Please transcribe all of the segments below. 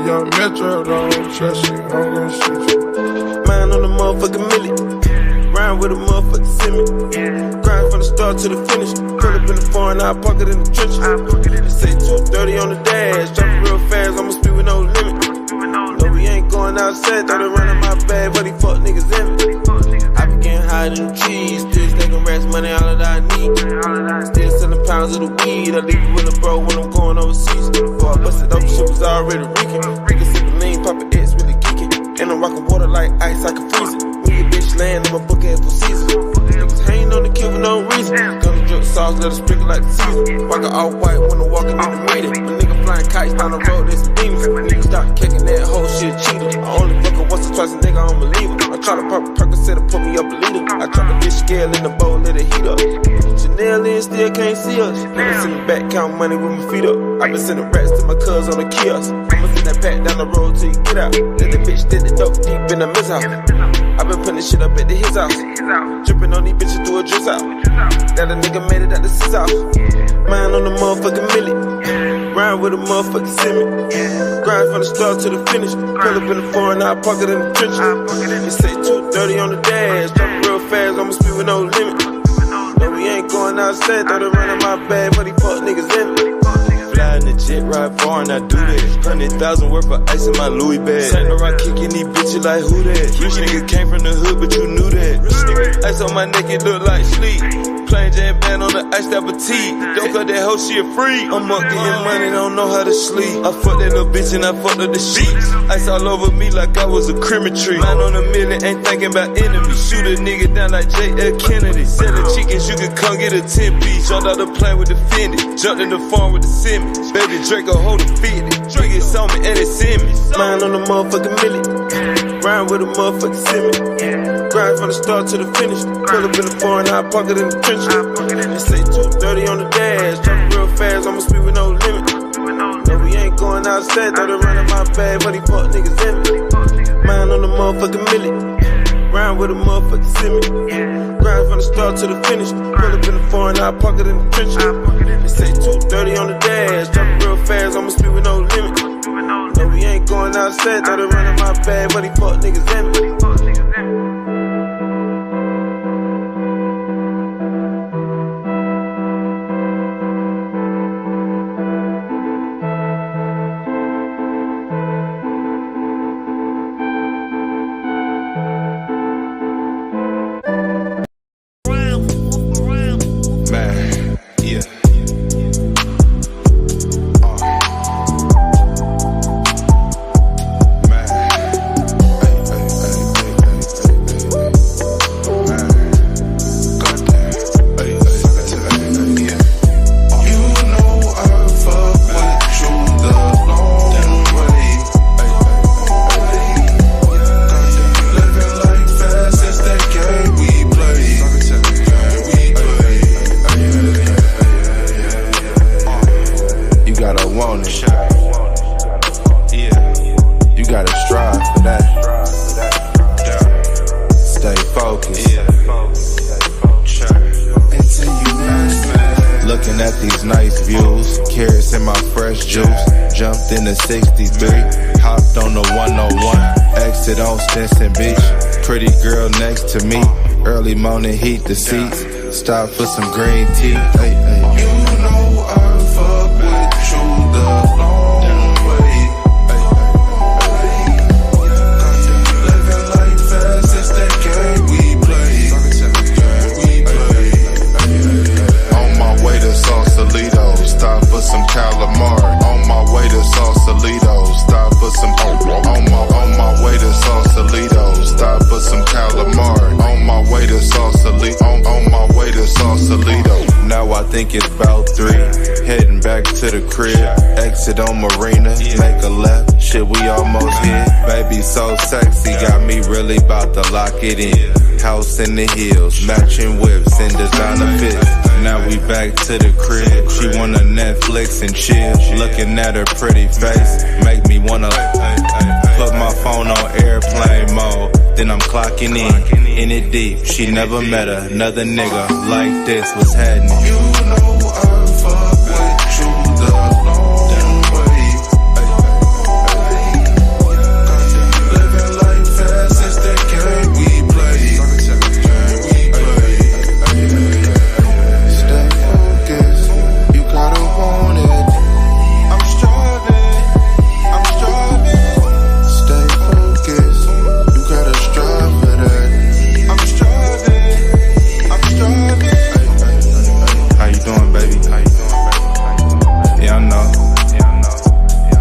a young metro, don't trust you, I'm gon' shoot you. Mine on the motherfucking milli. Rhyme with a motherfucking semi. Grind from the start to the finish. Pull up in the foreign, I pocket in the trenches. Say 230 on the dash. Drop it real fast, I'ma speed with no limit. No, we ain't going outside, thought it running my bag, but these fuck niggas in me. I be getting high in the trees, still stacking racks, money, all that I need. Still selling pounds of the weed, I leave it with a bro when I'm going overseas. Before I busted up, shit was already reeking. Nigga sippin' lean, poppin' X, really geeking. And I'm rockin' water like ice, I can freeze it. When your bitch land, I'm a book at for season. Niggas hanging on the kill for no reason. Gonna drip sauce, let it sprinkle like the season. Rockin' all white when I'm walking in the meeting. A nigga flying kites down the road, there's some demons. Niggas start kicking that whole shit cheater. I only fuck her once or twice, a nigga, I don't believe her. I try to pop a Percocet to put me up a leader. I drop a bitch scale in the bowl, let it heat up. Chanel in, still can't see us. Niggas in the back, count money with my feet up. I been sending rats to my cuz on the kiosk. I'ma send that pack down the road till you get out. Let that bitch stick the dope deep in the miss house. I been putting shit up at his house. Dripping on these bitches through a drizzle out. That a nigga made it at the sis house. Mine on the motherfucking milli. Rhyme with a motherfucking semi. Grind from the start to the finish. Pull up in the foreign, I pocket in the trenches. They say 230 on the dash. Drop it real fast, I'ma speed with no limit. No, we ain't going outside, thought it running my bag, but these fuck niggas in me. Fly in the jet, ride far and I do that. 100,000 worth of ice in my Louis bag. Saint Laurent kicking these bitches like who that? Rich nigga came from the hood, but you knew that. Ice on my neck, it look like sleep. Plain Jane band on the ice, that petite. Don't cut that hoe, she a freak. I'm up getting money, don't know how to sleep. I fucked that little bitch and I fucked up the sheets. Ice all over me like I was a Christmas tree. Mine on a million, ain't thinking about enemies. Shoot a nigga down like J.F. Kennedy. Selling chickens, you can come get a 10-piece. Jumped out the plane with the Fendi. Jumped in the farm with the Simmons. Baby Draco hold the 50. Drink it on me and it send me. Mine on the motherfucking milli. Rhyme with a motherfucking semi. Grind from the start to the finish. Pull up in the foreign, I pocket in the trenches. They say 230 on the dash. Drop it real fast, I'ma speed with no limit. No, we ain't going outside, thought it running my bag, but these fuck niggas in me. Mine on the motherfucking milli. Rhyme with a motherfucking semi. Grind from the start to the finish. Pull up in the foreign, I pocket in the trenches. They say 230 on the dash. Drop it real fast, I'ma speed with no limit. No, we ain't going outside, thought it running my bag, but these fuck niggas in me. Looking at these nice views, carrots in my fresh juice. Jumped in the 63, hopped on the 101, exit on Stinson Beach. Pretty girl next to me, early morning heat the seats. Stop for some green tea. Hey, hey. You know I fuck with you the long way. Living life fast, it's that game we play. On my way to Sausalito, stop for some calamari. On my way to Sausalito, stop for some. On my way to Sausalito, stop for some calamari. On my way to Sausalito, on my way to Sausalito. Now I think it's about 3, heading back to the crib. Exit on Marina, make a left, shit we almost hit. Baby so sexy, got me really about to lock it in. House in the hills, matching whips and designer fits. Now we back to the crib, she wanna Netflix and chill. Looking at her pretty face, make me wanna put my phone on airplane mode. Then I'm clocking in it deep. She never met another nigga like this. What's happening? You know I fuck with you the long way.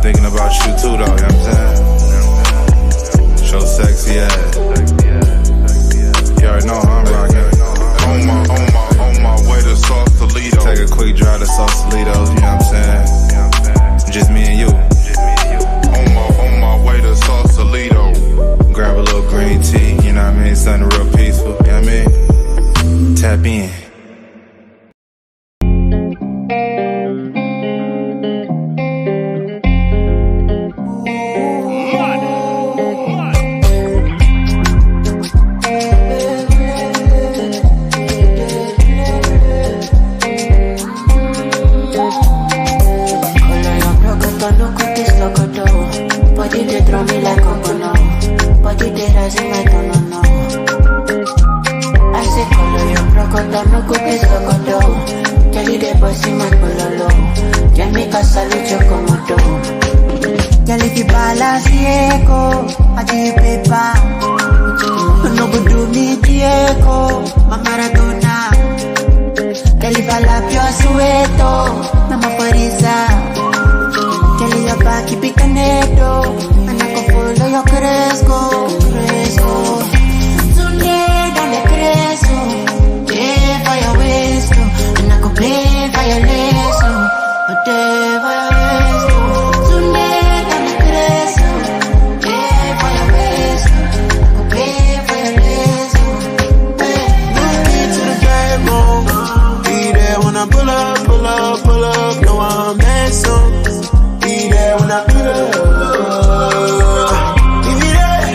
thinking about you too, though, you know what I'm saying? Show sexy ass. You already know how I'm rocking. On my way to Sausalito. Take a quick drive to Sausalitos, you know what I'm saying? Just me and you. On my way to Sausalito. Grab a little green tea, you know what I mean? Something real peaceful, you know what I mean? Tap in. Body they throw me like a bono. Body they rising like no. I say color your crocodile, no go be sogodo. Tell you they bossy man pololo. Tell me salute your komodo. Tell if you balance Diego, I give you paper. No go do me Diego, my Maradona. Tell if I love your Soweto, Mama Parisa. Tell your back, keep it connected, and I can follow your Cresco. Today, down the Cresco, play for your waist, and I can play for your legs, play for your waist. Today, down the Cresco, play for your waist, I can play for your legs. Move me to the game, be there when I pull up, no I'm messing. Be there when I feel it. Leave it there.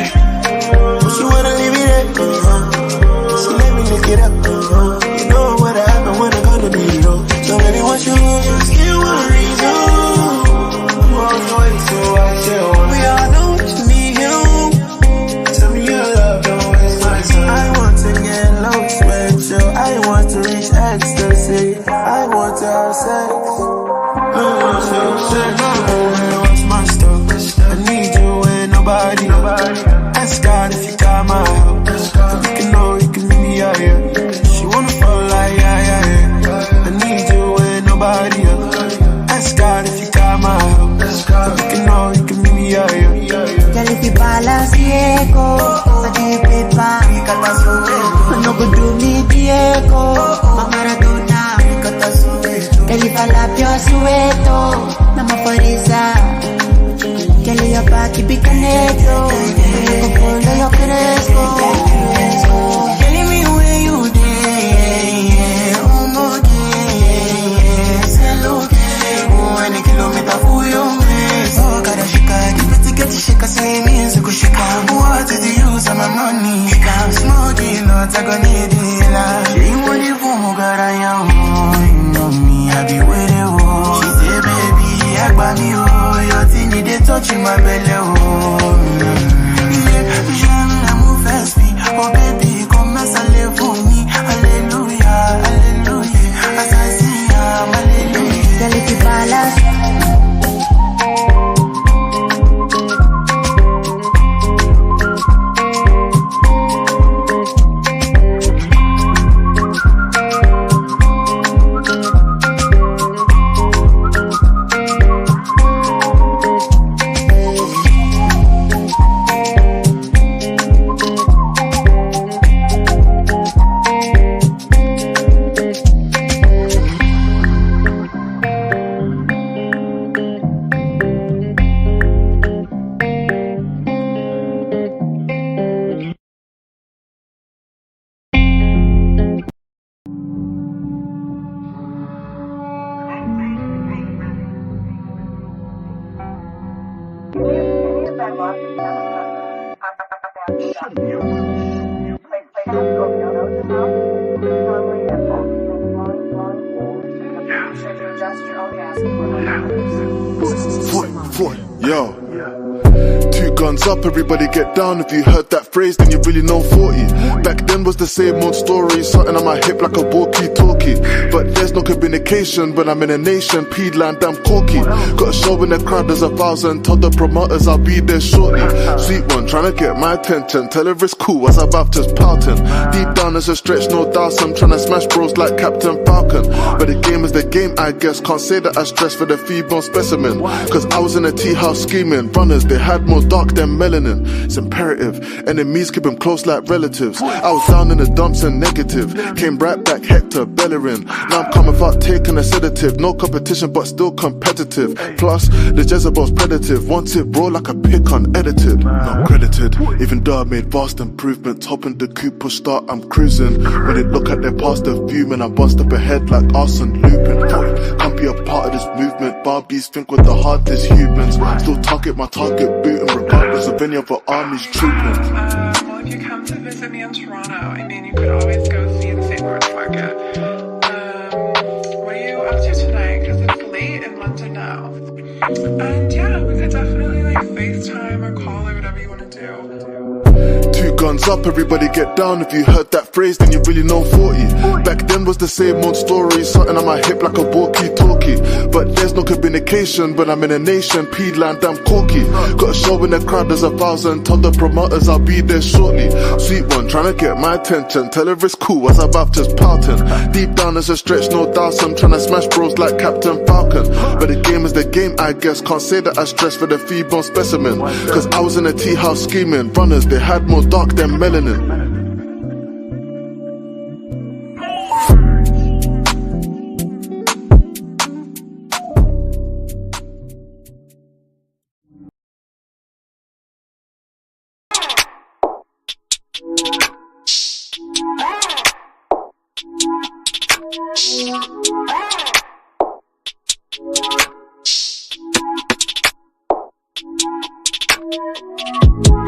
But you wanna leave it there. So let me lick it up. You know what happened when I'm gonna be low. So many want you, still wanna reason. I'm on the way, so I tell. We all know what you need, you. Tell me your love, don't waste my time. I want to get low, sweat you. I want to reach ecstasy. I want to have sex. What's my stuff? I need you and nobody. Ask God if you got my help. You can know you can meet me out here. She wanna fall like yeah. I need you and nobody else. Ask God if you got my help. You can know you can meet me out here. Tell if you balance Diego, I give you paper. No go do me Diego, my Maradona. Tell if I love your Soweto, Mama Parisa. Tell your back, keep it connected, and I can follow your Cresco. Telling me where you there, oh no day, say look, oh any kilometer for your waist. Oh gotta shika, keep it together, shika, say me so go shika. What is the use of my money? I'm smoking, not I gonna need it. She want you for more, gotta young. I be waiting, oh. She say, baby, I got me, oh. Your thing, they touching my belly, oh. Yeah, j'aime move fast, oh, baby, come as I live for me. Hallelujah, hallelujah. As I see, hallelujah. Tell it to balance. Yo, 2 Guns up, everybody get down. If you heard that phrase, then you really know 40. Back then was the same old story, something on my hip like a walkie-talkie. But there's no communication when I'm in a nation, P-line, damn corky. Got a show in the crowd, there's 1,000. Told the promoters I'll be there shortly. Sweet one, trying to get my attention. Tell her it's cool as I'm Baptist pouting. Deep down there's a stretch, no doubt. I'm trying to smash bros like Captain Falcon. But the game is the game, I guess. Can't say that I stress for the female specimen. Cause I was in a tea house scheming. Runners, they had more dark than melanin. It's imperative. Enemies keep them close like relatives. I was down in the dumps and negative. Came right back, Hector Bellerin. Now I'm coming out taking a sedative. No competition but still competitive. Plus, the Jezebel's predative. Want it raw like a pick unedited. Not credited. Even though I made vast improvements. Hopping the coupe, push start, I'm cruising. When they look at their past, they're fuming. I'm one step ahead like Arsene Lupin. Can't be a part of this movement. Barbies think we're the hardest humans. Still target my target booting regardless of any other armies trooping. Well, if you come to visit me in Toronto, I mean, you could always go see the St. Lawrence market. What are you up to tonight? Because it's late in London now. And yeah, we could definitely like FaceTime or call or whatever you want to do. Two guns up, everybody get down. If you heard that phrase, then you really know 40. Back then was the same old story, something on my hip like a walkie-talkie. But there's no communication when I'm in a nation, P-line, damn corky. Got a show in the crowd, there's 1,000. Told the promoters I'll be there shortly. Sweet one, trying to get my attention. Tell her it's cool as I'm Baptist pouting. Deep down there's a stretch, no doubt. I'm trying to smash bros like Captain Falcon. But the game is the game, I guess. Can't say that I stress for the female specimen. Cause I was in a tea house scheming. Runners, they had more dark than melanin.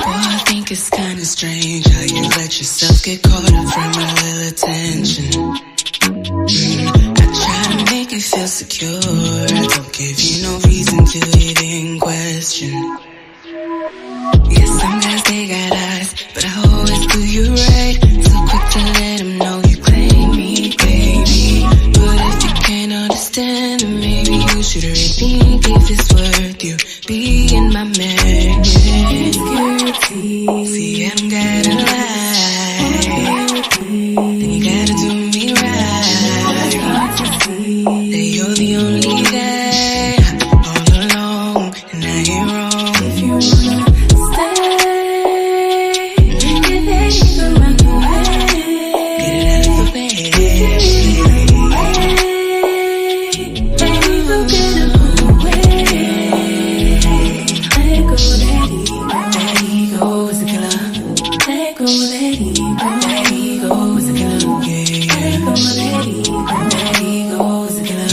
I think it's kinda strange how you let yourself get caught up from a little attention. I try to make you feel secure. I don't give you no reason to even question. Yeah, some guys, they got eyes, but I always do you right. So quick to let them know you claim me, baby. But if you can't understand, then maybe you should rethink if it's worth you being my man. See, I don't gotta lie. Then you gotta do me right. That you're the only guy all along, and I ain't wrong. If you wanna stay, get ready to run away. Get out of the way. Baby, forget about the way. Let go, let it go. Let ego is a killer. Let go, let ego. Let ego is a killer. Yeah. Let go, let ego. Let ego is a killer.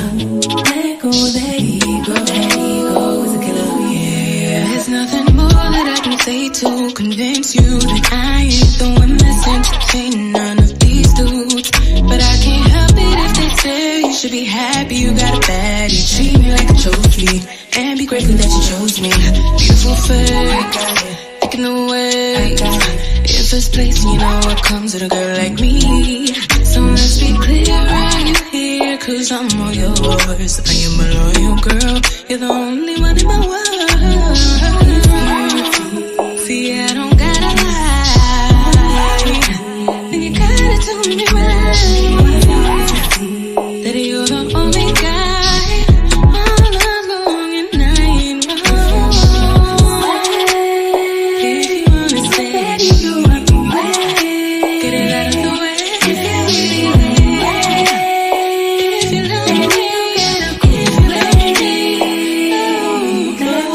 Let go, let ego. Let ego is a killer. Yeah. There's nothing more that I can say to convince you that I ain't the one that's entertaining none of these dudes. But I can't help it if they say you should be happy you got a baddie. Treat me like a trophy and be grateful that you chose me. Beautiful fake, taking away. In first place, you know what comes with a girl like me. So let's be clear, are you here? Cause I'm all yours. I am a loyal girl. You're the only one in my world. See, I don't gotta lie. Then you gotta do me right. That you're the only guy all along, and I ain't wrong. If you wanna stay, you want the way. Get it out of the way. If you love me, you gotta go. If you love me, oh,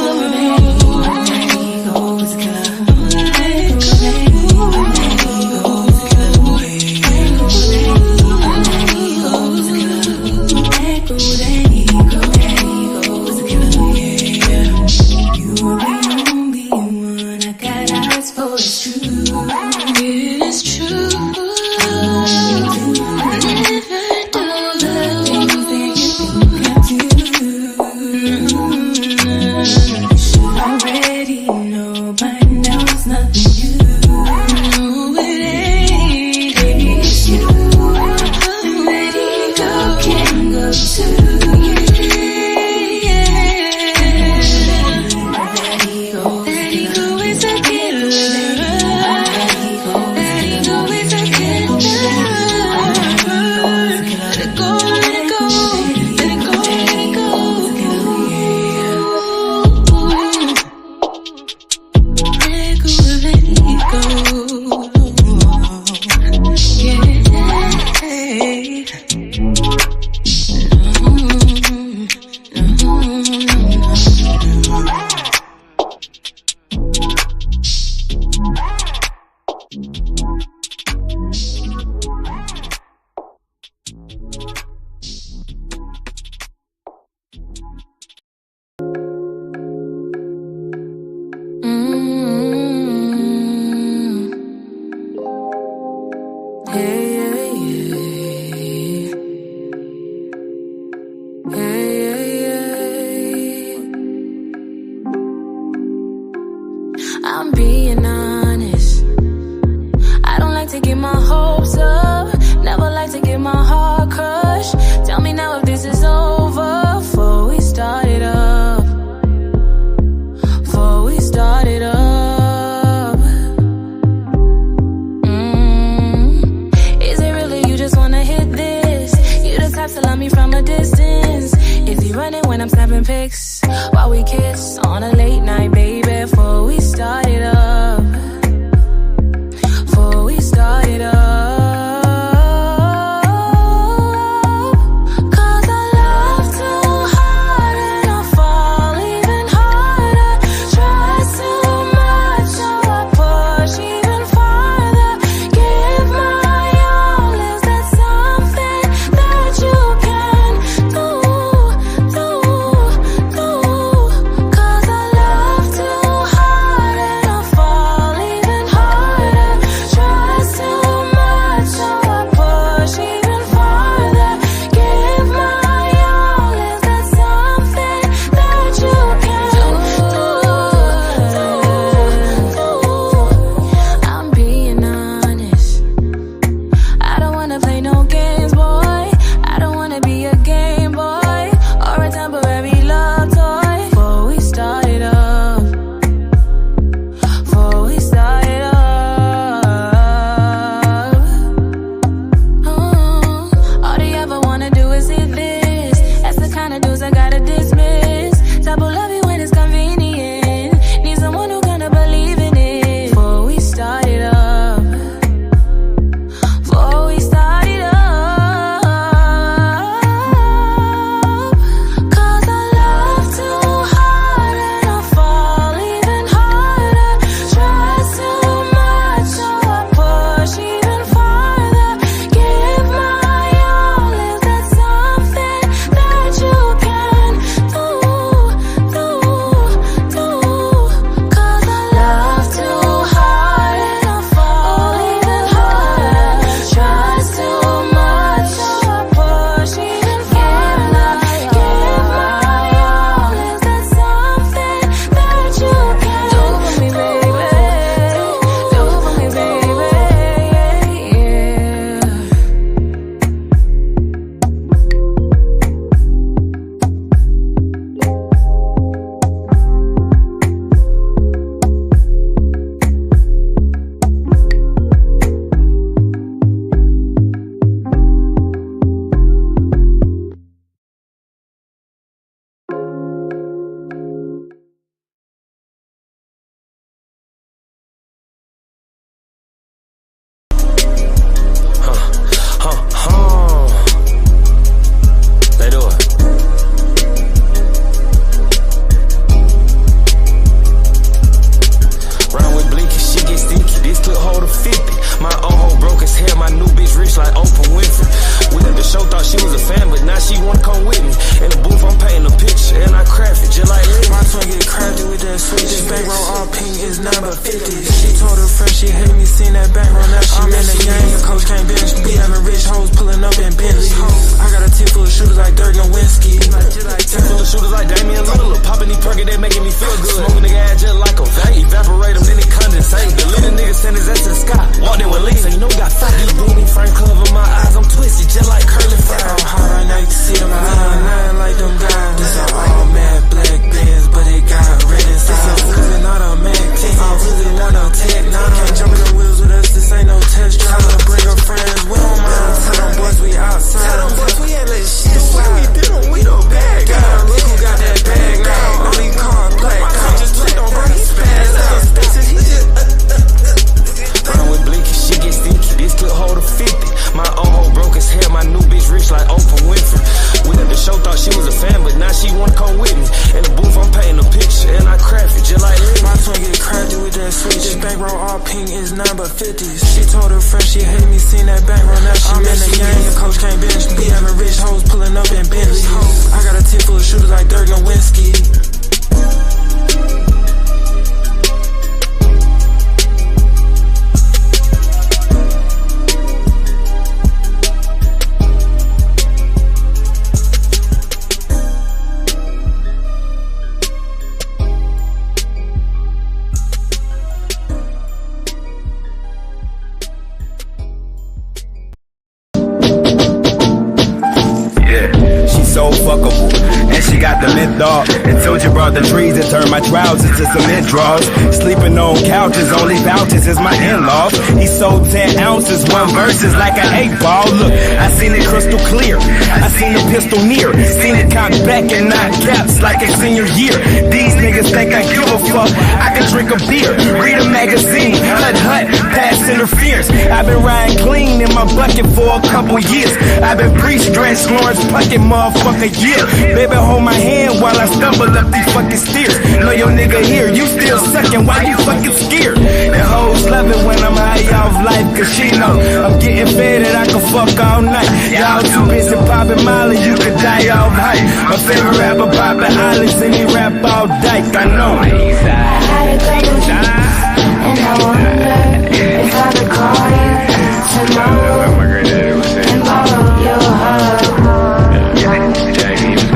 I'm being honest. I don't like to get my hopes up, never like to get my heart crushed. Tell me now if this is over before we start it up. Before we start it up. Is it really you just wanna hit this? You the type to love me from a distance. If you running when I'm snapping pics while we kiss on a late night, baby, before we start it up. Before we start it up. start the trees and turn my trousers to cement drawers. Sleeping on couches, only vouchers is my in-laws. He sold 10 ounces, one verse is like an 8-ball. Look, I seen it crystal clear. I seen the pistol near. Seen it cock back and knock caps like a senior year. These niggas think I give a fuck. I can drink a beer, read a magazine, hut, pass interference. I've been riding clean in my bucket for a couple years. I've been pre-stretched, Lawrence Puckett, motherfucker, yeah. Baby, hold my hand while I stumble up these fucking stairs. Know your nigga here, you still sucking, why you fucking scared? And hoes love it when I'm high off life, cause she know I'm getting fed and I can fuck all night. Y'all too busy popping Molly, you could die off hype. My favorite rapper popping Islands and he rap all dyke, I know. I had a couple drinks, and I wonder if I could call you tomorrow and borrow your heart.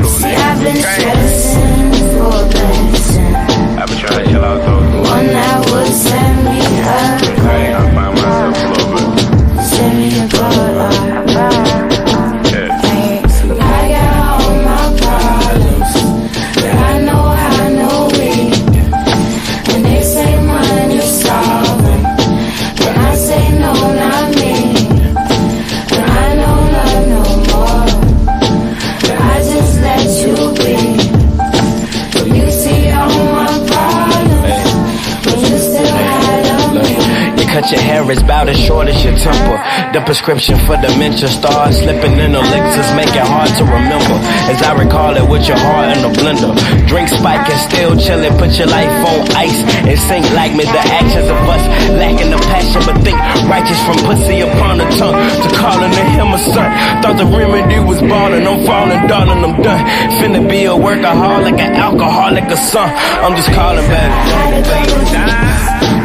See, I've been stressing for a blessing, I've been trying to chill out though. one that would set me up right. I find myself a little bit. Set me apart. I got all my problems, but I know we. And they say money solve them, but I say no, not me. But I don't love no more, but I just let you be. You see all my problems, but you still had on me. You cut your hair as about as short as your temper. The prescription for dementia starts slipping in elixirs, make it hard to remember. As I recall it with your heart in a blender. Drink spike and still chillin', put your life on ice and sink like me. The actions of us lacking the passion, but think righteous from pussy upon the tongue to calling to him a son. Thought the remedy was ballin', I'm falling, darling, I'm done. Finna be a workaholic, an alcoholic, a son. I'm just calling back.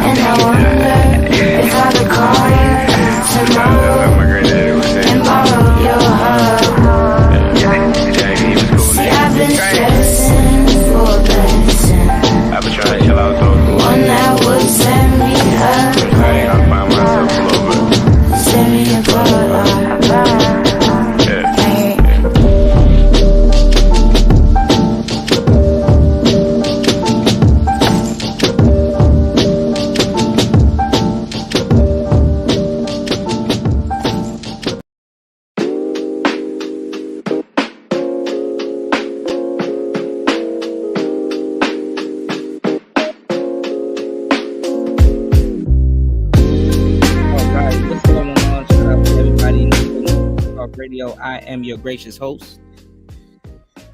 And I wonder if I could call you tomorrow and borrow your heart. See, I've been stressing for a blessing, I've been trying to chill out though. one that would set me up right. I find myself a little bit. Set me apart. I am your gracious host.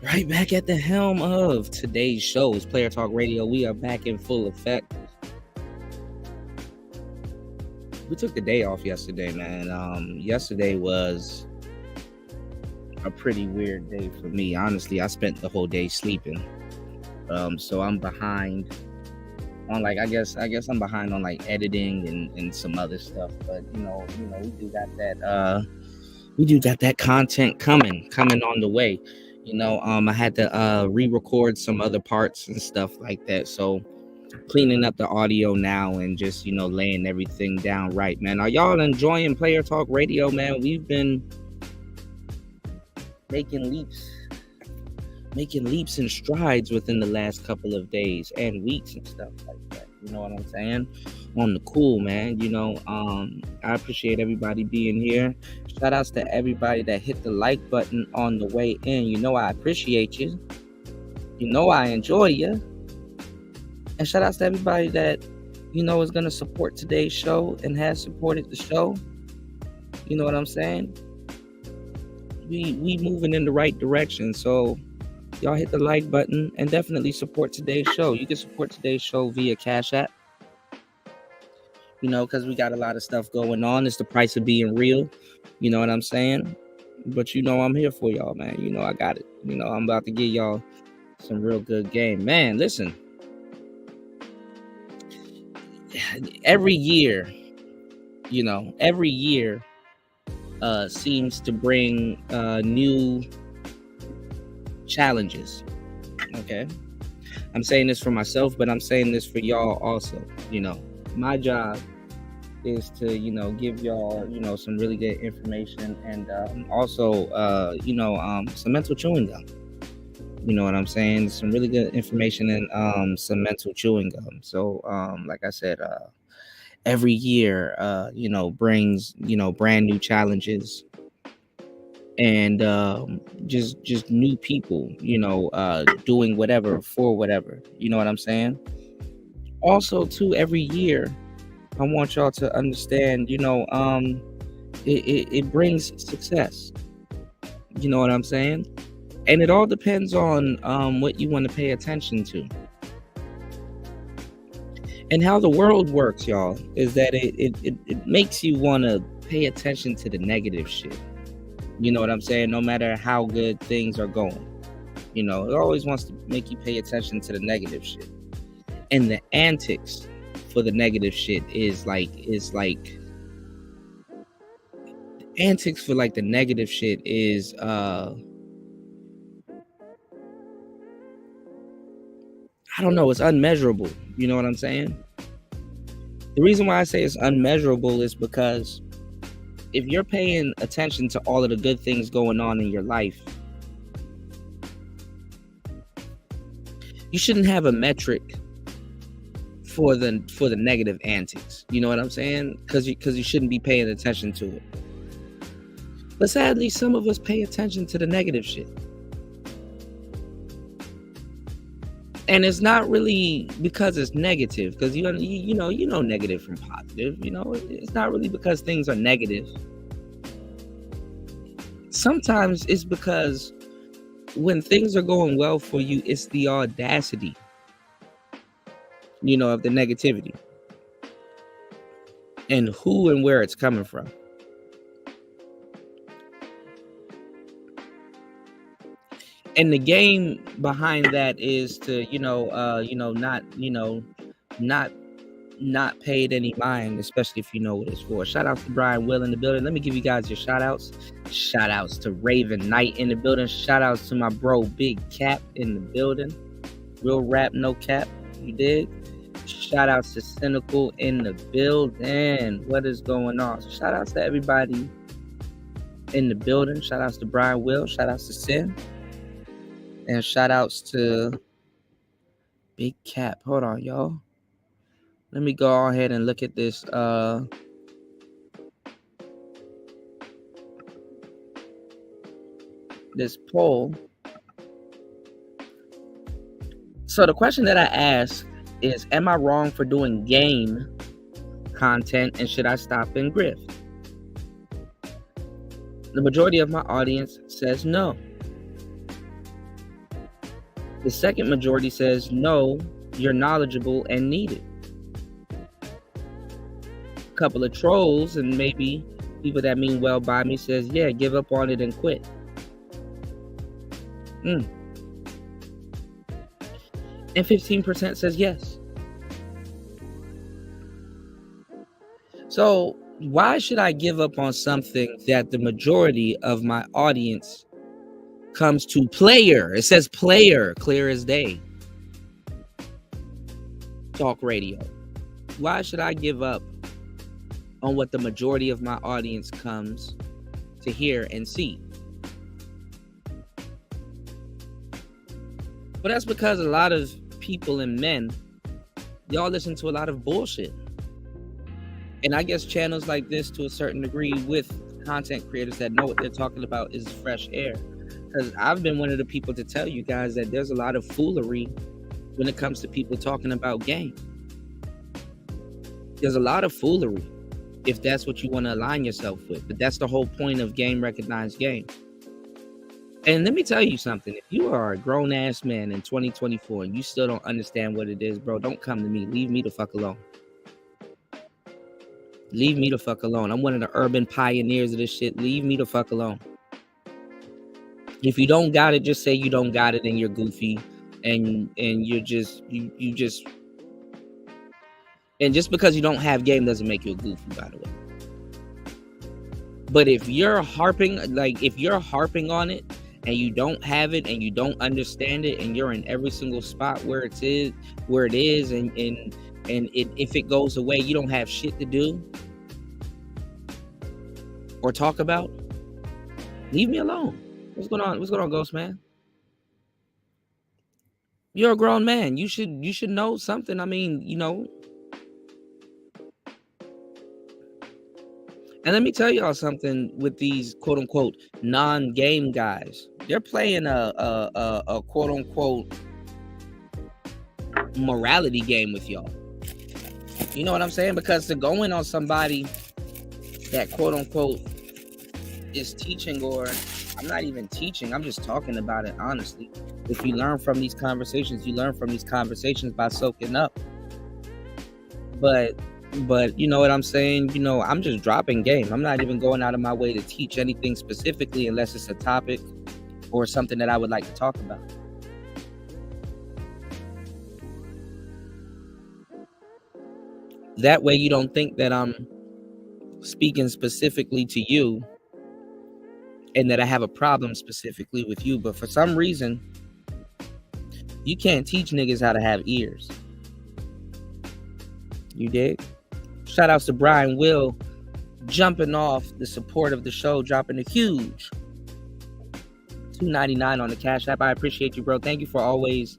Right back at the helm of today's shows, Player Talk Radio. We are back in full effect. We took the day off yesterday, man. Yesterday was a pretty weird day for me. Honestly, I spent the whole day sleeping. So I'm behind on I guess I'm behind on editing and some other stuff. But you know, we do got that content coming on the way. I had to re-record some other parts and stuff like that. So cleaning up the audio now and just, laying everything down right, man. Are y'all enjoying Player Talk Radio, man? We've been making leaps and strides within the last couple of days and weeks and stuff like that. You know what I'm saying? On the cool, man. I appreciate everybody being here. Shout outs to everybody that hit the like button on the way in. I appreciate you. I enjoy you. And shout outs to everybody that, is going to support today's show and has supported the show. You know what I'm saying? We moving in the right direction. So y'all hit the like button and definitely support today's show. You can support today's show via Cash App. Because we got a lot of stuff going on. It's the price of being real. You know what I'm saying? But I'm here for y'all, man. I got it. I'm about to give y'all some real good game. Man, listen. Every year seems to bring new challenges. Okay? I'm saying this for myself, but I'm saying this for y'all also. My job is to, give y'all, some really good information and also, some mental chewing gum. You know what I'm saying? Some really good information and some mental chewing gum. So like I said, every year brings brand new challenges and just new people, doing whatever for whatever. You know what I'm saying? Also, too, every year I want y'all to understand, it brings success. You know what I'm saying? And it all depends on what you want to pay attention to. And how the world works, y'all, is that it makes you want to pay attention to the negative shit. You know what I'm saying? No matter how good things are going. It always wants to make you pay attention to the negative shit. And the antics for the negative shit is like antics for like the negative shit is I don't know, it's unmeasurable. You know what I'm saying? The reason why I say it's unmeasurable is because if you're paying attention to all of the good things going on in your life, you shouldn't have a metric for the negative antics. You know what I'm saying? Because you shouldn't be paying attention to it. But sadly, some of us pay attention to the negative shit. And it's not really because it's negative, because you know negative from positive. It's not really because things are negative. Sometimes it's because when things are going well for you, it's the audacity, of the negativity and who and where it's coming from. And the game behind that is to, not pay it any mind, especially if you know what it's for. Shout out to Brian Will in the building. Let me give you guys your shout outs. Shout outs to Raven Knight in the building. Shout outs to my bro Big Cap in the building. Real rap, no cap. You dig? Shout outs to Cynical in the building. What is going on? So shout outs to everybody in the building. Shout outs to Brian Will. Shout outs to Sin. And shout outs to Big Cap. Hold on, y'all. Let me go ahead and look at this this poll. So the question that I asked is, am I wrong for doing game content and should I stop and grift? The majority of my audience says no. The second majority says, no, you're knowledgeable and needed. A couple of trolls and maybe people that mean well by me says, yeah, give up on it and quit. And 15% says yes. So why should I give up on something that the majority of my audience comes to player? It says player, clear as day. Talk radio. Why should I give up on what the majority of my audience comes to hear and see? But that's because a lot of people and men, y'all listen to a lot of bullshit. And I guess channels like this, to a certain degree, with content creators that know what they're talking about, is fresh air. Because I've been one of the people to tell you guys that there's a lot of foolery when it comes to people talking about game. There's a lot of foolery if that's what you want to align yourself with. But that's the whole point of game recognized game. And let me tell you something. If you are a grown-ass man in 2024 and you still don't understand what it is, bro, don't come to me. Leave me the fuck alone. Leave me the fuck alone. I'm one of the urban pioneers of this shit. Leave me the fuck alone. If you don't got it, just say you don't got it and you're goofy and you're just you just, and just because you don't have game doesn't make you a goofy, by the way. But if you're harping on it and you don't have it and you don't understand it and you're in every single spot where it is and if it goes away, you don't have shit to do or talk about, leave me alone. What's going on? What's going on, Ghost Man? You're a grown man. You should know something. I mean, and let me tell y'all something with these quote unquote non-game guys. They're playing a quote unquote morality game with y'all. You know what I'm saying? Because to go in on somebody that quote unquote is teaching, or I'm not even teaching, I'm just talking about it honestly. If you learn from these conversations, you learn from these conversations by soaking up. But you know what I'm saying? I'm just dropping game. I'm not even going out of my way to teach anything specifically unless it's a topic or something that I would like to talk about. That way you don't think that I'm speaking specifically to you and that I have a problem specifically with you. But for some reason, you can't teach niggas how to have ears. You dig? Shout outs to Brian Will jumping off the support of the show, dropping a huge $2.99 on the Cash App. I appreciate you, bro. Thank you for always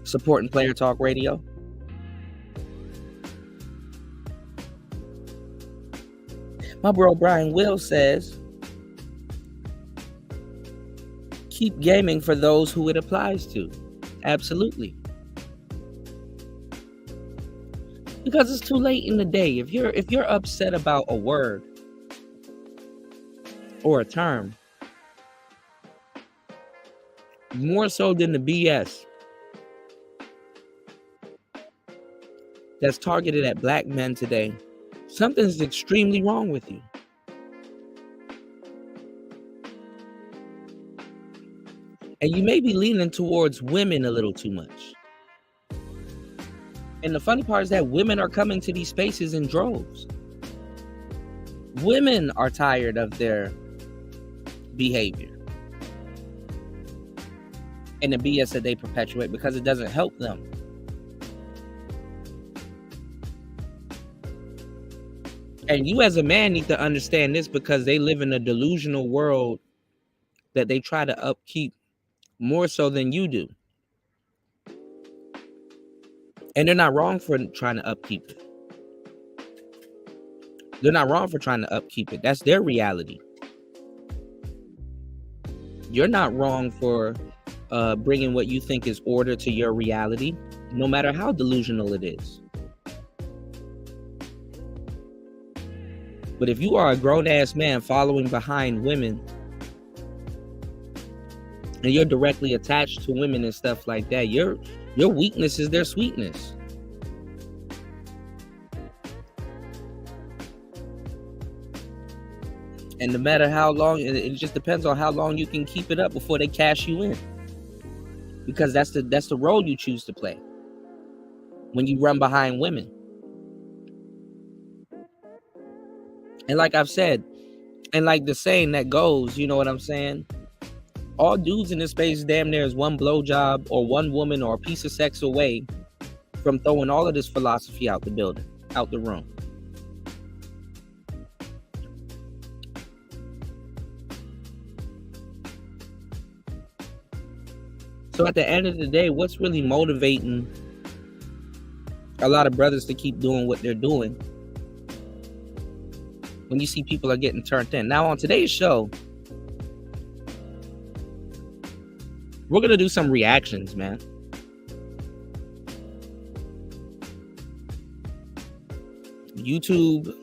supporting Player Talk Radio. My bro Brian Will says, keep gaming for those who it applies to. Absolutely. Because it's too late in the day. If you're upset about a word or a term, more so than the BS that's targeted at black men today, something's extremely wrong with you. And you may be leaning towards women a little too much. And the funny part is that women are coming to these spaces in droves. Women are tired of their behavior and the BS that they perpetuate because it doesn't help them. And you as a man need to understand this, because they live in a delusional world that they try to upkeep more so than you do. And they're not wrong for trying to upkeep it. They're not wrong for trying to upkeep it. That's their reality. You're not wrong for bringing what you think is order to your reality, no matter how delusional it is. But if you are a grown-ass man following behind women and you're directly attached to women and stuff like that, your weakness is their sweetness. And no matter how long, it just depends on how long you can keep it up before they cash you in. Because that's the role you choose to play when you run behind women. And like I've said, and like the saying that goes, you know what I'm saying? All dudes in this space damn near is one blowjob or one woman or a piece of sex away from throwing all of this philosophy out the building, out the room. So at the end of the day, what's really motivating a lot of brothers to keep doing what they're doing when you see people are getting turned in? Now on today's show, we're going to do some reactions, man. YouTube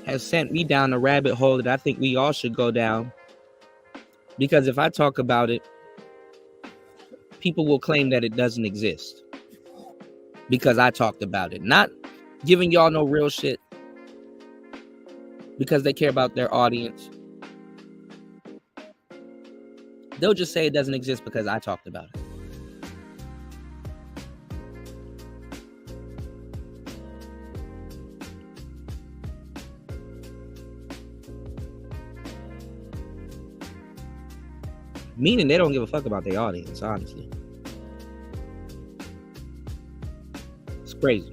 has sent me down a rabbit hole that I think we all should go down. Because if I talk about it, people will claim that it doesn't exist. Because I talked about it. Not giving y'all no real shit. Because they care about their audience. They'll just say it doesn't exist because I talked about it. Meaning they don't give a fuck about their audience, honestly. It's crazy.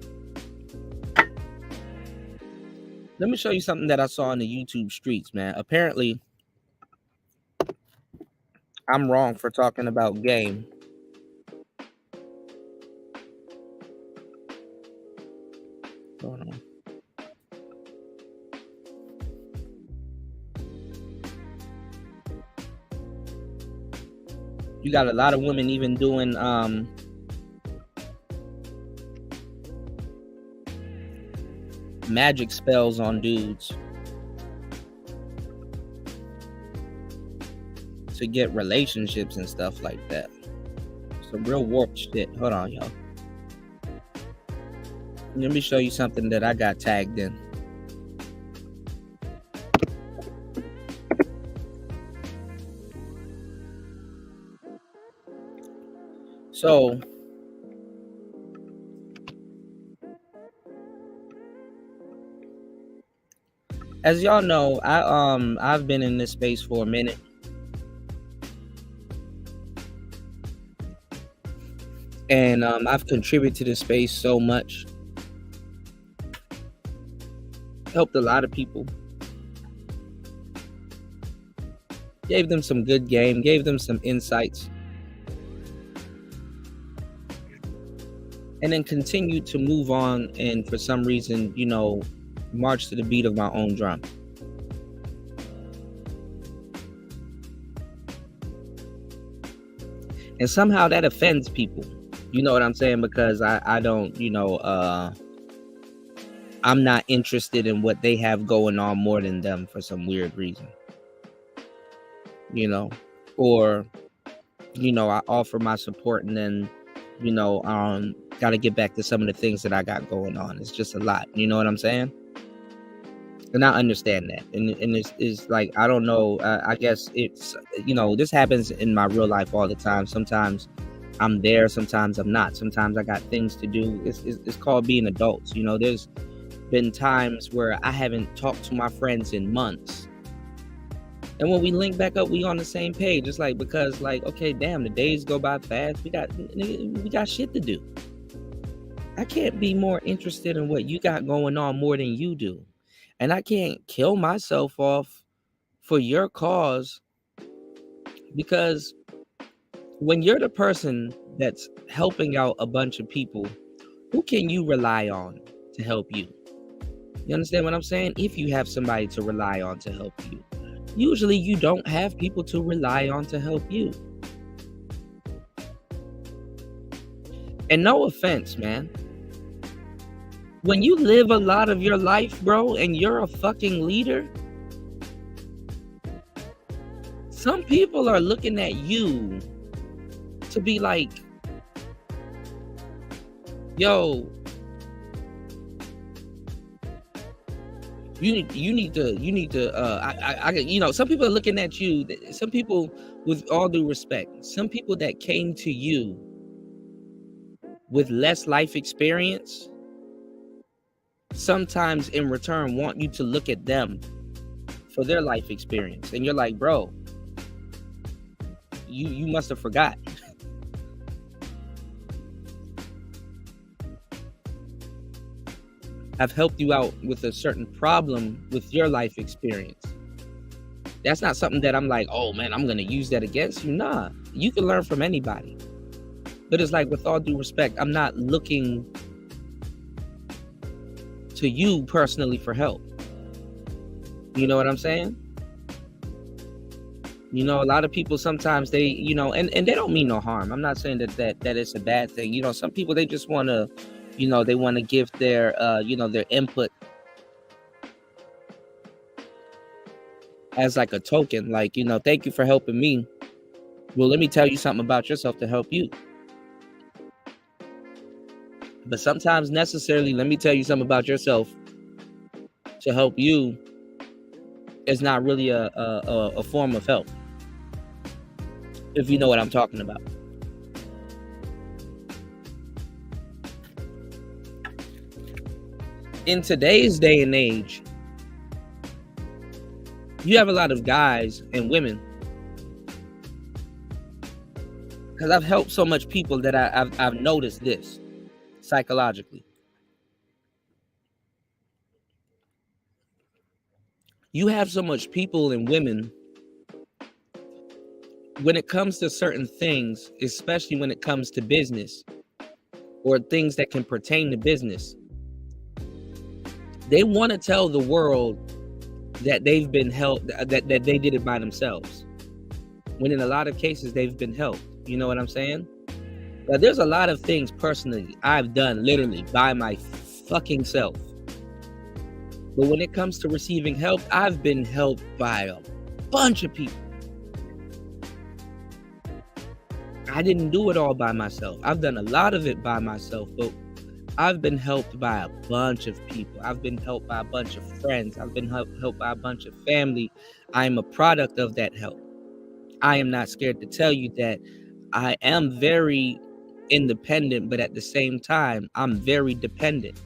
Let me show you something that I saw in the YouTube streets, man. Apparently, I'm wrong for talking about game Hold on. You got a lot of women even doing magic spells on dudes to get relationships and stuff like that. Some real warped shit. Hold on, y'all. Let me show you something that I got tagged in. So, as y'all know, I've been in this space for a minute. And I've contributed to this space so much. Helped a lot of people. Gave them some good game, gave them some insights. And then continued to move on and for some reason, you know, march to the beat of my own drum. And somehow that offends people. You know what I'm saying? Because I don't, you know, I'm not interested in what they have going on more than them for some weird reason. You know, or, you know, I offer my support and then, you know, got to get back to some of the things that I got going on. It's just a lot. You know what I'm saying? And I understand that. And it's like, I don't know. I guess it's, you know, this happens in my real life all the time. Sometimes I'm there. Sometimes I'm not. Sometimes I got things to do. It's called being adults. You know, there's been times where I haven't talked to my friends in months. And when we link back up, we on the same page. It's like, because like, okay, damn, the days go by fast. We got shit to do. I can't be more interested in what you got going on more than you do. And I can't kill myself off for your cause, because when you're the person that's helping out a bunch of people, who can you rely on to help you? You understand what I'm saying? If you have somebody to rely on to help you. Usually you don't have people to rely on to help you. And no offense, man. When you live a lot of your life, bro, and you're a fucking leader, some people are looking at you to be like, yo, you need to you know, some people are looking at you, some people, with all due respect, some people that came to you with less life experience, sometimes in return want you to look at them for their life experience. And you're like, bro, you must have forgot. I've helped you out with a certain problem with your life experience. That's not something that I'm like, oh man, I'm going to use that against you. Nah, you can learn from anybody. But it's like, with all due respect, I'm not looking to you personally for help. You know what I'm saying? You know, a lot of people sometimes they, you know, and they don't mean no harm. I'm not saying that it's a bad thing. You know, some people, they just want to, you know, they want to give their, you know, their input as like a token. Like, you know, thank you for helping me. Well, let me tell you something about yourself to help you. But sometimes necessarily, let me tell you something about yourself to help you is not really a form of help. If you know what I'm talking about. In today's day and age, you have a lot of guys and women, because I've helped so much people that I've noticed this psychologically. You have so much people and women, when it comes to certain things, especially when it comes to business or things that can pertain to business, They want to tell the world that they've been helped, that they did it by themselves, when in a lot of cases they've been helped. You know what I'm saying? Now, there's a lot of things personally I've done literally by my fucking self. But when it comes to receiving help, I've been helped by a bunch of people. I didn't do it all by myself. I've done a lot of it by myself, but I've been helped by a bunch of people. I've been helped by a bunch of friends. I've been helped by a bunch of family. I'm a product of that help. I am not scared to tell you that I am very independent, but at the same time, I'm very dependent.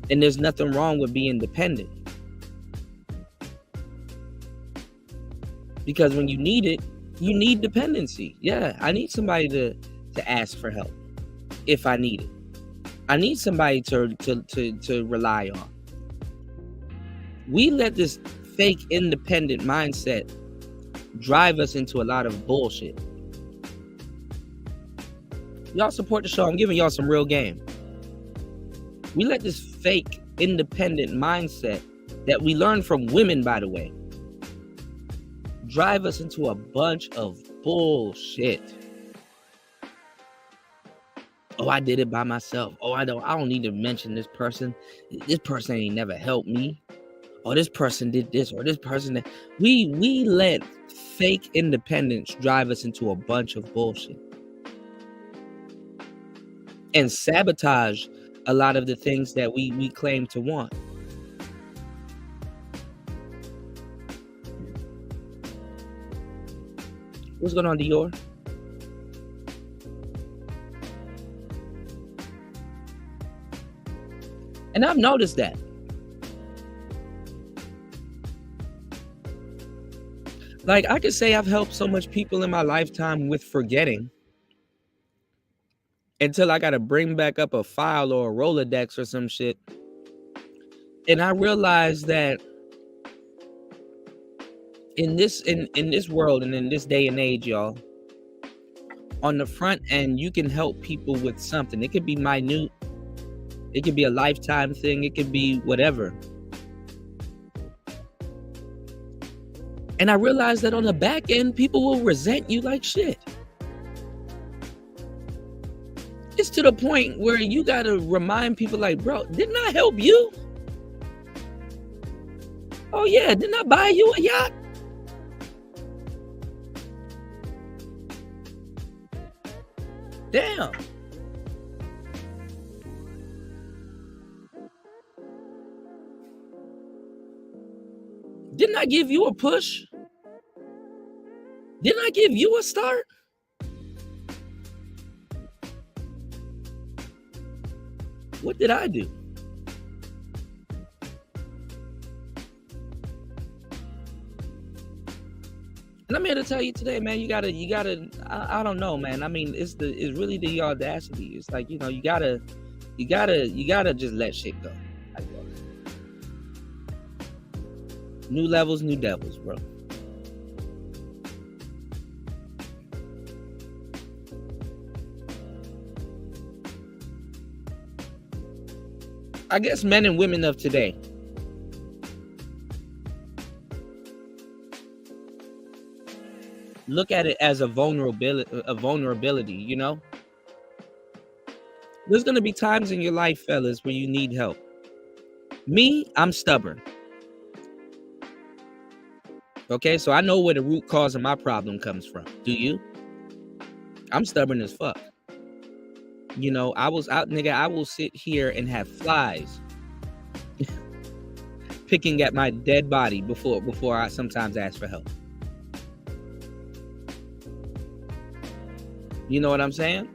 And there's nothing wrong with being dependent. Because when you need it, you need dependency. Yeah, I need somebody to ask for help if I need it. I need somebody to rely on. We let this fake independent mindset drive us into a lot of bullshit. Y'all support the show. I'm giving y'all some real game. We let this fake independent mindset that we learn from women, by the way, drive us into a bunch of bullshit. Oh, I did it by myself. Oh, I don't need to mention this person. This person ain't never helped me. Oh, this person did this, or this person that. We let fake independence drive us into a bunch of bullshit and sabotage a lot of the things that we claim to want. What's going on, Dior? And I've noticed that. Like, I could say I've helped so much people in my lifetime with forgetting until I got to bring back up a file or a Rolodex or some shit. And I realized that in this world and in this day and age, y'all, on the front end, you can help people with something. It could be minute. It could be a lifetime thing. It could be whatever. And I realized that on the back end, people will resent you like shit. It's to the point where you got to remind people like, bro, didn't I help you? Oh yeah, didn't I buy you a yacht? Damn. Didn't I give you a push? Didn't I give you a start? What did I do? And I'm here to tell you today, man, you gotta, I don't know, man. I mean, it's really the audacity. It's like, you know, you gotta just let shit go. I guess. New levels, new devils, bro. I guess men and women of today look at it as a vulnerability, you know? There's going to be times in your life, fellas, where you need help. Me, I'm stubborn. Okay, so I know where the root cause of my problem comes from. Do you? I'm stubborn as fuck. You know, I will sit here and have flies picking at my dead body before I sometimes ask for help. You know what I'm saying?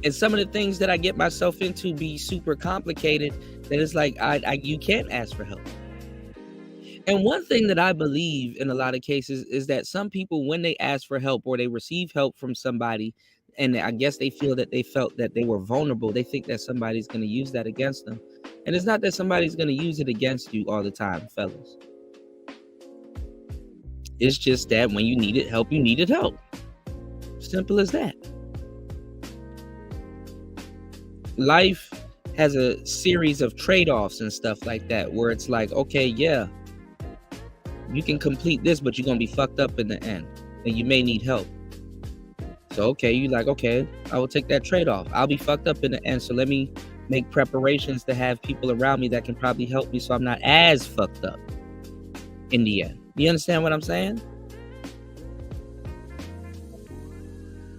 And some of the things that I get myself into be super complicated that it's like you can't ask for help. And one thing that I believe in a lot of cases is that some people, when they ask for help or they receive help from somebody, and I guess they felt that they were vulnerable, they think that somebody's going to use that against them. And it's not that somebody's going to use it against you all the time, fellas. It's just that when you needed help, you needed help. Simple as that. life has a series of trade-offs and stuff like that, where it's like, okay, yeah, you can complete this, but you're gonna be fucked up in the end, and you may need help. So okay, you like, okay, I will take that trade-off. I'll be fucked up in the end, so let me make preparations to have people around me that can probably help me, so I'm not as fucked up in the end. You understand what I'm saying?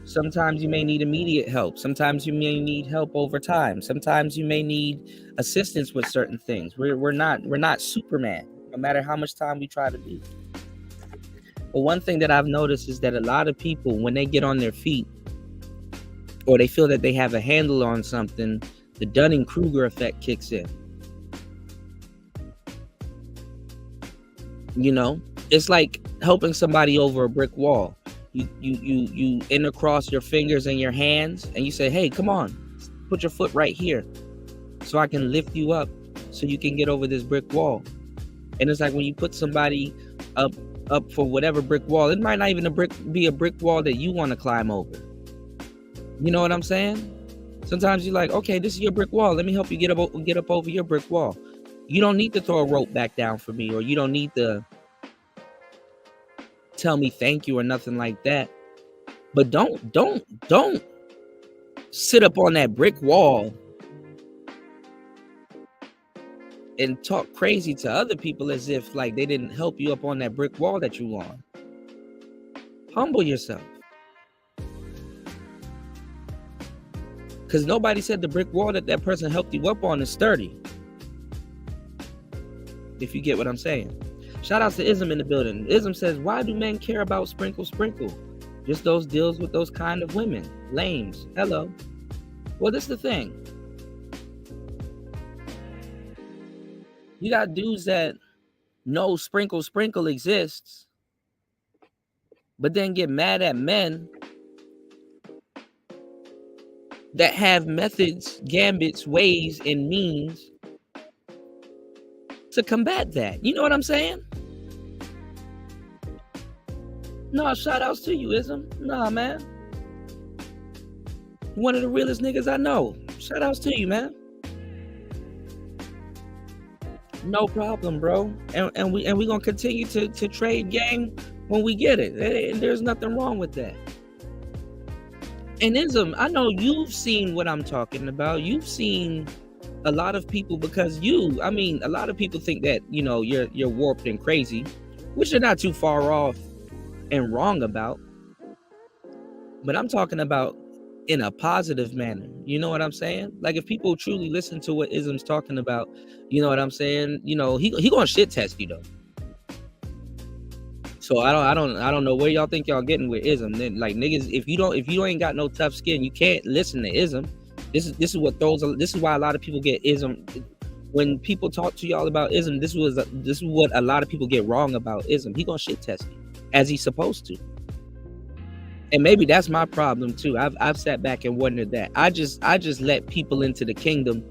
Sometimes you may need immediate help. Sometimes you may need help over time. Sometimes you may need assistance with certain things. We're not Superman, no matter how much time we try to be. But one thing that I've noticed is that a lot of people, when they get on their feet or they feel that they have a handle on something, the Dunning-Kruger effect kicks in. You know, it's like helping somebody over a brick wall. You intercross your fingers and your hands and you say, hey, come on, put your foot right here so I can lift you up so you can get over this brick wall. And it's like when you put somebody up for whatever brick wall, it might not even be a brick wall that you want to climb over. You know what I'm saying? Sometimes you're like, okay, this is your brick wall. Let me help you get up over your brick wall. You don't need to throw a rope back down for me, or you don't need to tell me thank you or nothing like that. But don't sit up on that brick wall and talk crazy to other people as if like they didn't help you up on that brick wall that you on. Humble yourself. Because nobody said the brick wall that person helped you up on is sturdy. If you get what I'm saying. Shout out to Ism in the building. Ism says, why do men care about sprinkle? Just those deals with those kind of women. Lames. Hello. Well, this is the thing. You got dudes that know sprinkle exists, but then get mad at men that have methods, gambits, ways, and means to combat that. You know what I'm saying? No, shout outs to you, Ism. Nah, man. One of the realest niggas I know. Shout outs to you, man. No problem, bro. And we gonna continue to trade game when we get it. And there's nothing wrong with that. And Ism, I know you've seen what I'm talking about. You've seen a lot of people, because a lot of people think that, you know, you're warped and crazy, which you're not too far off and wrong about. But I'm talking about in a positive manner. You know what I'm saying? Like, if people truly listen to what Ism's talking about, you know what I'm saying? You know, he gonna shit test you though. So I don't know where y'all think y'all getting with Ism. Then, like, niggas, if you ain't got no tough skin, you can't listen to Ism. This is why a lot of people get Ism. When people talk to y'all about Ism, this is what a lot of people get wrong about Ism. He gonna shit test you as he's supposed to. And maybe that's my problem too. I've sat back and wondered that. I just let people into the kingdom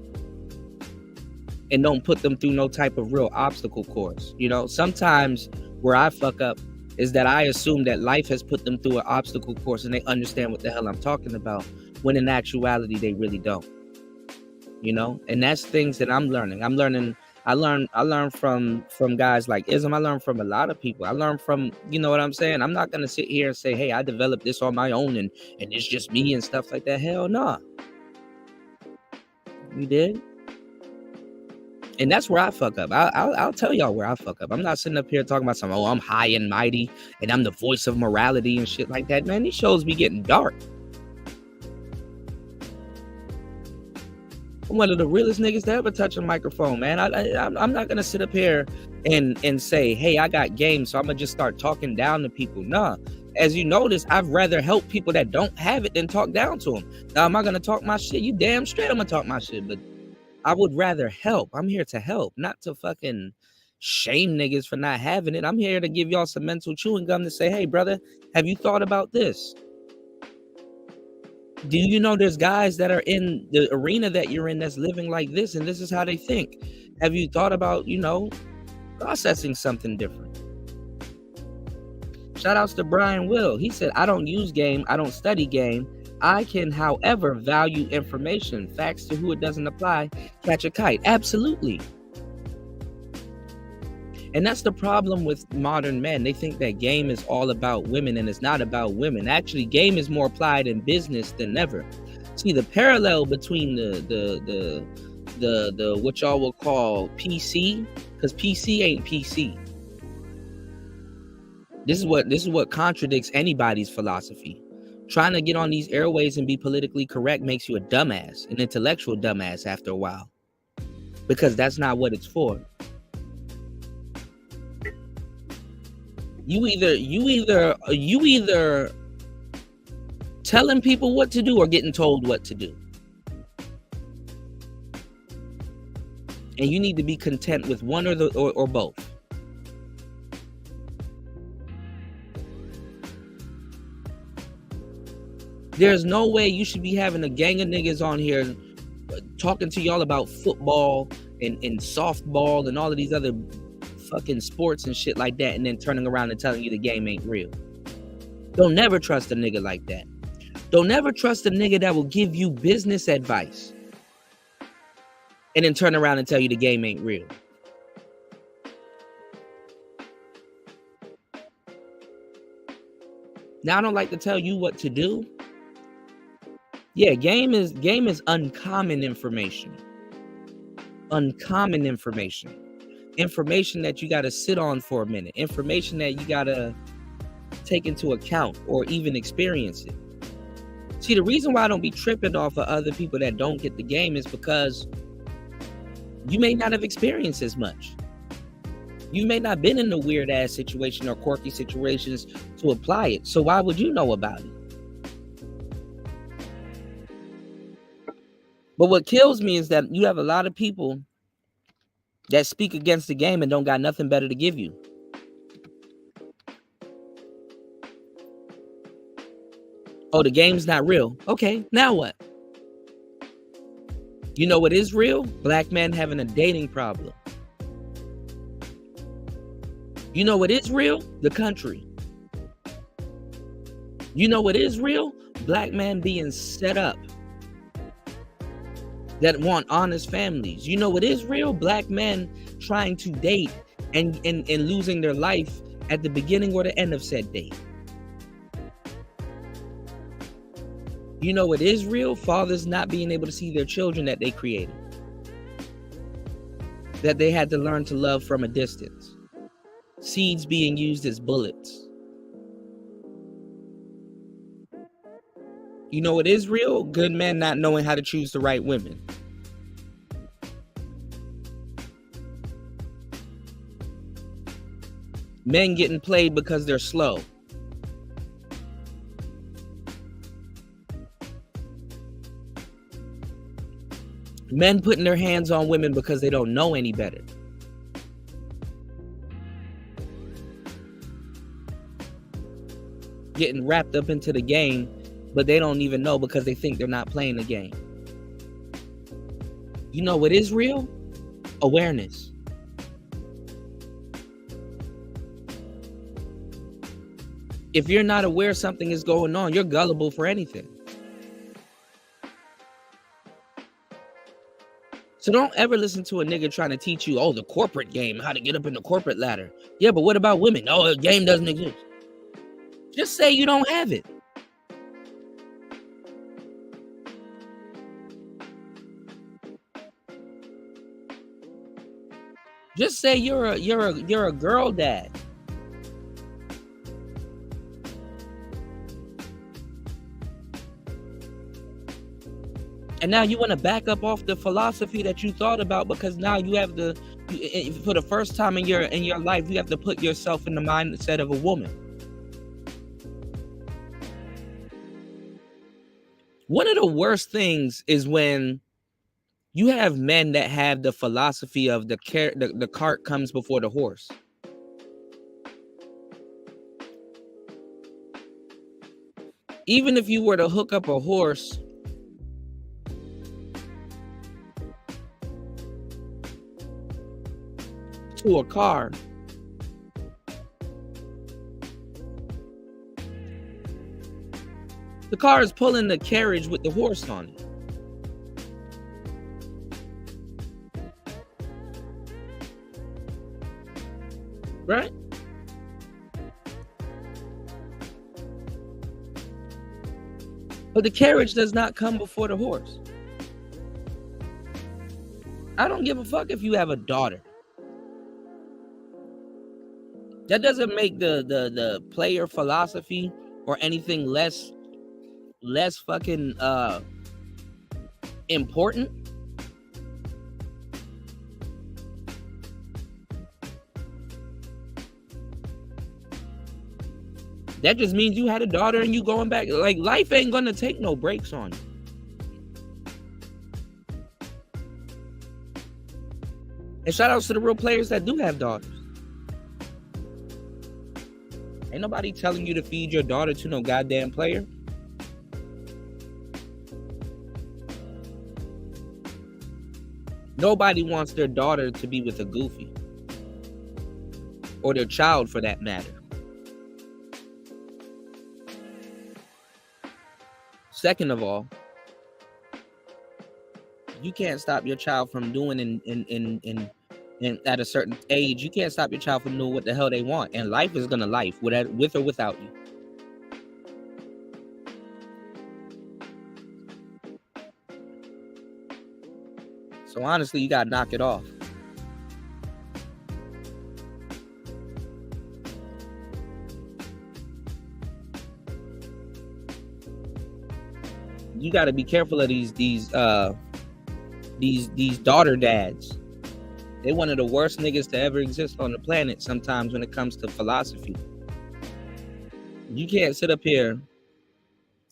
and don't put them through no type of real obstacle course. You know, sometimes where I fuck up is that I assume that life has put them through an obstacle course and they understand what the hell I'm talking about, when in actuality they really don't. You know, and that's things that I'm learning. I learned from guys like Ism. I learned from a lot of people. I learned from, you know what I'm saying? I'm not gonna sit here and say, hey, I developed this on my own and it's just me and stuff like that. Hell no. You did? And that's where I fuck up. I'll tell y'all where I fuck up. I'm not sitting up here talking about something, oh, I'm high and mighty and I'm the voice of morality and shit like that. Man, these shows be getting dark. I'm one of the realest niggas to ever touch a microphone, man. I'm not gonna sit up here and say, hey, I got game, so I'm gonna just start talking down to people. Nah. As you notice, I'd rather help people that don't have it than talk down to them. Now, am I gonna talk my shit? You damn straight I'm gonna talk my shit, but I would rather help. I'm here to help, not to fucking shame niggas for not having it. I'm here to give y'all some mental chewing gum to say, hey, brother, have you thought about this? Do you know there's guys that are in the arena that you're in that's living like this, and this is how they think? Have you thought about, you know, processing something different? Shout outs to Brian Will. He said, I don't use game. I don't study game. I can, however, value information. Facts to who it doesn't apply, catch a kite. Absolutely. And that's the problem with modern men. They think that game is all about women, and it's not about women. Actually, game is more applied in business than ever. See, the parallel between the what y'all will call PC, because PC ain't PC. This is what contradicts anybody's philosophy. Trying to get on these airways and be politically correct makes you a dumbass, an intellectual dumbass after a while, because that's not what it's for. You either telling people what to do or getting told what to do. And you need to be content with one or both. There's no way you should be having a gang of niggas on here talking to y'all about football and softball and all of these other fucking sports and shit like that, and then turning around and telling you the game ain't real. Don't never trust a nigga like that. Don't never trust a nigga that will give you business advice and then turn around and tell you the game ain't real. Now, I don't like to tell you what to do. Yeah, game is uncommon information. Uncommon information. Information that you got to sit on for a minute. Information that you got to take into account or even experience it. See, the reason why I don't be tripping off of other people that don't get the game is because you may not have experienced as much. You may not been in a weird ass situation or quirky situations to apply it. So why would you know about it? But what kills me is that you have a lot of people that speak against the game and don't got nothing better to give you. Oh, the game's not real. Okay, now what? You know what is real? Black men having a dating problem. You know what is real? The country. You know what is real? Black men being set up that want honest families. You know what is real? Black men trying to date and losing their life at the beginning or the end of said date. You know what is real? Fathers not being able to see their children that they created, that they had to learn to love from a distance. Seeds being used as bullets. You know what is real? Good men not knowing how to choose the right women. Men getting played because they're slow. Men putting their hands on women because they don't know any better. Getting wrapped up into the game, but they don't even know because they think they're not playing the game. You know what is real? Awareness. If you're not aware something is going on, you're gullible for anything. So don't ever listen to a nigga trying to teach you, oh, the corporate game, how to get up in the corporate ladder. Yeah, but what about women? Oh, the game doesn't exist. Just say you don't have it. Just say you're a girl dad. And now you want to back up off the philosophy that you thought about, because now you have for the first time in your life, you have to put yourself in the mindset of a woman. One of the worst things is when you have men that have the philosophy of the cart comes before the horse. Even if you were to hook up a horse to a car, The car is pulling the carriage with the horse on it. Right? But the carriage does not come before the horse. I don't give a fuck if you have a daughter. That doesn't make the player philosophy or anything less fucking important. That just means you had a daughter and you going back. Like, life ain't gonna take no breaks on you. And shout outs to the real players that do have daughters. Ain't nobody telling you to feed your daughter to no goddamn player. Nobody wants their daughter to be with a goofy. Or their child, for that matter. Second of all, you can't stop your child from doing in at a certain age. You can't stop your child from doing what the hell they want. And life is gonna life, with or without you. So honestly, you gotta knock it off. You got to be careful of these daughter dads. They one of the worst niggas to ever exist on the planet sometimes when it comes to philosophy. You can't sit up here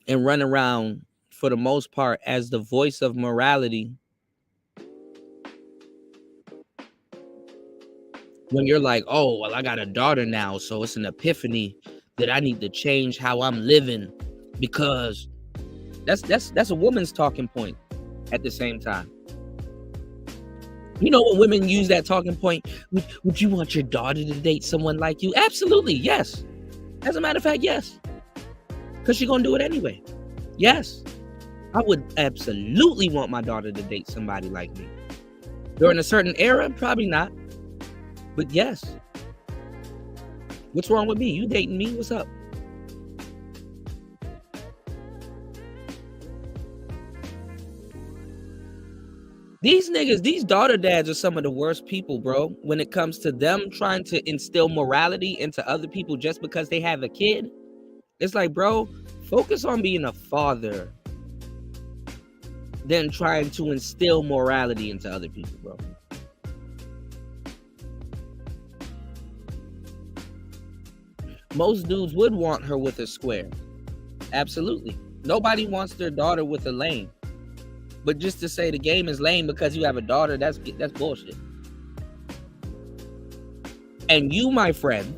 and run around for the most part as the voice of morality when you're like, oh, well, I got a daughter now, so it's an epiphany that I need to change how I'm living, because that's a woman's talking point at the same time. You know, when women use that talking point, would you want your daughter to date someone like you? Absolutely, yes. As a matter of fact, yes. Because she's going to do it anyway. Yes. I would absolutely want my daughter to date somebody like me. During a certain era, probably not. But yes. What's wrong with me? You dating me? What's up? These niggas, these daughter dads are some of the worst people, bro. When it comes to them trying to instill morality into other people just because they have a kid. It's like, bro, focus on being a father than trying to instill morality into other people, bro. Most dudes would want her with a square. Absolutely. Nobody wants their daughter with a lame. But just to say the game is lame because you have a daughter, that's bullshit. And you, my friend,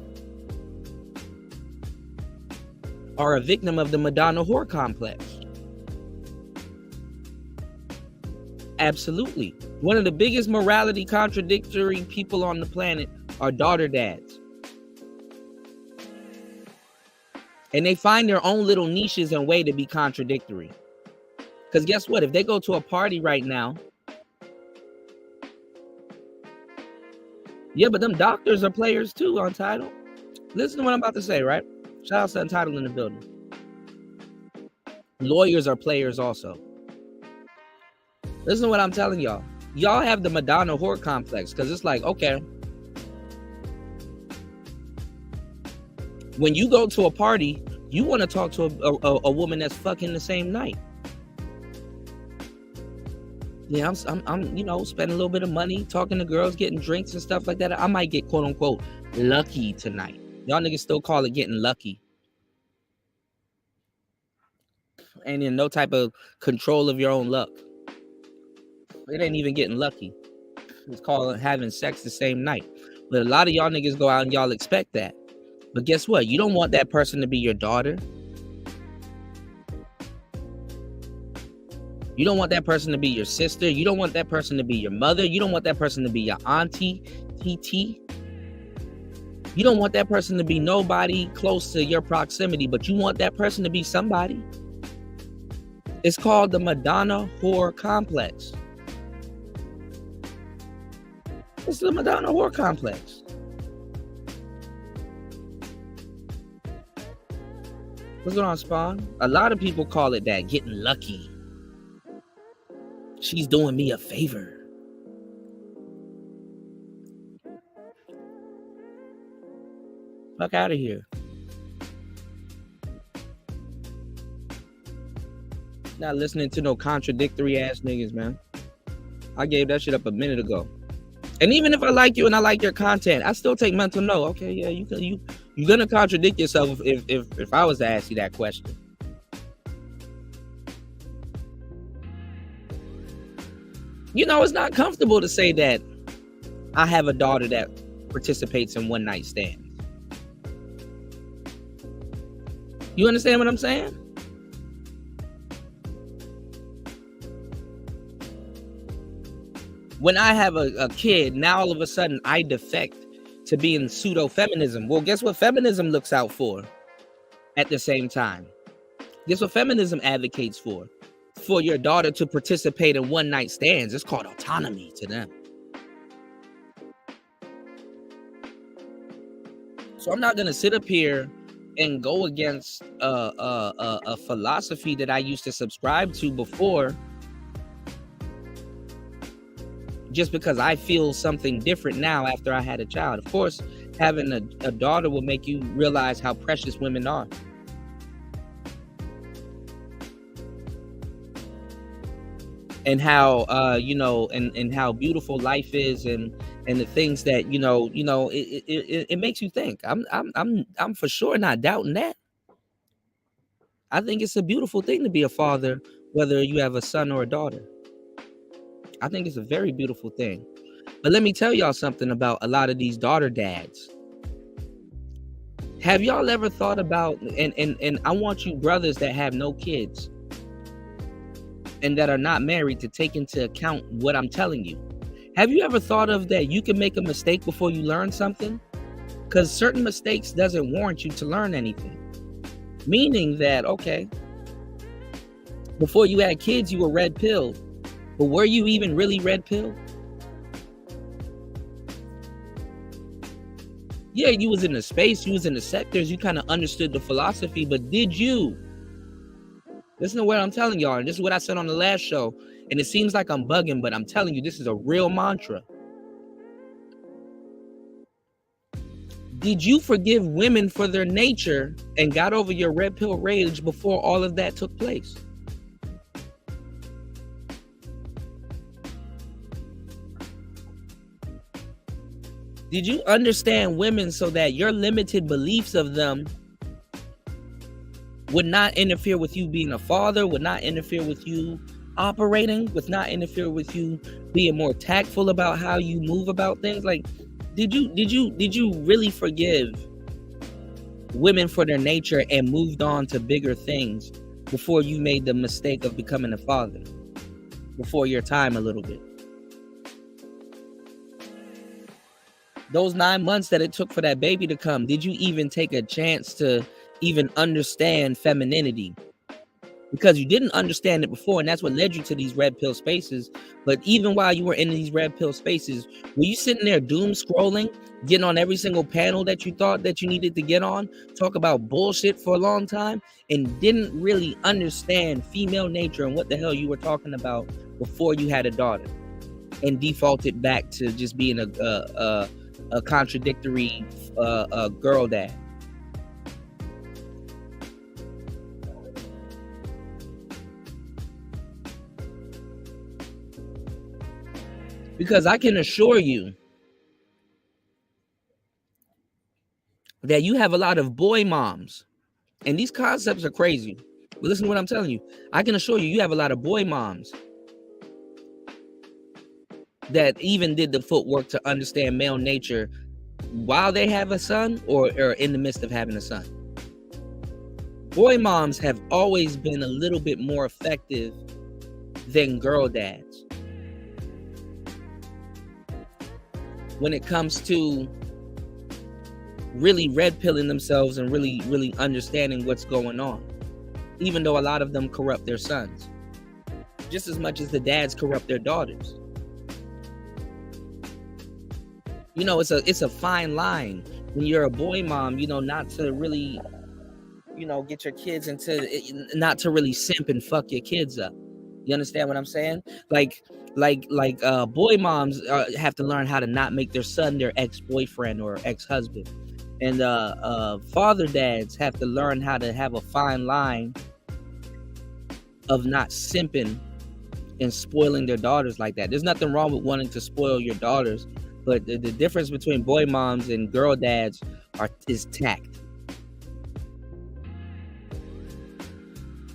are a victim of the Madonna whore complex. Absolutely. One of the biggest morality contradictory people on the planet are daughter dads. And they find their own little niches and way to be contradictory. Because guess what? If they go to a party right now, yeah, but them doctors are players too on Tidal. Listen to what I'm about to say, right? Shout out to Untitled in the building. Lawyers are players also. Listen to what I'm telling y'all. Y'all have the Madonna whore complex because it's like, okay, when you go to a party, you want to talk to a woman that's fucking the same night. Yeah, I'm, you know, spending a little bit of money, talking to girls, getting drinks and stuff like that. I might get quote unquote lucky tonight. Y'all niggas still call it getting lucky. Ain't in no type of control of your own luck. It ain't even getting lucky. It's called having sex the same night. But a lot of y'all niggas go out and y'all expect that. But guess what? You don't want that person to be your daughter. You don't want that person to be your sister. You don't want that person to be your mother. You don't want that person to be your auntie, TT. You don't want that person to be nobody close to your proximity, but you want that person to be somebody. It's called the Madonna Whore Complex. It's the Madonna Whore Complex. What's going on, Spawn? A lot of people call it that, getting lucky. She's doing me a favor. Fuck out of here. Not listening to no contradictory ass niggas, man. I gave that shit up a minute ago. And even if I like you and I like your content, I still take mental note. Okay, yeah, you're gonna contradict yourself if I was to ask you that question. You know, it's not comfortable to say that I have a daughter that participates in one night stands. You understand what I'm saying? When I have a kid, now all of a sudden I defect to being pseudo-feminism. Well, guess what feminism looks out for at the same time? Guess what feminism advocates for? For your daughter to participate in one night stands. It's called autonomy to them. So I'm not going to sit up here and go against a philosophy that I used to subscribe to before, just because I feel something different now after I had a child. Of course, having a daughter will make you realize how precious women are. And how and how beautiful life is, and the things that it makes you think. I'm for sure not doubting that. I think it's a beautiful thing to be a father, whether you have a son or a daughter. I think it's a very beautiful thing. But let me tell y'all something about a lot of these daughter dads. Have y'all ever thought about, and I want you brothers that have no kids and that are not married to take into account what I'm telling you. Have you ever thought of that you can make a mistake before you learn something? Because certain mistakes doesn't warrant you to learn anything. Meaning that, okay, before you had kids, you were red pilled. But were you even really red pilled? Yeah, you was in the space, you was in the sectors, you kind of understood the philosophy, but did you? Listen to what I'm telling y'all, and this is what I said on the last show, and it seems like I'm bugging, but I'm telling you, this is a real mantra. Did you forgive women for their nature and got over your red pill rage before all of that took place? Did you understand women so that your limited beliefs of them would not interfere with you being a father, would not interfere with you operating, would not interfere with you being more tactful about how you move about things? Like, did you really forgive women for their nature and moved on to bigger things before you made the mistake of becoming a father? Before your time a little bit. Those 9 months that it took for that baby to come, did you even take a chance to even understand femininity? Because you didn't understand it before, and that's what led you to these red pill spaces. But even while you were in these red pill spaces, were you sitting there doom scrolling, getting on every single panel that you thought that you needed to get on, talk about bullshit for a long time, and didn't really understand female nature and what the hell you were talking about before you had a daughter, and defaulted back to just being a contradictory girl dad? Because I can assure you that you have a lot of boy moms, and these concepts are crazy, but listen to what I'm telling you. I can assure you have a lot of boy moms that even did the footwork to understand male nature while they have a son or in the midst of having a son. Boy moms have always been a little bit more effective than girl dads when it comes to really red pilling themselves and really understanding what's going on. even though a lot of them corrupt their sons, just as much as the dads corrupt their daughters. You know, it's a fine line when you're a boy mom, you know, not to really, you know, get your kids into, not to really simp and fuck your kids up. You understand what I'm saying? Like boy moms have to learn how to not make their son their ex-boyfriend or ex-husband. And father dads have to learn how to have a fine line of not simping and spoiling their daughters like that. There's nothing wrong with wanting to spoil your daughters, but the difference between boy moms and girl dads is tact.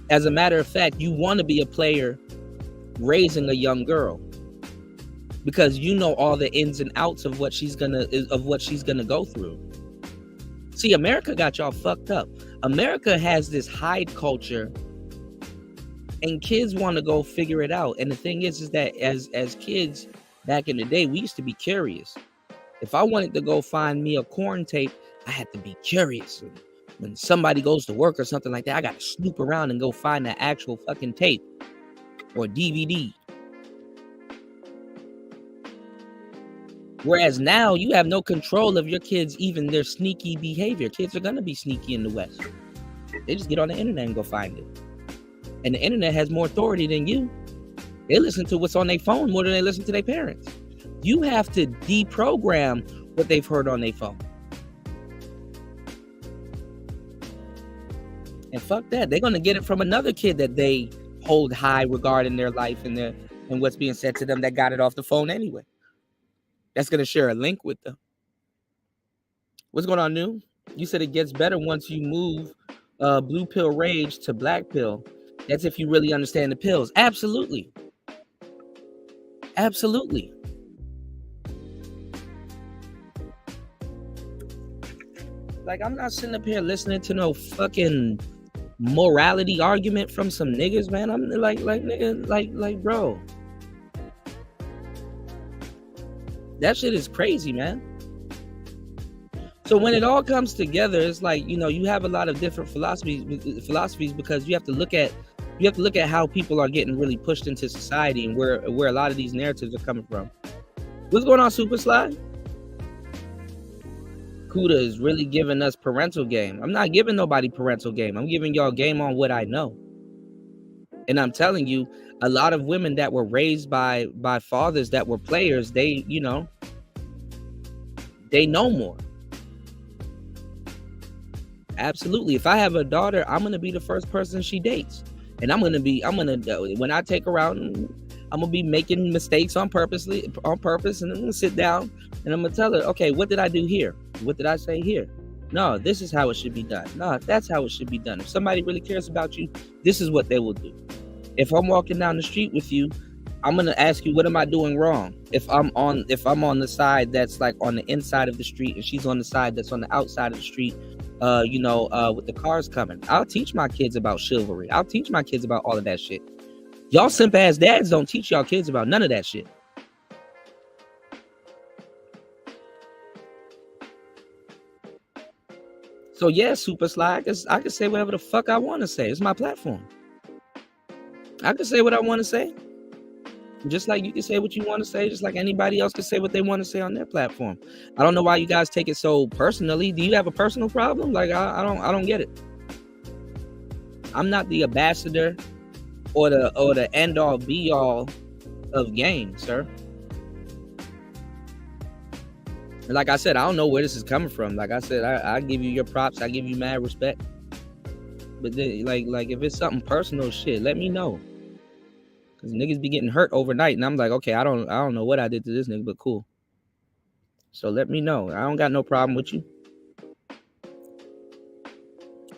As a matter of fact, you want to be a player raising a young girl because you know all the ins and outs of what she's gonna go through. See, America got y'all fucked up. America has this hide culture, and kids want to go figure it out. And the thing is that as kids back in the day, we used to be curious. If I wanted to go find me a corn tape, I had to be curious. When somebody goes to work or something like that, I got to snoop around and go find the actual fucking tape or DVD. Whereas now you have no control of your kids, even their sneaky behavior. Kids are going to be sneaky in the West. They just get on the internet and go find it. And the internet has more authority than you. They listen to what's on their phone more than they listen to their parents. You have to deprogram what they've heard on their phone. And fuck that. They're going to get it from another kid that they hold high regard in their life and what's being said to them that got it off the phone anyway. That's going to share a link with them. What's going on, New? You said it gets better once you move blue pill rage to black pill. That's if you really understand the pills. Absolutely. Absolutely. Like, I'm not sitting up here listening to no fucking morality argument from some niggas, man. I'm like nigga, like, bro. That shit is crazy, man. So when it all comes together, it's like, you know, you have a lot of different philosophies because you have to look at how people are getting really pushed into society and where a lot of these narratives are coming from. What's going on, Super Slide? Kuda is really giving us parental game. I'm not giving nobody parental game. I'm giving y'all game on what I know. And I'm telling you, a lot of women that were raised by fathers that were players, they, you know, they know more. Absolutely. If I have a daughter, I'm going to be the first person she dates. And when I take her out, I'm going to be making mistakes on purpose. And I'm going to sit down and I'm going to tell her, okay, what did I do here? What did I say here? No, this is how it should be done. No, that's how it should be done. If somebody really cares about you, this is what they will do. If I'm walking down the street with you, I'm going to ask you, what am I doing wrong? If I'm on the side that's like on the inside of the street and she's on the side that's on the outside of the street, with the cars coming, I'll teach my kids about chivalry. I'll teach my kids about all of that shit. Y'all simp ass dads don't teach y'all kids about none of that shit. So yeah, Super Slide, I can say whatever the fuck I want to say. It's my platform. I can say what I want to say. Just like you can say what you want to say, just like anybody else can say what they want to say on their platform. I don't know why you guys take it so personally. Do you have a personal problem? Like, I don't get it. I'm not the ambassador or the end all be all of game, sir. And like I said, I don't know where this is coming from. Like I said, I give you your props. I give you mad respect. But then, like if it's something personal shit, let me know. Cause niggas be getting hurt overnight, and I'm like, okay, I don't know what I did to this nigga, but cool. So let me know. I don't got no problem with you.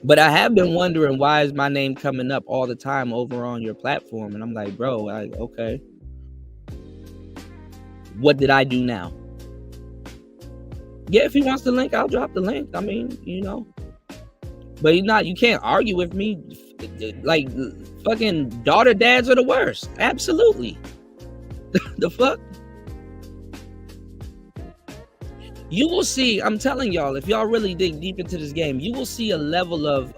But I have been wondering, why is my name coming up all the time over on your platform? And I'm like, bro, okay. What did I do now? Yeah, if he wants the link, I'll drop the link. I mean, you know. But you can't argue with me. Like, fucking daughter dads are the worst. Absolutely. The fuck? You will see, I'm telling y'all, if y'all really dig deep into this game, you will see a level of,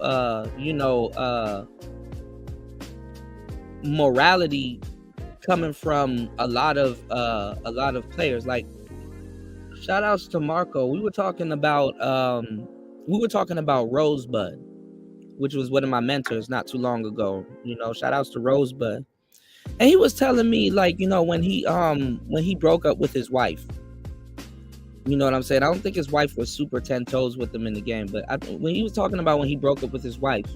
morality coming from a lot of players. Like, shout outs to Marco. We were talking about Rosebud, which was one of my mentors not too long ago. Shout outs to Rosebud. And he was telling me, like, when he broke up with his wife, you know what I'm saying? I don't think his wife was super 10 toes with him in the game, but when he was talking about when he broke up with his wife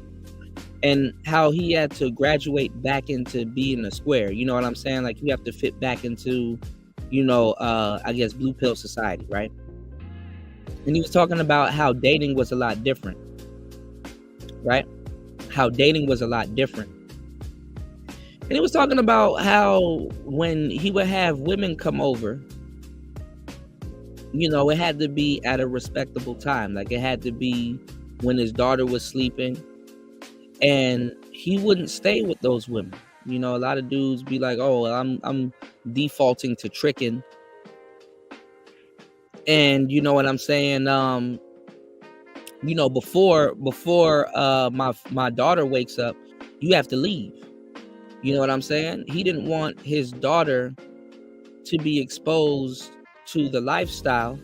and how he had to graduate back into being a square, you know what I'm saying? Like, you have to fit back into, I guess, blue pill society, right? And he was talking about how dating was a lot different, right? How dating was a lot different. And he was talking about how when he would have women come over, it had to be at a respectable time. Like, it had to be when his daughter was sleeping, and he wouldn't stay with those women. A lot of dudes be like, oh, I'm defaulting to tricking. And you know what I'm saying? Before my daughter wakes up, you have to leave. You know what I'm saying? He didn't want his daughter to be exposed to the lifestyle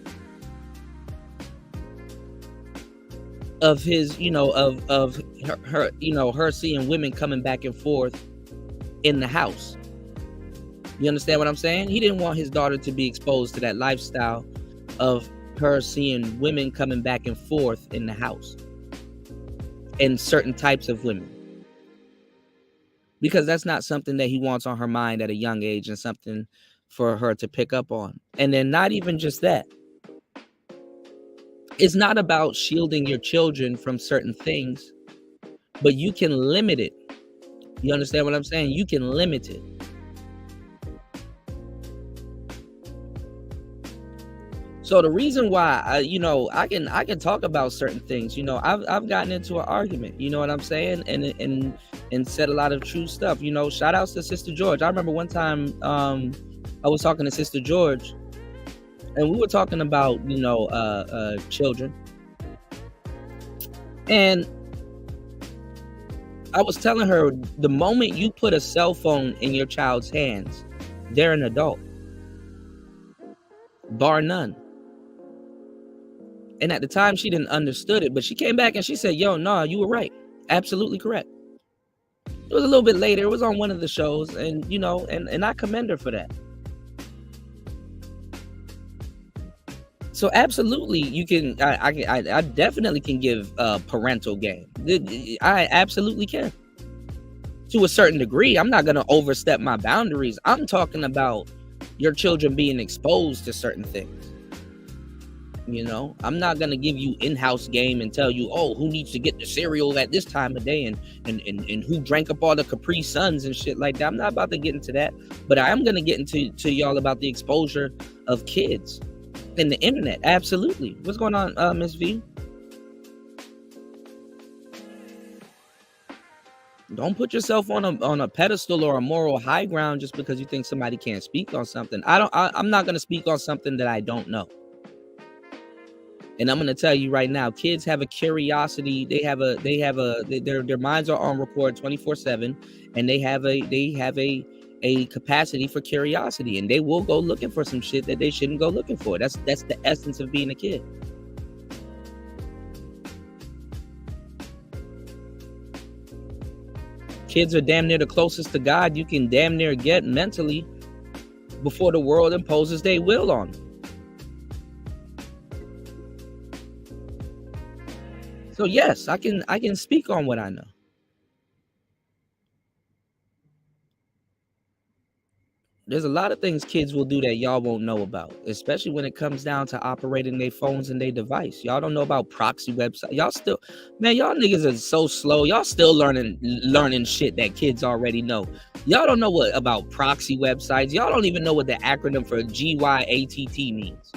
of his, of her, her seeing women coming back and forth in the house. You understand what I'm saying? He didn't want his daughter to be exposed to that lifestyle of her seeing women coming back and forth in the house, and certain types of women, because that's not something that he wants on her mind at a young age, and something for her to pick up on. And then not even just that. It's not about shielding your children from certain things, but you can limit it. You understand what I'm saying? You can limit it. So the reason why I can talk about certain things, I've gotten into an argument, you know what I'm saying, and said a lot of true stuff. Shout outs to Sister George. I remember one time I was talking to Sister George, and we were talking about children, and I was telling her, the moment you put a cell phone in your child's hands, they're an adult, bar none. And at the time, she didn't understood it, but she came back and she said, yo, no, you were right. Absolutely correct. It was a little bit later. It was on one of the shows, and, and I commend her for that. So absolutely, you can, I definitely can give parental game. I absolutely can. To a certain degree. I'm not going to overstep my boundaries. I'm talking about your children being exposed to certain things. I'm not going to give you in-house game and tell you, oh, who needs to get the cereal at this time of day and who drank up all the Capri Suns and shit like that. I'm not about to get into that, but I am going to get into y'all about the exposure of kids and the internet. Absolutely. What's going on, Miss V? Don't put yourself on a pedestal or a moral high ground just because you think somebody can't speak on something. I'm not going to speak on something that I don't know. And I'm going to tell you right now, kids have a curiosity. Their minds are on record 24/7, and they have a capacity for curiosity, and they will go looking for some shit that they shouldn't go looking for. That's the essence of being a kid. Kids are damn near the closest to God you can damn near get mentally before the world imposes their will on them. So yes, I can speak on what I know. There's a lot of things kids will do that y'all won't know about, especially when it comes down to operating their phones and their device. Y'all don't know about proxy websites. Y'all niggas are so slow. Y'all still learning shit that kids already know. Y'all don't know about proxy websites. Y'all don't even know what the acronym for GYATT means.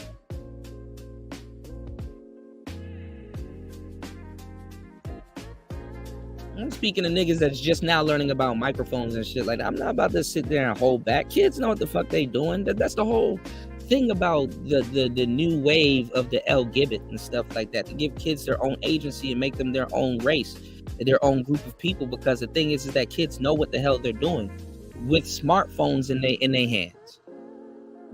I'm speaking to niggas that's just now learning about microphones and shit like that. I'm not about to sit there and hold back. Kids know what the fuck they doing. That's the whole thing about the new wave of the LGBT and stuff like that, to give kids their own agency and make them their own race. their own group of people, because the thing is that kids know what the hell they're doing with smartphones in their hands.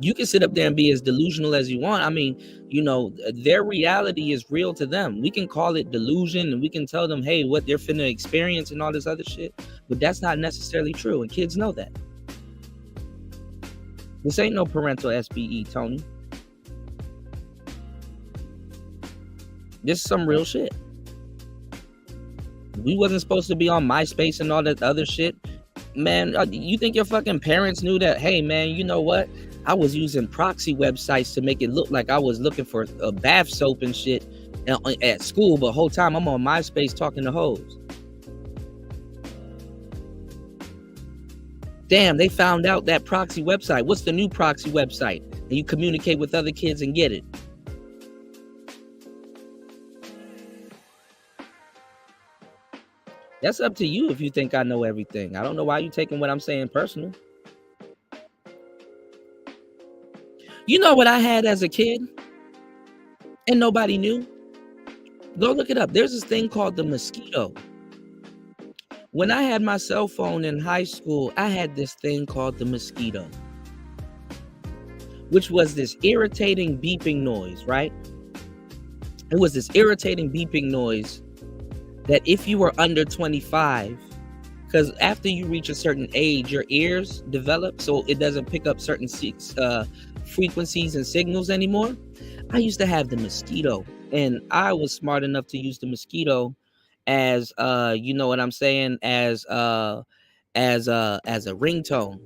You can sit up there and be as delusional as you want. I mean, you know, their reality is real to them. We can call it delusion and we can tell them, hey, what they're finna experience and all this other shit, but that's not necessarily true, and kids know that. This ain't no parental SBE, Tony. This is some real shit. We wasn't supposed to be on MySpace and all that other shit. Man, you think your fucking parents knew that, hey, man, you know what? I was using proxy websites to make it look like I was looking for a bath soap and shit at school, but the whole time I'm on MySpace talking to hoes. Damn, they found out that proxy website. What's the new proxy website? And you communicate with other kids and get it. That's up to you if you think I know everything. I don't know why you taking what I'm saying personal. You know what I had as a kid? And nobody knew? Go look it up. There's this thing called the mosquito. When I had my cell phone in high school, I had this thing called the mosquito, which was this irritating beeping noise, right? It was this irritating beeping noise that if you were under 25, because after you reach a certain age, your ears develop, so it doesn't pick up certain frequencies and signals anymore. I used to have the mosquito, and I was smart enough to use the mosquito as you know what I'm saying, as a ringtone.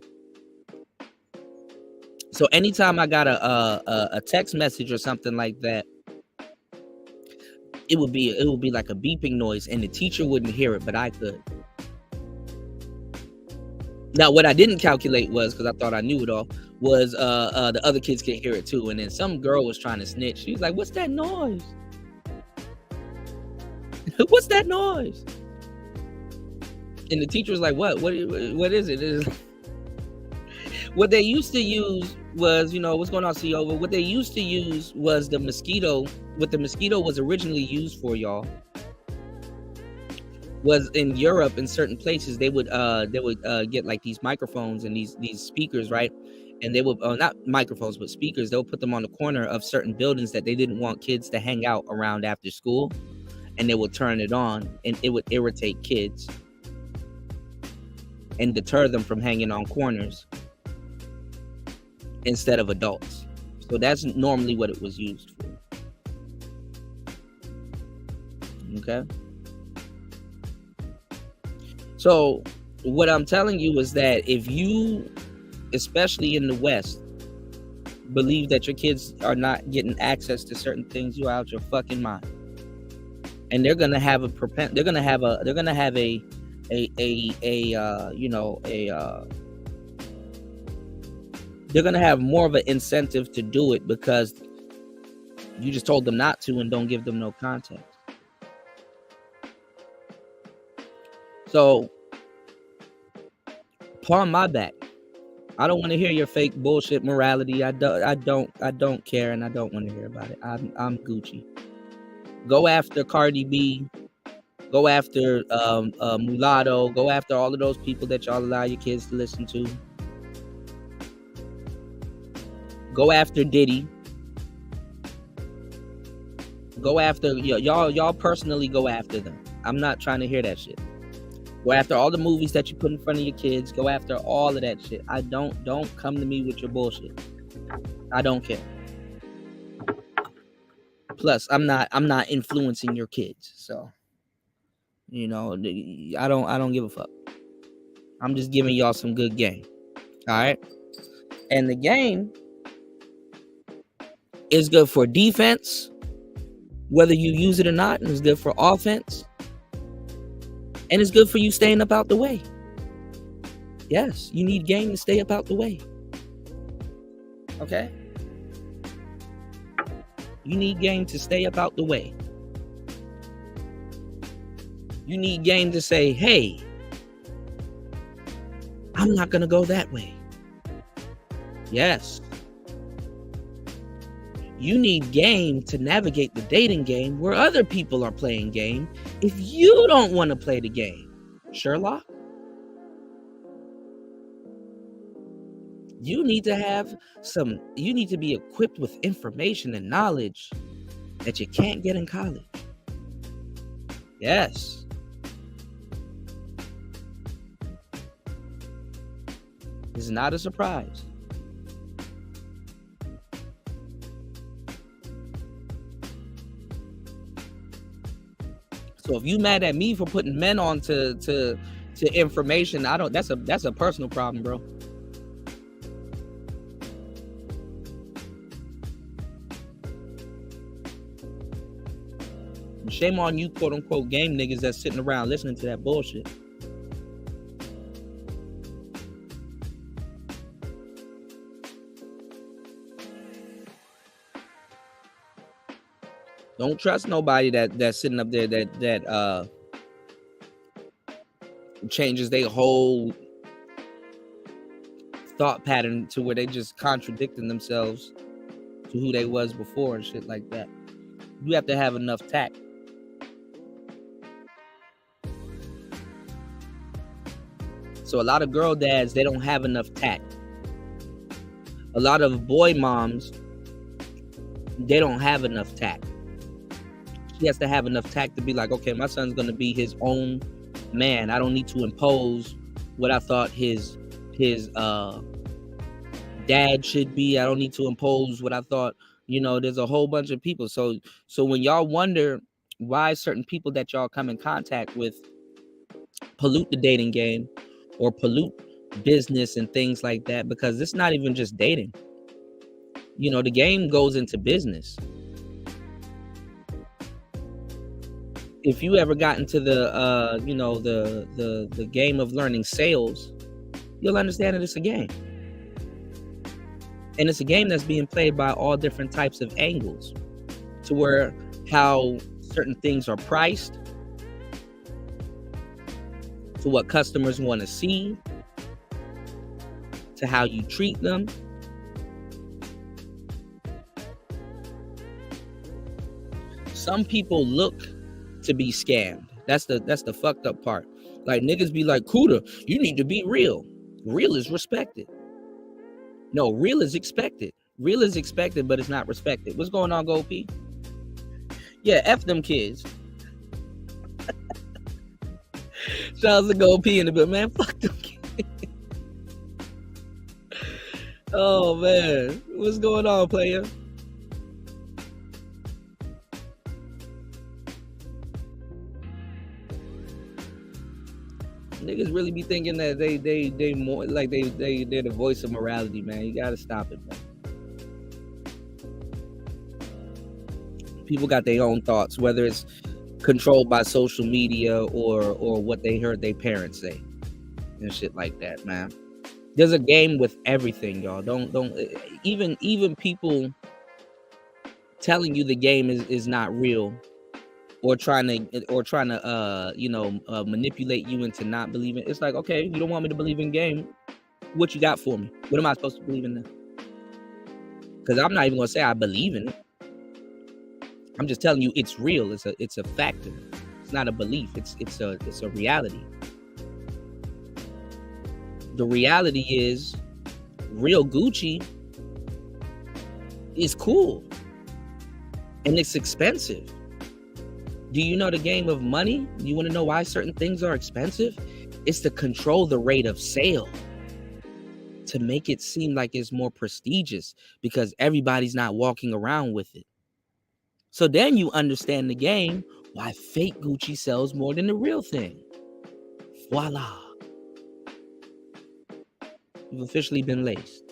So anytime I got a text message or something like that, it would be like a beeping noise, and the teacher wouldn't hear it, but I could. Now, what I didn't calculate was, because I thought I knew it all, was the other kids could hear it too. And then some girl was trying to snitch. She was like, "What's that noise? What's that noise?" And the teacher was like, "What is it?" What they used to use was, you know, what's going on, CEO? What they used to use was the mosquito. What the mosquito was originally used for, y'all, was in Europe, in certain places, they would get like these microphones and these speakers, right? And they would not microphones, but speakers. They'll put them on the corner of certain buildings that they didn't want kids to hang out around after school, and they would turn it on, and it would irritate kids and deter them from hanging on corners instead of adults. So that's normally what it was used for. Okay. So what I'm telling you is that if you, especially in the West, believe that your kids are not getting access to certain things, you're out your fucking mind. And they're gonna have they're gonna have more of an incentive to do it because you just told them not to and don't give them no context. So, palm my back. I don't want to hear your fake bullshit morality. I don't care, and I don't want to hear about it. I'm Gucci. Go after Cardi B. Go after Mulatto. Go after all of those people that y'all allow your kids to listen to. Go after Diddy. Go after y'all personally. Go after them. I'm not trying to hear that shit. Go after all the movies that you put in front of your kids. Go after all of that shit. Don't come to me with your bullshit. I don't care. Plus, I'm not influencing your kids. So, you know, I don't give a fuck. I'm just giving y'all some good game. All right? And the game is good for defense, whether you use it or not, and it's good for offense. And it's good for you staying up out the way. Yes, you need game to stay up out the way. Okay? You need game to stay up out the way. You need game to say, hey, I'm not going to go that way. Yes. You need game to navigate the dating game where other people are playing game If you don't want to play the game, Sherlock, you need to be equipped with information and knowledge that you can't get in college. Yes. It's not a surprise. So if you mad at me for putting men on to information, that's a personal problem, bro. Shame on you, quote unquote, game niggas that's sitting around listening to that bullshit. Don't trust nobody that's sitting up there that changes their whole thought pattern to where they just contradicting themselves to who they was before and shit like that. You have to have enough tact. So a lot of girl dads, they don't have enough tact. A lot of boy moms, they don't have enough tact. She has to have enough tact to be like, okay, my son's going to be his own man. I don't need to impose what I thought his dad should be. I don't need to impose what I thought, there's a whole bunch of people. So when y'all wonder why certain people that y'all come in contact with pollute the dating game or pollute business and things like that, because it's not even just dating. The game goes into business. If you ever got into the game of learning sales, you'll understand that it's a game. And it's a game that's being played by all different types of angles, to where how certain things are priced, to what customers want to see, to how you treat them. Some people look to be scammed. That's the fucked up part. Like, niggas be like, Kuda, you need to be real. Real is respected. No, real is expected. Real is expected, but it's not respected. What's going on, Gold P? Yeah, F them kids. Shout out to Gold P in the bit, man. Fuck them kids. Oh, man. What's going on, player? Niggas really be thinking that they more like they're the voice of morality, man. You gotta stop it, man. People got their own thoughts, whether it's controlled by social media or what they heard their parents say and shit like that, man. There's a game with everything, y'all. Don't even people telling you the game is not real, or trying to manipulate you into not believing. It's like, okay, you don't want me to believe in game. What you got for me? What am I supposed to believe in then? Because I'm not even gonna say I believe in it. I'm just telling you it's real. It's a factor. It's not a belief. It's a reality. The reality is, real Gucci is cool and it's expensive. Do you know the game of money? You want to know why certain things are expensive? It's to control the rate of sale, to make it seem like it's more prestigious because everybody's not walking around with it. So then you understand the game, why fake Gucci sells more than the real thing. Voila. You've officially been laced.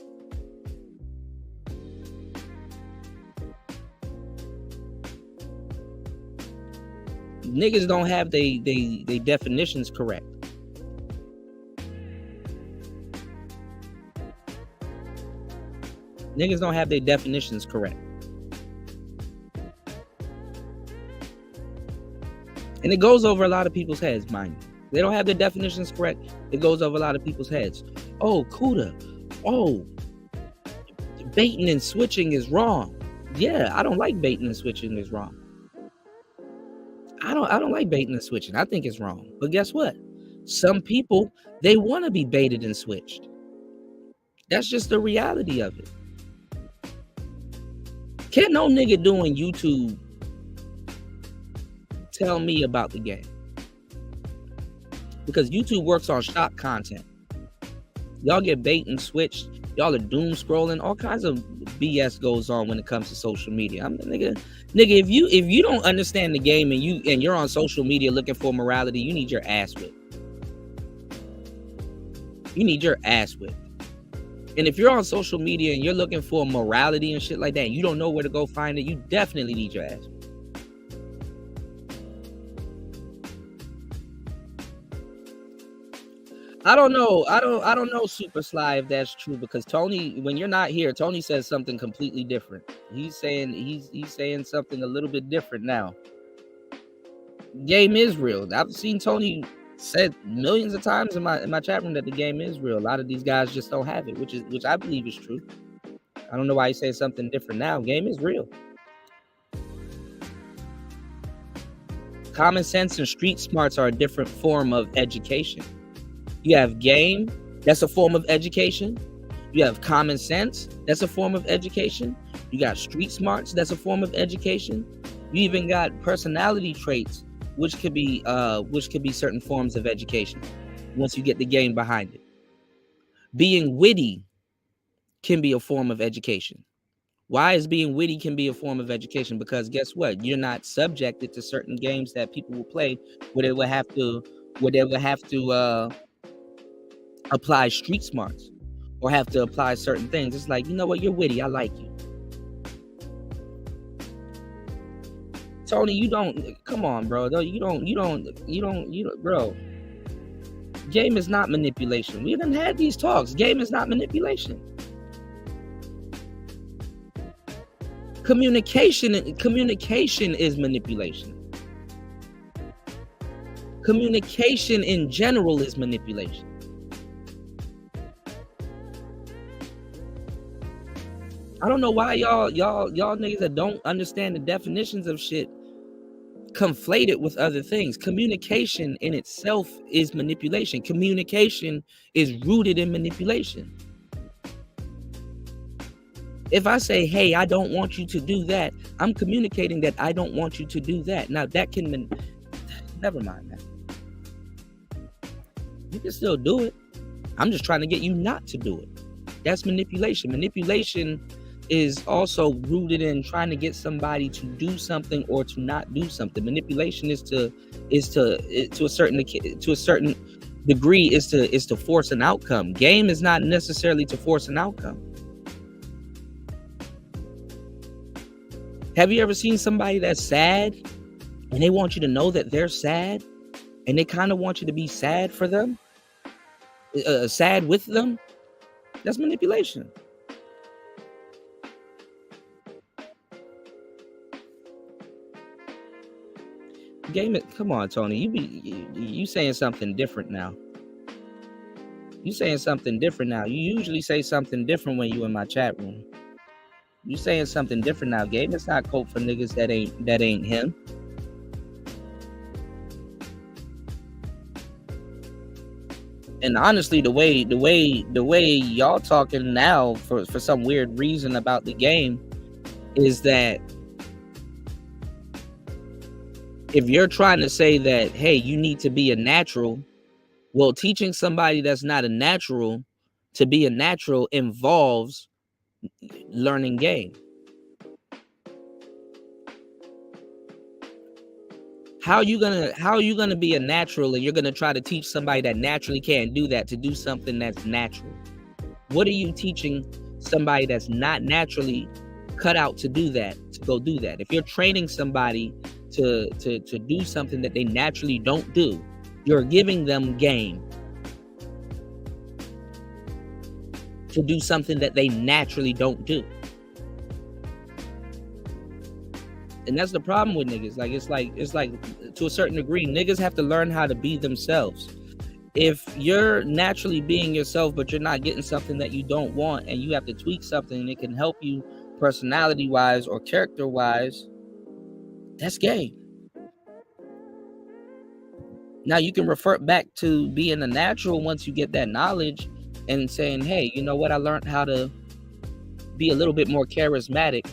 Niggas don't have they definitions correct. Niggas don't have their definitions correct. And it goes over a lot of people's heads, mind you. They don't have their definitions correct. It goes over a lot of people's heads. Oh, Kuda. Oh, baiting and switching is wrong. Yeah, I don't like baiting and switching is wrong. I don't like baiting and switching. I think it's wrong. But guess what? Some people, they want to be baited and switched. That's just the reality of it. Can't no nigga doing YouTube tell me about the game. Because YouTube works on shock content. Y'all get bait and switched. Y'all are doom scrolling. All kinds of BS goes on when it comes to social media. I'm nigga, if you don't understand the game and you're on social media looking for morality, you need your ass whipped. You need your ass whipped. And if you're on social media and you're looking for morality and shit like that, and you don't know where to go find it, you definitely need your ass whipped. I don't know, Super Sly, if that's true, because Tony, when you're not here, Tony says something completely different. He's saying something a little bit different now. Game is real. I've seen Tony said millions of times in my chat room that the game is real. A lot of these guys just don't have it, which I believe is true. I don't know why he's saying something different now. Game is real. Common sense and street smarts are a different form of education. You have game, that's a form of education. You have common sense, that's a form of education. You got street smarts, that's a form of education. You even got personality traits, which could be certain forms of education once you get the game behind it. Being witty can be a form of education. Why is being witty can be a form of education? Because guess what? You're not subjected to certain games that people will play where they will have to apply street smarts or have to apply certain things. It's like, you know what? You're witty. I like you. Tony, you don't, come on, bro. You don't, bro. Game is not manipulation. We haven't had these talks. Game is not manipulation. Communication is manipulation. Communication in general is manipulation. I don't know why y'all niggas that don't understand the definitions of shit conflate it with other things. Communication in itself is manipulation. Communication is rooted in manipulation. If I say, hey, I don't want you to do that, I'm communicating that I don't want you to do that. Now that can never mind that. You can still do it. I'm just trying to get you not to do it. That's manipulation. Manipulation is also rooted in trying to get somebody to do something or to not do something. Manipulation is to a certain degree is to force an outcome. Game is not necessarily to force an outcome. Have you ever seen somebody that's sad and they want you to know that they're sad and they kind of want you to be sad for them, sad with them? That's manipulation. Game it. Come on, Tony. You saying something different now. You saying something different now. You usually say something different when you in my chat room. You saying something different now. Game it's not cope for niggas that ain't him. And honestly, the way y'all talking now for some weird reason about the game is that if you're trying to say that, hey, you need to be a natural, well, teaching somebody that's not a natural to be a natural involves learning game. How are you gonna be a natural and you're gonna try to teach somebody that naturally can't do that to do something that's natural? What are you teaching somebody that's not naturally cut out to do that, to go do that? If you're training somebody to do something that they naturally don't do, you're giving them game to do something that they naturally don't do. And that's the problem with niggas. It's like to a certain degree, niggas have to learn how to be themselves. If you're naturally being yourself, but you're not getting something that you don't want, and you have to tweak something and it can help you personality wise or character wise, that's game. Now you can revert back to being a natural once you get that knowledge and saying, hey, you know what? I learned how to be a little bit more charismatic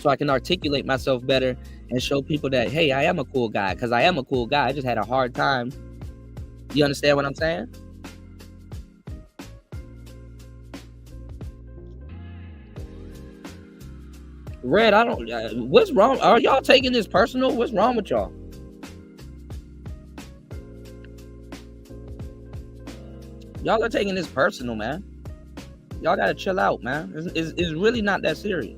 so I can articulate myself better and show people that, hey, I am a cool guy, because I am a cool guy. I just had a hard time. You understand what I'm saying? Red, I don't, what's wrong? Are y'all taking this personal? What's wrong with y'all? Y'all are taking this personal, man. Y'all gotta chill out, man. It's really not that serious.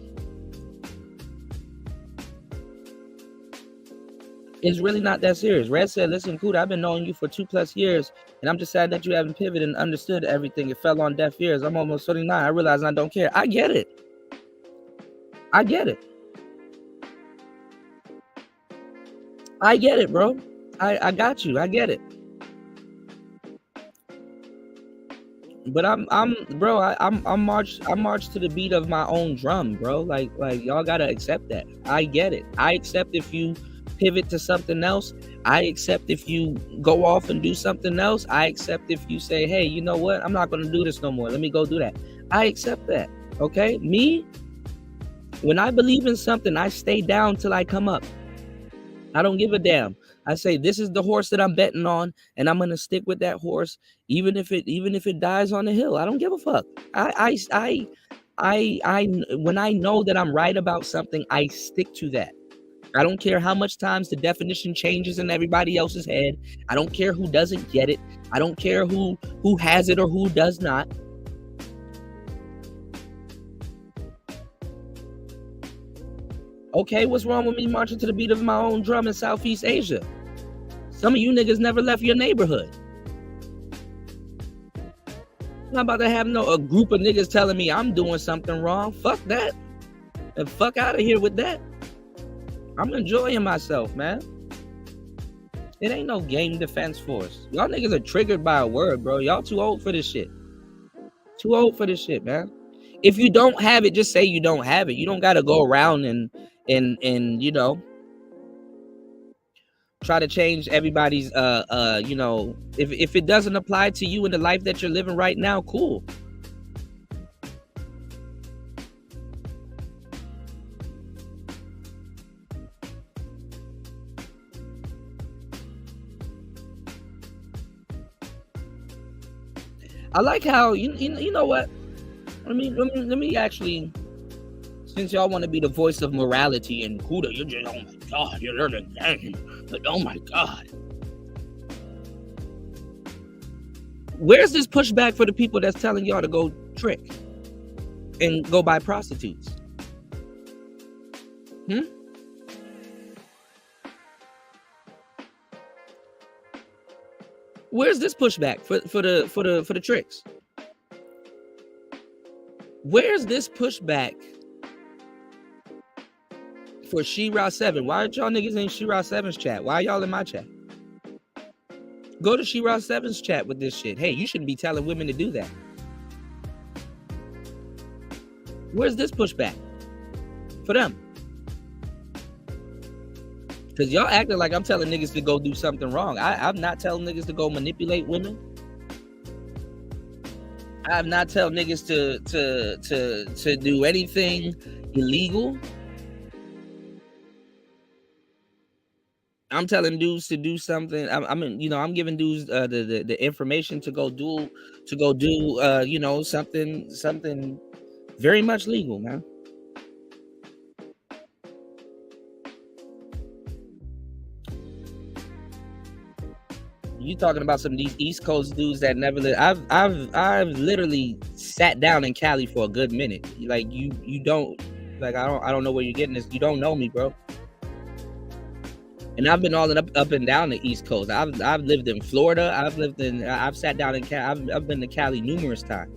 It's really not that serious. Red said, listen, Kuda, I've been knowing you for 2+ years, and I'm just sad that you haven't pivoted and understood everything. It fell on deaf ears. I'm almost 39. I realize I don't care. I get it. I get it. I get it, bro. I got you. I get it. But I'm march to the beat of my own drum, bro. Like y'all gotta accept that. I get it. I accept if you pivot to something else. I accept if you go off and do something else. I accept if you say, hey, you know what? I'm not gonna do this no more. Let me go do that. I accept that. Okay? Me, when I believe in something, I stay down till I come up. I don't give a damn. I say, this is the horse that I'm betting on, and I'm gonna stick with that horse, even if it dies on the hill. I don't give a fuck. I when I know that I'm right about something, I stick to that. I don't care how much times the definition changes in everybody else's head. I don't care who doesn't get it. I don't care who has it or who does not. Okay, what's wrong with me marching to the beat of my own drum in Southeast Asia? Some of you niggas never left your neighborhood. I'm not about to have a group of niggas telling me I'm doing something wrong. Fuck that. And fuck out of here with that. I'm enjoying myself, man. It ain't no game defense force. Y'all niggas are triggered by a word, bro. Y'all too old for this shit. Too old for this shit, man. If you don't have it, just say you don't have it. You don't gotta go around and you know, try to change everybody's you know, if it doesn't apply to you in the life that you're living right now, cool. I like how you know what? Let me actually, since y'all want to be the voice of morality and Kuda, you're just, oh my god, you're the game. But oh my god. Where's this pushback for the people that's telling y'all to go trick and go buy prostitutes? Where's this pushback for the tricks? Where's this pushback for She-Ra 7? Why aren't y'all niggas in She-Ra 7's chat? Why are y'all in my chat? Go to She-Ra 7's chat with this shit. Hey, you shouldn't be telling women to do that. Where's this pushback for them? Because y'all acting like I'm telling niggas to go do something wrong. I'm not telling niggas to go manipulate women. I'm not telling niggas to do anything illegal. I'm telling dudes to do something. I'm giving dudes the information to go do you know, something very much legal, man. You talking about some of these East Coast dudes that never live. I've literally sat down in Cali for a good minute. Like you don't, like I don't know where you're getting this. You don't know me, bro. And I've been all up and down the East Coast. I've lived in Florida. I've sat down in Cali. I've been to Cali numerous times.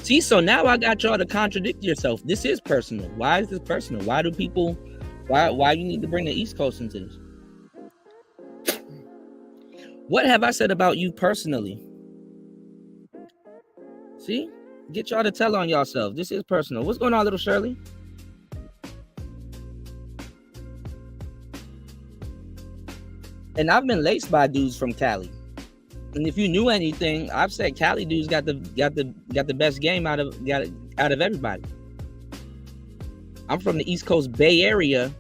See, so now I got y'all to contradict yourself. This is personal. Why is this personal? Why do people? Why you need to bring the East Coast into this? What have I said about you personally? See? Get y'all to tell on yourself. This is personal. What's going on, little Shirley? And I've been laced by dudes from Cali. And if you knew anything, I've said Cali dudes got the best game out of everybody. I'm from the East Coast Bay Area.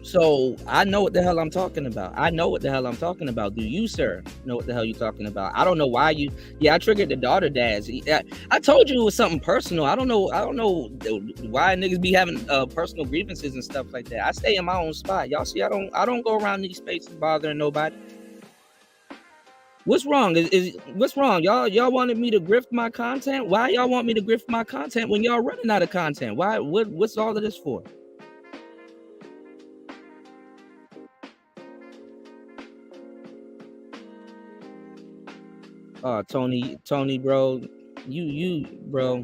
So I know what the hell I'm talking about. Do you, sir, know what the hell you're talking about? I don't know why you. Yeah, I triggered the daughter dads. I told you it was something personal. I don't know why niggas be having personal grievances and stuff like that. I stay in my own spot. Y'all see, I don't go around these spaces bothering nobody. What's wrong? What's wrong? Y'all wanted me to grift my content? Why y'all want me to grift my content when y'all running out of content? Why? What's all of this for? Oh, Tony, bro, you, bro.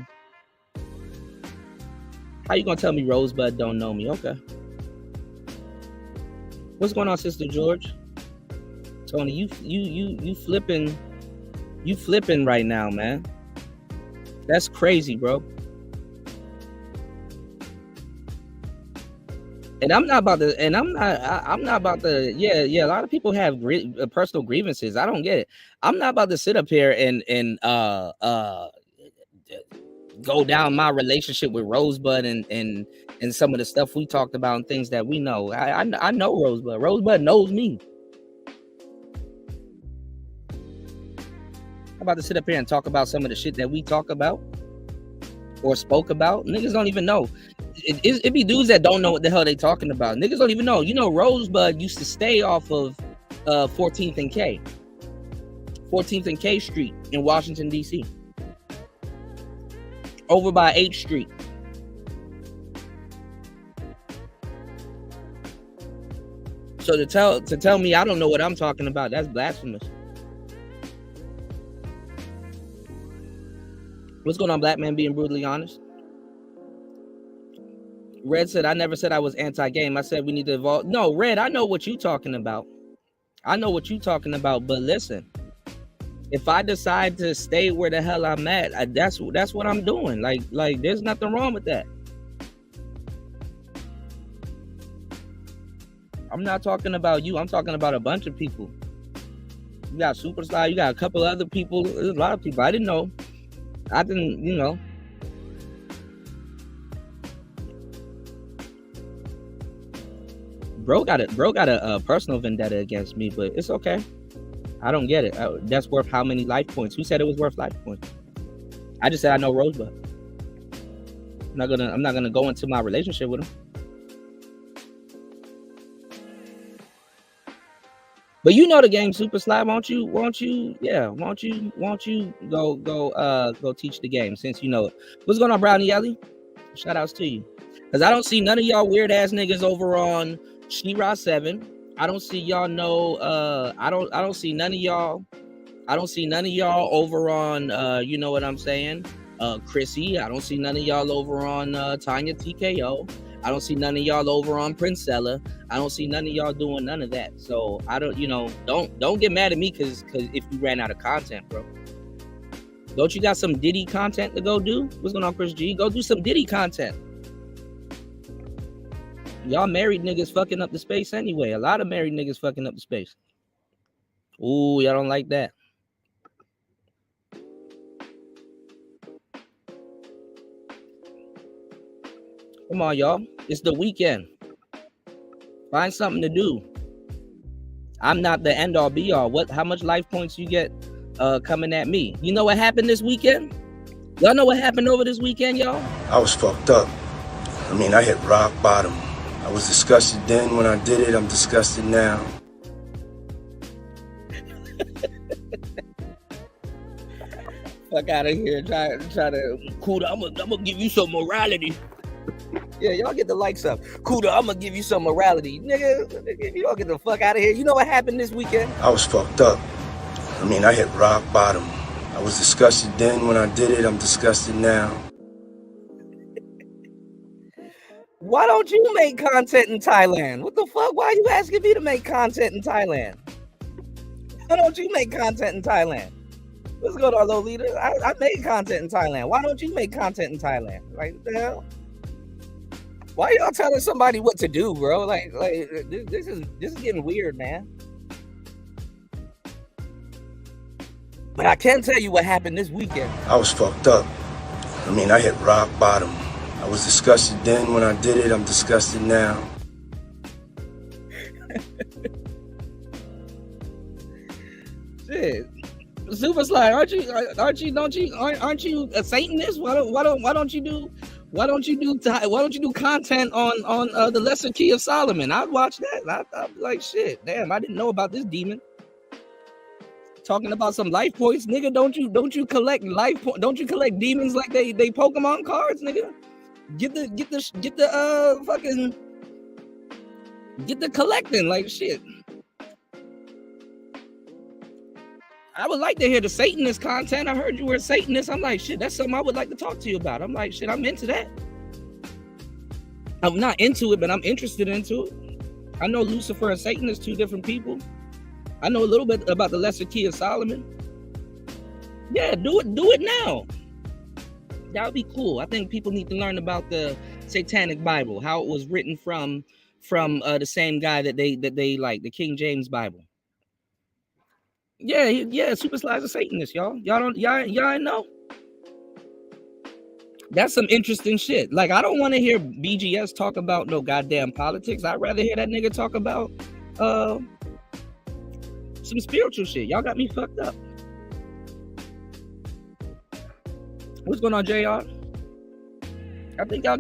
How you gonna tell me Rosebud don't know me? Okay. What's going on, Sister George? Tony, you flipping right now, man. That's crazy, bro. And I'm not about to. Yeah. A lot of people have personal grievances. I don't get it. I'm not about to sit up here and go down my relationship with Rosebud and some of the stuff we talked about and things that we know. I know Rosebud. Rosebud knows me. I'm about to sit up here and talk about some of the shit that we talk about or spoke about. Niggas don't even know. It be dudes that don't know what the hell they talking about. Niggas don't even know. You know, Rosebud used to stay off of 14th and K. 14th and K Street in Washington, D.C. Over by 8th Street. So to tell me I don't know what I'm talking about, that's blasphemous. What's going on, Black Man Being Brutally Honest? Red said, I never said I was anti-game. I said we need to evolve. No, Red, I know what you're talking about. But listen, if I decide to stay where the hell I'm at, that's what I'm doing. Like there's nothing wrong with that. I'm not talking about you. I'm talking about a bunch of people. You got Superstar. You got a couple other people. There's a lot of people. I didn't know. I didn't, you know. Bro got a personal vendetta against me, but it's okay. I don't get it. That's worth how many life points? Who said it was worth life points? I just said I know Rosebud. I'm not gonna go into my relationship with him. But you know the game, Super Slide. Won't you go teach the game since you know it. What's going on, Brownie Yelly? Shout outs to you. Because I don't see none of y'all weird ass niggas over on She-Ra 7. I don't see y'all I don't see none of y'all. I don't see none of y'all over on you know what I'm saying? Chrissy. I don't see none of y'all over on Tanya TKO. I don't see none of y'all over on Princella. I don't see none of y'all doing none of that. So I don't, don't get mad at me because if you ran out of content, bro. Don't you got some Diddy content to go do? What's going on, Chris G? Go do some Diddy content. Y'all married niggas fucking up the space anyway. A lot of married niggas fucking up the space. Ooh, y'all don't like that. Come on, y'all. It's the weekend. Find something to do. I'm not the end all be all. How much life points you get coming at me? You know what happened this weekend? Y'all know what happened over this weekend, y'all? I was fucked up. I mean, I hit rock bottom. I was disgusted then when I did it. I'm disgusted now. Fuck out of here. Try to Kuda, I'm gonna give you some morality. Yeah, y'all get the likes up. Kuda, I'm gonna give you some morality. Nigga, you don't get the fuck out of here. You know what happened this weekend? I was fucked up. I mean, I hit rock bottom. I was disgusted then when I did it. I'm disgusted now. Why don't you make content in Thailand? What the fuck? Why are you asking me to make content in Thailand? Why don't you make content in Thailand? What's going on, Lolita? I made content in Thailand. Why don't you make content in Thailand? Like, what the hell? Why y'all telling somebody what to do, bro? Like this is getting weird, man. But I can tell you what happened this weekend. I was fucked up. I mean, I hit rock bottom. I was disgusted then when I did it. I'm disgusted now. Shit. Super Slide, aren't you a Satanist? Why don't you do content on the Lesser Key of Solomon? I'd watch that. I'd be like, shit, damn, I didn't know about this demon. Talking about some life points, nigga. Don't you collect life points? Don't you collect demons like they Pokemon cards, nigga? Get the collecting, like, shit. I would like to hear the Satanist content. I heard you were a Satanist. I'm like, shit, that's something I would like to talk to you about. I'm like, shit, I'm into that. I'm not into it, but I'm interested into it. I know Lucifer and Satan is two different people. I know a little bit about the Lesser Key of Solomon. Yeah, do it now. That would be cool. I think people need to learn about the Satanic Bible, how it was written from the same guy that they like, the King James Bible. Yeah, Super Slide's a Satanist, y'all. Y'all know. That's some interesting shit. Like, I don't want to hear BGS talk about no goddamn politics. I'd rather hear that nigga talk about some spiritual shit. Y'all got me fucked up. What's going on, JR? I think y'all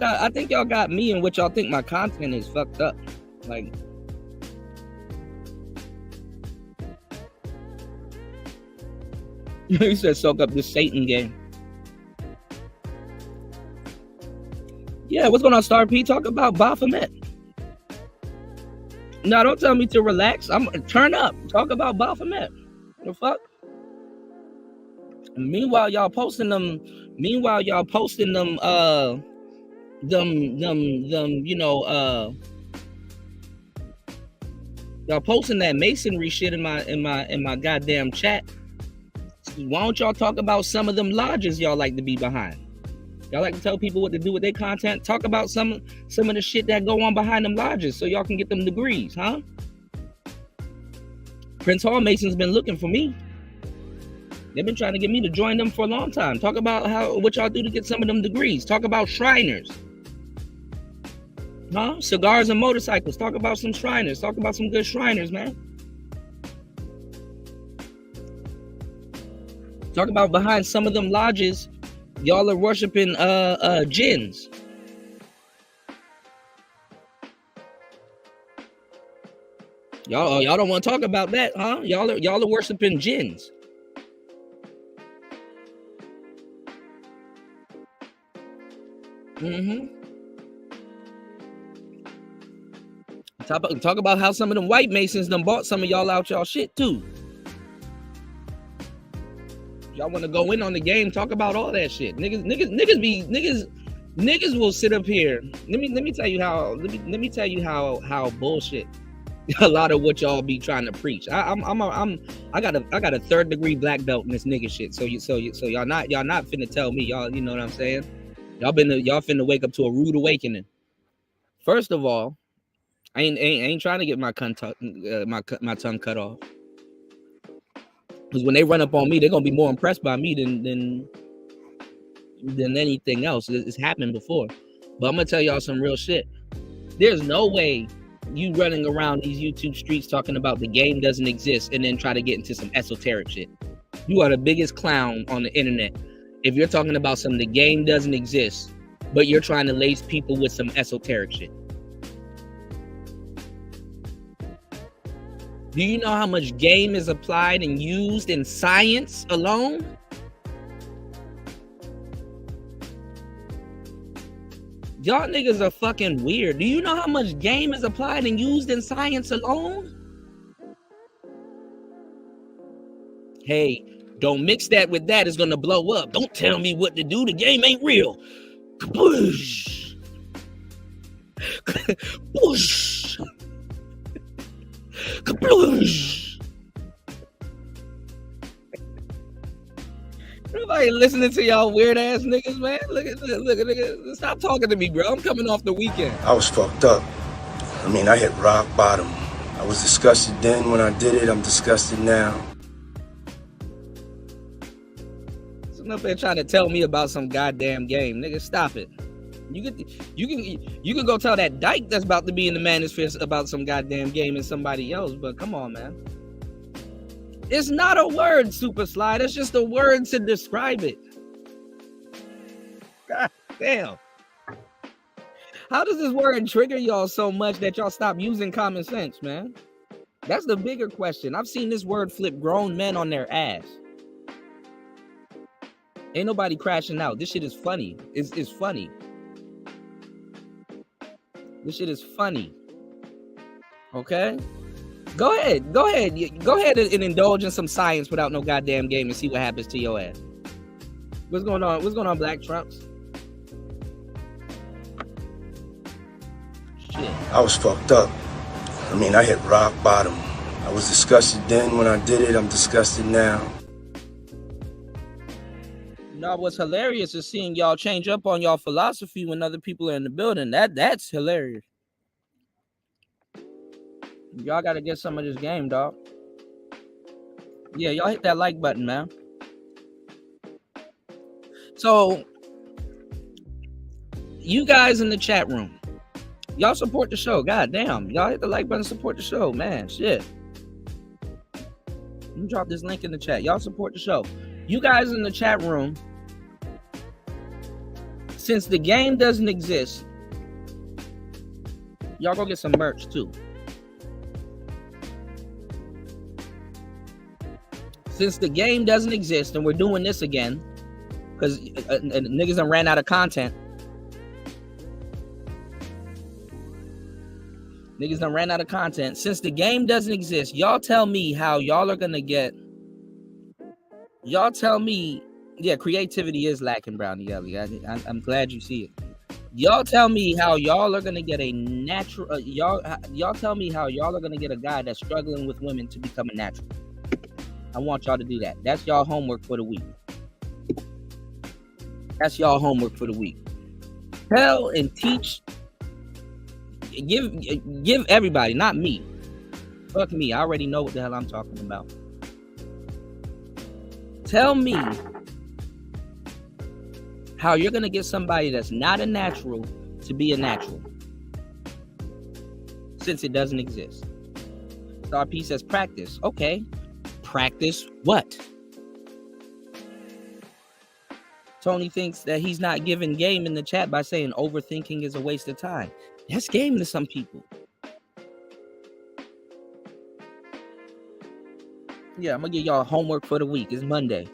got me and what y'all think my content is fucked up. Like, he said soak up this Satan game. Yeah, what's going on, Star P? Talk about Baphomet. No, don't tell me to relax. I'm turn up. Talk about Baphomet. The fuck? Meanwhile, y'all posting them, you know, y'all posting that masonry shit in my goddamn chat. Why don't y'all talk about some of them lodges y'all like to be behind? Y'all like to tell people what to do with their content. Talk about some of the shit that go on behind them lodges so y'all can get them degrees, huh? Prince Hall Mason's been looking for me. They've been trying to get me to join them for a long time. Talk about what y'all do to get some of them degrees. Talk about Shriners. Huh? Cigars and motorcycles. Talk about some Shriners. Talk about some good Shriners, man. Talk about behind some of them lodges, y'all are worshiping jinns. Y'all don't want to talk about that, huh? Y'all are worshiping jinns. Talk about how some of them white Masons done bought some of y'all out y'all shit too. Y'all want to go in on the game? Talk about all that shit. Niggas will sit up here. Let me tell you how bullshit a lot of what y'all be trying to preach. I got a 3rd degree black belt in this nigga shit. So y'all not finna tell me, y'all, you know what I'm saying? Y'all finna wake up to a rude awakening. First of all, I ain't trying to get my tongue cut off. Because when they run up on me, they're gonna be more impressed by me than anything else. It's happened before. But I'm gonna tell y'all some real shit. There's no way you running around these YouTube streets talking about the game doesn't exist and then try to get into some esoteric shit. You are the biggest clown on the internet if you're talking about some the game doesn't exist, but you're trying to lace people with some esoteric shit. Do you know how much game is applied and used in science alone? Y'all niggas are fucking weird. Do you know how much game is applied and used in science alone? Hey, don't mix that with that. It's gonna blow up. Don't tell me what to do. The game ain't real. Kaboosh. Kaboosh. Kabloosh. I ain't listening to y'all weird ass niggas, man. Look, stop talking to me, bro. I'm coming off the weekend. I was fucked up. I mean, I hit rock bottom. I was disgusted then when I did it. I'm disgusted now. Sitting up there trying to tell me about some goddamn game, nigga. Stop it. You can go tell that dyke that's about to be in the manosphere about some goddamn game and somebody else, but come on, man. It's not a word, Super Slide. It's just a word to describe it. God damn. How does this word trigger y'all so much that y'all stop using common sense, man? That's the bigger question. I've seen this word flip grown men on their ass. Ain't nobody crashing out. This shit is funny. It's funny. This shit is funny. Okay? Go ahead and indulge in some science without no goddamn game and see what happens to your ass. What's going on, Black Trunks? Shit. I was fucked up. I mean, I hit rock bottom. I was disgusted then when I did it. I'm disgusted now. No, what's hilarious is seeing y'all change up on y'all philosophy when other people are in the building. That's hilarious. Y'all gotta get some of this game, dog. Yeah, y'all hit that like button, man. So, you guys in the chat room, y'all support the show. God damn, y'all hit the like button, support the show, man. Shit. Let me drop this link in the chat. Y'all support the show. You guys in the chat room, since the game doesn't exist, y'all go get some merch too. Since the game doesn't exist and we're doing this again, because niggas done ran out of content. Niggas done ran out of content. Since the game doesn't exist, y'all tell me how y'all are gonna get. Y'all tell me, yeah, creativity is lacking, Brownie Ellie. I'm glad you see it. Y'all tell me how y'all are gonna get a natural. Y'all tell me how y'all are gonna get a guy that's struggling with women to become a natural. I want y'all to do that. That's y'all homework for the week. That's y'all homework for the week. Tell and teach. Give everybody, not me. Fuck me. I already know what the hell I'm talking about. Tell me how you're gonna get somebody that's not a natural to be a natural, since it doesn't exist. Star P says practice. Okay. Practice what? Tony thinks that he's not giving game in the chat by saying overthinking is a waste of time. That's game to some people. Yeah, I'm gonna give y'all homework for the week. It's Monday.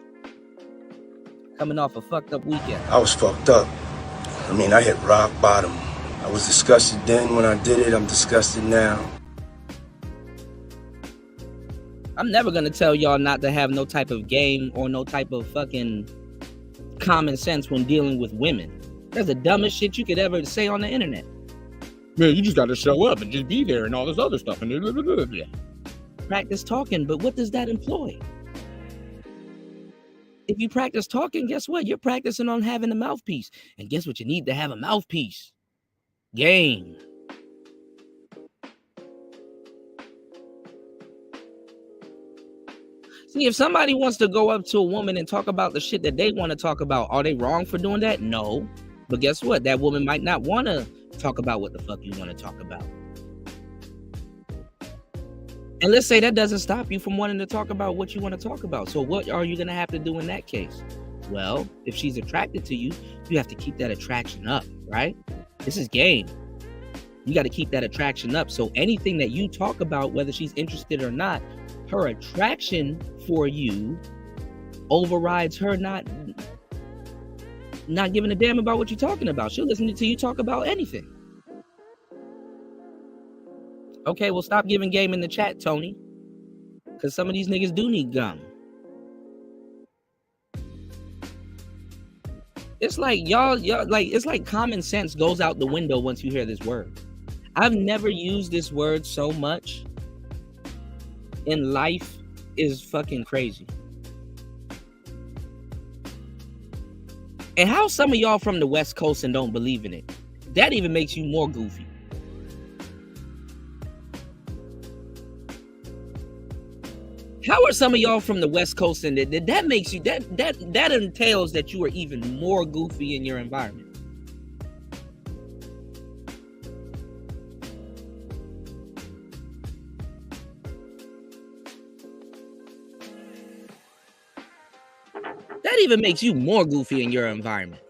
Coming off a fucked up weekend. I was fucked up. I mean, I hit rock bottom. I was disgusted then when I did it. I'm disgusted now. I'm never gonna tell y'all not to have no type of game or no type of fucking common sense when dealing with women. That's the dumbest shit you could ever say on the internet. Man, you just gotta show up and just be there and all this other stuff. And practice talking, but what does that employ? If you practice talking, guess what? You're practicing on having a mouthpiece. And guess what? You need to have a mouthpiece. Game. See, if somebody wants to go up to a woman and talk about the shit that they want to talk about, are they wrong for doing that? No. But guess what? That woman might not want to talk about what the fuck you want to talk about. And let's say that doesn't stop you from wanting to talk about what you want to talk about. So what are you going to have to do in that case? Well, if she's attracted to you, you have to keep that attraction up, right? This is game. You got to keep that attraction up. So anything that you talk about, whether she's interested or not, her attraction for you overrides her not giving a damn about what you're talking about. She'll listen to you talk about anything. Okay, well, stop giving game in the chat, Tony, because some of these niggas do need gum. It's like y'all like, it's like common sense goes out the window once you hear this word. I've never used this word so much in life. Is fucking crazy. And how some of y'all from the West Coast and don't believe in it? That even makes you more goofy. How are some of y'all from the West Coast and that makes you that entails that you are even more goofy in your environment? That even makes you more goofy in your environment.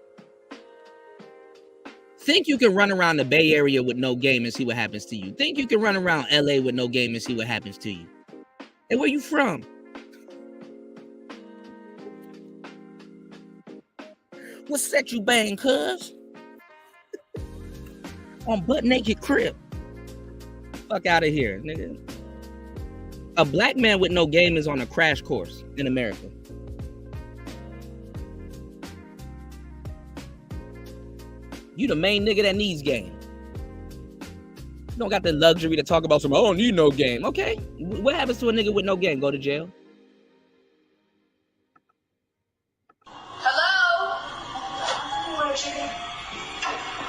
Think you can run around the Bay Area with no game and see what happens to you. Think you can run around LA with no game and see what happens to you. And where you from? What set you bang, cuz? On butt naked crib. Fuck out of here, nigga. A black man with no game is on a crash course in America. You the main nigga that needs game. You don't got the luxury to talk about some, I don't need no game. Okay. What happens to a nigga with no game? Go to jail. Hello? You want a chicken?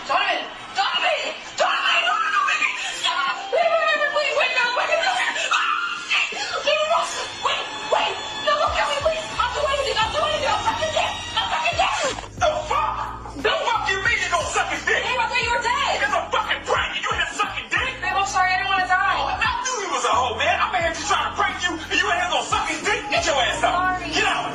Donovan! Donovan! Donovan! No, baby! Stop! Wait, no, wait! Wait! No, don't kill me, please! I'll do anything! I'll suck his dick! The fuck? The fuck you mean you gonna suck his dick? Hey, I thought you were dead! It's a fucking prank! You in here sucking dick? Babe, I'm sorry, I didn't want to die. Oh, I knew you was a hoe, man! I'm in here just trying to prank you, and you in here gonna suck his dick? Get your ass up! Sorry. Get out!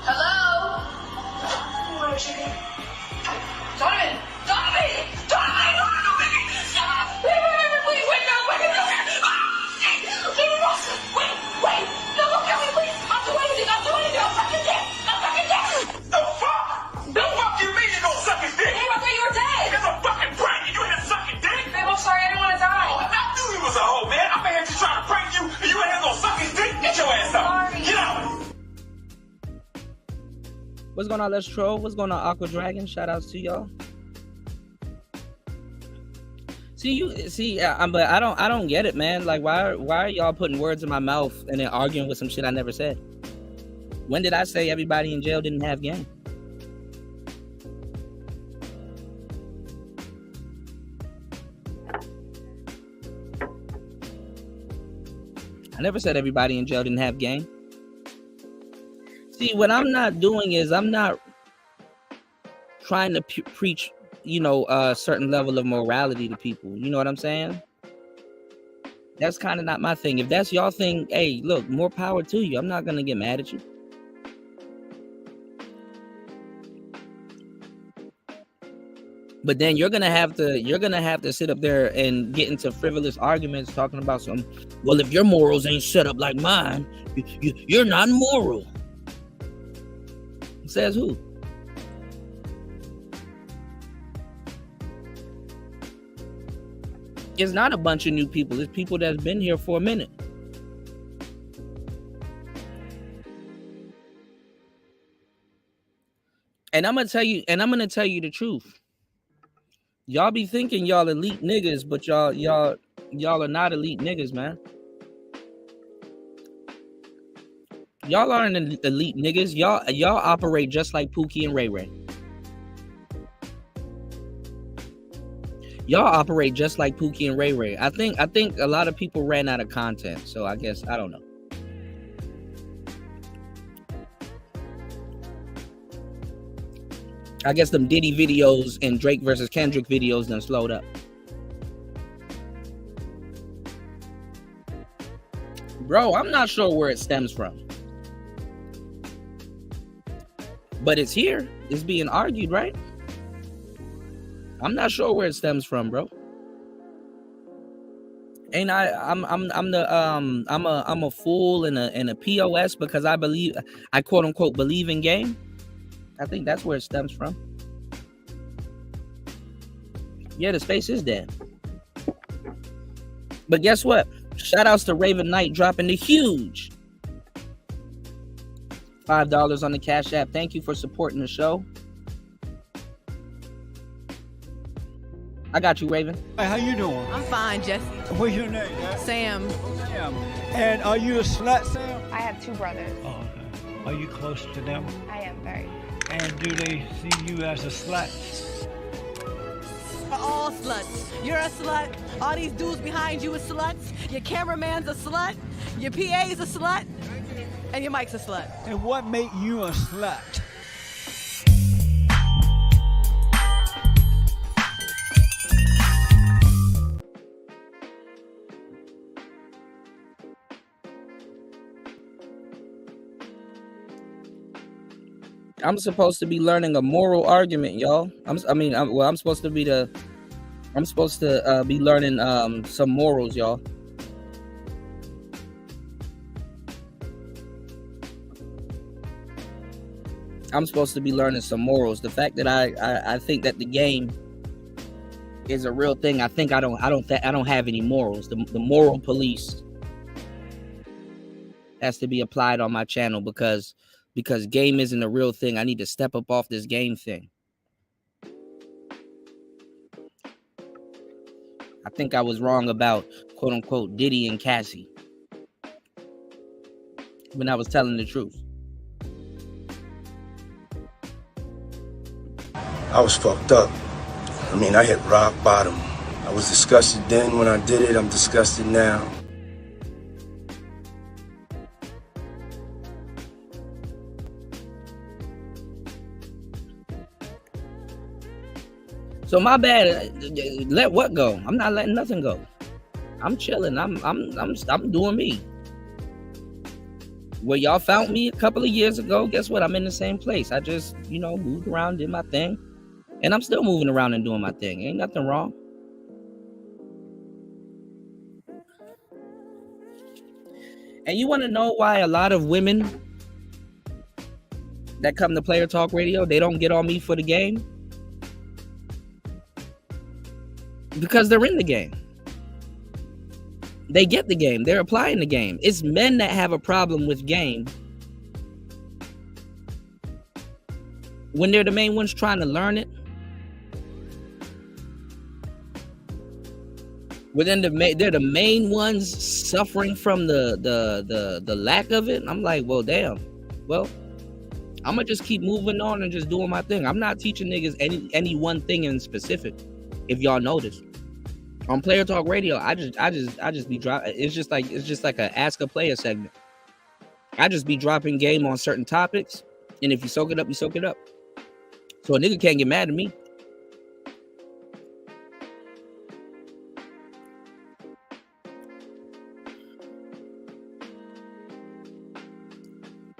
Hello? You want a chicken? Donovan! Donovan! Donovan! No, baby! Stop! Wait, no! Wait! No, don't kill me, please! I'll do anything! I'll suck his dick! The fuck? The fuck you mean you gonna suck his dick? Hey, I thought you were dead! It's a fucking prank! You in here sucking dick? Babe, I'm sorry, I didn't want to die. Oh, I knew you was a hoe, man! I'm in here just trying to prank you, and you in here gonna suck his dick? Get your ass up! Sorry. Get out! What's going on, Let's Troll? What's going on, Aqua Dragon? Shout outs to y'all. But I don't get it, man. Like, why are y'all putting words in my mouth and then arguing with some shit I never said? When did I say everybody in jail didn't have game? I never said everybody in jail didn't have game. See, what I'm not doing is I'm not trying to preach, a certain level of morality to people. You know what I'm saying? That's kind of not my thing. If that's y'all thing, hey, look, more power to you. I'm not going to get mad at you. But then you're gonna have to sit up there and get into frivolous arguments talking about some. Well, if your morals ain't set up like mine, you're not moral. Says who? It's not a bunch of new people. It's people that's been here for a minute. And I'm gonna tell you the truth. Y'all be thinking y'all elite niggas, but y'all are not elite niggas, man. Y'all aren't elite niggas. Y'all operate just like Pookie and Ray Ray. Y'all operate just like Pookie and Ray Ray. I think a lot of people ran out of content, so I guess I don't know. I guess them Diddy videos and Drake versus Kendrick videos done slowed up. Bro, I'm not sure where it stems from. But it's here. It's being argued, right? I'm not sure where it stems from, bro. I'm a fool and a POS because I quote unquote believe in game. I think that's where it stems from. Yeah, the space is dead. But guess what? Shout outs to Raven Knight dropping the huge $5 on the Cash App. Thank you for supporting the show. I got you, Raven. Hey, how you doing? I'm fine, Jesse. What's your name, Dad? Sam. Sam. And are you a slut, Sam? I have 2 brothers. Oh, okay. Are you close to them? I am very. And do they see you as a slut? We're all sluts. You're a slut. All these dudes behind you are sluts. Your cameraman's a slut. Your PA's a slut. And your mic's a slut. And what made you a slut? I'm supposed to be learning a moral argument, y'all. I'm supposed to be learning some morals, y'all. I'm supposed to be learning some morals. The fact that I think that the game is a real thing, I think I don't have any morals. The moral police has to be applied on my channel because game isn't a real thing. I need to step up off this game thing. I think I was wrong about quote unquote Diddy and Cassie when I was telling the truth. I was fucked up. I mean, I hit rock bottom. I was disgusted then when I did it. I'm disgusted now. So my bad. Let what go? I'm not letting nothing go. I'm chilling. I'm doing me. Where y'all found me a couple of years ago, guess what? I'm in the same place. I just, moved around, did my thing. And I'm still moving around and doing my thing. Ain't nothing wrong. And you want to know why a lot of women that come to Player Talk Radio, they don't get on me for the game? Because they're in the game. They get the game. They're applying the game. It's men that have a problem with game when they're the main ones trying to learn it. They're the main ones suffering from the lack of it. I'm like, well, damn. Well, I'm gonna just keep moving on and just doing my thing. I'm not teaching niggas any one thing in specific. If y'all notice, on Player Talk Radio, I just be dropping. It's just like a Ask a Player segment. I just be dropping game on certain topics, and if you soak it up, you soak it up. So a nigga can't get mad at me.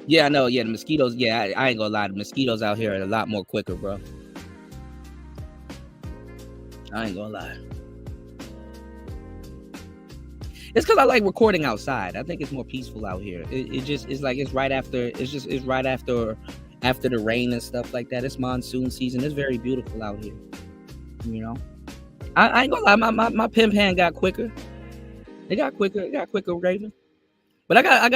Yeah, I know. Yeah, the mosquitoes. Yeah, I ain't gonna lie. The mosquitoes out here are a lot more quicker, bro. I ain't gonna lie. It's because I like recording outside. I think it's more peaceful out here. It's right after the rain and stuff like that. It's monsoon season. It's very beautiful out here. I ain't gonna lie. My pimp hand got quicker. It got quicker, Raven. But I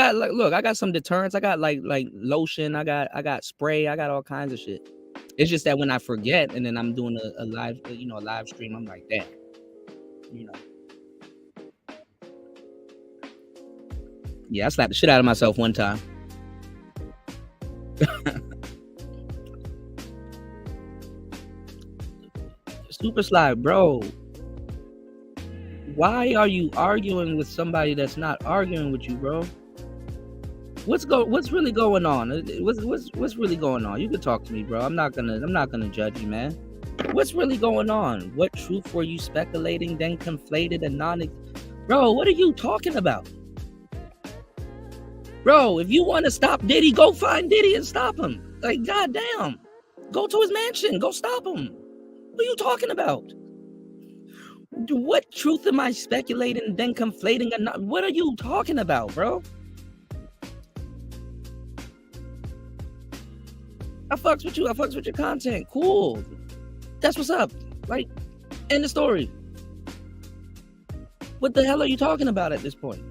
got some deterrents. I got like lotion. I got spray. I got all kinds of shit. It's just that when I forget and then I'm doing a live stream, I'm like, damn. Yeah, I slapped the shit out of myself one time. Super Slide, bro. Why are you arguing with somebody that's not arguing with you, bro? What's really going on? What's really going on? You can talk to me, bro. I'm not gonna judge you, man. What's really going on? What truth were you speculating, then conflated and Bro, what are you talking about? Bro, if you want to stop Diddy, go find Diddy and stop him. Like, goddamn. Go to his mansion. Go stop him. What are you talking about? What truth am I speculating, then conflating and not? What are you talking about, bro? I fucks with you. I fucks with your content. Cool. That's what's up. Like, end the story. What the hell are you talking about at this point?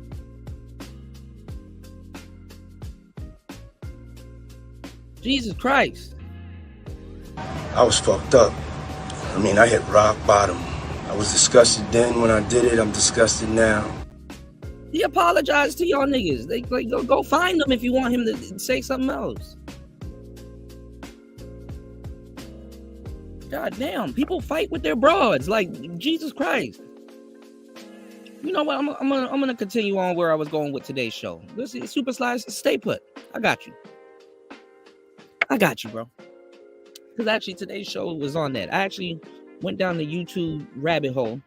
Jesus Christ. I was fucked up. I mean, I hit rock bottom. I was disgusted then when I did it. I'm disgusted now. He apologized to y'all niggas. Like go find him if you want him to say something else. God damn, people fight with their broads. Like, Jesus Christ. You know what? I'm gonna continue on where I was going with today's show. Listen, Super Slice, stay put. I got you. Bro. Because actually today's show was on that. I actually went down the YouTube rabbit hole.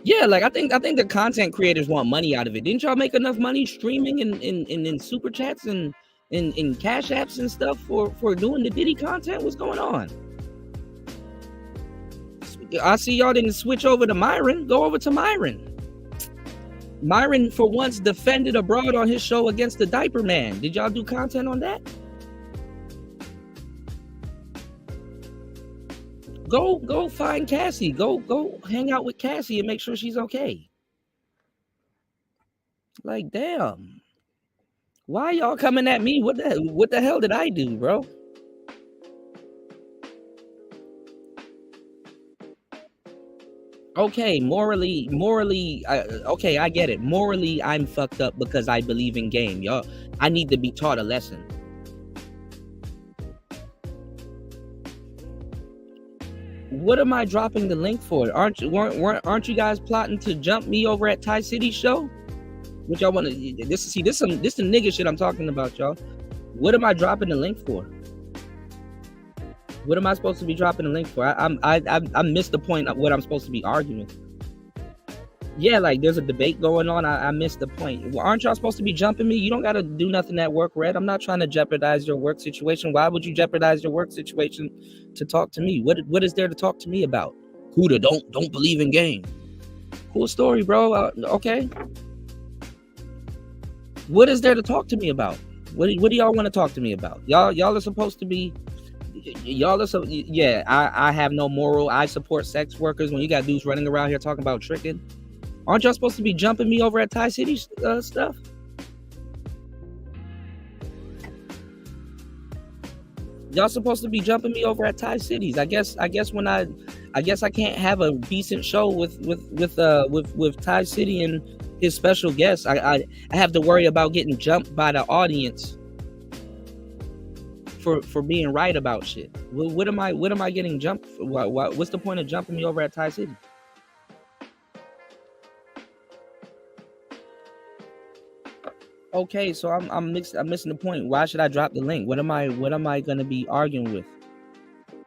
Yeah, like I think the content creators want money out of it. Didn't y'all make enough money streaming and in super chats and in cash apps and stuff for doing the Diddy content? What's going on? I see y'all didn't switch over to Myron. Go over to Myron. Myron for once defended a broad on his show against the diaper man. Did y'all do content on that? Go find Cassie. Go hang out with Cassie and make sure she's okay. Like, damn. Why y'all coming at me? What the hell did I do, bro? Okay, morally, okay, I get it. Morally, I'm fucked up because I believe in game, y'all. I need to be taught a lesson. What am I dropping the link for? Aren't you guys plotting to jump me over at Ty City's show? What y'all want to? This some nigga shit I'm talking about, y'all. What am I dropping the link for? What am I supposed to be dropping the link for? I missed the point of what I'm supposed to be arguing. Yeah, like there's a debate going on. I missed the point. Well, aren't y'all supposed to be jumping me? You don't got to do nothing at work, Red. I'm not trying to jeopardize your work situation. Why would you jeopardize your work situation to talk to me? What is there to talk to me about? Huda, don't believe in game. Cool story, bro. Okay. What is there to talk to me about? What do y'all want to talk to me about? Y'all are supposed to be. Yeah, I have no moral. I support sex workers. When you got dudes running around here talking about tricking, aren't y'all supposed to be jumping me over at Ty City stuff? Y'all supposed to be jumping me over at Ty Cities. I guess I can't have a decent show with Ty City and his special guests. I have to worry about getting jumped by the audience for being right about shit. What am I getting jumped for? What's the point of jumping me over at Ty City? Okay, so I'm missing the point. Why should I drop the link? What am I gonna be arguing with?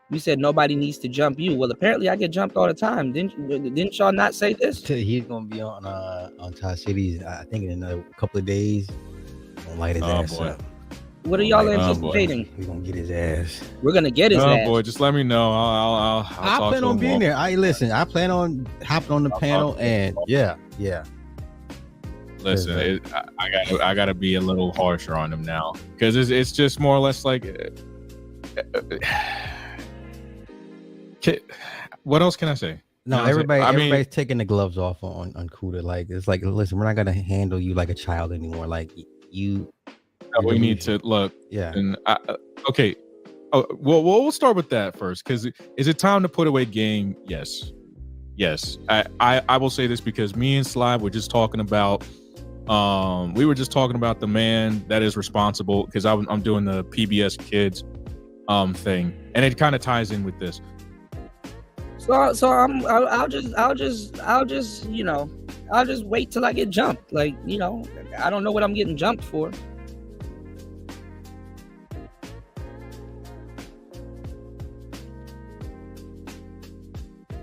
You said nobody needs to jump you. Well, apparently I get jumped all the time. Didn't y'all not say this? He's gonna be on Ty Cities, I think in another couple of days. Gonna light his ass up. What are y'all anticipating? We're gonna get his ass. We're gonna get his ass. Boy, just let me know. I'll I plan on being there. I plan on hopping on the panel and yeah. Listen, I gotta be a little harsher on him now because it's just more or less like. What else can I say? No, everybody's taking the gloves off on Kuda. Like it's like, listen, we're not gonna handle you like a child anymore. Like you. We need to look. Yeah. And okay. Oh, well, we'll start with that first. Because is it time to put away game? Yes. I will say this because me and Sly were just talking about. We were just talking about the man that is responsible because I'm doing the PBS Kids thing, and it kind of ties in with this. So I'll just wait till I get jumped. Like, I don't know what I'm getting jumped for.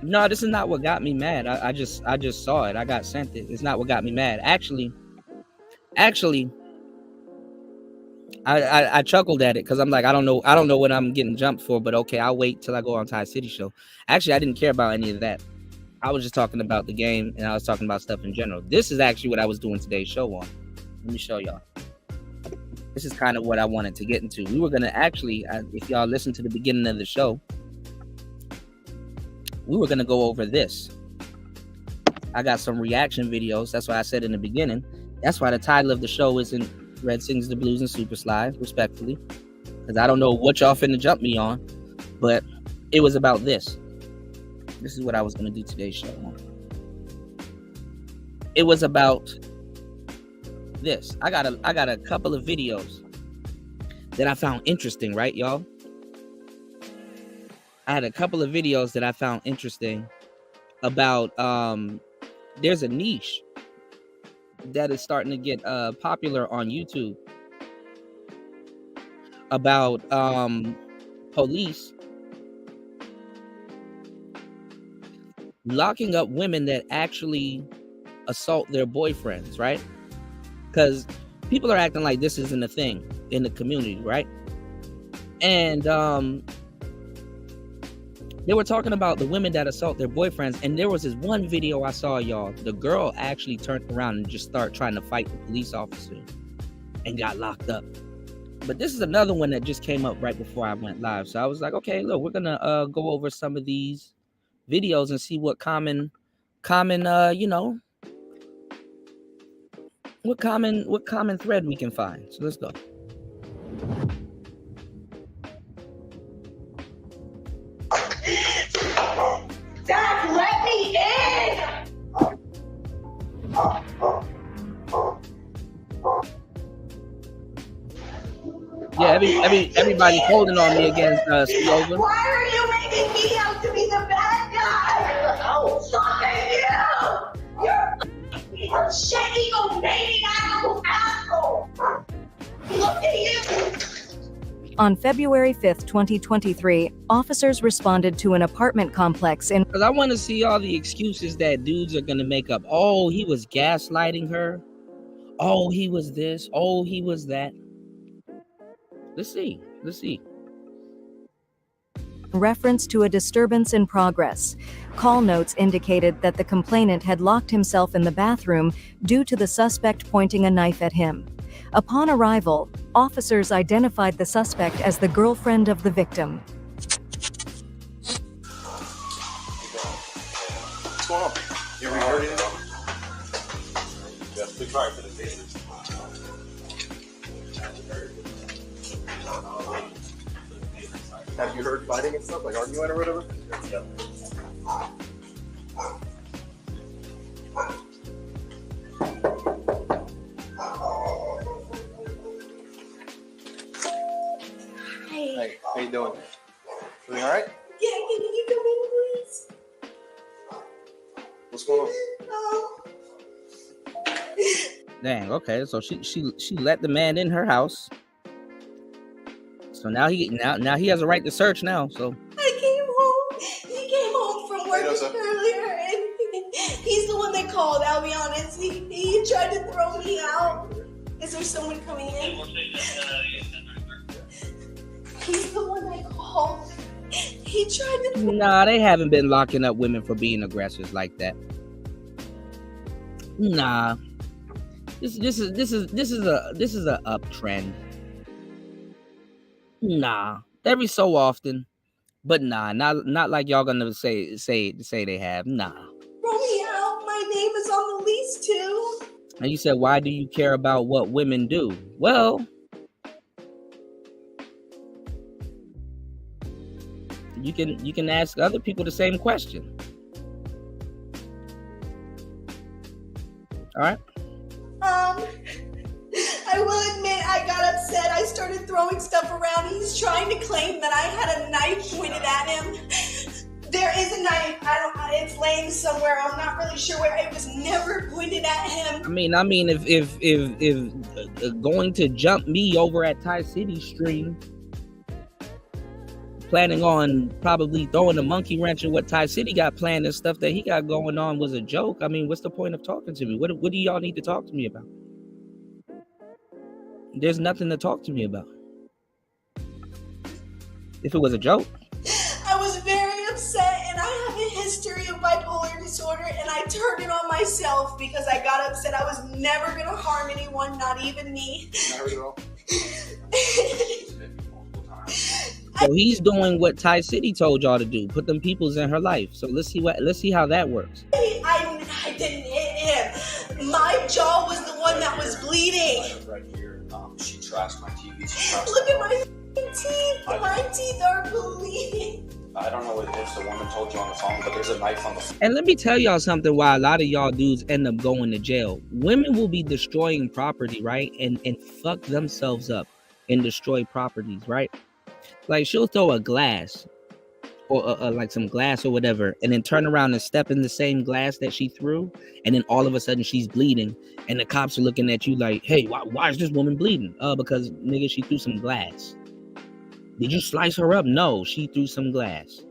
No, this is not what got me mad. I just saw it. I got sent it. It's not what got me mad. Actually, I chuckled at it because I'm like, I don't know what I'm getting jumped for, but okay, I'll wait till I go on Ty City show. Actually, I didn't care about any of that. I was just talking about the game and I was talking about stuff in general. This is actually what I was doing today's show on. Let me show y'all. This is kind of what I wanted to get into. We were gonna actually, if y'all listen to the beginning of the show, we were gonna go over this. I got some reaction videos. That's why I said in the beginning. That's why the title of the show isn't Red Sings the Blues and Super Slide, respectfully, because I don't know what y'all finna jump me on, but it was about this. This is what I was going to do today's show on. It was about this. I got a couple of videos that I found interesting, right, y'all? I had a couple of videos that I found interesting about there's a niche that is starting to get popular on YouTube about police locking up women that actually assault their boyfriends, right? Because people are acting like this isn't a thing in the community, right? And they were talking about the women that assault their boyfriends, and there was this one video I saw, y'all. The girl actually turned around and just started trying to fight the police officer and got locked up. But this is another one that just came up right before I went live. So I was like, okay, look, we're gonna go over some of these videos and see what common what common thread we can find. So let's go. Dad, let me in! Yeah, everybody's holding on me against Spioza. Why are you making me out to be the bad guy? Oh, fucking you! You're a shit ego maniac asshole! Look at you! On February 5th, 2023, officers responded to an apartment complex in... Because I want to see all the excuses that dudes are going to make up. Oh, he was gaslighting her. Oh, he was this. Oh, he was that. Let's see. Reference to a disturbance in progress. Call notes indicated that the complainant had locked himself in the bathroom due to the suspect pointing a knife at him. Upon arrival, officers identified the suspect as the girlfriend of the victim. What's going on? You ever heard anything? Yeah, big try for the tasers. Have you heard fighting and stuff, like arguing or whatever? Yeah. Hey, how you doing? Everything all right? Yeah, can you come in, please? What's going on? Oh. Dang. Okay. So she let the man in her house. So now he has a right to search now. So I came home. He came home from work earlier, and he's the one that called. I'll be honest. He tried to throw me out. Is there someone coming in? He's the one that called. He tried to. Nah, they haven't been locking up women for being aggressors like that. Nah, this is a uptrend. Nah, every so often, but nah, not like y'all gonna say they have. Nah. Throw me out. My name is on the lease too. And you said, why do you care about what women do? Well, you can ask other people the same question. All right. I will admit I got upset. I started throwing stuff around. He's trying to claim that I had a knife pointed at him. There is a knife. It's laying somewhere. I'm not really sure where. It was never pointed at him. I mean, if going to jump me over at Thai City Stream, planning on probably throwing a monkey wrench at what Thai City got planned and stuff that he got going on was a joke. I mean, what's the point of talking to me? What do y'all need to talk to me about? There's nothing to talk to me about. If it was a joke. I was very upset, and I have a history of bipolar disorder, and I turned it on myself because I got upset. I was never going to harm anyone, not even me. Not at all. So he's doing what Thai City told y'all to do. Put them peoples in her life. So let's see how that works. I didn't hit him. My jaw was the one that was bleeding. Right here. She trashed my TV. Look at my teeth. My teeth are bleeding. I don't know if the woman told you on the phone, but there's a knife on the floor. And let me tell y'all something why a lot of y'all dudes end up going to jail. Women will be destroying property, right? And fuck themselves up and destroy properties, right? Like she'll throw a glass or like some glass or whatever, and then turn around and step in the same glass that she threw, and then all of a sudden she's bleeding, and the cops are looking at you like, hey, why is this woman bleeding? Because nigga, she threw some glass. Did you slice her up? No, she threw some glass.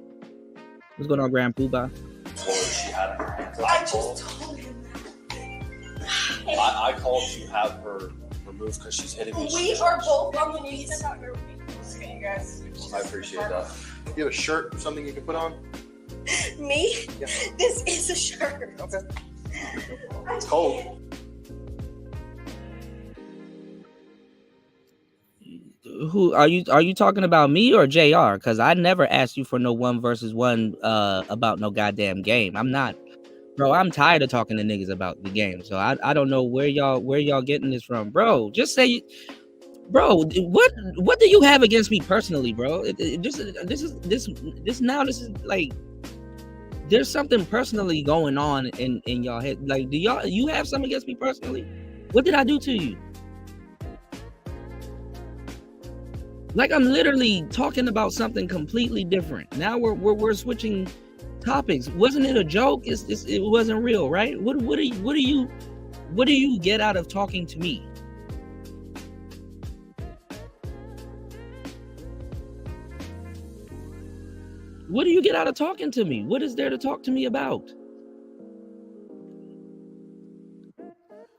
What's going on, Grand Poobah? She had in her hands. I just told him that. I called to have her removed because she's hitting me. We are both on the knees. Okay, you guys. I appreciate that. You have a shirt or something you can put on? Me? Yeah. This is a shirt. Okay. It's cold. Who are you talking about, me or JR? Because I never asked you for no 1v1 about no goddamn game. I'm not, bro. I'm tired of talking to niggas about the game. So I don't know where y'all getting this from, bro. Just say, bro. What do you have against me personally, bro? This is like there's something personally going on in y'all head. Like, you have something against me personally? What did I do to you? Like, I'm literally talking about something completely different. Now we're switching topics. Wasn't it a joke? It wasn't real, right? What do you get out of talking to me? What do you get out of talking to me? What is there to talk to me about?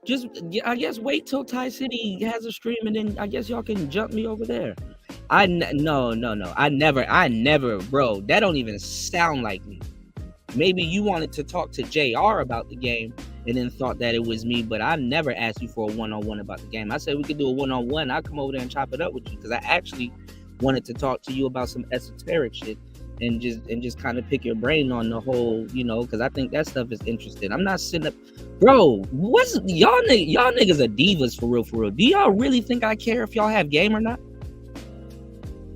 Just, I guess, wait till Ty City has a stream, and then I guess y'all can jump me over there. No. I never, bro. That don't even sound like me. Maybe you wanted to talk to JR about the game and then thought that it was me, but I never asked you for a one-on-one about the game. I said we could do a one-on-one. I'll come over there and chop it up with you, because I actually wanted to talk to you about some esoteric shit and just kind of pick your brain on the whole, because I think that stuff is interesting. I'm not sitting up, bro. Y'all niggas are divas for real. Do y'all really think I care if y'all have game or not?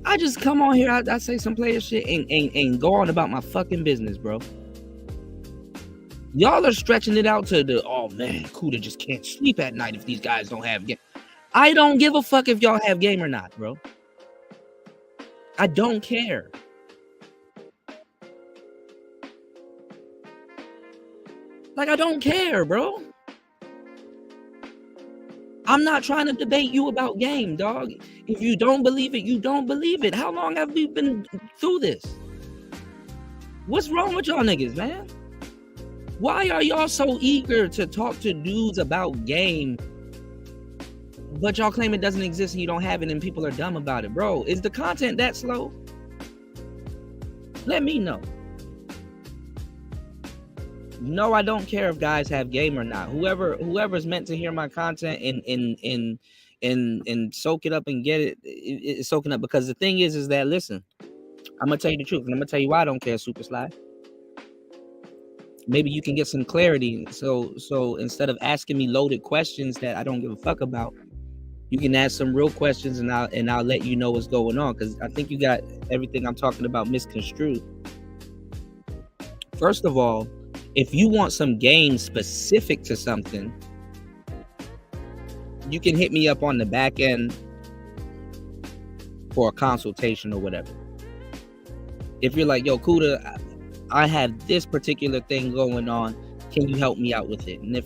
I just come on here, I say some player shit and go on about my fucking business, bro. Y'all are stretching it out to oh man, Kuda just can't sleep at night if these guys don't have game. I don't give a fuck if y'all have game or not, bro. I don't care. Like, I don't care, bro. I'm not trying to debate you about game, dog. If you don't believe it, you don't believe it. How long have we been through this? What's wrong with y'all niggas, man? Why are y'all so eager to talk to dudes about game, but y'all claim it doesn't exist and you don't have it and people are dumb about it? Bro, is the content that slow? Let me know. No, I don't care if guys have game or not. Whoever's meant to hear my content and soak it up and get it soaking up. Because the thing is that, listen, I'm gonna tell you the truth, and I'm gonna tell you why I don't care, Super Sly. Maybe you can get some clarity. So instead of asking me loaded questions that I don't give a fuck about, you can ask some real questions, and I'll let you know what's going on. Because I think you got everything I'm talking about misconstrued. First of all, if you want some game specific to something, you can hit me up on the back end for a consultation or whatever. If you're like, yo, Kuda, I have this particular thing going on, can you help me out with it? And if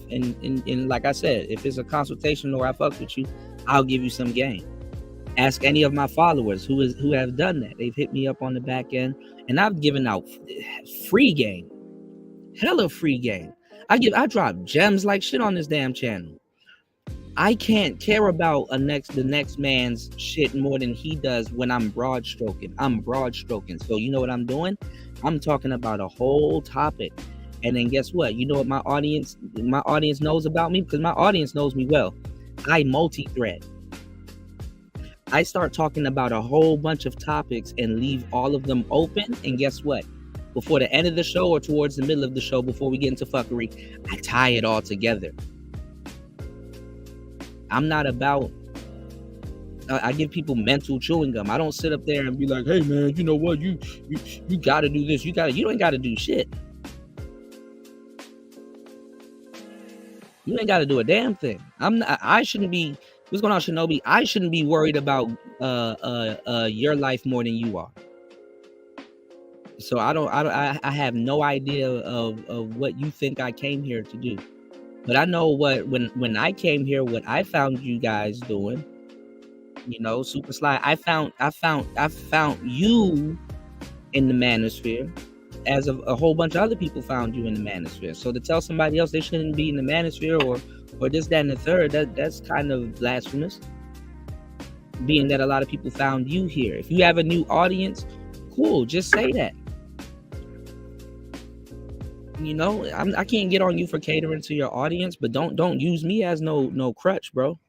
like I said, if it's a consultation or I fuck with you, I'll give you some game. Ask any of my followers who have done that. They've hit me up on the back end, and I've given out free game. Hella free game. I drop gems like shit on this damn channel. I can't care about the next man's shit more than he does when I'm broad stroking. So you know what I'm doing? I'm talking about a whole topic. And then guess what? You know what my audience knows about me? Because my audience knows me well. I multi-thread. I start talking about a whole bunch of topics and leave all of them open. And guess what? Before the end of the show or towards the middle of the show, before we get into fuckery, I tie it all together. I'm not about I give people mental chewing gum. I don't sit up there and be like, hey man, you know what, you gotta do this, you ain't gotta do shit. You ain't gotta do a damn thing. I shouldn't be, what's going on, Shinobi? I shouldn't be worried about your life more than you are. So I have no idea of what you think I came here to do. But I know what, when I came here, what I found you guys doing, you know, Super Sly, I found you in the manosphere, as a whole bunch of other people found you in the manosphere. So to tell somebody else they shouldn't be in the manosphere or this, that, and the third, that's kind of blasphemous. Being that a lot of people found you here. If you have a new audience, cool, just say that. You know, I can't get on you for catering to your audience, but don't use me as no crutch, bro.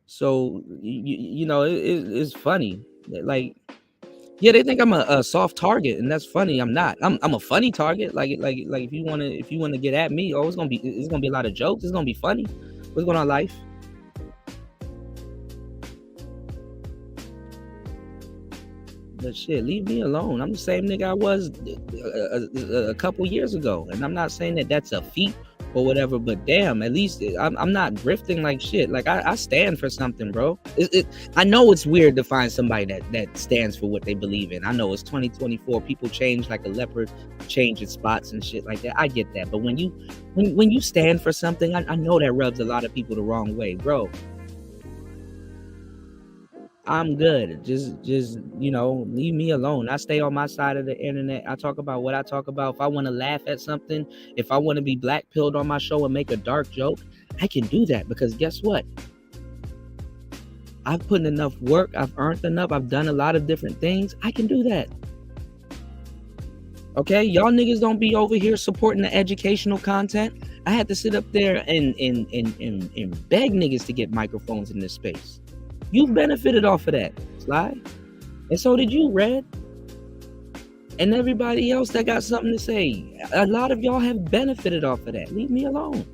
So you know, it's funny. Like, yeah, they think I'm a soft target, and that's funny. I'm not. I'm a funny target. Like if you wanna get at me, it's gonna be a lot of jokes. It's gonna be funny. What's going on, life? But shit, leave me alone. I'm the same nigga I was a couple years ago, and I'm not saying that that's a feat or whatever. But damn, at least I'm not grifting like shit. Like I stand for something, bro. I know it's weird to find somebody that stands for what they believe in. I know it's 2024. People change like a leopard, change its spots and shit like that. I get that. But when you stand for something, I know that rubs a lot of people the wrong way, bro. I'm good. Just you know, leave me alone. I stay on my side of the internet. I talk about what I talk about. If I want to laugh at something, if I want to be black pilled on my show and make a dark joke, I can do that, because guess what? I've put in enough work. I've earned enough. I've done a lot of different things. I can do that. Okay, y'all niggas don't be over here supporting the educational content. I had to sit up there and beg niggas to get microphones in this space. You've benefited off of that, Sly. And so did you, Red. And everybody else that got something to say. A lot of y'all have benefited off of that. Leave me alone.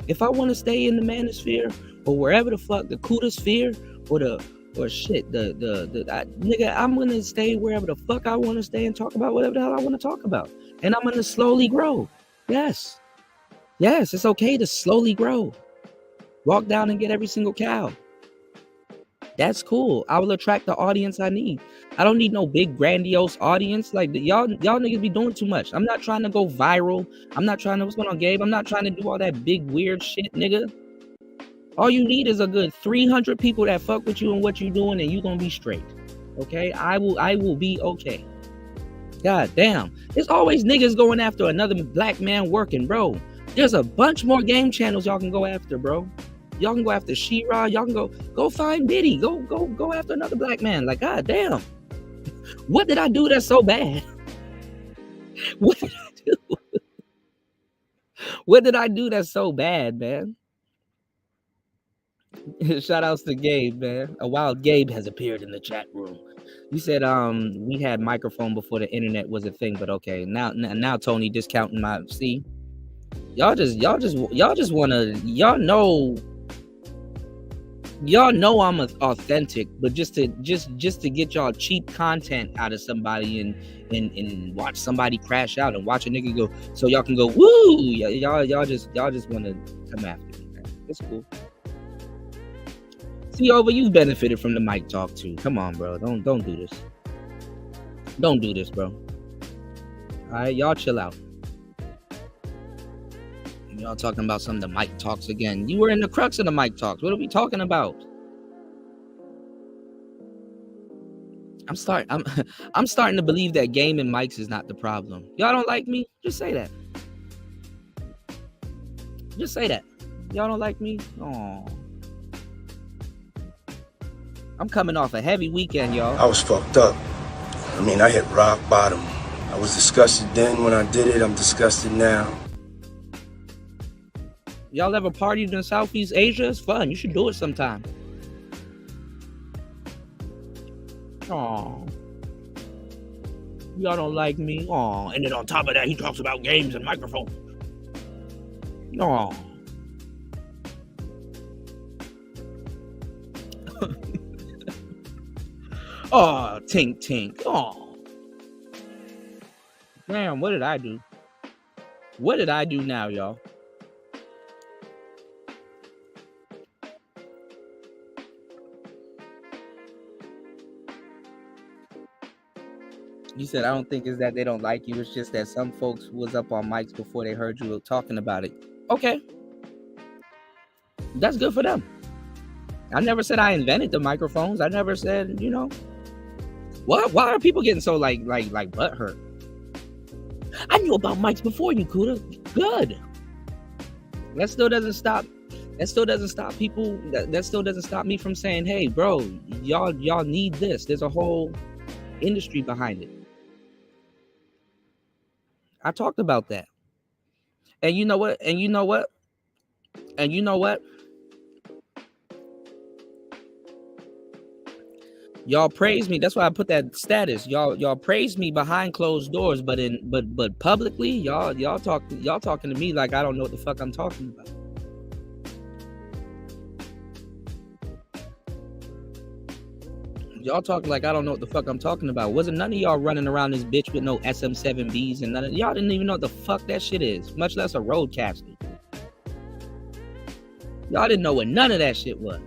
If I want to stay in the manosphere or wherever the fuck, the Kuda sphere or shit, nigga, I'm gonna stay wherever the fuck I want to stay and talk about whatever the hell I want to talk about. And I'm gonna slowly grow. Yes, it's okay to slowly grow. Walk down and get every single cow. That's cool. I will attract the audience I need. I don't need no big grandiose audience. Like y'all niggas be doing too much. I'm not trying to go viral. I'm not trying to, what's going on, Gabe? I'm not trying to do all that big weird shit, nigga. All you need is a good 300 people that fuck with you and what you doing, and you gonna be straight. Okay? I will be okay. God damn. There's always niggas going after another black man working, bro. There's a bunch more game channels y'all can go after, bro. Y'all can go after She-Ra. Y'all can go find Diddy. Go after another black man. Like, god damn. What did I do that's so bad? What did I do? What did I do that's so bad, man? Shout outs to Gabe, man. A wild Gabe has appeared in the chat room. You said we had microphone before the internet was a thing, but okay. Now Tony discounting my y'all just wanna, y'all know I'm authentic, but just to get y'all cheap content out of somebody and watch somebody crash out and watch a nigga go, so y'all can go woo. Y'all just want to come after me, man. It's cool. See, over, you've benefited from the mic talk too. Come on, bro. Don't do this. Don't do this, bro. All right, y'all chill out. Y'all talking about some of the mic talks again. You were in the crux of the mic talks. What are we talking about? I'm starting to believe that gaming mics is not the problem. Y'all don't like me? Just say that. Just say that. Y'all don't like me? Aww. I'm coming off a heavy weekend, y'all. I was fucked up. I mean, I hit rock bottom. I was disgusted then when I did it. I'm disgusted now. Y'all ever partied in Southeast Asia? It's fun. You should do it sometime. Aww. Y'all don't like me? Aww. And then on top of that, he talks about games and microphones. Aww. Oh, tink tink. Oh. Damn, what did I do? What did I do now, y'all? You said, I don't think it's that they don't like you. It's just that some folks was up on mics before they heard you talking about it. Okay. That's good for them. I never said I invented the microphones. I never said, you know. Why are people getting so like butthurt? I knew about mics before you, Kuda. Good. That still doesn't stop people. That still doesn't stop me from saying, hey, bro, y'all need this. There's a whole industry behind it. I talked about that. And you know what? Y'all praise me. That's why I put that status. Y'all praise me behind closed doors, but publicly, y'all talking to me like I don't know what the fuck I'm talking about. Y'all talking like I don't know what the fuck I'm talking about. Wasn't none of y'all running around this bitch with no SM7Bs and none of y'all didn't even know what the fuck that shit is, much less a roadcaster. Y'all didn't know what none of that shit was.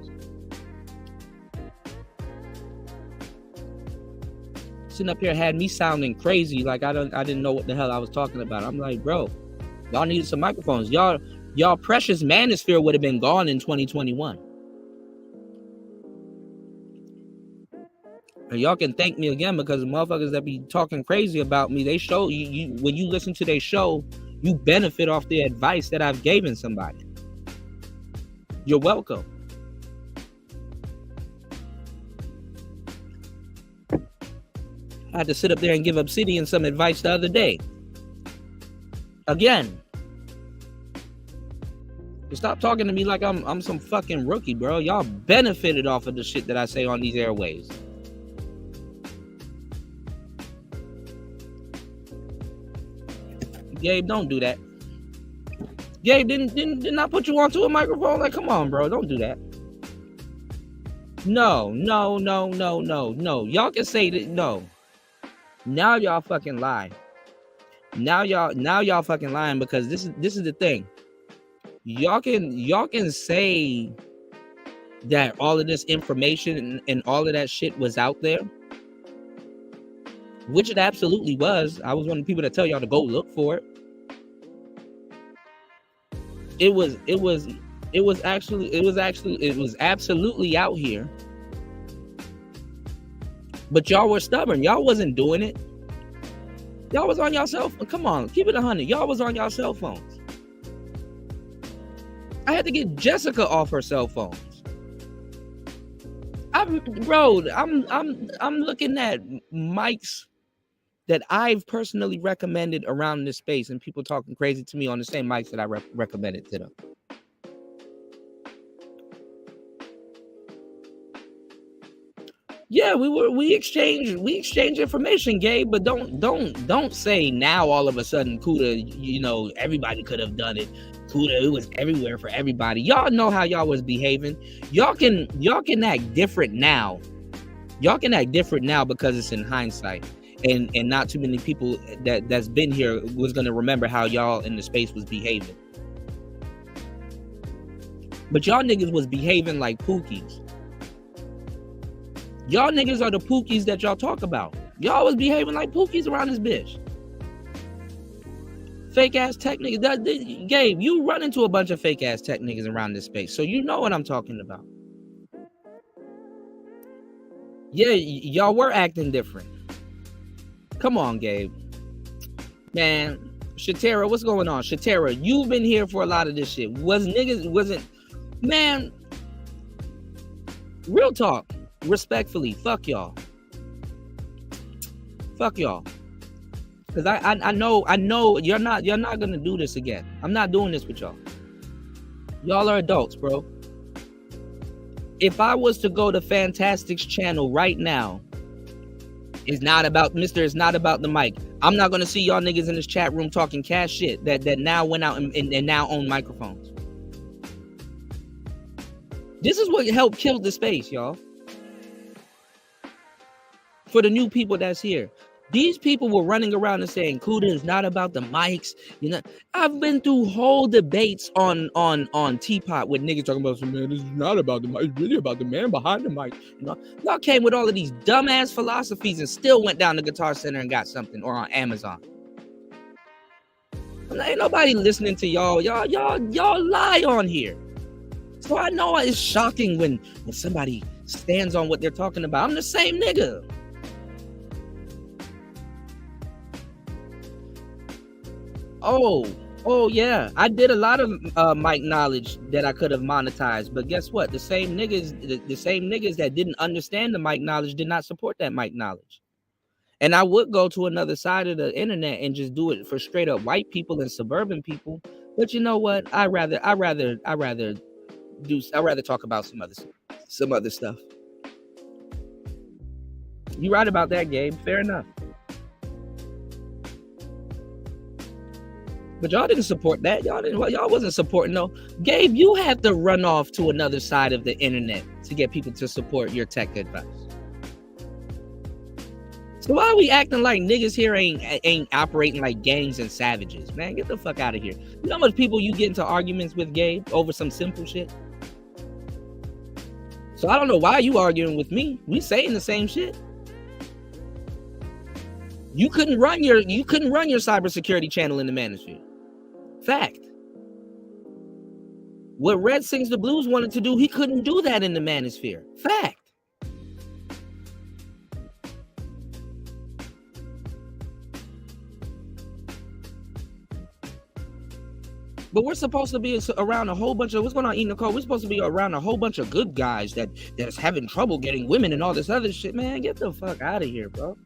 Sitting up here had me sounding crazy like I didn't know what the hell I was talking about. I'm like, bro, y'all needed some microphones. Y'all precious manosphere would have been gone in 2021. And y'all can thank me again because the motherfuckers that be talking crazy about me, they show you when you listen to their show, you benefit off the advice that I've given somebody. You're welcome. I had to sit up there and give Obsidian some advice the other day. Again. Stop talking to me like I'm some fucking rookie, bro. Y'all benefited off of the shit that I say on these airways. Gabe, don't do that. Gabe, didn't I put you onto a microphone? Like, come on, bro, don't do that. No. Y'all can say that. No. Now y'all fucking lie. Now y'all fucking lying because this is the thing. Y'all can say that all of this information and all of that shit was out there, which it absolutely was. I was one of the people that tell y'all to go look for it. It was absolutely out here. But y'all were stubborn. Y'all wasn't doing it. Y'all was on y'all cell phone. Come on, keep it 100. Y'all was on y'all cell phones. I had to get Jessica off her cell phones. I'm looking at mics that I've personally recommended around this space, and people talking crazy to me on the same mics that I recommended to them. Yeah, we exchange information, Gabe, but don't say now all of a sudden Kuda, you know, everybody could have done it. Kuda, it was everywhere for everybody. Y'all know how y'all was behaving. Y'all can act different now. Y'all can act different now because it's in hindsight. And not too many people that's been here was gonna remember how y'all in the space was behaving. But y'all niggas was behaving like pookies. Y'all niggas are the pookies that y'all talk about. Y'all was behaving like pookies around this bitch. Fake ass tech niggas. Gabe, you run into a bunch of fake ass tech niggas around this space, so you know what I'm talking about. Yeah, y'all were acting different. Come on, Gabe. Man, Shatera, what's going on? Shatera, you've been here for a lot of this shit. Man, real talk. Respectfully, fuck y'all. Fuck y'all. Cause I know you're not gonna do this again. I'm not doing this with y'all. Y'all are adults, bro. If I was to go to Fantastic's channel right now, it's not about the mic. I'm not gonna see y'all niggas in this chat room talking cash shit that now went out and now own microphones. This is what helped kill the space, y'all. For the new people that's here. These people were running around and saying Kuda is not about the mics. You know, I've been through whole debates on Teapot with niggas talking about, man, this is not about the mic, it's really about the man behind the mic. You know, y'all came with all of these dumbass philosophies and still went down to Guitar Center and got something, or on Amazon. Ain't nobody listening to y'all. Y'all lie on here. So I know it's shocking when somebody stands on what they're talking about. I'm the same nigga. Oh yeah, I did a lot of mic knowledge that I could have monetized, but guess what? The same niggas that didn't understand the mic knowledge did not support that mic knowledge. And I would go to another side of the internet and just do it for straight up white people and suburban people. But you know what? I rather talk about some other stuff. You right about that, Gabe. Fair enough. But y'all didn't support that. Y'all wasn't supporting no. Gabe, you have to run off to another side of the internet to get people to support your tech advice. So why are we acting like niggas here ain't operating like gangs and savages? Man, get the fuck out of here. You know how much people you get into arguments with, Gabe, over some simple shit? So I don't know why you arguing with me. We saying the same shit. You couldn't run your cybersecurity channel in the manosphere. Fact. What Red Sings the Blues wanted to do, he couldn't do that in the manosphere. Fact. But we're supposed to be around a whole bunch of, what's going on, E. Nicole? We're supposed to be around a whole bunch of good guys that's having trouble getting women and all this other shit. Man, get the fuck out of here, bro.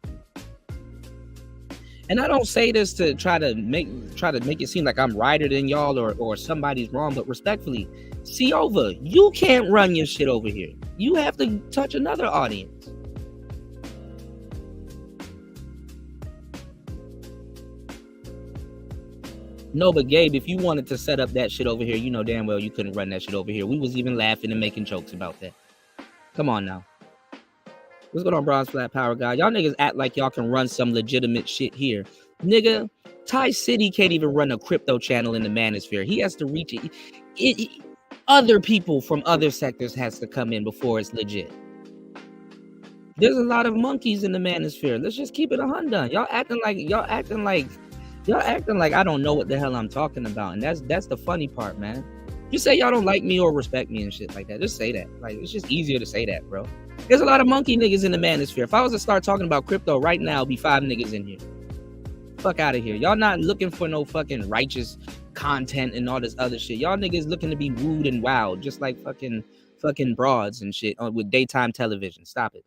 And I don't say this to try to make it seem like I'm righter than y'all or somebody's wrong, but respectfully, Ciova, you can't run your shit over here. You have to touch another audience. No, but Gabe, if you wanted to set up that shit over here, you know damn well you couldn't run that shit over here. We was even laughing and making jokes about that. Come on now. What's going on, Bronze Flat Power Guy? Y'all niggas act like y'all can run some legitimate shit here. Nigga, Ty City can't even run a crypto channel in the manosphere. He has to reach it. Other people from other sectors has to come in before it's legit. There's a lot of monkeys in the manosphere. Let's just keep it 100. Y'all acting like I don't know what the hell I'm talking about. And that's the funny part, man. You say y'all don't like me or respect me and shit like that. Just say that. Like, it's just easier to say that, bro. There's a lot of monkey niggas in the manosphere. If I was to start talking about crypto right now, it'd be 5 niggas in here. Fuck out of here. Y'all not looking for no fucking righteous content and all this other shit. Y'all niggas looking to be rude and wild, just like fucking broads and shit with daytime television. Stop it.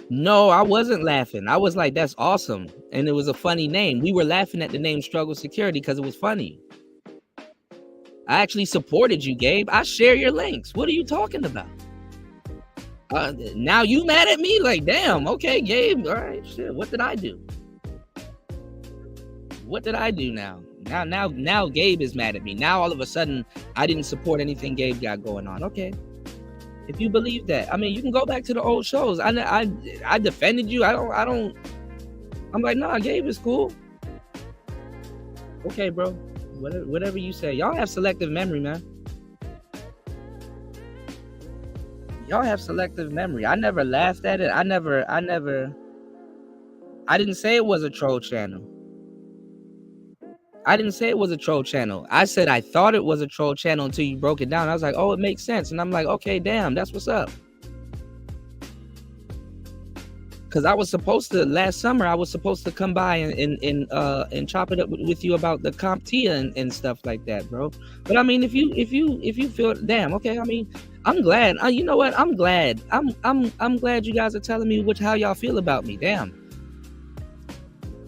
No, I wasn't laughing. I was like, that's awesome. And it was a funny name. We were laughing at the name Struggle Security because it was funny. I actually supported you, Gabe. I share your links. What are you talking about? Now you mad at me? Like, damn, okay, Gabe. All right, shit. What did I do? What did I do now? Now Gabe is mad at me. Now all of a sudden I didn't support anything Gabe got going on. Okay. If you believe that, I mean, you can go back to the old shows. I defended you. I'm like, nah, Gabe is cool. Okay, bro. Whatever you say. Y'all have selective memory, man. Y'all have selective memory. I never laughed at it. I didn't say it was a troll channel. I didn't say it was a troll channel. I said I thought it was a troll channel until you broke it down. I was like, oh, it makes sense. And I'm like, okay, damn, that's what's up. Because last summer, I was supposed to come by and chop it up with you about the CompTIA and stuff like that, bro. But I mean, if you feel, damn, okay, I mean, I'm glad. You know what? I'm glad. I'm glad you guys are telling me how y'all feel about me. Damn.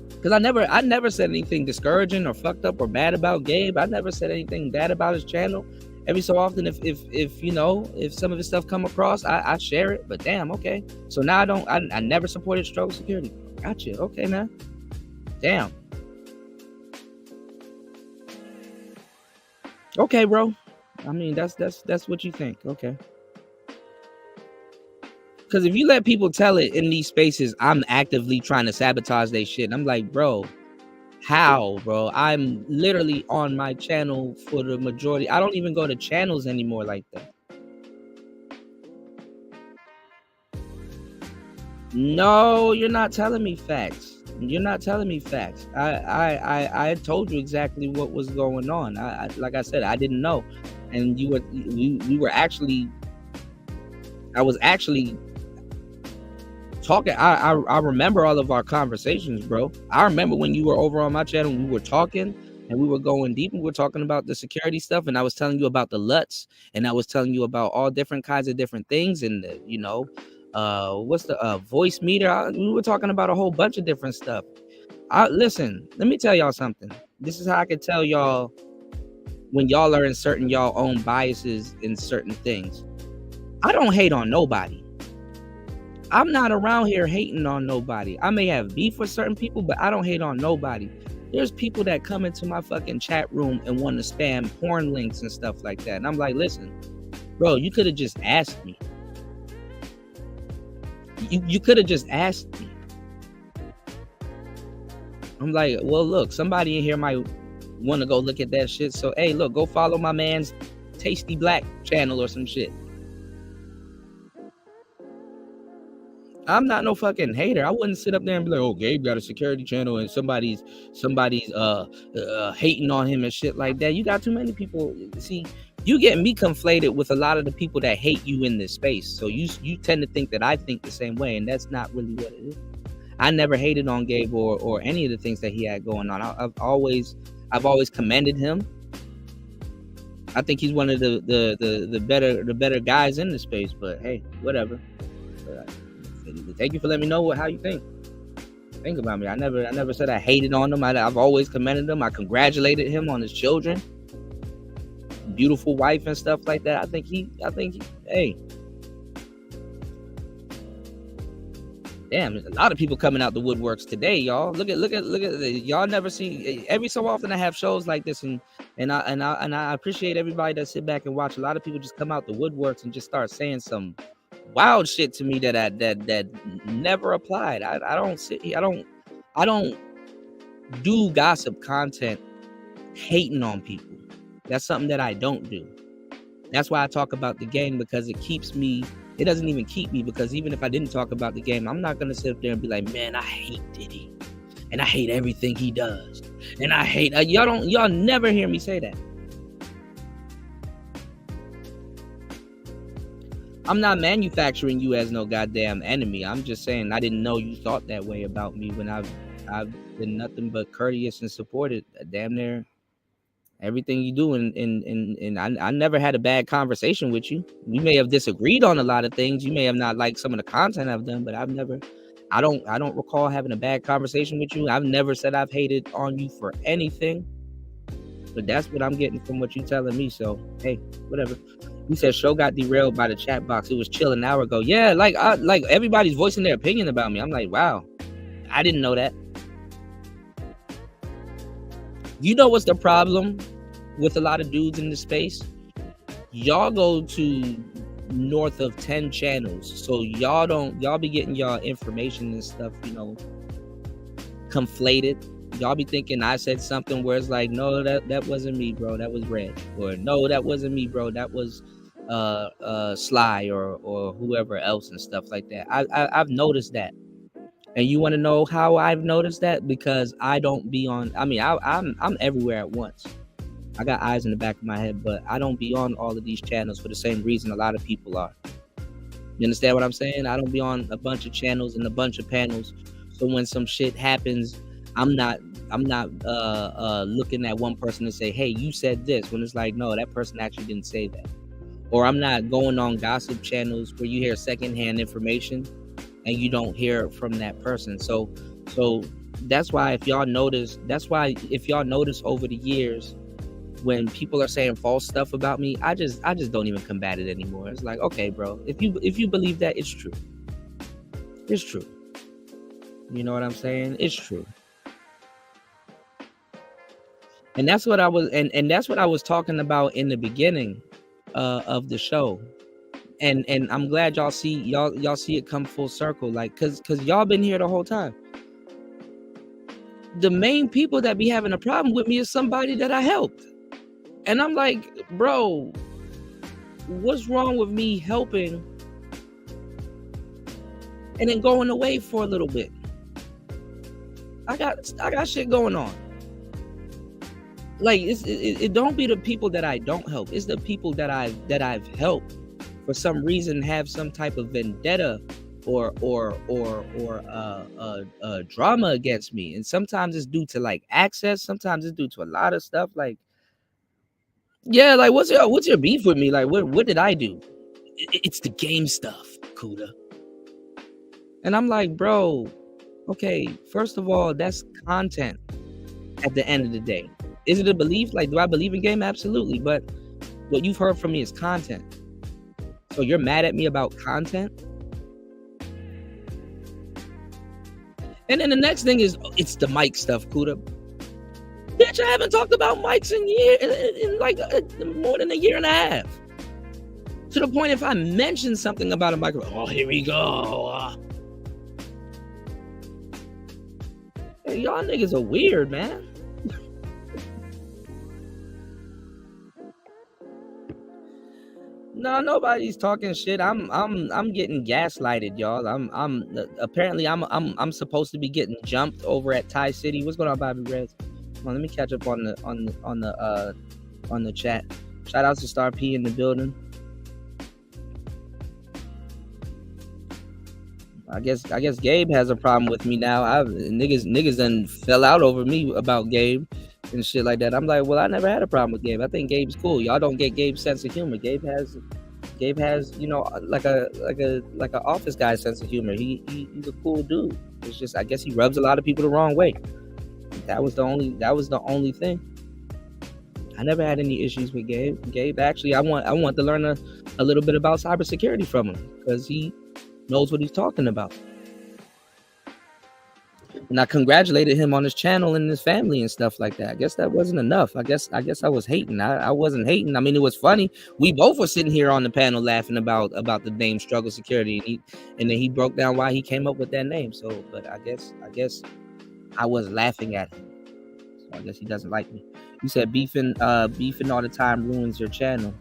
Because I never said anything discouraging or fucked up or bad about Gabe. I never said anything bad about his channel. Every so often, if some of his stuff come across, I share it. But damn, okay. So now I never supported Struggle Security. Gotcha. Okay, man. Damn. Okay, bro. I mean, that's what you think. Okay. Because if you let people tell it in these spaces, I'm actively trying to sabotage their shit. I'm like, bro, how, bro? I'm literally on my channel for the majority. I don't even go to channels anymore like that. No, you're not telling me facts. You're not telling me facts. I told you exactly what was going on. I like I said, I didn't know, and we were actually. I was actually talking. I remember all of our conversations, bro. I remember when you were over on my channel, we were talking and we were going deep. We were talking about the security stuff, and I was telling you about the LUTs, and I was telling you about all different kinds of different things, and you know, what's the voice meter? We were talking about a whole bunch of different stuff. Listen, let me tell y'all something. This is how I can tell y'all when y'all are inserting y'all own biases in certain things. I don't hate on nobody. I'm not around here hating on nobody. I may have beef with certain people, but I don't hate on nobody. There's people that come into my fucking chat room and want to spam porn links and stuff like that. And I'm like, listen, bro, you could have just asked me. You could have just asked me. I'm like, well, look, somebody in here might want to go look at that shit. So, hey, look, go follow my man's Tasty Black channel or some shit. I'm not no fucking hater. I wouldn't sit up there and be like, oh, Gabe got a security channel and somebody's hating on him and shit like that. You got too many people. See, you get me conflated with a lot of the people that hate you in this space. So you tend to think that I think the same way, and that's not really what it is. I never hated on Gabe or any of the things that he had going on. I've always commended him. I think he's one of the better guys in the space. But hey, whatever. Thank you for letting me know how you think about me. I never said I hated on him. I've always commended him. I congratulated him on his children, beautiful wife and stuff like that. I think he hey, damn, there's a lot of people coming out the woodworks today, y'all. Look at y'all never see. Every so often I have shows like this, and I appreciate everybody that sit back and watch. A lot of people just come out the woodworks and just start saying some wild shit to me that never applied. I don't do gossip content hating on people. That's something that I don't do. That's why I talk about the game, because it keeps me. It doesn't even keep me, because even if I didn't talk about the game, I'm not gonna sit there and be like, man, I hate Diddy and I hate everything he does, and I hate y'all never hear me say that. I'm not manufacturing you as no goddamn enemy. I'm just saying I didn't know you thought that way about me when I've been nothing but courteous and supported damn near everything you do. And I never had a bad conversation with you. We may have disagreed on a lot of things. You may have not liked some of the content I've done, but I don't recall having a bad conversation with you. I've never said I've hated on you for anything. But that's what I'm getting from what you're telling me. So hey, whatever. You said show got derailed by the chat box. It was chill an hour ago. Yeah, like everybody's voicing their opinion about me. I'm like, wow, I didn't know that. You know what's the problem with a lot of dudes in the space? Y'all go to north of 10 channels, so y'all be getting y'all information and stuff, you know, conflated. Y'all be thinking I said something where it's like, no, that wasn't me, bro. That was Red. Or no, that wasn't me, bro. That was Sly or whoever else and stuff like that. I've noticed that. And you want to know how I've noticed that? Because I don't be on. I mean, I'm everywhere at once. I got eyes in the back of my head, but I don't be on all of these channels for the same reason a lot of people are. You understand what I'm saying? I don't be on a bunch of channels and a bunch of panels. So when some shit happens, I'm not looking at one person and say, hey, you said this, when it's like, no, that person actually didn't say that. Or I'm not going on gossip channels where you hear secondhand information and you don't hear it from that person. So that's why if y'all notice over the years, when people are saying false stuff about me, I just don't even combat it anymore. It's like, okay, bro, if you believe that, it's true. It's true. You know what I'm saying? It's true. And that's what I was talking about in the beginning. of the show. And I'm glad y'all see it come full circle, like cause y'all been here the whole time. The main people that be having a problem with me is somebody that I helped. And I'm like, bro, what's wrong with me helping and then going away for a little bit? I got shit going on. Like it don't be the people that I don't help. It's the people that I've helped for some reason have some type of vendetta or drama against me. And sometimes it's due to like access. Sometimes it's due to a lot of stuff. Like, yeah, like what's your beef with me? Like, what did I do? It's the game stuff, Kuda. And I'm like, bro, okay, first of all, that's content at the end of the day. Is it a belief? Like, do I believe in game? Absolutely. But what you've heard from me is content. So you're mad at me about content? And then the next thing is, it's the mic stuff, Kuda. Bitch, I haven't talked about mics in like more than a year and a half. To the point, if I mention something about a microphone, oh, here we go. Hey, y'all niggas are weird, man. No, nobody's talking shit. I'm getting gaslighted, y'all. Apparently I'm supposed to be getting jumped over at Thai City. What's going on, Bobby Reds? Come on, let me catch up on the chat. Shout out to Star P in the building. I guess Gabe has a problem with me now. Niggas done fell out over me about Gabe and shit like that. I'm like, well, I never had a problem with Gabe. I think Gabe's cool. Y'all don't get Gabe's sense of humor. Gabe has, you know, like a office guy sense of humor. He's a cool dude. It's just, I guess he rubs a lot of people the wrong way. That was the only thing. I never had any issues with Gabe. Gabe, actually, I want to learn a little bit about cybersecurity from him because he knows what he's talking about. And I congratulated him on his channel and his family and stuff like that. I guess that wasn't enough. I guess I was hating. I wasn't hating. I mean, it was funny. We both were sitting here on the panel laughing about the name Struggle Security, and then he broke down why he came up with that name. So, but I guess I was laughing at him. So I guess he doesn't like me. You said beefing all the time ruins your channel.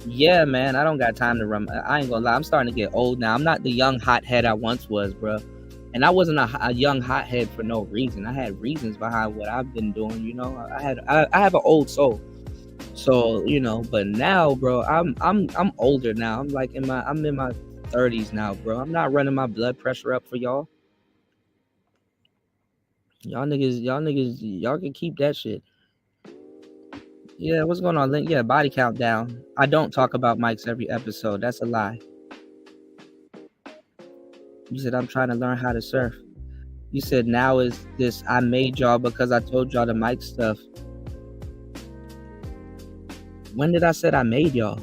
Yeah, man, I don't got time to run. I ain't gonna lie. I'm starting to get old now. I'm not the young hothead I once was, bro. And I wasn't a young hothead for no reason. I had reasons behind what I've been doing. You know, I have an old soul. So, you know, but now, bro, I'm older now. I'm in my 30s now, bro. I'm not running my blood pressure up for y'all. Y'all can keep that shit. Yeah, what's going on, Link? Yeah, body count down. I don't talk about mics every episode. That's a lie. You said I'm trying to learn how to surf. You said now is this, I made y'all because I told y'all the mic stuff. When did I said I made y'all?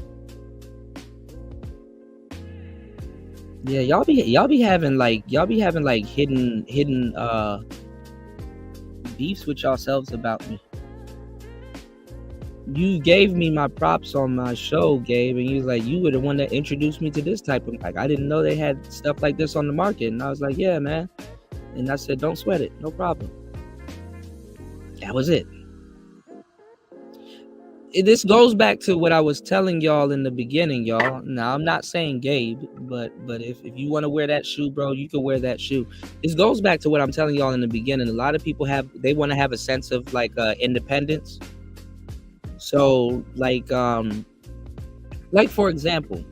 Yeah, y'all be having like hidden beefs with yourselves about me. You gave me my props on my show, Gabe, and you was like, you were the one that introduced me to this type of, like, I didn't know they had stuff like this on the market. And I was like, yeah, man. And I said, don't sweat it, no problem. That was it. This goes back to what I was telling y'all in the beginning, y'all. Now, I'm not saying Gabe, but if you want to wear that shoe, bro, you can wear that shoe. This goes back to what I'm telling y'all in the beginning. A lot of people they want to have a sense of like independence. So like for example,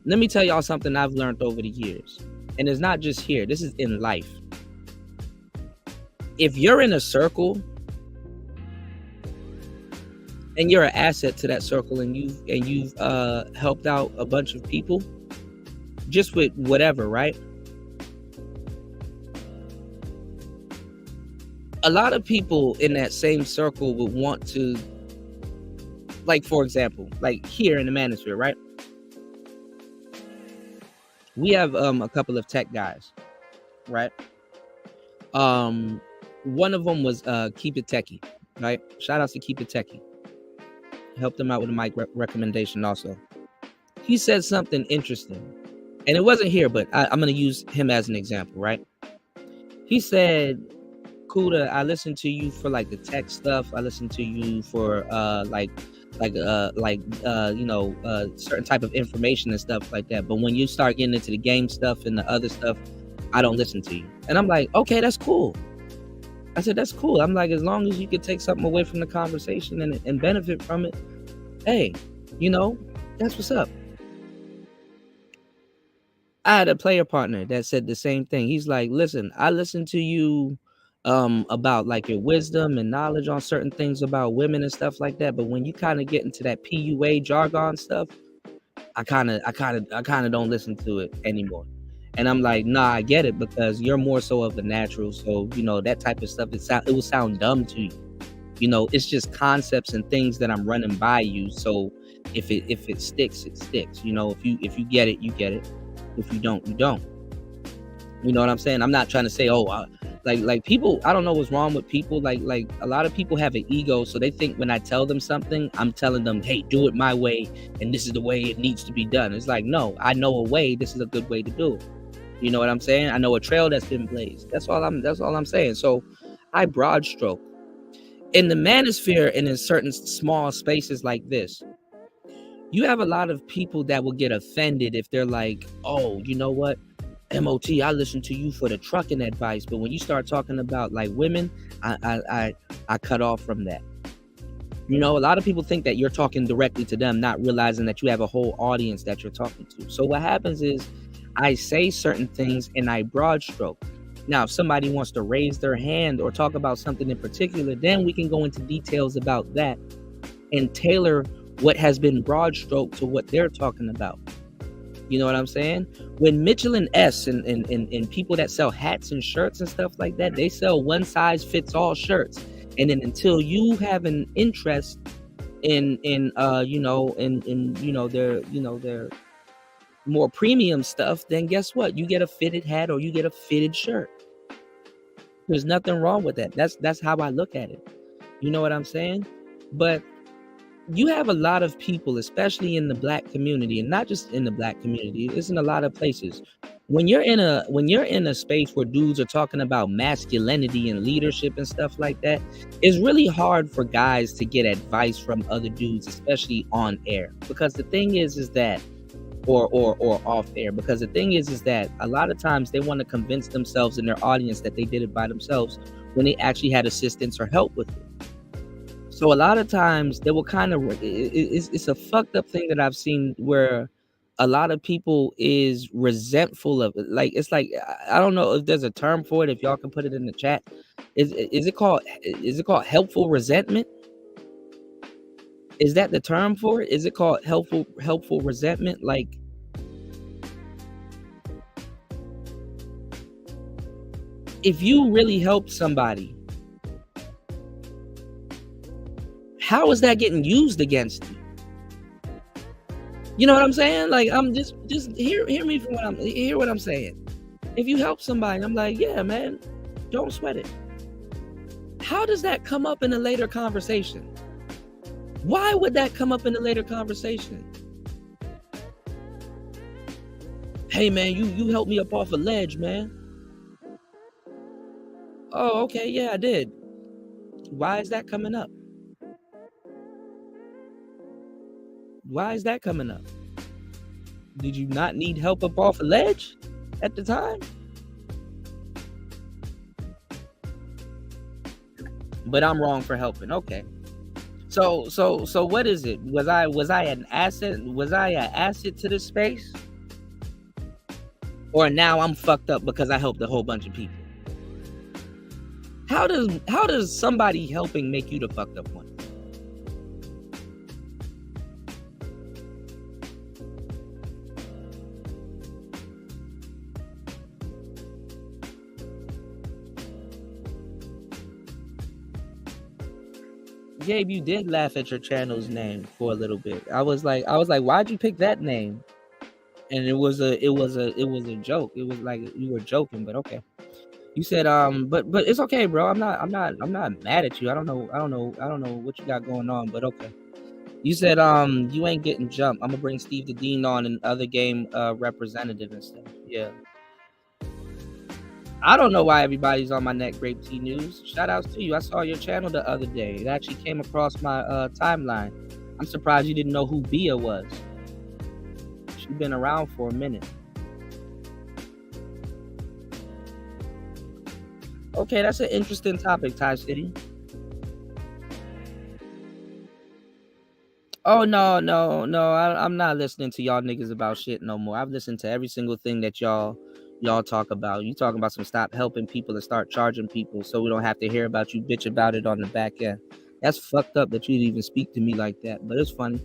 let me tell y'all something I've learned over the years. And it's not just here, this is in life. If you're in a circle and you're an asset to that circle and you've helped out a bunch of people just with whatever, right? A lot of people in that same circle would want to, like, for example, like here in the Manosphere, right? We have a couple of tech guys, right? One of them was Keep It Techie, right? Shout out to Keep It Techie. helped him out with a mic recommendation also. He said something interesting, and it wasn't here, but I'm going to use him as an example, right? He said, Kuda, I listen to you for like the tech stuff. I listen to you for certain type of information and stuff like that. But when you start getting into the game stuff and the other stuff, I don't listen to you. And I'm like, okay, that's cool. I said, that's cool. I'm like, as long as you could take something away from the conversation and benefit from it, hey, that's what's up. I had a player partner that said the same thing. He's like, listen, I listen to you about like your wisdom and knowledge on certain things about women and stuff like that. But when you kind of get into that PUA jargon stuff, I kind of don't listen to it anymore. And I'm like, nah, I get it, because you're more so of a natural. So, that type of stuff, it will sound dumb to you. It's just concepts and things that I'm running by you. So if it sticks, it sticks. If you get it, you get it. If you don't, you don't. You know what I'm saying? I'm not trying to say, like people, I don't know what's wrong with people. Like a lot of people have an ego, so they think when I tell them something, I'm telling them, hey, do it my way, and this is the way it needs to be done. It's like, no, I know a way. This is a good way to do it. You know what I'm saying? I know a trail that's been blazed. That's all I'm saying. So I broad stroke. In the manosphere and in certain small spaces like this, you have a lot of people that will get offended if they're like, oh, you know what? MOT, I listen to you for the trucking advice, but when you start talking about like women, I cut off from that. A lot of people think that you're talking directly to them, not realizing that you have a whole audience that you're talking to. So what happens is I say certain things and I broad stroke. Now, if somebody wants to raise their hand or talk about something in particular, then we can go into details about that and tailor what has been broad stroke to what they're talking about. You know what I'm saying? When Mitchell and S and people that sell hats and shirts and stuff like that, they sell one size fits all shirts. And then until you have an interest in their more premium stuff, then guess what? You get a fitted hat or you get a fitted shirt. There's nothing wrong with that. That's how I look at it. You know what I'm saying? But you have a lot of people, especially in the black community, and not just in the black community, it's in a lot of places. When you're in a space where dudes are talking about masculinity and leadership and stuff like that, it's really hard for guys to get advice from other dudes, especially on air. Because the thing is that, or off air, because the thing is that a lot of times they want to convince themselves and their audience that they did it by themselves when they actually had assistance or help with it. So a lot of times they will kind of, it's a fucked up thing that I've seen where a lot of people is resentful of it. Like, it's like, I don't know if there's a term for it. If y'all can put it in the chat, is it called helpful resentment? Is that the term for it? Is it called helpful resentment? Like, if you really help somebody, how is that getting used against you? You know what I'm saying? Like, I'm just hear me from what I'm saying. If you help somebody, I'm like, yeah, man, don't sweat it. How does that come up in a later conversation? Why would that come up in a later conversation? Hey, man, you helped me up off a ledge, man. Oh, okay, yeah, I did. Why is that coming up? Why is that coming up? Did you not need help up off a ledge at the time? But I'm wrong for helping. Okay. So what is it? Was I an asset? Was I an asset to this space? Or now I'm fucked up because I helped a whole bunch of people? How does somebody helping make you the fucked up one? Gabe, you did laugh at your channel's name for a little bit. I was like, why'd you pick that name? And it was a joke. It was like you were joking, but okay. You said but it's okay, bro. I'm not mad at you. I don't know what you got going on, but okay. You said you ain't getting jumped. I'm gonna bring Steve the Dean on and other game representative and stuff. Yeah. I don't know why everybody's on my neck, Grape Tea News. Shout outs to you. I saw your channel the other day. It actually came across my timeline. I'm surprised you didn't know who Bia was. She's been around for a minute. Okay, that's an interesting topic, Ty City. Oh no, I'm not listening to y'all niggas about shit no more. I've listened to every single thing that y'all talk about. You talking about some stop helping people and start charging people so we don't have to hear about you bitch about it on the back end. That's fucked up that you'd even speak to me like that, but it's funny.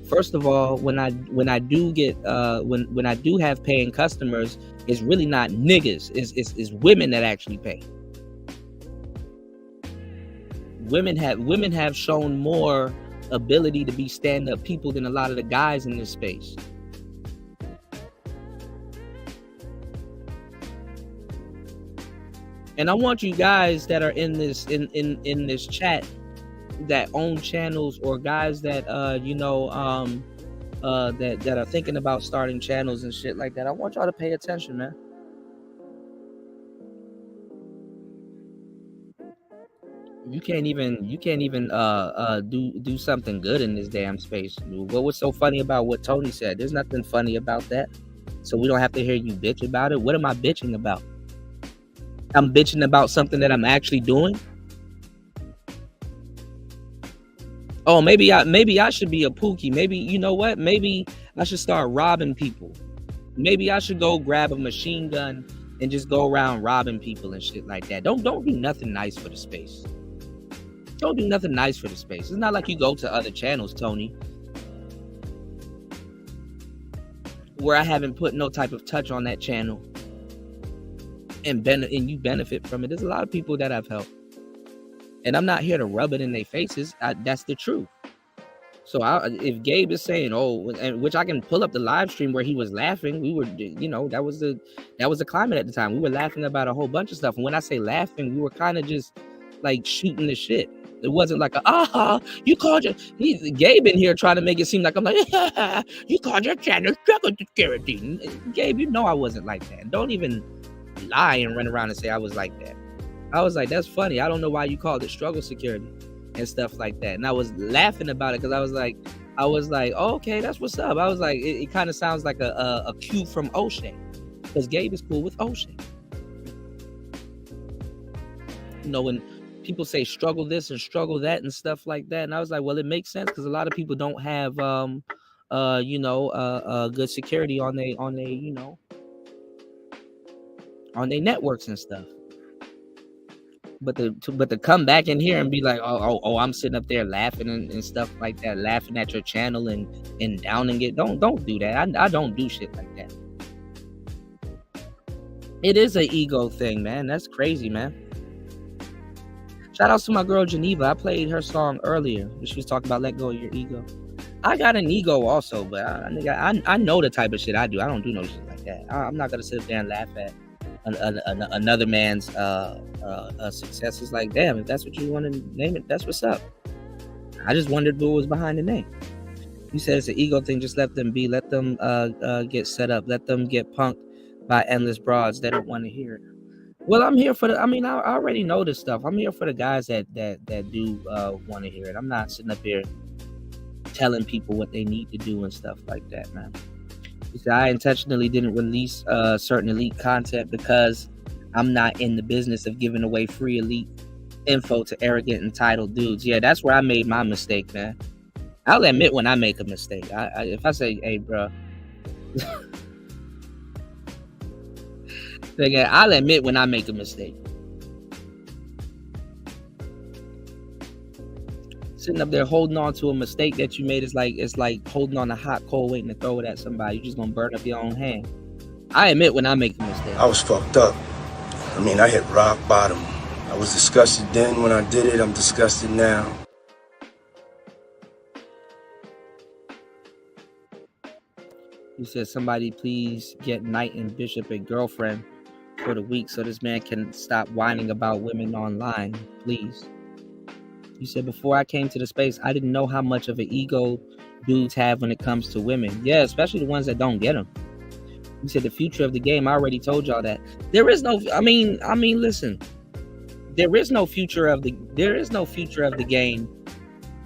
First of all, when I do get when I do have paying customers, it's really not niggas, it's women that actually pay. Women have shown more ability to be stand-up people than a lot of the guys in this space. And I want you guys that are in this in this chat that own channels or guys that that are thinking about starting channels and shit like that. I want y'all to pay attention, man. You can't even do something good in this damn space. What was so funny about what Tony said? There's nothing funny about that. So we don't have to hear you bitch about it. What am I bitching about? I'm bitching about something that I'm actually doing. Oh, maybe I should be a pookie. Maybe, you know what? Maybe I should start robbing people. Maybe I should go grab a machine gun and just go around robbing people and shit like that. Don't do nothing nice for the space. Don't do nothing nice for the space. It's not like you go to other channels, Tony, where I haven't put no type of touch on that channel and you benefit from it. There's a lot of people that I've helped. And I'm not here to rub it in their faces. That's the truth. So if Gabe is saying, oh, and which I can pull up the live stream where he was laughing, we were, that was the climate at the time. We were laughing about a whole bunch of stuff. And when I say laughing, we were kind of just like shooting the shit. It wasn't like you called Gabe in here trying to make it seem like I'm like, you called your channel struggle security. Gabe, you know I wasn't like that. Don't even lie and run around and say I was like that. I was like, that's funny. I don't know why you called it struggle security and stuff like that. And I was laughing about it because I was like, oh, okay, that's what's up. I was like, it kind of sounds like a cue from O'Shea because Gabe is cool with O'Shea. When people say struggle this and struggle that and stuff like that, and I was like, well, it makes sense because a lot of people don't have good security on their networks and stuff. But to come back in here and be like, oh, I'm sitting up there laughing and stuff like that, laughing at your channel and downing it. Don't do that. I don't do shit like that. It is an ego thing, man. That's crazy, man. Shout out to my girl Geneva. I played her song earlier. She was talking about let go of your ego. I got an ego also, but I know the type of shit I do. I don't do no shit like that. I'm not gonna sit there and laugh at another man's successes. Like, damn, if that's what you want to name it, that's what's up. I just wondered what was behind the name. You said it's an ego thing. Just let them be. Let them get set up. Let them get punked by endless broads that don't want to hear it. Well, I'm here for I already know this stuff. I'm here for the guys that do want to hear it. I'm not sitting up here telling people what they need to do and stuff like that, man. You see, I intentionally didn't release certain elite content because I'm not in the business of giving away free elite info to arrogant, entitled dudes. Yeah, that's where I made my mistake, man. I'll admit when I make a mistake. If I say, hey, bro, I'll admit when I make a mistake. Sitting up there holding on to a mistake that you made is like holding on a hot coal waiting to throw it at somebody. You're just gonna burn up your own hand. I admit when I make a mistake. I was fucked up. I hit rock bottom. I was disgusted then when I did it. I'm disgusted now. You said somebody please get Knight and Bishop a girlfriend for the week so this man can stop whining about women online, please. You said before I came to the space, I didn't know how much of an ego dudes have when it comes to women. Yeah, especially the ones that don't get them. You said the future of the game. I already told y'all that. There is no. I mean, listen. There is no future of the game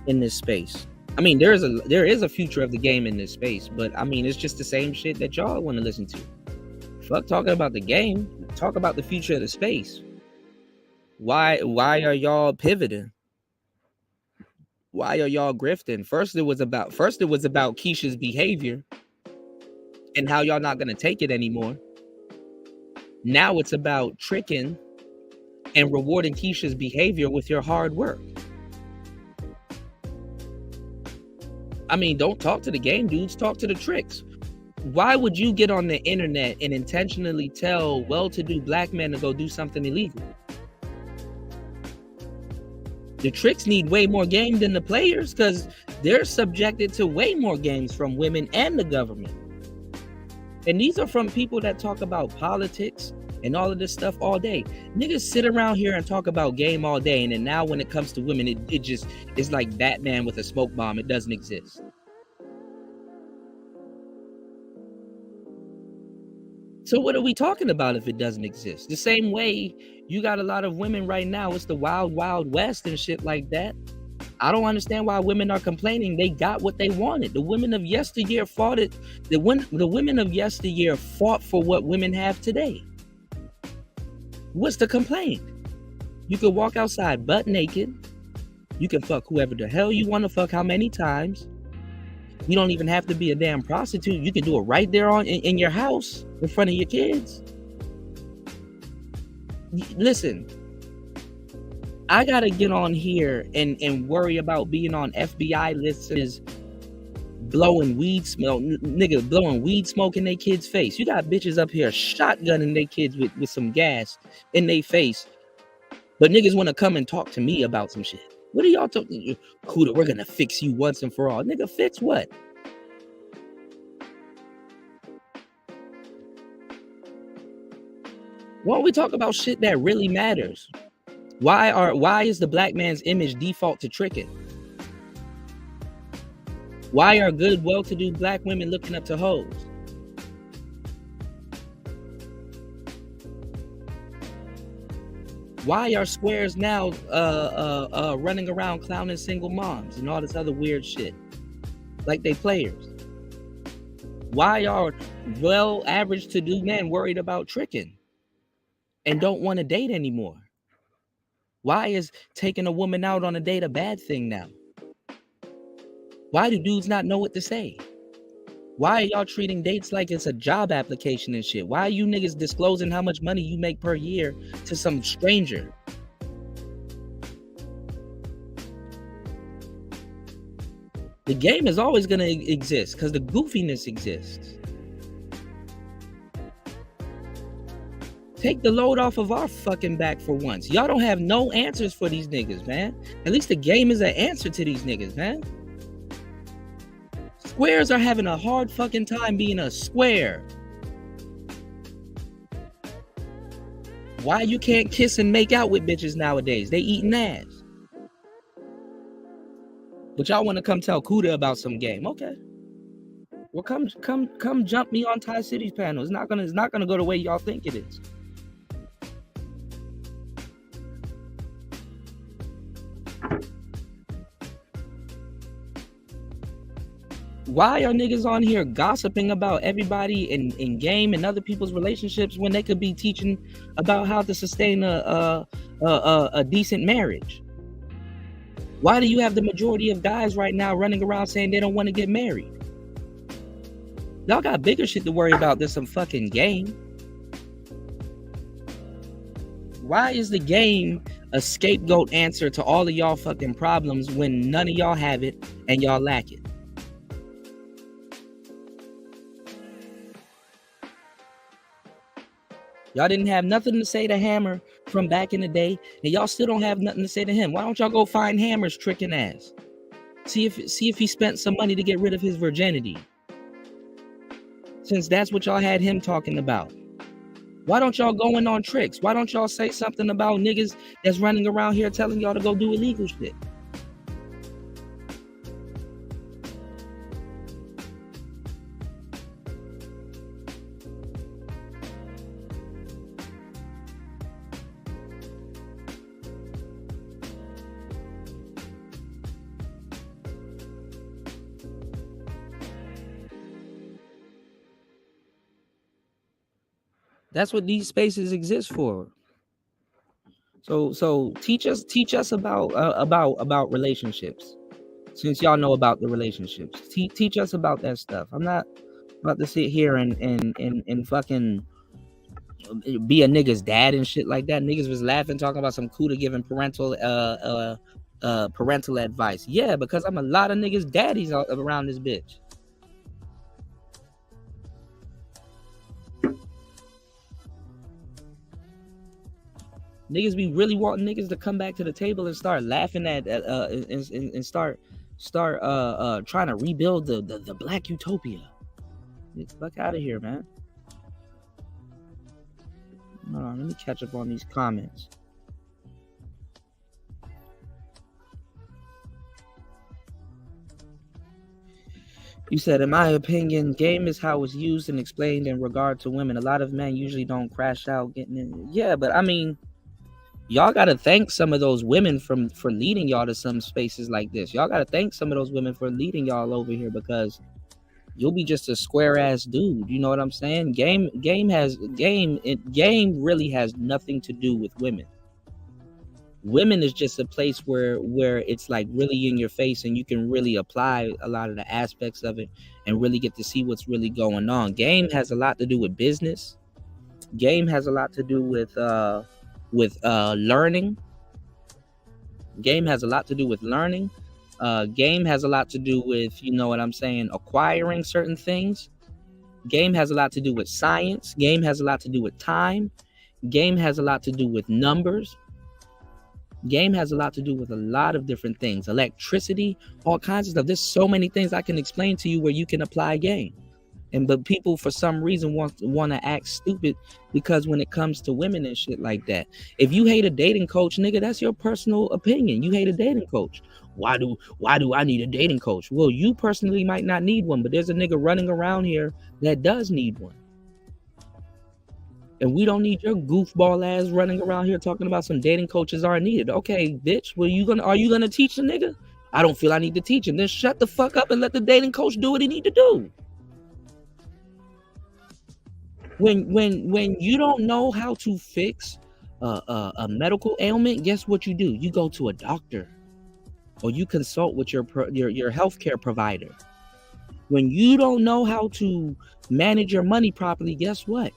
in this space. I mean, there is a future of the game in this space, but I mean, it's just the same shit that y'all want to listen to. Fuck talking about the game. Talk about the future of the space. Why are y'all pivoting? Why are y'all grifting? First it was about Keisha's behavior and how y'all not gonna take it anymore. Now it's about tricking and rewarding Keisha's behavior with your hard work. I mean, don't talk to the game dudes, talk to the tricks. Why would you get on the internet and intentionally tell well-to-do black men to go do something illegal? The tricks need way more game than the players because they're subjected to way more games from women and the government. And these are from people that talk about politics and all of this stuff all day. Niggas sit around here and talk about game all day, and then now when it comes to women, it's like Batman with a smoke bomb. It doesn't exist. So what are we talking about if it doesn't exist? The same way you got a lot of women right now, it's the wild, wild west and shit like that. I don't understand why women are complaining. They got what they wanted. The women of yesteryear fought it. The women of yesteryear fought for what women have today. What's the complaint? You can walk outside butt naked. You can fuck whoever the hell you want to fuck how many times. You don't even have to be a damn prostitute. You can do it right there in your house in front of your kids. Listen, I gotta get on here and worry about being on FBI lists is blowing weed smoke, nigga blowing weed smoke in their kids' face. You got bitches up here shotgunning their kids with some gas in their face, but niggas want to come and talk to me about some shit. What are y'all talking? Cuda, we're gonna fix you once and for all. Nigga, fix what? Why don't we talk about shit that really matters? Why is the black man's image default to tricking? Why are good, well-to-do black women looking up to hoes? Why are squares now running around clowning single moms and all this other weird shit like they players? Why are well average to do men worried about tricking and don't want to date anymore? Why is taking a woman out on a date a bad thing now? Why do dudes not know what to say? Why are y'all treating dates like it's a job application and shit? Why are you niggas disclosing how much money you make per year to some stranger? The game is always gonna exist because the goofiness exists. Take the load off of our fucking back for once. Y'all don't have no answers for these niggas, man. At least the game is an answer to these niggas, man. Squares are having a hard fucking time being a square. Why you can't kiss and make out with bitches nowadays? They eating ass. But y'all want to come tell Cuda about some game. Okay. Well, come jump me on Ty City's panel. It's not gonna go the way y'all think it is. Why are niggas on here gossiping about everybody in game and other people's relationships when they could be teaching about how to sustain a decent marriage? Why do you have the majority of guys right now running around saying they don't want to get married? Y'all got bigger shit to worry about than some fucking game. Why is the game a scapegoat answer to all of y'all fucking problems when none of y'all have it and y'all lack it? Y'all didn't have nothing to say to Hammer from back in the day, and y'all still don't have nothing to say to him. Why don't y'all go find Hammer's tricking ass? See if he spent some money to get rid of his virginity. Since that's what y'all had him talking about. Why don't y'all go in on tricks? Why don't y'all say something about niggas that's running around here telling y'all to go do illegal shit? That's what these spaces exist for. So teach us about relationships. Since y'all know about the relationships, teach us about that stuff. I'm not about to sit here and fucking be a nigga's dad and shit like that. Niggas was laughing, talking about some Cuda giving parental advice. Yeah, because I'm a lot of niggas' daddies around this bitch. Niggas be really wanting niggas to come back to the table and start laughing at and start trying to rebuild the black utopia. Get the fuck out of here, man. Hold on, let me catch up on these comments. You said, in my opinion, game is how it's used and explained in regard to women. A lot of men usually don't crash out getting in. Yeah, but I mean, y'all gotta thank some of those women for leading y'all to some spaces like this. Y'all gotta thank some of those women for leading y'all over here, because you'll be just a square ass dude. You know what I'm saying? Game really has nothing to do with women. Women is just a place where it's like really in your face, and you can really apply a lot of the aspects of it and really get to see what's really going on. Game has a lot to do with business. Game has a lot to do with learning. Game has a lot to do with learning. Game has a lot to do with, you know what I'm saying, acquiring certain things. Game has a lot to do with science. Game has a lot to do with time. Game has a lot to do with numbers. Game has a lot to do with a lot of different things. Electricity, all kinds of stuff. There's so many things I can explain to you where you can apply game. But people for some reason want to act stupid because when it comes to women and shit like that. If you hate a dating coach, nigga, that's your personal opinion. You hate a dating coach. Why do I need a dating coach? Well, you personally might not need one, but there's a nigga running around here that does need one. And we don't need your goofball ass running around here talking about some dating coaches are needed. Okay, bitch, are you gonna teach the nigga? I don't feel I need to teach him. Then shut the fuck up and let the dating coach do what he need to do. When you don't know how to fix a medical ailment, guess what you do? You go to a doctor, or you consult with your healthcare provider. When you don't know how to manage your money properly, guess what?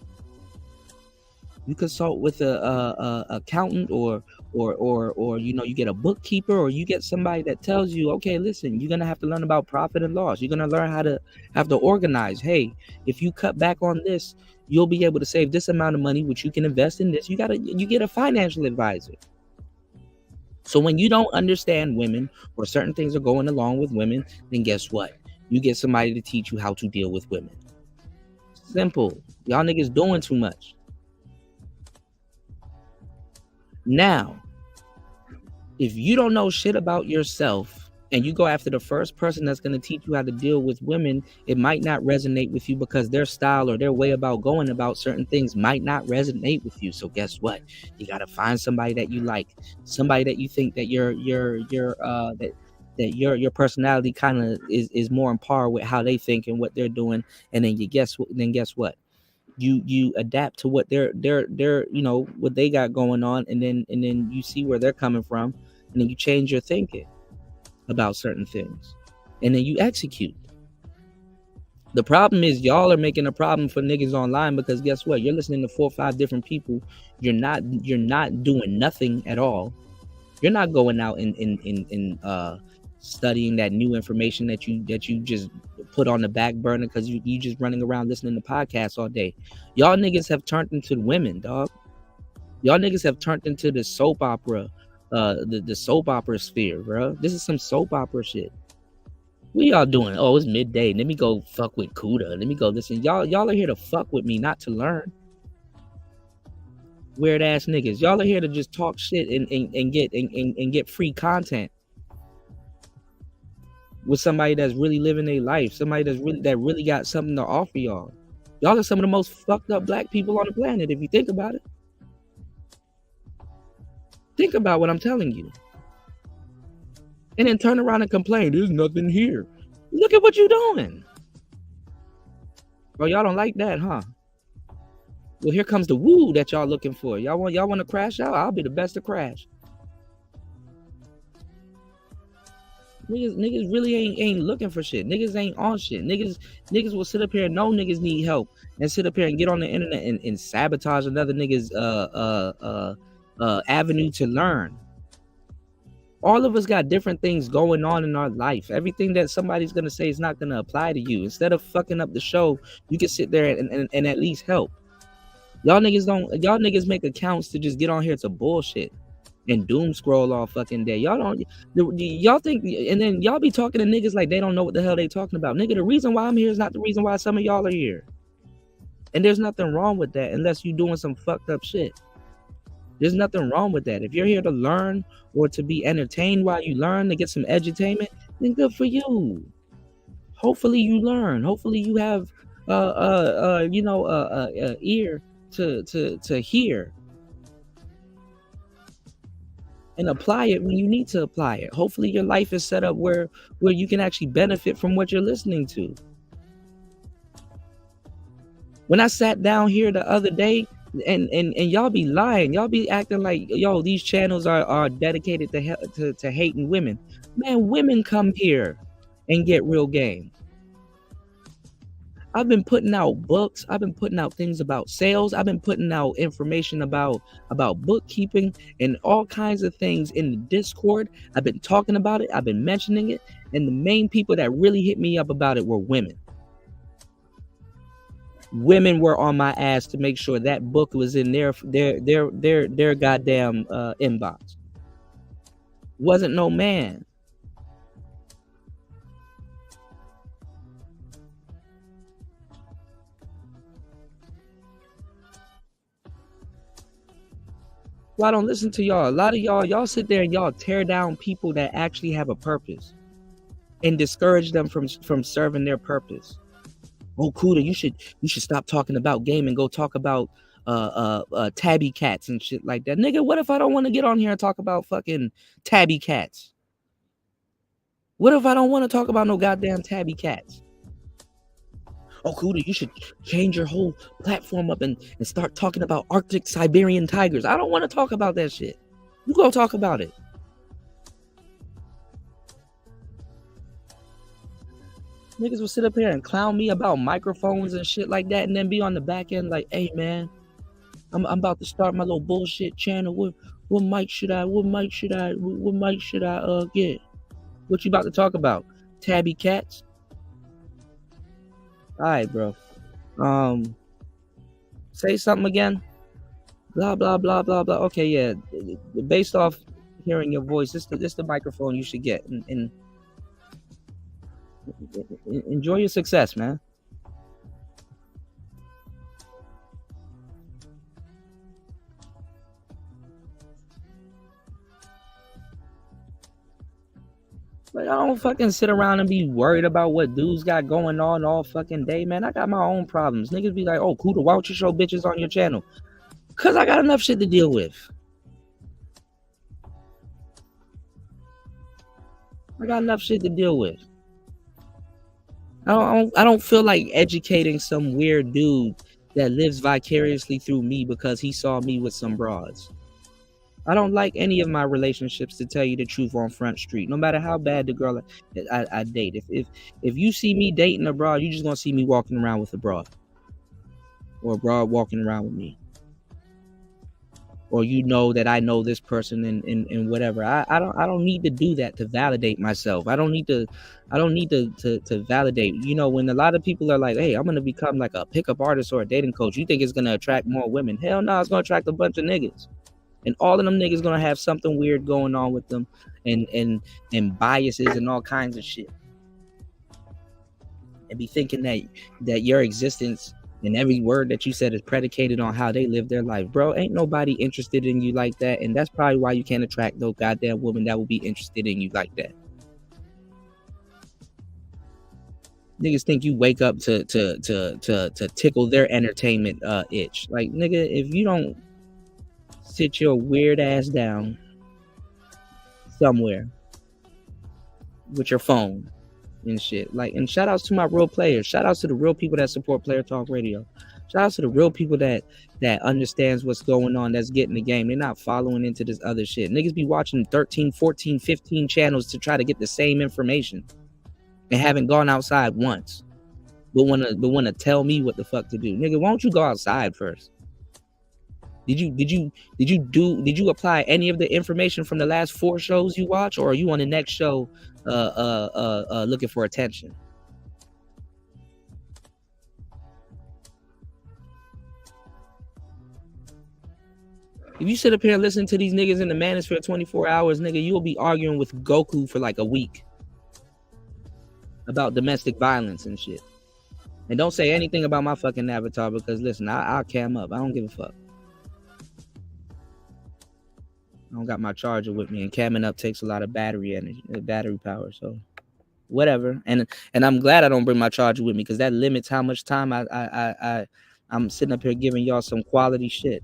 You consult with a accountant, or you know, you get a bookkeeper, or you get somebody that tells you, okay, listen, you're gonna have to learn about profit and loss. You're gonna learn how to organize. Hey, if you cut back on this, you'll be able to save this amount of money, which you can invest in this. You get a financial advisor. So when you don't understand women, or certain things are going along with women, then guess what? You get somebody to teach you how to deal with women. Simple. Y'all niggas doing too much. Now, if you don't know shit about yourself and you go after the first person that's going to teach you how to deal with women, it might not resonate with you because their style or their way about going about certain things might not resonate with you. So guess what? You got to find somebody that you like, somebody that you think that your personality kind of is more on par with how they think and what they're doing. And then guess what? You adapt to what they're you know, what they got going on, and then you see where they're coming from, and then you change your thinking about certain things, and then you execute. The problem is y'all are making a problem for niggas online, because guess what? You're listening to 4 or 5 different people. You're not doing nothing at all. You're not going out and studying that new information that you just put on the back burner because you just running around listening to podcasts all day. Y'all niggas have turned into women, dog. Y'all niggas have turned into the soap opera, the soap opera sphere, bro. This is some soap opera shit. What y'all doing? Oh, it's midday. Let me go fuck with Cuda. Let me go listen. Y'all are here to fuck with me, not to learn. Weird ass niggas. Y'all are here to just talk shit and get free content with somebody that's really living their life, somebody that really got something to offer y'all. Y'all are some of the most fucked up black people on the planet, if you think about it. Think about what I'm telling you. And then turn around and complain, there's nothing here. Look at what you're doing. Well, y'all don't like that, huh? Well, here comes the woo that y'all looking for. Y'all want to crash out? I'll be the best to crash. Niggas really ain't looking for shit. Niggas ain't on shit. Niggas will sit up here and know niggas need help and sit up here and get on the internet and sabotage another nigga's avenue to learn. All of us got different things going on in our life. Everything that somebody's gonna say is not gonna apply to you. Instead of fucking up the show, you can sit there and at least help. Y'all niggas make accounts to just get on here to bullshit and doom scroll all fucking day. Y'all think, and then y'all be talking to niggas like they don't know what the hell they talking about. Nigga, the reason why I'm here is not the reason why some of y'all are here. And there's nothing wrong with that unless you doing some fucked up shit. There's nothing wrong with that. If you're here to learn or to be entertained while you learn, to get some edutainment, then good for you. Hopefully you learn. Hopefully you have ear to hear and apply it when you need to apply it. Hopefully your life is set up where you can actually benefit from what you're listening to. When I sat down here the other day, and y'all be lying, y'all be acting like, yo, these channels are dedicated to hating women. Man, women come here and get real game. I've been putting out books. I've been putting out things about sales. I've been putting out information about bookkeeping and all kinds of things in the Discord. I've been talking about it. I've been mentioning it. And the main people that really hit me up about it were women. Women were on my ass to make sure that book was in their goddamn inbox. Wasn't no man. Well, I don't listen to y'all. A lot of y'all sit there and y'all tear down people that actually have a purpose and discourage them from serving their purpose. Oh, Kuda, you should stop talking about game and go talk about tabby cats and shit like that. Nigga, what if I don't want to get on here and talk about fucking tabby cats? What if I don't want to talk about no goddamn tabby cats? Oh, Kuda, you should change your whole platform up and start talking about Arctic Siberian tigers. I don't want to talk about that shit. You go talk about it. Niggas will sit up here and clown me about microphones and shit like that, and then be on the back end like, hey man, I'm about to start my little bullshit channel. What mic should I get? What you about to talk about? Tabby cats? Alright, bro. Say something again. Blah blah blah blah blah. Okay, yeah. Based off hearing your voice, this the microphone you should get, and enjoy your success, man. Like, I don't fucking sit around and be worried about what dudes got going on all fucking day, man. I got my own problems. Niggas be like, oh, Kuda, why don't you show bitches on your channel? Because I got enough shit to deal with. I got enough shit to deal with. I don't feel like educating some weird dude that lives vicariously through me because he saw me with some broads. I don't like any of my relationships, to tell you the truth, on Front Street, no matter how bad the girl I date. If you see me dating a broad, you're just gonna see me walking around with a broad, or a broad walking around with me, or you know that I know this person and whatever. I don't need to do that to validate myself. I don't need to validate. You know, when a lot of people are like, hey, I'm gonna become like a pickup artist or a dating coach, you think it's gonna attract more women? Hell no, it's gonna attract a bunch of niggas. And all of them niggas gonna have something weird going on with them, and biases and all kinds of shit, and be thinking that your existence and every word that you said is predicated on how they live their life. Bro, ain't nobody interested in you like that, and that's probably why you can't attract no goddamn woman that will be interested in you like that. Niggas think you wake up to tickle their entertainment itch. Like, nigga, if you don't sit your weird ass down somewhere with your phone and shit, like, and shout outs to my real players, shout outs to the real people that support Player Talk Radio. Shout out to the real people that understands what's going on, that's getting the game. They're not following into this other shit. Niggas be watching 13, 14, 15 channels to try to get the same information and haven't gone outside once. But wanna tell me what the fuck to do. Nigga, why don't you go outside first? Did you apply any of the information from the last 4 shows you watch, or are you on the next show looking for attention? If you sit up here and listen to these niggas in the manosphere 24 hours, nigga, you'll be arguing with Goku for like a week about domestic violence and shit. And don't say anything about my fucking avatar, because listen, I'll cam up. I don't give a fuck. I don't got my charger with me, and camming up takes a lot of battery power. So whatever. And I'm glad I don't bring my charger with me, because that limits how much time I'm sitting up here giving y'all some quality shit.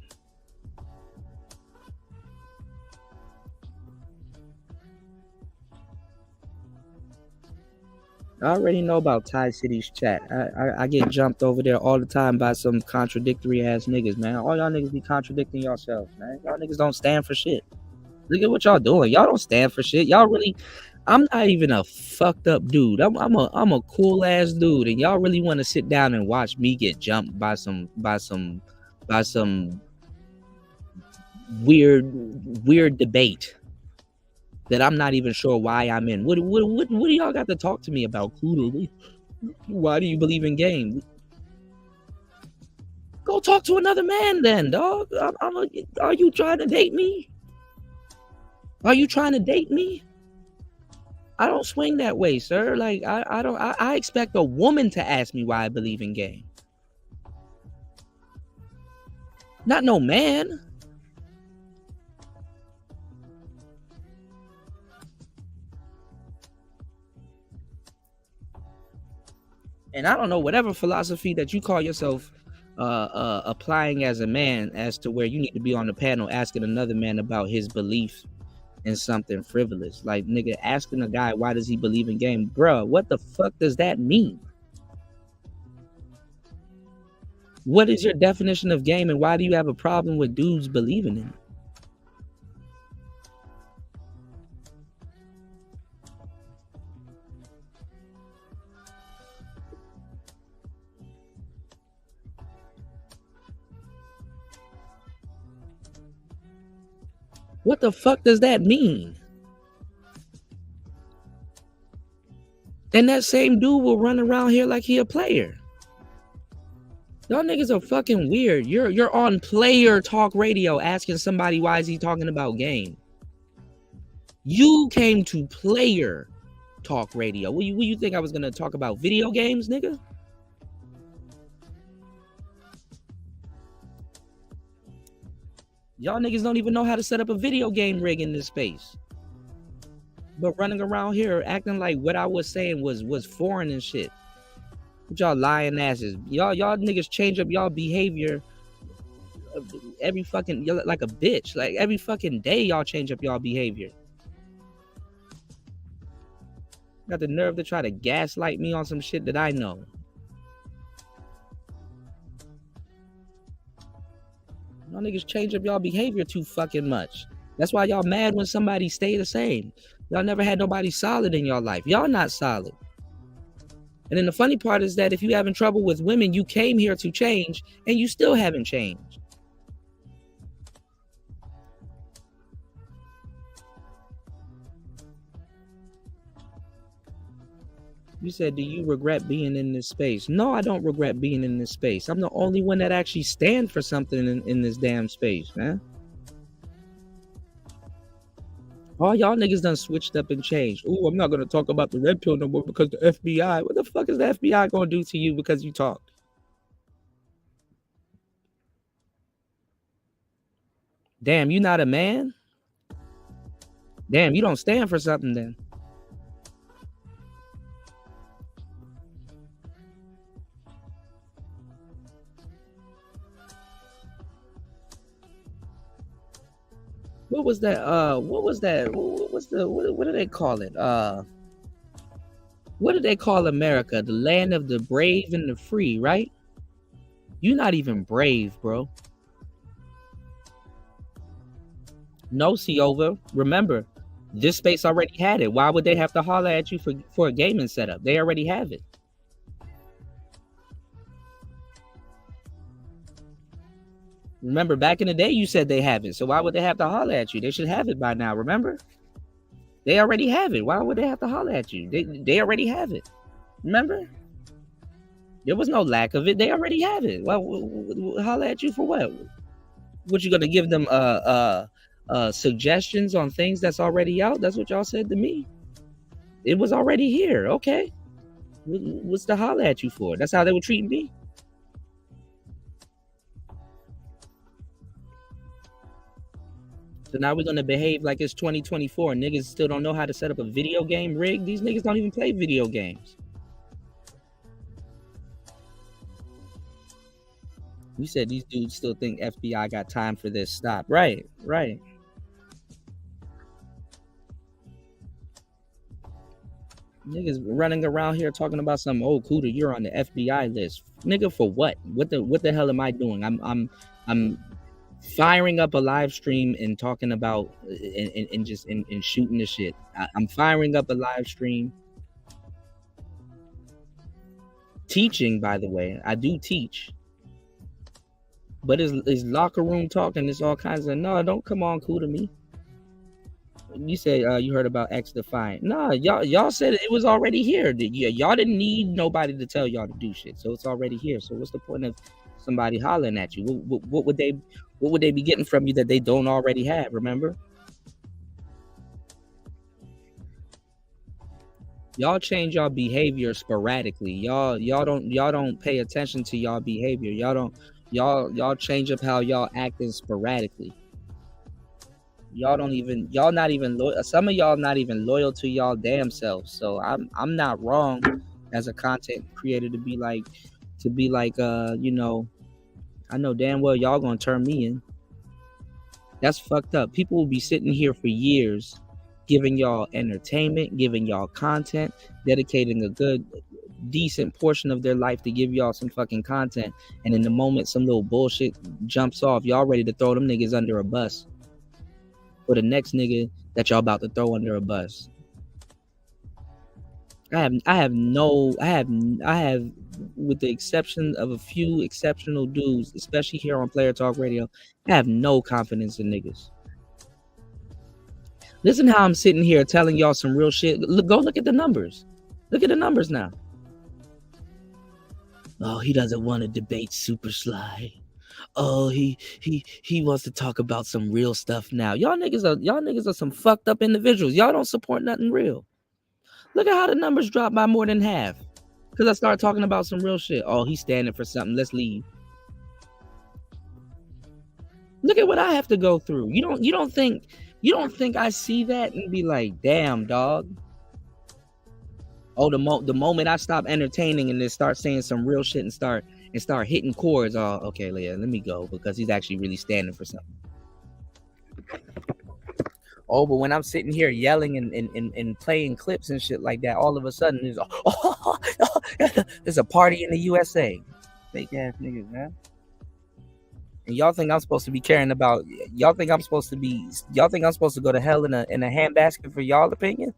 I already know about Thai City's chat. I get jumped over there all the time by some contradictory ass niggas, man. All y'all niggas be contradicting yourselves, man. Y'all niggas don't stand for shit. Look at what y'all doing. Y'all don't stand for shit. Y'all really, I'm not even a fucked up dude. I'm a cool ass dude, and y'all really want to sit down and watch me get jumped by some weird debate that I'm not even sure why I'm in. What do y'all got to talk to me about? Why do you believe in game? Go talk to another man then, dog. Are you trying to date me? Are you trying to date me? I don't swing that way, sir. Like I expect a woman to ask me why I believe in game. Not no man. And I don't know, whatever philosophy that you call yourself applying as a man, as to where you need to be on the panel asking another man about his belief in something frivolous. Like, nigga, asking a guy, why does he believe in game? Bruh, what the fuck does that mean? What is your definition of game, and why do you have a problem with dudes believing in it? What the fuck does that mean? And that same dude will run around here like he a player. Y'all niggas are fucking weird. You're on player talk radio asking somebody why is he talking about game. You came to player talk radio. What you think I was gonna talk about video games, nigga? Y'all niggas don't even know how to set up a video game rig in this space. But running around here acting like what I was saying was foreign and shit. Y'all lying asses. Y'all niggas change up y'all behavior every fucking, like a bitch. Like every fucking day y'all change up y'all behavior. Got the nerve to try to gaslight me on some shit that I know. Y'all niggas change up y'all behavior too fucking much. That's why y'all mad when somebody stay the same. Y'all never had nobody solid in your life. Y'all not solid. And then the funny part is that if you having trouble with women, you came here to change and you still haven't changed. You said, do you regret being in this space? No, I don't regret being in this space. I'm the only one that actually stand for something in this damn space, man. All y'all niggas done switched up and changed. Ooh, I'm not going to talk about the red pill no more because the FBI. What the fuck is the FBI going to do to you because you talked? Damn, you not a man? Damn, you don't stand for something then. What was that? What do they call it? What do they call America? The land of the brave and the free, right? You're not even brave, bro. No, Ciova. Remember, this space already had it. Why would they have to holler at you for a gaming setup? They already have it. Remember, back in the day, you said they have it. So why would they have to holler at you? They should have it by now, remember? They already have it. Why would they have to holler at you? They already have it. Remember? There was no lack of it. They already have it. Well, holler at you for what? What, you gonna give them suggestions on things that's already out? That's what y'all said to me. It was already here. Okay. What's the holler at you for? That's how they were treating me. So now we're gonna behave like it's 2024. Niggas still don't know how to set up a video game rig. These niggas don't even play video games. You said these dudes still think FBI got time for this. Stop. Right. Niggas running around here talking about some, oh, Kuda, you're on the FBI list. Nigga, for what? What the hell am I doing? I'm firing up a live stream and talking about and just shooting the shit. I'm firing up a live stream. Teaching, by the way. I do teach. But it's locker room talking. It's all kinds of, no, don't come on, cool to me. You say you heard about X Defiant. No, y'all said it was already here. Y'all didn't need nobody to tell y'all to do shit. So it's already here. So what's the point of somebody hollering at you? What would they be getting from you that they don't already have? Remember? Y'all change y'all behavior sporadically. Y'all don't pay attention to y'all behavior. Y'all change up how y'all acting sporadically. Y'all not even loyal. Some of y'all not even loyal to y'all damn selves. So I'm not wrong as a content creator to be like, you know, I know damn well y'all gonna turn me in. That's fucked up. People will be sitting here for years giving y'all entertainment, giving y'all content, dedicating a good decent portion of their life to give y'all some fucking content, and in the moment some little bullshit jumps off, y'all ready to throw them niggas under a bus for the next nigga that y'all about to throw under a bus. I have with the exception of a few exceptional dudes, especially here on Player Talk Radio, I have no confidence in niggas. Listen how I'm sitting here telling y'all some real shit. Go look at the numbers. Look at the numbers now. Oh, he doesn't want to debate Super Sly. Oh, he wants to talk about some real stuff now. Y'all niggas are some fucked up individuals. Y'all don't support nothing real. Look at how the numbers dropped by more than half. Because I started talking about some real shit. Oh, he's standing for something. Let's leave. Look at what I have to go through. You don't think I see that and be like, damn, dog. Oh, the moment I stop entertaining and then start saying some real shit and start hitting chords, oh, okay, Leah, let me go, because he's actually really standing for something. Oh, but when I'm sitting here yelling and playing clips and shit like that, all of a sudden there's a party in the USA. Fake ass niggas, man. And y'all think I'm supposed to be caring about? Y'all think I'm supposed to go to hell in a handbasket for y'all opinion?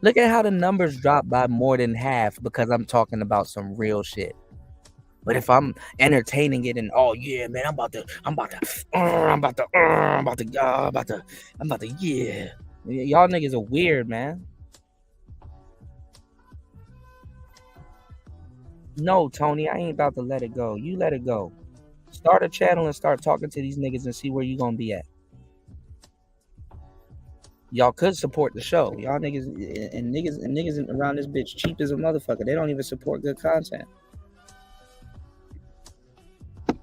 Look at how the numbers drop by more than half because I'm talking about some real shit. But if I'm entertaining it and oh yeah, man, I'm about to yeah. Y'all niggas are weird, man. No, Tony, I ain't about to let it go. You let it go. Start a channel and start talking to these niggas and see where you gonna be at. Y'all could support the show. Y'all niggas around this bitch cheap as a motherfucker. They don't even support good content.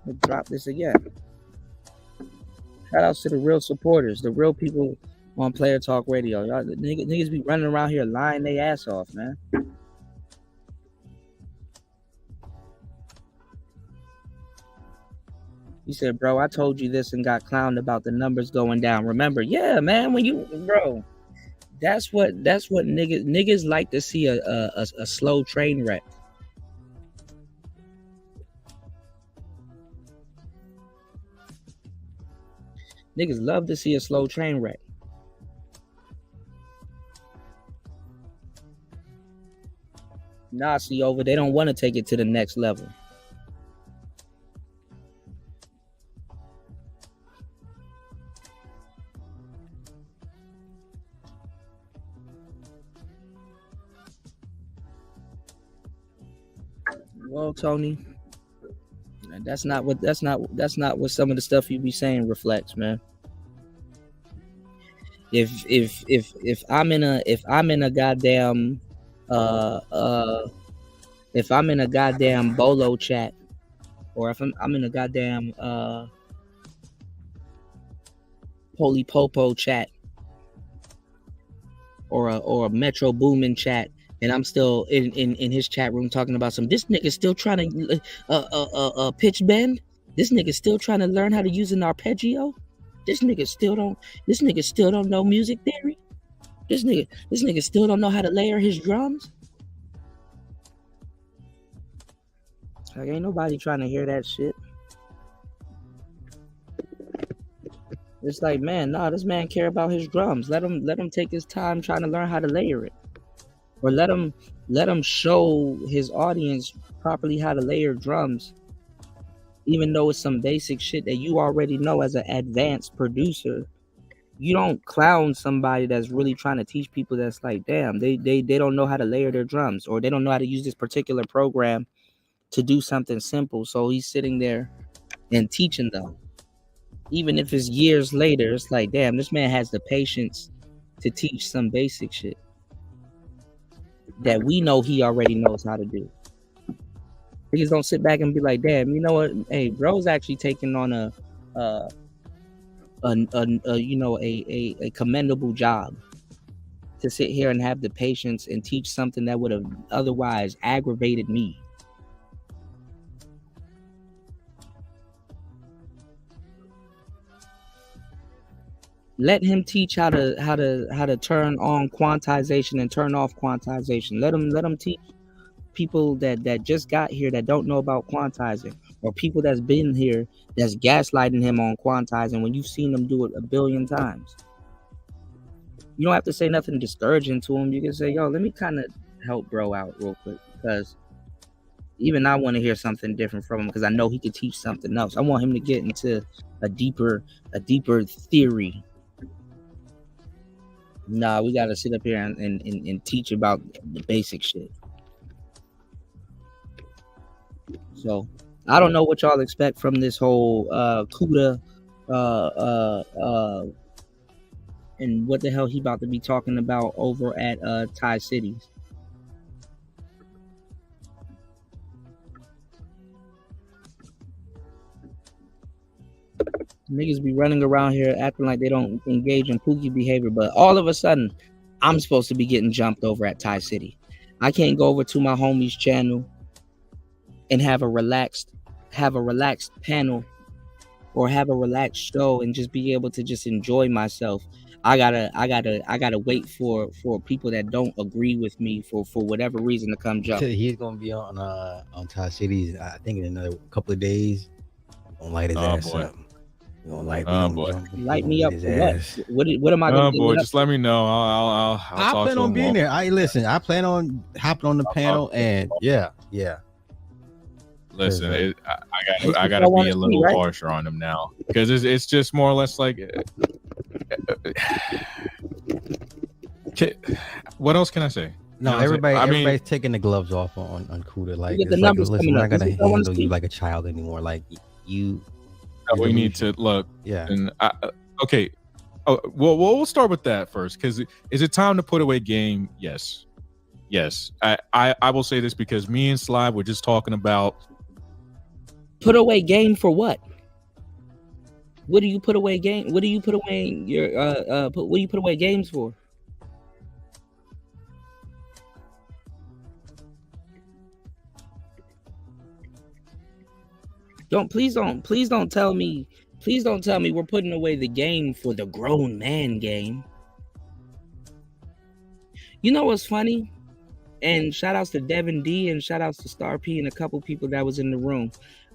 Let's drop this again. Shout outs to the real supporters, the real people on Player Talk Radio. Y'all niggas be running around here lying their ass off, man. You said, bro, I told you this and got clowned about the numbers going down. Remember? Yeah, man, bro, that's what niggas like to see a slow train wreck. Niggas love to see a slow train wreck. Nazi over, they don't want to take it to the next level. Well, Tony, that's not what some of the stuff you be saying reflects, man. If I'm in a goddamn if I'm in a goddamn bolo chat, or if I'm in a goddamn Polypopo chat, or a Metro Boomin chat, and I'm still in his chat room talking about this nigga still trying to pitch bend. This nigga still trying to learn how to use an arpeggio. This nigga still don't know music theory. This nigga still don't know how to layer his drums. Like, ain't nobody trying to hear that shit. It's like, man, nah, this man care about his drums. Let him take his time trying to learn how to layer it. Or let him show his audience properly how to layer drums. Even though it's some basic shit that you already know as an advanced producer. You don't clown somebody that's really trying to teach people that's like, damn, they don't know how to layer their drums, or they don't know how to use this particular program to do something simple. So he's sitting there and teaching them. Even if it's years later, it's like, damn, this man has the patience to teach some basic shit that we know he already knows how to do. Niggas don't sit back and be like, damn, you know what? Hey, bro's actually taking on a commendable job to sit here and have the patience and teach something that would have otherwise aggravated me. Let him teach how to turn on quantization and turn off quantization. Let him teach people that just got here that don't know about quantizing, or people that's been here that's gaslighting him on quantizing when you've seen them do it a billion times. You don't have to say nothing discouraging to him. You can say, yo, let me kind of help bro out real quick, because even I want to hear something different from him, because I know he could teach something else. I want him to get into a deeper theory. Nah, we got to sit up here and teach about the basic shit. So I don't know what y'all expect from this whole CUDA and what the hell he about to be talking about over at Thai Cities. Niggas be running around here acting like they don't engage in pookie behavior, but all of a sudden, I'm supposed to be getting jumped over at Thai City. I can't go over to my homie's channel and have a relaxed panel or have a relaxed show and just be able to just enjoy myself. I gotta wait for people that don't agree with me for whatever reason to come jump. He's gonna be on Thai Cities, I think, in another couple of days. Gonna light his ass up. Gonna light me up for what am I gonna do? Boy, just let me know. I'll I plan on being there. I plan on hopping on the panel, and yeah. Listen, I gotta be a little harsher on him now, because it's just more or less like, what else can I say? No, everybody's taking the gloves off on CUDA. Like, it's like, listen, we're not gonna handle you like a child anymore. Like, you. We need to look. Yeah. And okay. Oh, well, we'll start with that first, because is it time to put away game? Yes. I will say this because me and Sly were just talking about. Put away game for what? What do you put away game? What do you put away your what do you put away games for? Please don't tell me we're putting away the game for the grown man game. You know what's funny? And shout outs to Devin D and shout outs to Star P and a couple people that was in the room.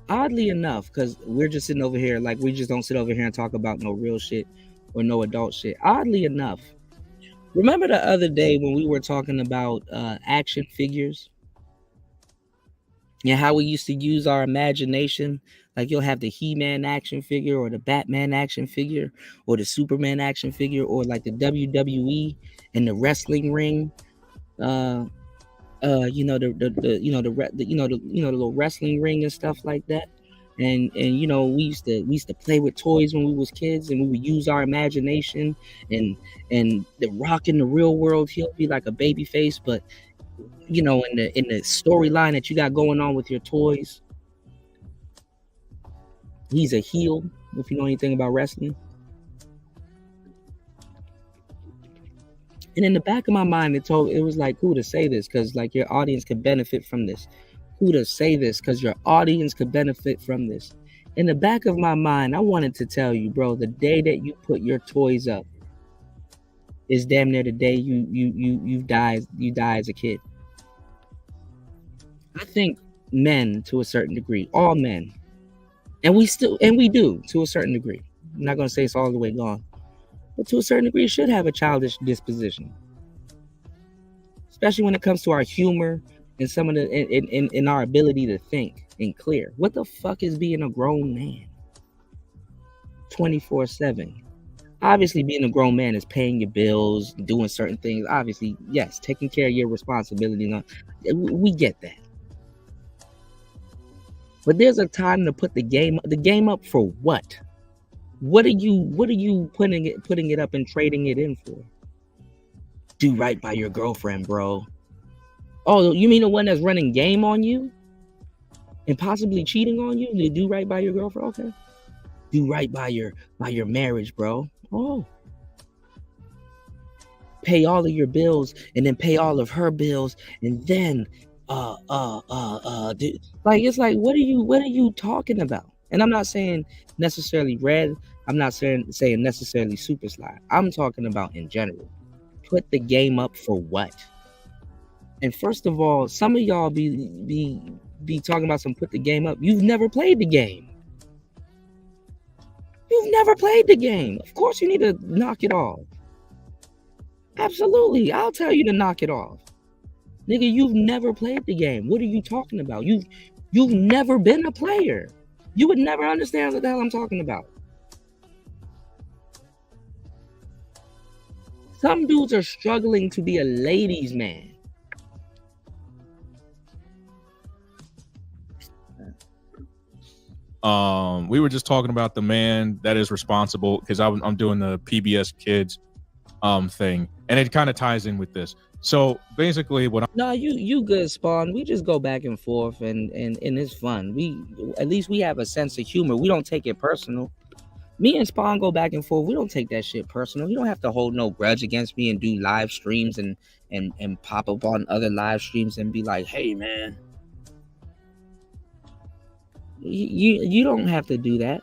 oddly enough, because we're just sitting over here, like we just don't sit over here and talk about no real shit or no adult shit. Oddly enough, remember the other day when we were talking about action figures? Yeah, how we used to use our imagination. Like you'll have the He-Man action figure or the Batman action figure or the Superman action figure or like the WWE and the wrestling ring. The little wrestling ring and stuff like that. And we used to play with toys when we was kids, and we would use our imagination. And the Rock in the real world, he'll be like a baby face, but in the storyline that you got going on with your toys, he's a heel. If you know anything about wrestling. And in the back of my mind, it was like, who to say this? Because like your audience could benefit from this. Who to say this? Because your audience could benefit from this. In the back of my mind, I wanted to tell you, bro, the day that you put your toys up is damn near the day you die as a kid. I think men, to a certain degree, all men, and we do to a certain degree. I'm not gonna say it's all the way gone. But to a certain degree, should have a childish disposition, especially when it comes to our humor and some of the in our ability to think and clear. What the fuck is being a grown man 24/7? Obviously, being a grown man is paying your bills, doing certain things. Obviously, yes, taking care of your responsibility. We get that. But there's a time to put the game up for what? What are you putting it up and trading it in for? Do right by your girlfriend, bro. Oh, you mean the one that's running game on you and possibly cheating on you? To do right by your girlfriend? Okay. Do right by your marriage, bro. Oh. Pay all of your bills and then pay all of her bills and then like it's like what are you talking about? And I'm not saying necessarily red. I'm not saying necessarily super slide. I'm talking about in general. Put the game up for what? And first of all, some of y'all be talking about some put the game up. You've never played the game. You've never played the game. Of course you need to knock it off. Absolutely. I'll tell you to knock it off. Nigga, you've never played the game. What are you talking about? You've never been a player. You would never understand what the hell I'm talking about. Some dudes are struggling to be a ladies' man. We were just talking about the man that is responsible because I'm doing the PBS Kids thing, and it kind of ties in with this. So basically, No, you good, Spawn. We just go back and forth, and it's fun. At least we have a sense of humor. We don't take it personal. Me and Spawn go back and forth. We don't take that shit personal. You don't have to hold no grudge against me and do live streams and pop up on other live streams and be like, hey man. You don't have to do that.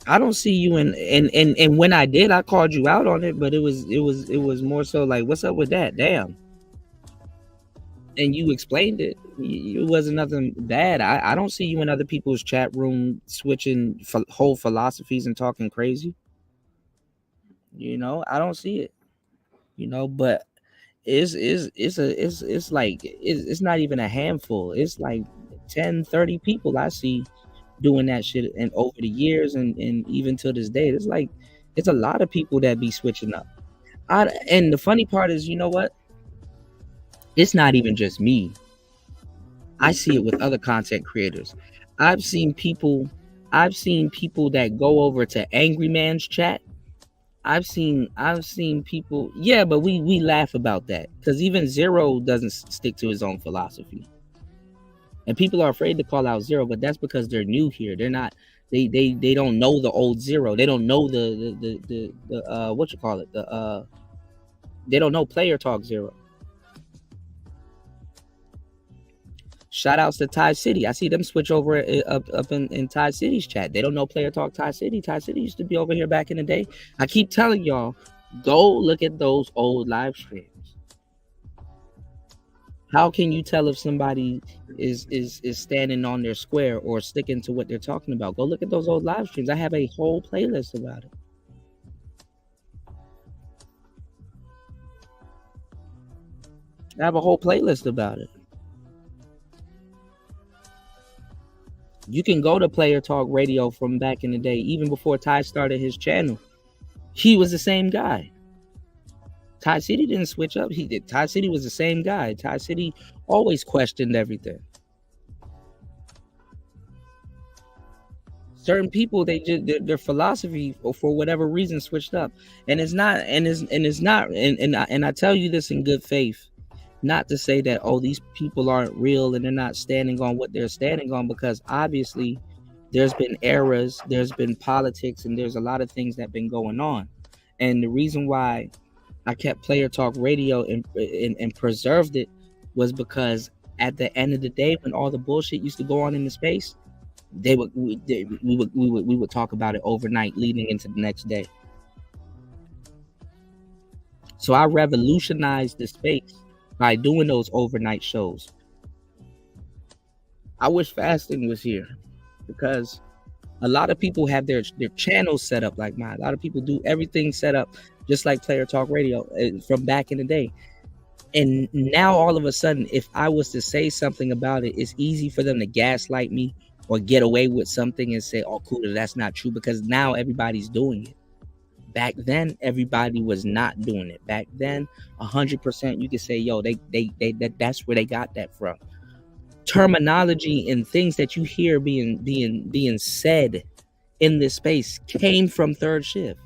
I don't see you and when I did, I called you out on it, but it was more so like, what's up with that? Damn. And you explained it. It wasn't nothing bad. I don't see you in other people's chat room switching whole philosophies and talking crazy. I don't see it. But it's like it's not even a handful. It's like 10, 30 people I see doing that shit, and over the years and even to this day, it's a lot of people that be switching up. And the funny part is, you know what? It's not even just me. I see it with other content creators. I've seen people that go over to Angry Man's chat. I've seen people, yeah, but we laugh about that because even Zero doesn't stick to his own philosophy. And people are afraid to call out Zero, but that's because they're new here. They're not. They don't know the old Zero. They don't know the what you call it. They don't know Player Talk Zero. Shout outs to Ty City. I see them switch over up in Ty City's chat. They don't know Player Talk Ty City. Ty City used to be over here back in the day. I keep telling y'all, go look at those old live streams. How can you tell if somebody is standing on their square or sticking to what they're talking about? Go look at those old live streams. I have a whole playlist about it. I have a whole playlist about it. You can go to Player Talk Radio from back in the day, even before Ty started his channel. He was the same guy. Ty City didn't switch up. He did. Ty City was the same guy. Ty City always questioned everything. Certain people, their philosophy for whatever reason switched up, and I tell you this in good faith, not to say that these people aren't real and they're not standing on what they're standing on, because obviously there's been eras, there's been politics, and there's a lot of things that have been going on, and the reason why I kept Player Talk Radio and preserved it was because at the end of the day, when all the bullshit used to go on in the space, we would talk about it overnight leading into the next day. So I revolutionized the space by doing those overnight shows. I wish Fasting was here, because a lot of people have their channels set up like mine. A lot of people do everything set up just like Player Talk Radio from back in the day. And now all of a sudden, if I was to say something about it, it's easy for them to gaslight me or get away with something and say, oh, cool, that's not true, because now everybody's doing it. Back then, everybody was not doing it. Back then, 100% you could say, yo, that's where they got that from. Terminology and things that you hear being said in this space came from Third Shift.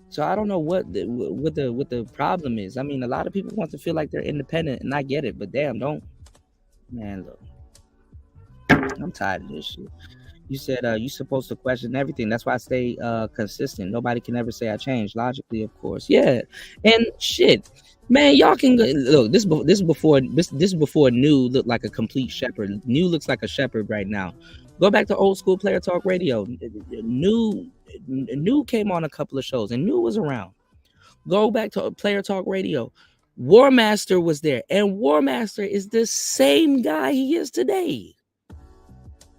So I don't know what the problem is. I mean, a lot of people want to feel like they're independent, and I get it, but damn, don't. Man, look, I'm tired of this shit. You said you're supposed to question everything. That's why I stay consistent. Nobody can ever say I changed. Logically, of course. Yeah. And shit, man, y'all can look. This is before New looked like a complete shepherd. New looks like a shepherd right now. Go back to old school Player Talk Radio. New came on a couple of shows, and New was around. Go back to Player Talk Radio. War Master was there, and War Master is the same guy he is today.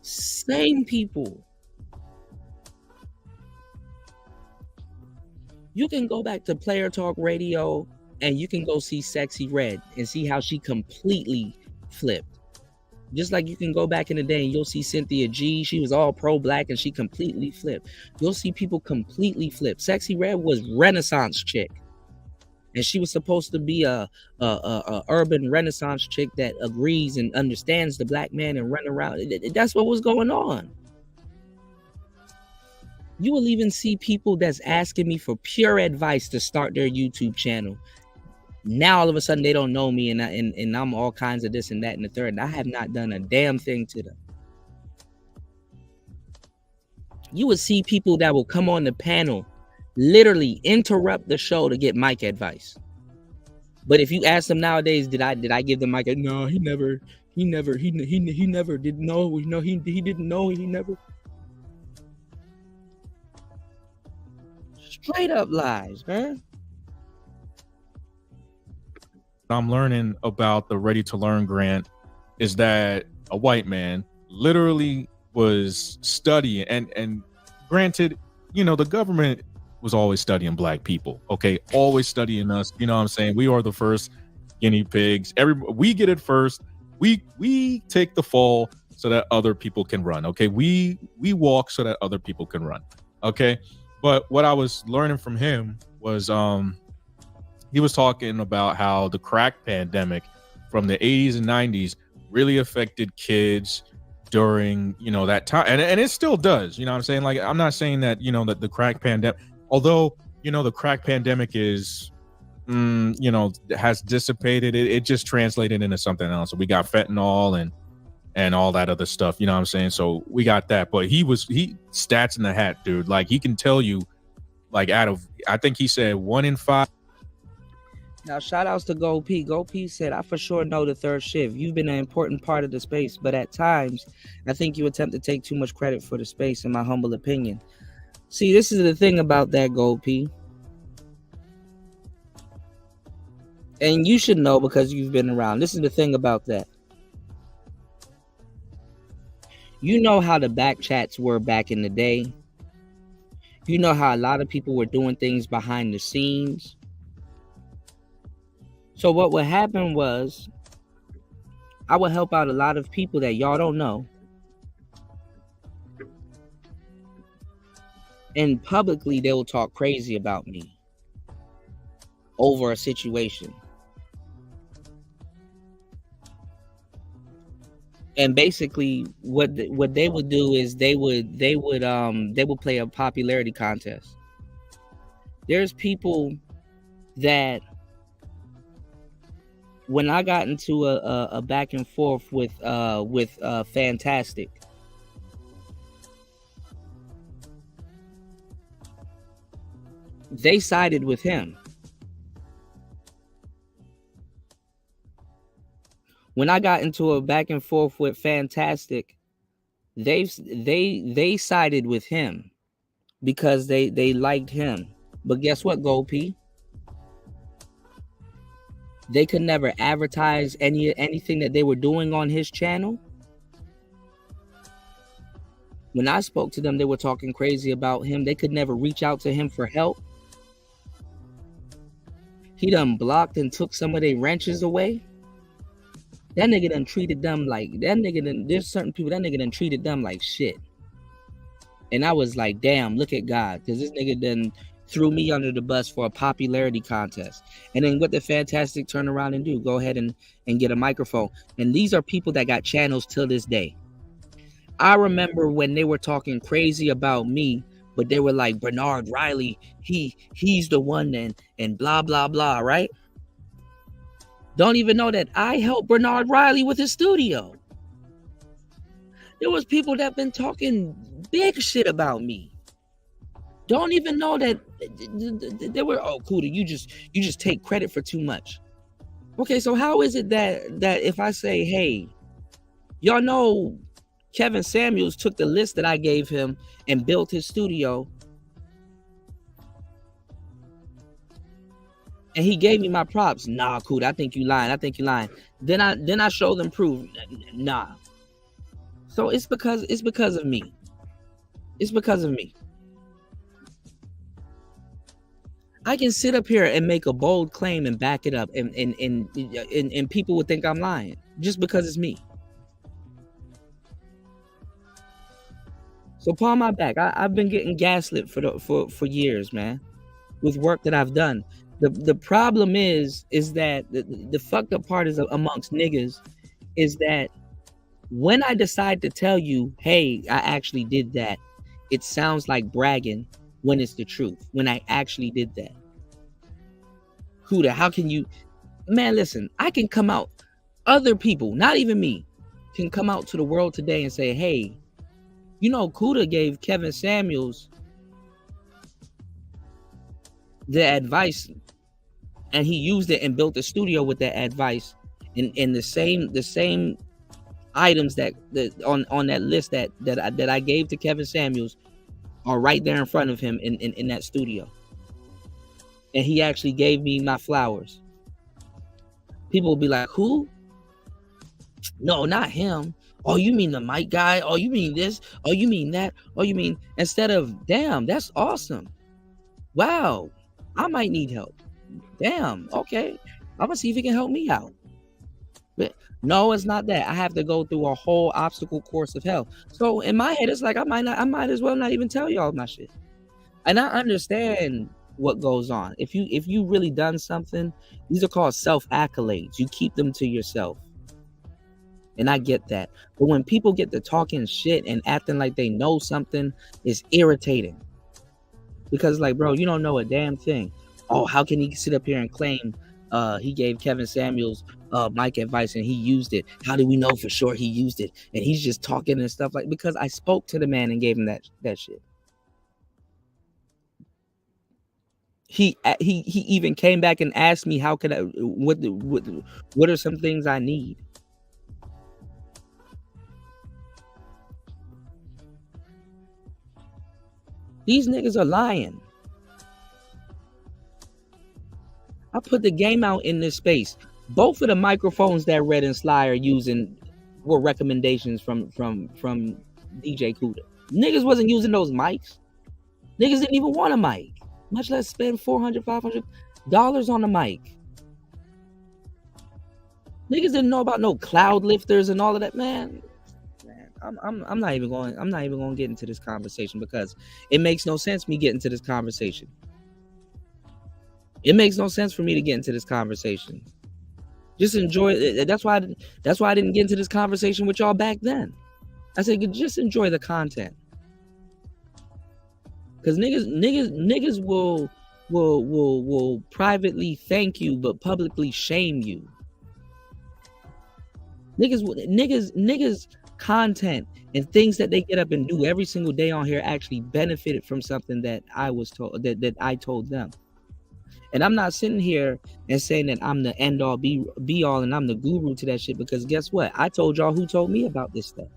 Same people. You can go back to Player Talk Radio and you can go see Sexy Red and see how she completely flipped. Just like you can go back in the day and you'll see Cynthia G. She was all pro-black and she completely flipped. You'll see people completely flip. Sexy Red was Renaissance chick. And she was supposed to be a urban Renaissance chick that agrees and understands the black man and run around. That's what was going on. You will even see people that's asking me for pure advice to start their YouTube channel. Now all of a sudden they don't know me and I'm all kinds of this and that and the third. And I have not done a damn thing to them. You will see people that will come on the panel, literally interrupt the show to get mic advice. But if you ask them nowadays, did I give them mic? No, he never did know. No, he didn't know. He never. Straight up lies, man. I'm learning about the Ready to Learn grant is that a white man literally was studying and granted, you know, the government was always studying black people. Okay. Always studying us. You know what I'm saying? We are the first guinea pigs. We get it first. We take the fall so that other people can run. Okay. We walk so that other people can run. Okay. But what I was learning from him was, he was talking about how the crack pandemic from the 80s and 90s really affected kids during, you know, that time. And it still does, you know what I'm saying? Like, I'm not saying that, you know, that the crack pandemic, although, you know, the crack pandemic is, you know, has dissipated. It just translated into something else. So we got fentanyl and all that other stuff, you know what I'm saying? So we got that, but he stats in the hat, dude. Like, he can tell you, like, I think he said 1 in 5. Now, shout outs to Go P. Go P said, I for sure know the Third Shift. You've been an important part of the space, but at times, I think you attempt to take too much credit for the space, in my humble opinion. See, this is the thing about that, Go P. And you should know because you've been around. This is the thing about that. You know how the back chats were back in the day. You know how a lot of people were doing things behind the scenes. So what would happen was I would help out a lot of people that y'all don't know. And publicly, they will talk crazy about me over a situation. And basically, what they would do is they would play a popularity contest. There's people that when I got into a back and forth with Fantastic, they sided with him. When I got into a back and forth with Fantastic, they sided with him because they liked him. But guess what, Gold P? They could never advertise anything that they were doing on his channel. When I spoke to them, they were talking crazy about him. They could never reach out to him for help. He done blocked and took some of their wrenches away. That nigga done treated them like, there's certain people, that nigga done treated them like shit. And I was like, damn, look at God. Because this nigga done threw me under the bus for a popularity contest. And then what the Fantastic turn around and do? Go ahead and get a microphone. And these are people that got channels till this day. I remember when they were talking crazy about me, but they were like, Bernard Riley, he's the one and blah, blah, blah, right? Don't even know that I helped Bernard Riley with his studio. There was people that been talking big shit about me. Don't even know that they were, oh, Kuda, you just take credit for too much. Okay, so how is it that if I say, hey, y'all know Kevin Samuels took the list that I gave him and built his studio, and he gave me my props. Nah, Kuda, I think you lying. Then I show them proof. Nah. So it's because of me. It's because of me. I can sit up here and make a bold claim and back it up, and people would think I'm lying just because it's me. So palm my back. I've been getting gaslit for years, man, with work that I've done. The problem is that the fucked up part is amongst niggas is that when I decide to tell you, hey, I actually did that, it sounds like bragging when it's the truth, when I actually did that. Kuda, how can you, man, listen, I can come out, other people, not even me, can come out to the world today and say, hey, you know, Kuda gave Kevin Samuels the advice and he used it and built a studio with that advice in the same items that on that list that I gave to Kevin Samuels are right there in front of him in that studio. And he actually gave me my flowers. People will be like, who? No, not him. Oh, you mean the mic guy? Oh, you mean this? Oh, you mean that? Oh, you mean, instead of, damn, that's awesome. Wow, I might need help. Damn, okay. I'm gonna see if he can help me out. But no, it's not that. I have to go through a whole obstacle course of hell. So in my head, it's like I might as well not even tell y'all my shit. And I understand what goes on. If you really done something, these are called self-accolades. You keep them to yourself. And I get that. But when people get to talking shit and acting like they know something, it's irritating. Because like, bro, you don't know a damn thing. Oh, how can he sit up here and claim he gave Kevin Samuels mic advice and he used it? How do we know for sure he used it? And he's just talking and stuff like, because I spoke to the man and gave him that shit. He even came back and asked me how could I what are some things I need? These niggas are lying. I put the game out in this space. Both of the microphones that Red and Sly are using were recommendations from DJ Kuda. Niggas wasn't using those mics. Niggas didn't even want a mic, much less spend $400, $500 on a mic. Niggas didn't know about no cloud lifters and all of that, man. I'm not even going to get into this conversation because it makes no sense me getting to this conversation. It makes no sense for me to get into this conversation. Just enjoy it. That's why I didn't get into this conversation with y'all back then. I said just enjoy the content. Cause niggas will privately thank you but publicly shame you. Niggas content and things that they get up and do every single day on here actually benefited from something that I was told that I told them. And I'm not sitting here and saying that I'm the end all be all and I'm the guru to that shit, because guess what? I told y'all who told me about this stuff.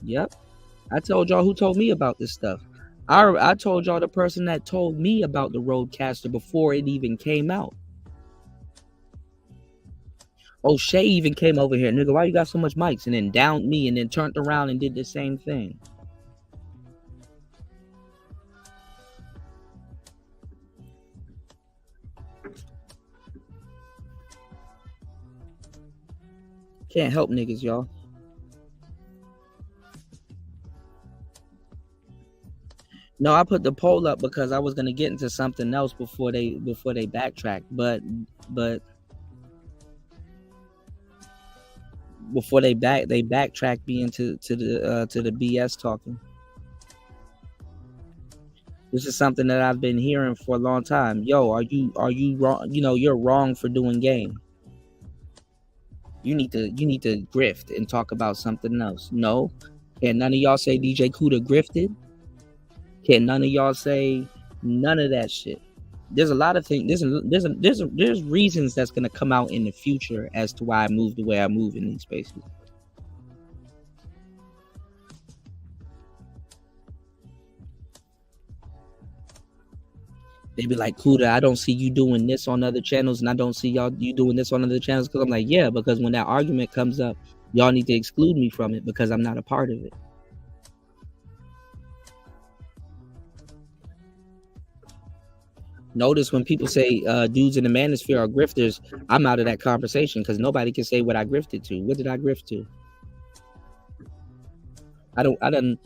Yep. I told y'all who told me about this stuff. I told y'all the person that told me about the Rodecaster before it even came out. Oh, Shay even came over here. Nigga, why you got so much mics? And then downed me and then turned around and did the same thing. Can't help niggas, y'all. No, I put the poll up because I was gonna get into something else before they backtrack, but before they backtrack me into to the BS talking. This is something that I've been hearing for a long time. Yo, are you wrong? You know, you're wrong for doing game. You need to grift and talk about something else. No, can none of y'all say DJ Kuda grifted? Can none of y'all say none of that shit? There's a lot of things. There's reasons that's gonna come out in the future as to why I move the way I move in these spaces. They be like, Kuda, I don't see you doing this on other channels, and I don't see you doing this on other channels. Because I'm like, yeah, because when that argument comes up, y'all need to exclude me from it because I'm not a part of it. Notice when people say dudes in the manosphere are grifters, I'm out of that conversation because nobody can say what I grifted to. What did I grift to? I done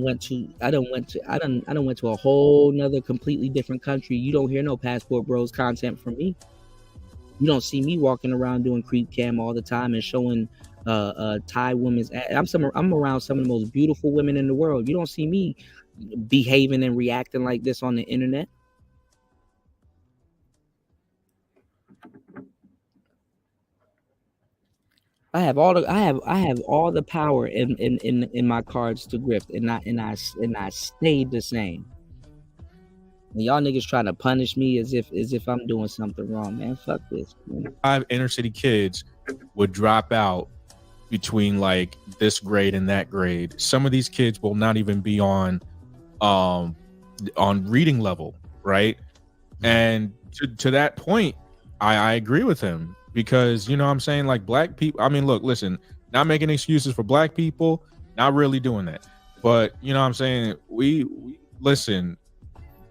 went to a whole nother completely different country. You don't hear no Passport Bros content from me. You don't see me walking around doing creep cam all the time and showing Thai women's. I'm around some of the most beautiful women in the world. You don't see me behaving and reacting like this on the internet. I have all the power in my cards to grift, and I stayed the same. And y'all niggas trying to punish me as if I'm doing something wrong, man. Fuck this, man. 5 inner city kids would drop out between like this grade and that grade. Some of these kids will not even be on reading level, right? And to that point, I agree with him. Because, you know what I'm saying, like black people, I mean, look, listen, not making excuses for black people, not really doing that. But, you know what I'm saying, we listen,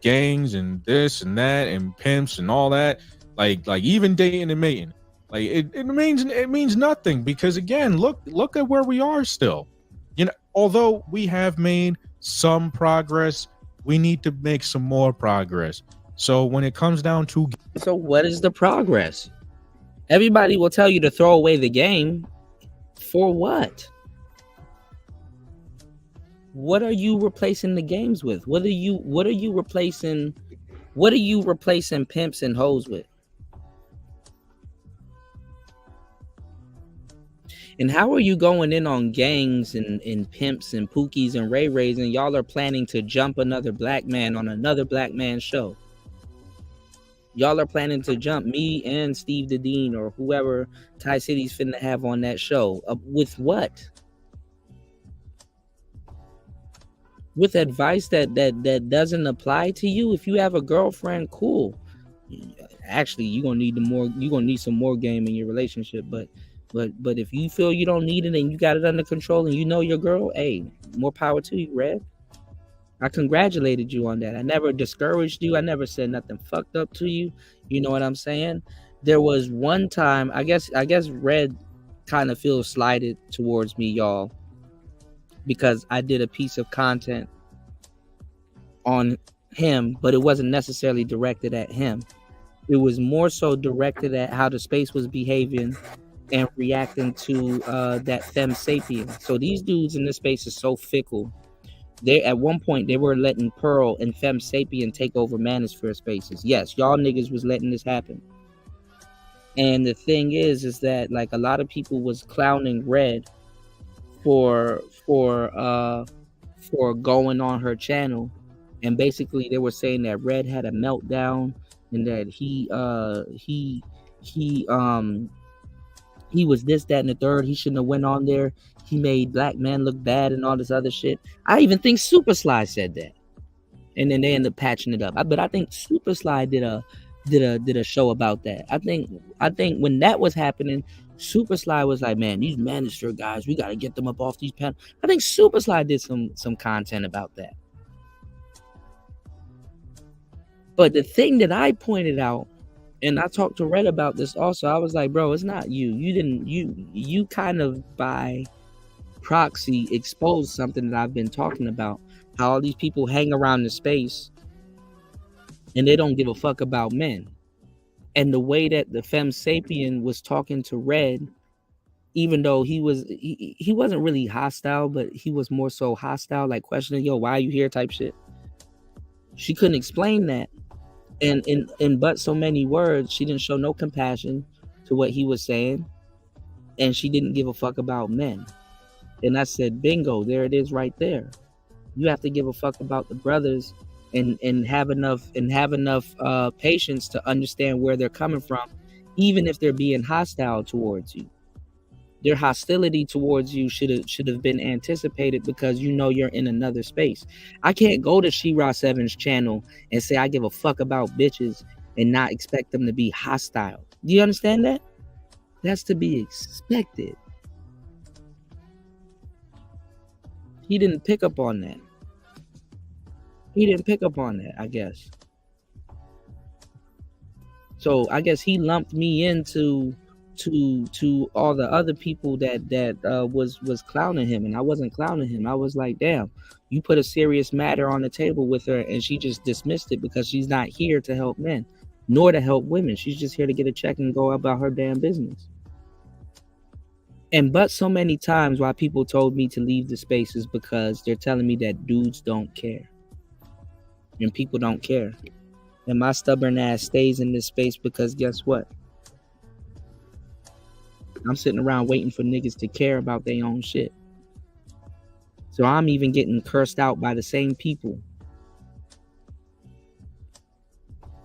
gangs and this and that and pimps and all that, like even dating and mating, like it means nothing because, again, look at where we are still. You know, although we have made some progress, we need to make some more progress. So when it comes down to... So what is the progress? Everybody will tell you to throw away the game. For what? What are you replacing the games with? What are you replacing pimps and hoes with? And how are you going in on gangs and pimps and pookies and ray-rays, and y'all are planning to jump another black man on another black man's show? Y'all are planning to jump me and Steve the Dean or whoever Thai City's finna have on that show. With what? with advice that doesn't apply to you. If you have a girlfriend, cool. Actually, you're gonna need some more game in your relationship. But if you feel you don't need it and you got it under control and you know your girl, hey, more power to you, Red. I congratulated you on that. I never discouraged you. I never said nothing fucked up to you. You know what I'm saying? There was one time, I guess Red kind of feels slighted towards me, y'all, because I did a piece of content on him, but it wasn't necessarily directed at him. It was more so directed at how the space was behaving and reacting to that femme sapien. So these dudes in this space is so fickle. They at one point they were letting Pearl and femme sapien take over manosphere spaces. Yes, y'all niggas was letting this happen. And the thing is that like a lot of people was clowning Red for going on her channel, and basically they were saying that Red had a meltdown and that he was this, that, and the third. He shouldn't have went on there. He made black men look bad and all this other shit. I even think Super Sly said that, and then they ended up patching it up. But I think Super Sly did a show about that. I think when that was happening, Super Sly was like, man, these manosphere guys, we got to get them up off these panels. I think Super Sly did some content about that. But the thing that I pointed out, and I talked to Red about this also, I was like, bro, it's not you. You kind of by proxy exposed something that I've been talking about. How all these people hang around the space and they don't give a fuck about men. And the way that the femme sapien was talking to Red, even though he wasn't really hostile, but he was more so hostile, like questioning, yo, why are you here type shit. She couldn't explain that. And in but so many words, she didn't show no compassion to what he was saying. And she didn't give a fuck about men. And I said, bingo, there it is right there. You have to give a fuck about the brothers and have enough patience to understand where they're coming from, even if they're being hostile towards you. Their hostility towards you should have been anticipated because you know you're in another space. I can't go to She-Ra 7's channel and say I give a fuck about bitches and not expect them to be hostile. Do you understand that? That's to be expected. He didn't pick up on that. I guess. So I guess he lumped me into all the other people that was clowning him, and I wasn't clowning him. I was like, damn, you put a serious matter on the table with her and she just dismissed it because she's not here to help men nor to help women. She's just here to get a check and go about her damn business. And but so many times why people told me to leave the space is because they're telling me that dudes don't care and people don't care, and my stubborn ass stays in this space because guess what? I'm sitting around waiting for niggas to care about their own shit. So I'm even getting cursed out by the same people,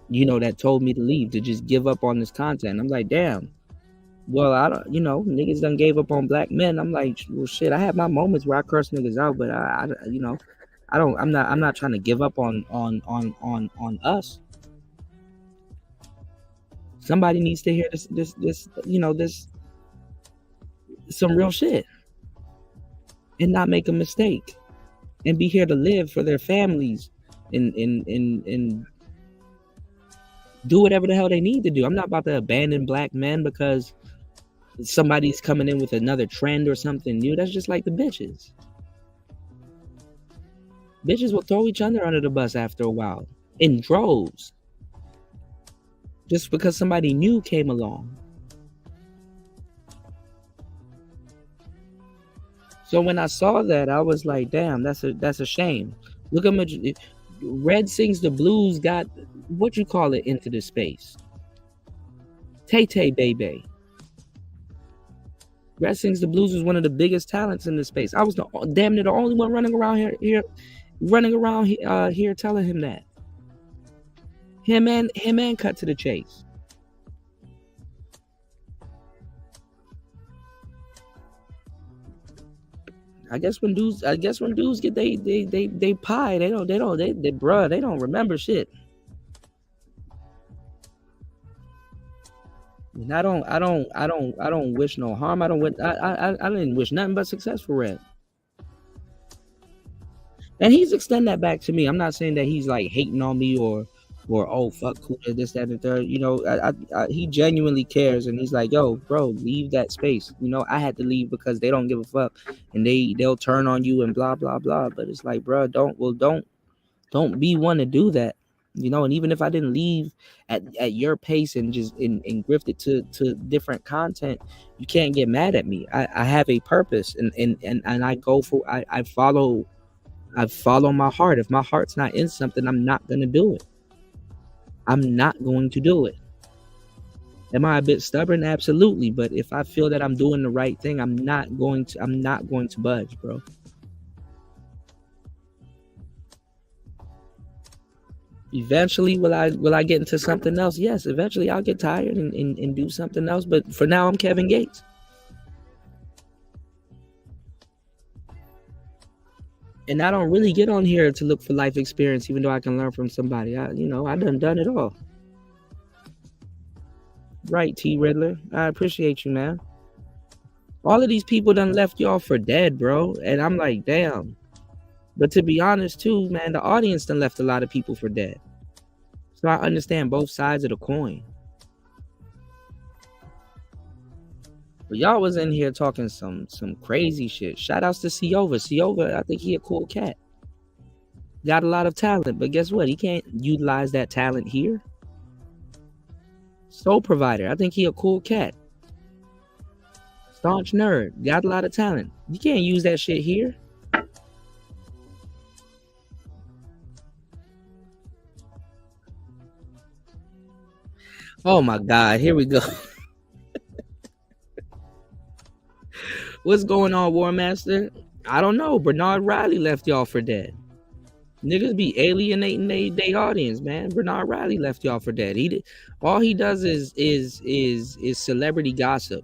you know, that told me to leave, to just give up on this content. I'm like, damn. Well, I don't, you know, niggas done gave up on black men. I'm like, well, shit, I have my moments where I curse niggas out, but I'm not trying to give up on us. Somebody needs to hear this, you know, this some real shit and not make a mistake and be here to live for their families and do whatever the hell they need to do. I'm not about to abandon black men because somebody's coming in with another trend or something new. That's just like the bitches. Bitches will throw each other under the bus after a while in droves just because somebody new came along. So when I saw that, I was like, damn, that's a shame. Look at me. Red Sings the Blues got, what you call it, into the space. Tay Baby. Red Sings the Blues was one of the biggest talents in the space. I was damn near the only one running around here telling him that. Him and Cut to the Chase. I guess when dudes get they pie, they don't remember shit. And I don't wish no harm. I didn't wish nothing but success for Red. And he's extending that back to me. I'm not saying that he's like hating on me or oh fuck cool this, that, and the third. You know, he genuinely cares, and he's like, yo, bro, leave that space. You know, I had to leave because they don't give a fuck, and they'll turn on you and blah blah blah. But it's like, bro, don't be one to do that. You know, and even if I didn't leave at your pace and just and grift it to different content, you can't get mad at me. I have a purpose, and I go for I follow my heart. If my heart's not in something, I'm not gonna do it. I'm not going to do it. Am I a bit stubborn? Absolutely. But if I feel that I'm doing the right thing, I'm not going to budge, bro. Eventually, will I get into something else? Yes, eventually I'll get tired and do something else. But for now, I'm Kevin Gates. And I don't really get on here to look for life experience, even though I can learn from somebody. I done it all. Right, T Riddler. I appreciate you, man. All of these people done left y'all for dead, bro. And I'm like, damn. But to be honest, too, man, the audience done left a lot of people for dead. So I understand both sides of the coin. But y'all was in here talking some crazy shit. Shout outs to Siova. Siova, I think he a cool cat. Got a lot of talent, but guess what? He can't utilize that talent here. Soul Provider, I think he a cool cat. Staunch Nerd, got a lot of talent. You can't use that shit here. Oh my God, here we go. What's going on, War Master? I don't know. Bernard Riley left y'all for dead. Niggas be alienating they audience, man. Bernard Riley left y'all for dead. All he does is celebrity gossip.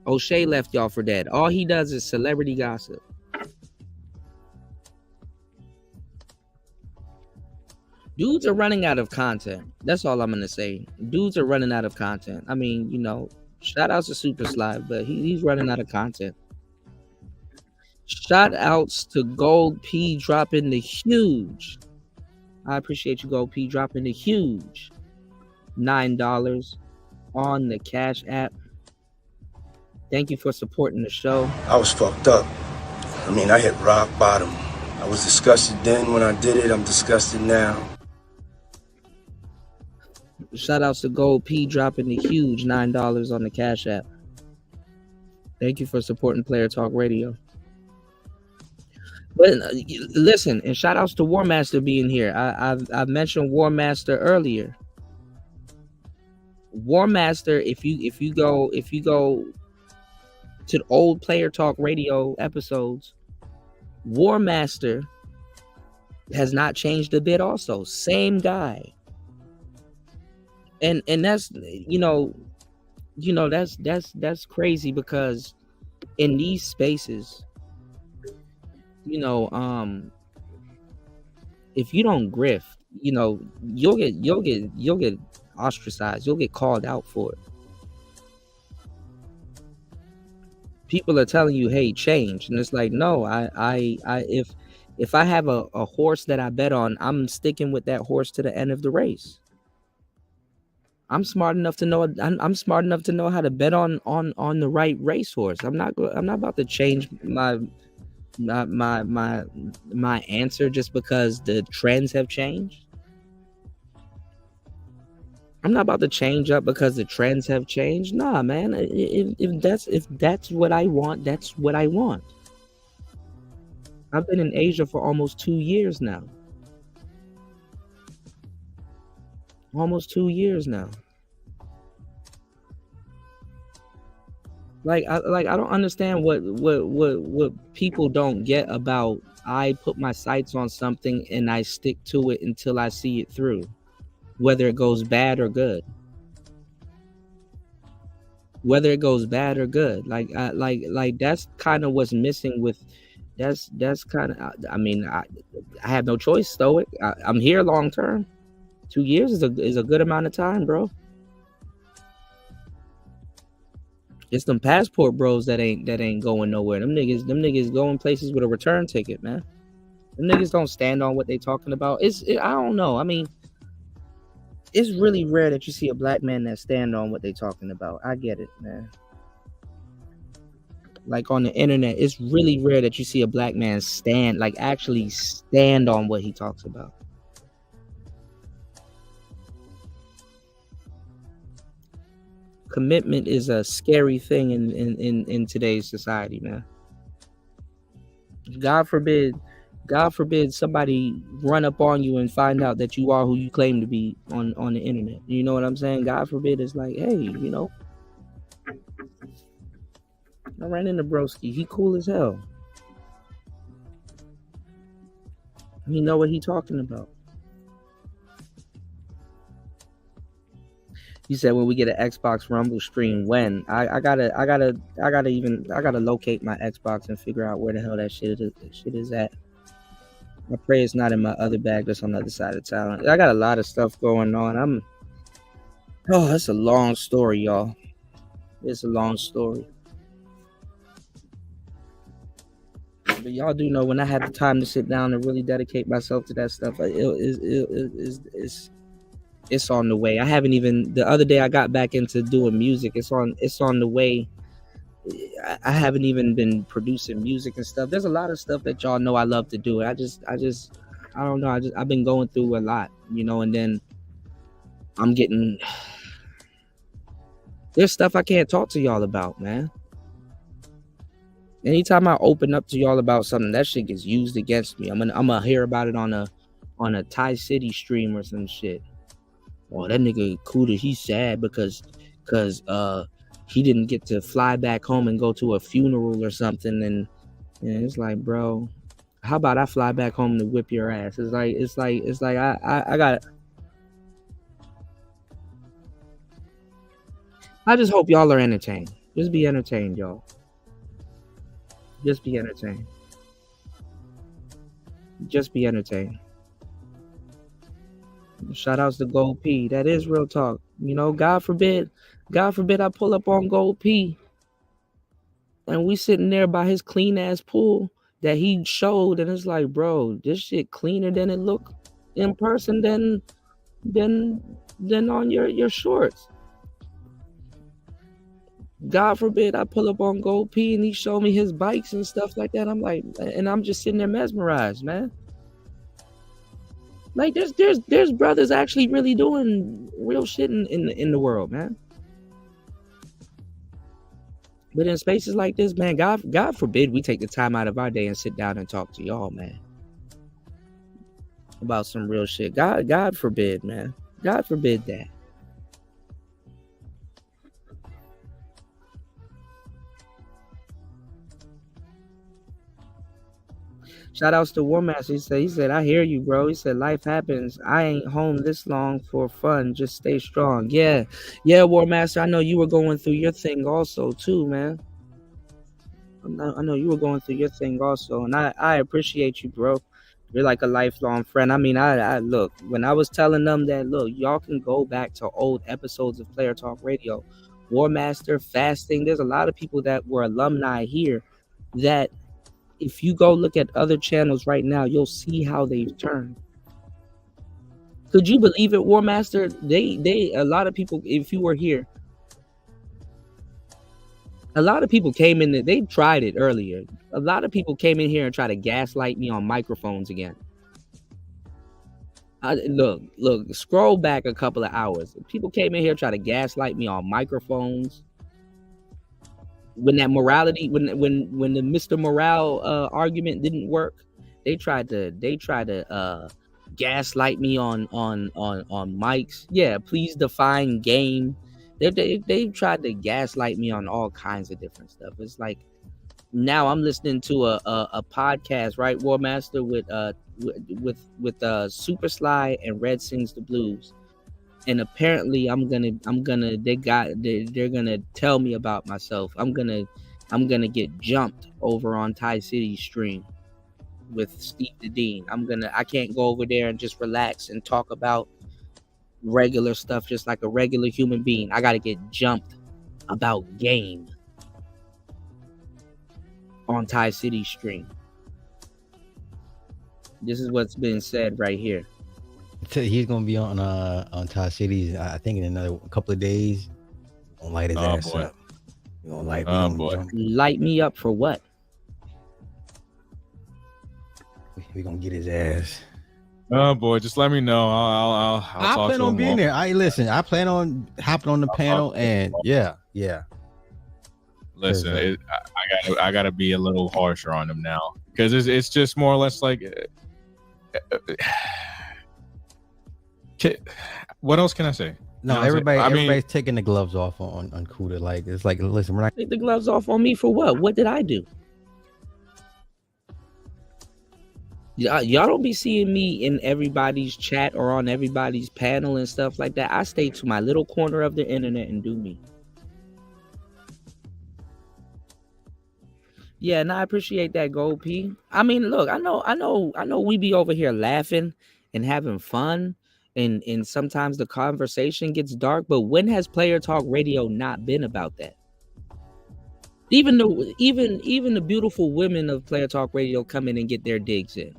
O'Shea left y'all for dead. All he does is celebrity gossip. Dudes are running out of content. That's all I'm gonna say. Dudes are running out of content. I mean, you know, shout outs to Super Slide, but he's running out of content. Shout outs to Gold P dropping the huge. I appreciate you, Gold P, dropping the huge $9 on the Cash App. Thank you for supporting the show. I was fucked up. I mean, I hit rock bottom. I was disgusted then when I did it. I'm disgusted now. Shout outs to Gold P dropping the huge $9 on the Cash App. Thank you for supporting Player Talk Radio. But listen, and shout outs to War Master being here. I mentioned War Master earlier. War Master, if you go to the old Player Talk Radio episodes, War Master has not changed a bit. Also, same guy. And that's that's crazy, because in these spaces, if you don't grift, you'll get ostracized. You'll get called out for it. People are telling you, hey, change. And it's like, no, if I have a horse that I bet on, I'm sticking with that horse to the end of the race. I'm smart enough to know how to bet on the right racehorse. I'm not about to change my answer just because the trends have changed. I'm not about to change up because the trends have changed. Nah, man. If that's what I want, that's what I want. I've been in Asia for almost 2 years now. Almost 2 years now. I don't understand what people don't get about I put my sights on something and I stick to it until I see it through, whether it goes bad or good. whether it goes bad or good. Like that's kind of what's missing with. That's kind of. I mean, I have no choice. Stoic. I'm here long term. 2 years is a good amount of time, bro. It's them passport bros that ain't going nowhere. Them niggas going places with a return ticket, man. Them niggas don't stand on what they talking about. I don't know. I mean, it's really rare that you see a black man that stand on what they talking about. I get it, man. Like on the internet, it's really rare that you see a black man actually stand on what he talks about. Commitment is a scary thing in today's society, man. God forbid somebody run up on you and find out that you are who you claim to be on the internet. You know what I'm saying? God forbid it's like, hey, you know, I ran into Broski. He cool as hell. He know what he talking about. He said when we get an Xbox Rumble stream, when I gotta locate my Xbox and figure out where the hell that shit is at. I pray it's not in my other bag that's on the other side of town. I got a lot of stuff going on. That's a long story, y'all. It's a long story. But y'all do know when I had the time to sit down and really dedicate myself to that stuff, it's on the way. I haven't even, the other day I got back into doing music. It's on the way. I haven't even been producing music and stuff. There's a lot of stuff that y'all know I love to do. I don't know. I've been going through a lot, you know, and then I'm getting, there's stuff I can't talk to y'all about, man. Anytime I open up to y'all about something, that shit gets used against me. I'm gonna hear about it on a Thai City stream or some shit. Oh, that nigga Kuda, he's sad because he didn't get to fly back home and go to a funeral or something. And it's like, bro, how about I fly back home to whip your ass? It's like I got. I just hope y'all are entertained. Just be entertained, y'all. Just be entertained. Just be entertained. Shout outs to Gold P. That is real talk. You know, God forbid I pull up on Gold P and we sitting there by his clean ass pool that he showed, and it's like, bro, this shit cleaner than it look in person than on your shorts. God forbid I pull up on Gold P and he showed me his bikes and stuff like that. I'm like, and I'm just sitting there mesmerized, man. Like there's brothers actually really doing real shit in the world, man. But in spaces like this, man, God forbid we take the time out of our day and sit down and talk to y'all, man, about some real shit. God forbid, man. God forbid that. Shout outs to War Master. He said, I hear you, bro. He said, life happens. I ain't home this long for fun. Just stay strong. Yeah, War Master. I know you were going through your thing also, too, man. I know you were going through your thing also, and I appreciate you, bro. You're like a lifelong friend. I mean, I look, when I was telling them that, look, y'all can go back to old episodes of Player Talk Radio, War Master, Fasting. There's a lot of people that were alumni here that, if you go look at other channels right now, you'll see how they've turned. Could you believe it, War Master? They a lot of people, if you were here, a lot of people came in. They tried it earlier. A lot of people came in here and tried to gaslight me on microphones again. Look, scroll back a couple of hours. People came in here try to gaslight me on microphones. When that morality, when the Mr. Morale argument didn't work, they tried to gaslight me on mics. Yeah, please define game. They tried to gaslight me on all kinds of different stuff. It's like now I'm listening to a podcast, right, War Master, with Super Sly and Red Sings the Blues, and apparently they're gonna tell me about myself. I'm gonna get jumped over on Thai City stream with Steve the Dean. I can't go over there and just relax and talk about regular stuff just like a regular human being. I gotta get jumped about game on Thai City stream. This is what's been said right here. So he's gonna be on Thai Cities, I think in another couple of days. Gonna light his ass up. You gonna light me up for what? We gonna get his ass. Oh boy, just let me know. I'll I talk plan to on him being more. there. I plan on hopping on the panel and yeah. Listen, I gotta be a little harsher on him now because it's just more or less like. What else can I say? No, everybody's taking the gloves off on Kuda. Like it's like, listen, we're not take the gloves off on me for what? What did I do? Y'all don't be seeing me in everybody's chat or on everybody's panel and stuff like that. I stay to my little corner of the internet and do me. Yeah, and I appreciate that, Gold P. I mean, look, I know we be over here laughing and having fun, and sometimes the conversation gets dark, but when has Player Talk Radio not been about that? Even the beautiful women of Player Talk Radio come in and get their digs in.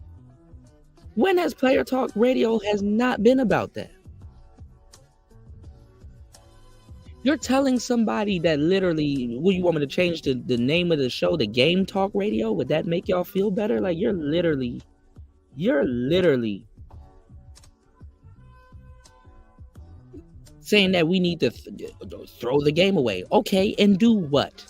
When has Player Talk Radio has not been about that? You're telling somebody that literally, would you want me to change the name of the show to Game Talk Radio? Would that make y'all feel better? Like you're literally saying that we need to throw the game away. Okay, and do what?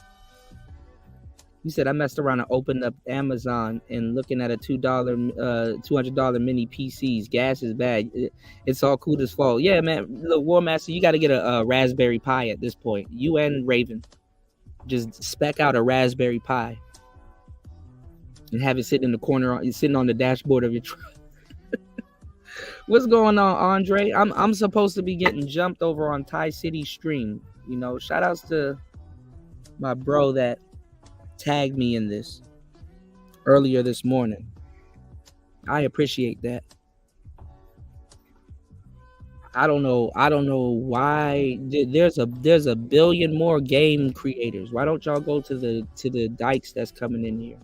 You said I messed around and opened up Amazon and looking at a $200 mini PCs. Gas is bad. It's all Kuda's fault. Yeah, man. Look, War Master, you got to get a Raspberry Pi at this point. You and Raven, just spec out a Raspberry Pi and have it sit in the corner, sitting on the dashboard of your truck. What's going on, Andre? I'm supposed to be getting jumped over on Thai City stream. You know, shout outs to my bro that tagged me in this earlier this morning. I appreciate that. I don't know why there's a billion more game creators. Why don't y'all go to the dykes that's coming in here?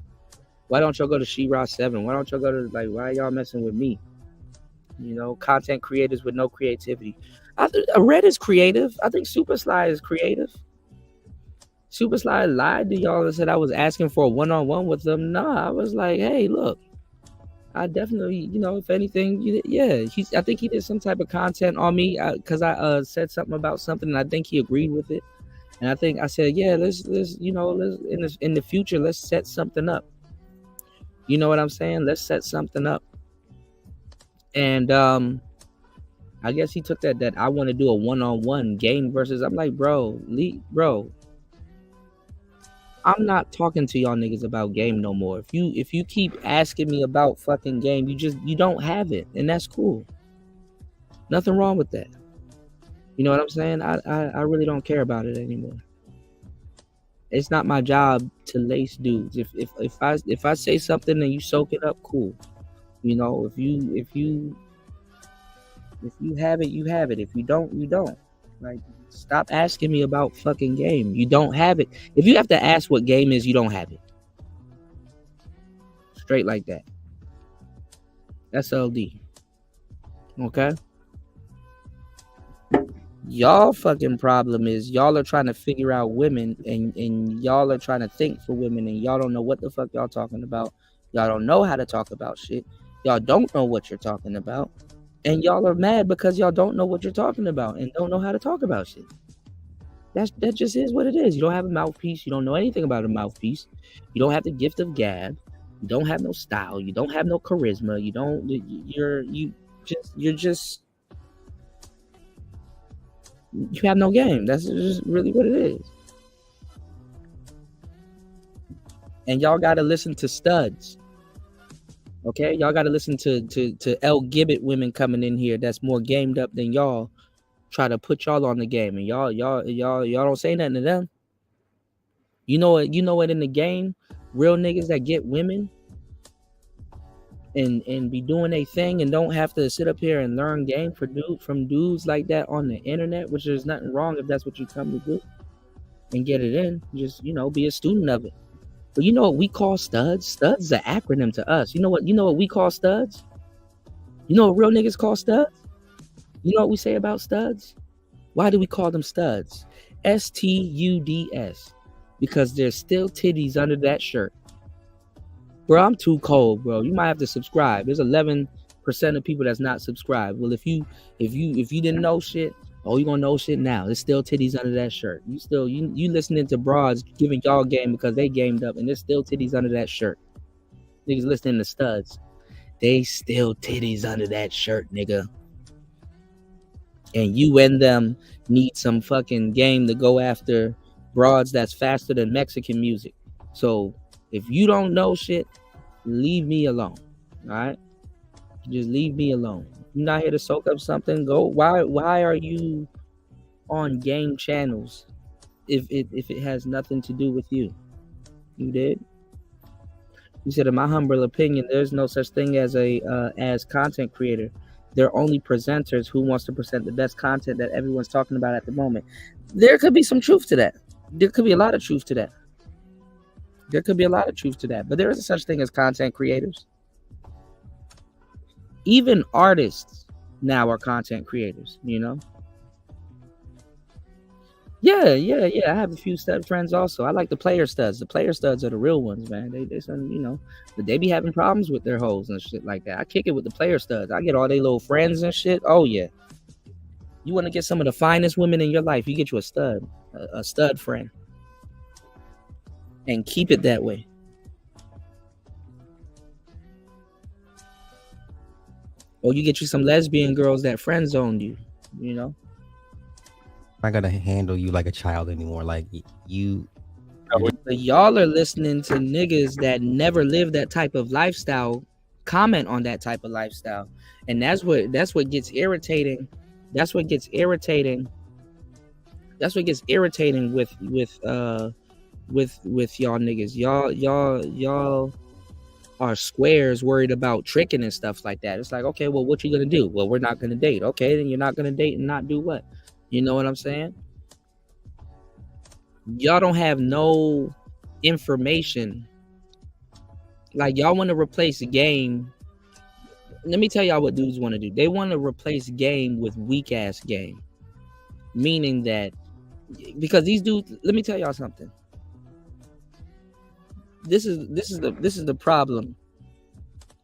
Why don't y'all go to She-Ra 7? Why don't y'all go to, like, why are y'all messing with me? You know, content creators with no creativity. Red is creative. I think Super Sly is creative. Super Sly lied to y'all and said I was asking for a one-on-one with them. Nah, I was like, hey, look, I definitely, you know, if anything, I think he did some type of content on me because I said something about something, and I think he agreed with it. And I think I said, yeah, let's in the future, let's set something up. You know what I'm saying? Let's set something up. And I guess he took that I want to do a one-on-one game versus. I'm like, bro. I'm not talking to y'all niggas about game no more. If you keep asking me about fucking game, you don't have it, and that's cool. Nothing wrong with that. You know what I'm saying? I really don't care about it anymore. It's not my job to lace dudes. If I say something and you soak it up, cool. You know, if you have it, you have it. If you don't, you don't. Like, stop asking me about fucking game. You don't have it. If you have to ask what game is, you don't have it. Straight like that. That's LD. Okay? Y'all fucking problem is y'all are trying to figure out women and y'all are trying to think for women and y'all don't know what the fuck y'all talking about. Y'all don't know how to talk about shit. Y'all don't know what you're talking about. And y'all are mad because y'all don't know what you're talking about and don't know how to talk about shit. That just is what it is. You don't have a mouthpiece. You don't know anything about a mouthpiece. You don't have the gift of gab. You don't have no style. You don't have no charisma. You have no game. That's just really what it is. And y'all got to listen to studs. Okay, y'all got to listen to L Gibbet women coming in here that's more gamed up than y'all, try to put y'all on the game, and y'all don't say nothing to them. You know what? In the game, real niggas that get women and be doing a thing and don't have to sit up here and learn game from dudes like that on the internet, which there's nothing wrong if that's what you come to do and get it in. Just be a student of it. But you know what we call studs? Studs is an acronym to us. You know what we call studs? You know what real niggas call studs? You know what we say about studs? Why do we call them studs? STUDS. Because there's still titties under that shirt. Bro, I'm too cold, bro. You might have to subscribe. There's 11% of people that's not subscribed. Well, if you didn't know shit, you gonna know shit now. There's still titties under that shirt. You listening to broads giving y'all game because they gamed up, and there's still titties under that shirt. Niggas listening to studs. They still titties under that shirt, nigga. And you and them need some fucking game to go after broads that's faster than Mexican music. So if you don't know shit, leave me alone. All right? Just leave me alone. You're not here to soak up something. Go. Why are you on game channels if it has nothing to do with you? You did. You said, in my humble opinion, there's no such thing as as content creator. They're only presenters who wants to present the best content that everyone's talking about at the moment. There could be some truth to that. There could be a lot of truth to that. But there is a such thing as content creators. Even artists now are content creators, you know? Yeah. I have a few stud friends also. I like the player studs. The player studs are the real ones, man. They some, but they be having problems with their hoes and shit like that. I kick it with the player studs. I get all they little friends and shit. Oh yeah. You want to get some of the finest women in your life, you get you a stud friend. And keep it that way. Or you get you some lesbian girls that friend zoned you, you know? I gotta handle you like a child anymore. Like you. But y'all are listening to niggas that never lived that type of lifestyle comment on that type of lifestyle, and that's what gets irritating. That's what gets irritating with y'all niggas. Y'all are squares worried about tricking and stuff like that. It's like, okay, well, what you gonna do? Well, we're not gonna date. Okay, then you're not gonna date and not do what? You know what I'm saying? Y'all don't have no information. Like, y'all want to replace a game. Let me tell y'all what dudes want to do. They want to replace game with weak ass game. Meaning that, because these dudes, let me tell y'all something. This is the problem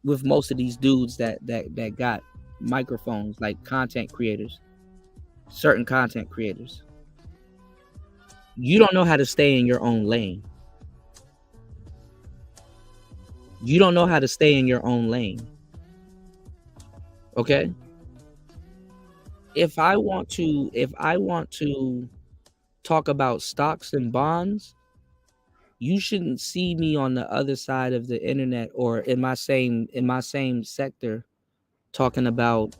with most of these dudes that got microphones, like content creators. Certain content creators. You don't know how to stay in your own lane. Okay? If I want to talk about stocks and bonds, you shouldn't see me on the other side of the internet or in my same sector talking about,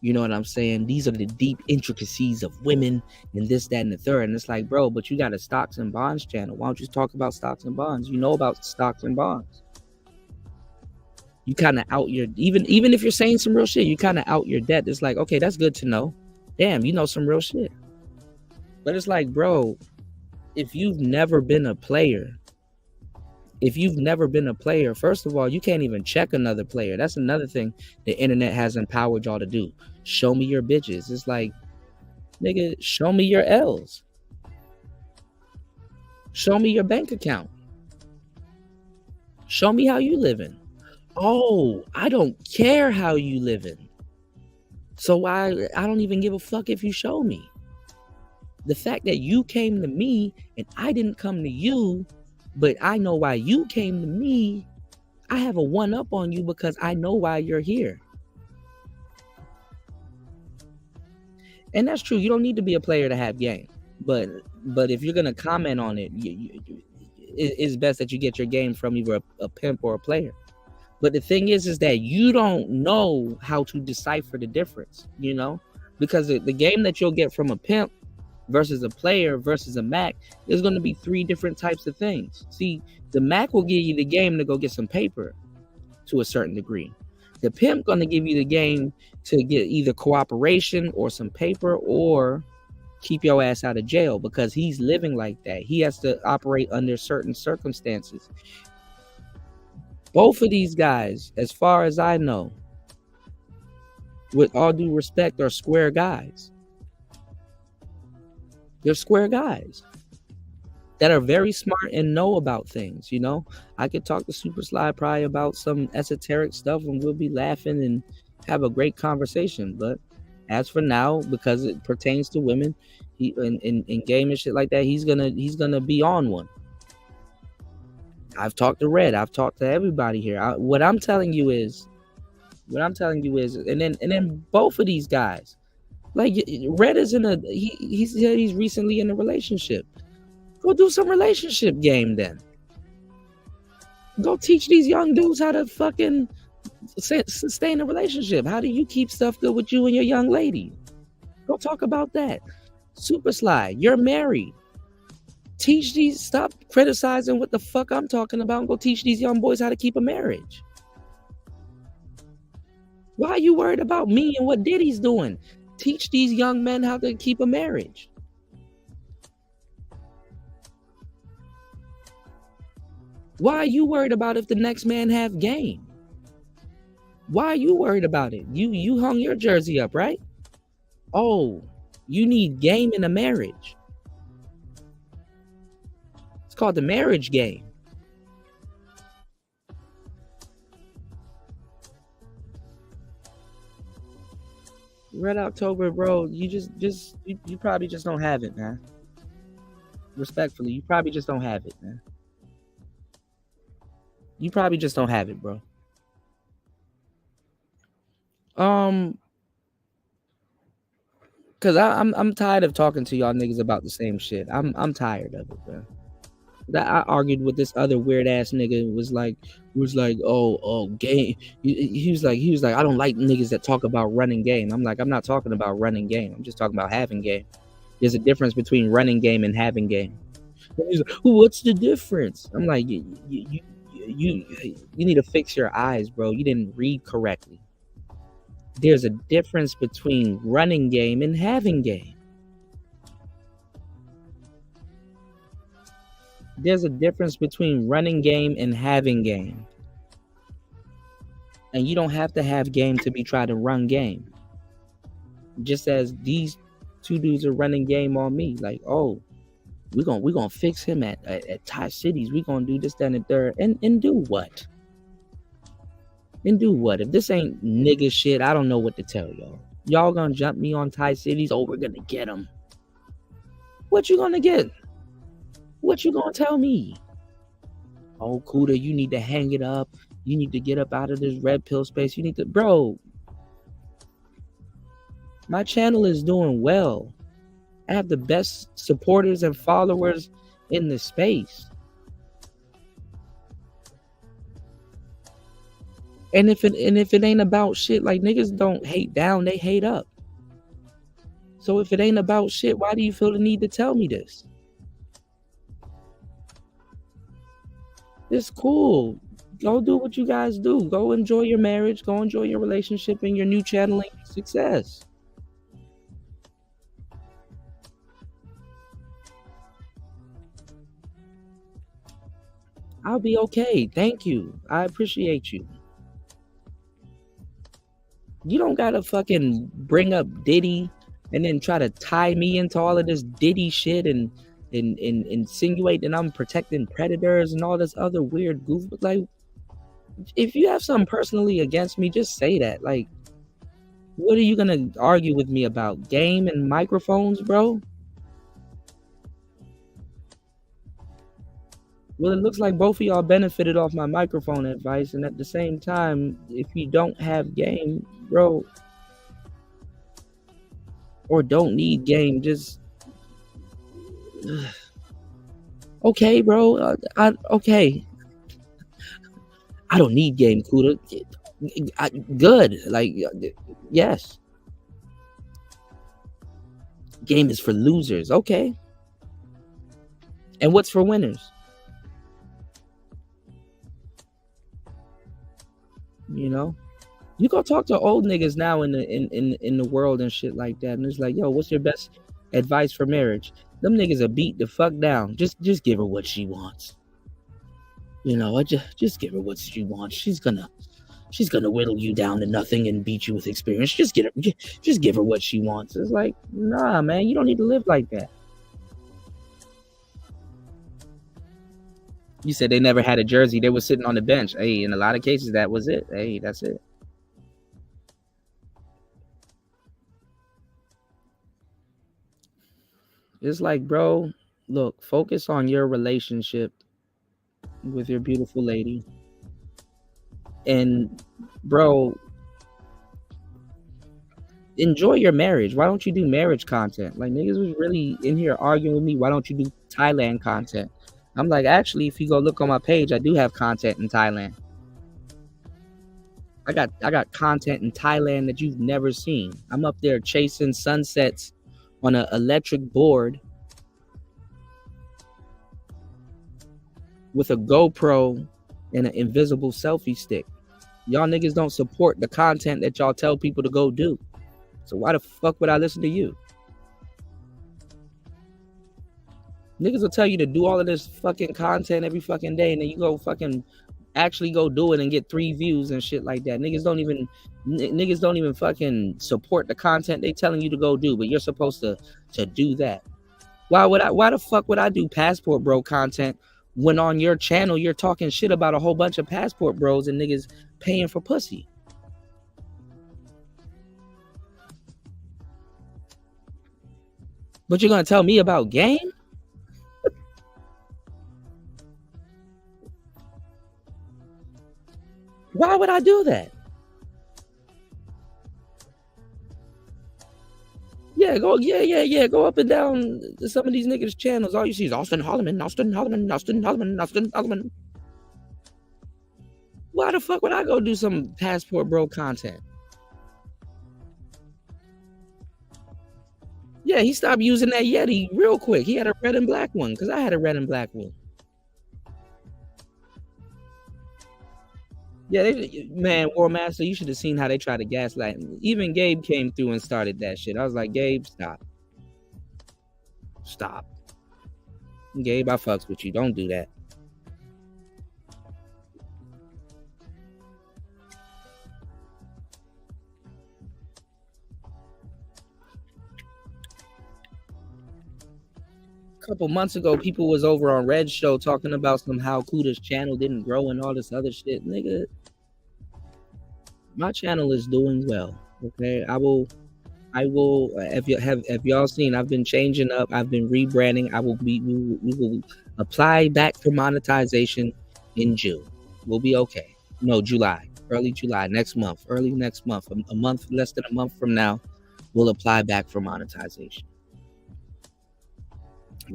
you know what I'm saying? These are the deep intricacies of women and this, that, and the third. And it's like, bro, but you got a stocks and bonds channel. Why don't you talk about stocks and bonds? You know about stocks and bonds. You kind of out your, even if you're saying some real shit, you kind of out your debt. It's like, okay, that's good to know. Damn, you know some real shit. But it's like, bro, if you've never been a player, first of all, you can't even check another player. That's another thing the internet has empowered y'all to do. Show me your bitches. It's like, nigga, show me your L's. Show me your bank account. Show me how you living. Oh, I don't care how you living. So I don't even give a fuck if you show me. The fact that you came to me and I didn't come to you, but I know why you came to me, I have a one up on you because I know why you're here. And that's true. You don't need to be a player to have game. But if you're going to comment on it, it's best that you get your game from either a pimp or a player. But the thing is that you don't know how to decipher the difference, you know? because the game that you'll get from a pimp versus a player versus a Mac is going to be 3 different types of things. See, the Mac will give you the game to go get some paper to a certain degree. The pimp going to give you the game to get either cooperation or some paper or keep your ass out of jail, because he's living like that. He has to operate under certain circumstances. Both of these guys, as far as I know, with all due respect, are square guys. They're square guys that are very smart and know about things, you know. I could talk to Super Sly probably about some esoteric stuff and we'll be laughing and have a great conversation. But as for now, because it pertains to women, he in game and shit like that, he's gonna be on one. I've talked to Red. I've talked to everybody here. What I'm telling you is, and then both of these guys, like Red is he's recently in a relationship. Go do some relationship game then. Go teach these young dudes how to fucking sustain a relationship. How do you keep stuff good with you and your young lady? Go talk about that. Super Sly, you're married. Stop criticizing what the fuck I'm talking about and go teach these young boys how to keep a marriage. Why are you worried about me and what Diddy's doing? Teach these young men how to keep a marriage. Why are you worried about if the next man have game? Why are you worried about it? You hung your jersey up, right? Oh, you need game in a marriage. It's called the marriage game. Red October, bro, you probably just don't have it, man. Respectfully, you probably just don't have it, man. You probably just don't have it, bro. Cause I'm tired of talking to y'all niggas about the same shit. I'm tired of it, bro. That I argued with this other weird ass nigga was like, oh, game. He was like, I don't like niggas that talk about running game. I'm like, I'm not talking about running game. I'm just talking about having game. There's a difference between running game and having game. And he's like, what's the difference? I'm like, you need to fix your eyes, bro. You didn't read correctly. There's a difference between running game and having game. There's a difference between running game and having game. And you don't have to have game to be trying to run game. Just as these 2 dudes are running game on me. Like, oh, we're gonna fix him at Thai Cities. We're gonna do this, that, and the third. And do what? And do what? If this ain't nigga shit, I don't know what to tell y'all. Y'all gonna jump me on Thai Cities? Oh, we're gonna get him. What you gonna get? What you gonna tell me? Oh, Kuda, you need to hang it up. You need to get up out of this red pill space. You need to, bro. My channel is doing well. I have the best supporters and followers in the space. And if it ain't about shit, like niggas don't hate down, they hate up. So if it ain't about shit, why do you feel the need to tell me this? It's cool. Go do what you guys do. Go enjoy your marriage. Go enjoy your relationship and your new channeling success. I'll be okay. Thank you. I appreciate you. You don't gotta fucking bring up Diddy and then try to tie me into all of this Diddy shit and insinuate that I'm protecting predators and all this other weird goof. But like, if you have something personally against me, just say that. Like, what are you gonna argue with me about? Game and microphones, bro? Well, it looks like both of y'all benefited off my microphone advice, and at the same time, if you don't have game, bro, or don't need game, just okay, bro. Okay. I don't need game, Kuda. Good. Like, yes. Game is for losers. Okay. And what's for winners? You know? You go talk to old niggas now in the world and shit like that, and it's like, yo, what's your best advice for marriage? Them niggas are beat the fuck down. Just give her what she wants. You know, just give her what she wants. She's gonna whittle you down to nothing and beat you with experience. Just give her what she wants. It's like, nah, man, you don't need to live like that. You said they never had a jersey. They were sitting on the bench. Hey, in a lot of cases, that was it. Hey, that's it. It's like, bro, look, focus on your relationship with your beautiful lady. And, bro, enjoy your marriage. Why don't you do marriage content? Like, niggas was really in here arguing with me. Why don't you do Thailand content? I'm like, actually, if you go look on my page, I do have content in Thailand. I got content in Thailand that you've never seen. I'm up there chasing sunsets on an electric board with a GoPro and an invisible selfie stick. Y'all niggas don't support the content that y'all tell people to go do. So why the fuck would I listen to you? Niggas will tell you to do all of this fucking content every fucking day, and then you go fucking actually go do it and get 3 views and shit like that. Niggas don't even fucking support the content they telling you to go do, but you're supposed to do that. Why the fuck would I do Passport Bro content when on your channel you're talking shit about a whole bunch of Passport Bros and niggas paying for pussy? But you're gonna tell me about game? Why would I do that? Yeah, go up and down some of these niggas' channels. All you see is Austin Holloman. Why the fuck would I go do some Passport Bro content? Yeah, he stopped using that Yeti real quick. He had a red and black one because I had a red and black one. Yeah, man, War Master, you should have seen how they tried to gaslight me. Even Gabe came through and started that shit. I was like, Gabe, stop. Stop. Gabe, I fucks with you. Don't do that. A couple months ago, people was over on Red's show talking about some how Kuda's channel didn't grow and all this other shit. Nigga, my channel is doing well. Okay, I will. If y'all seen, I've been changing up. I've been rebranding. We will apply back for monetization in June. We'll be okay. No, July, early July, early next month, a month, less than a month from now, we'll apply back for monetization.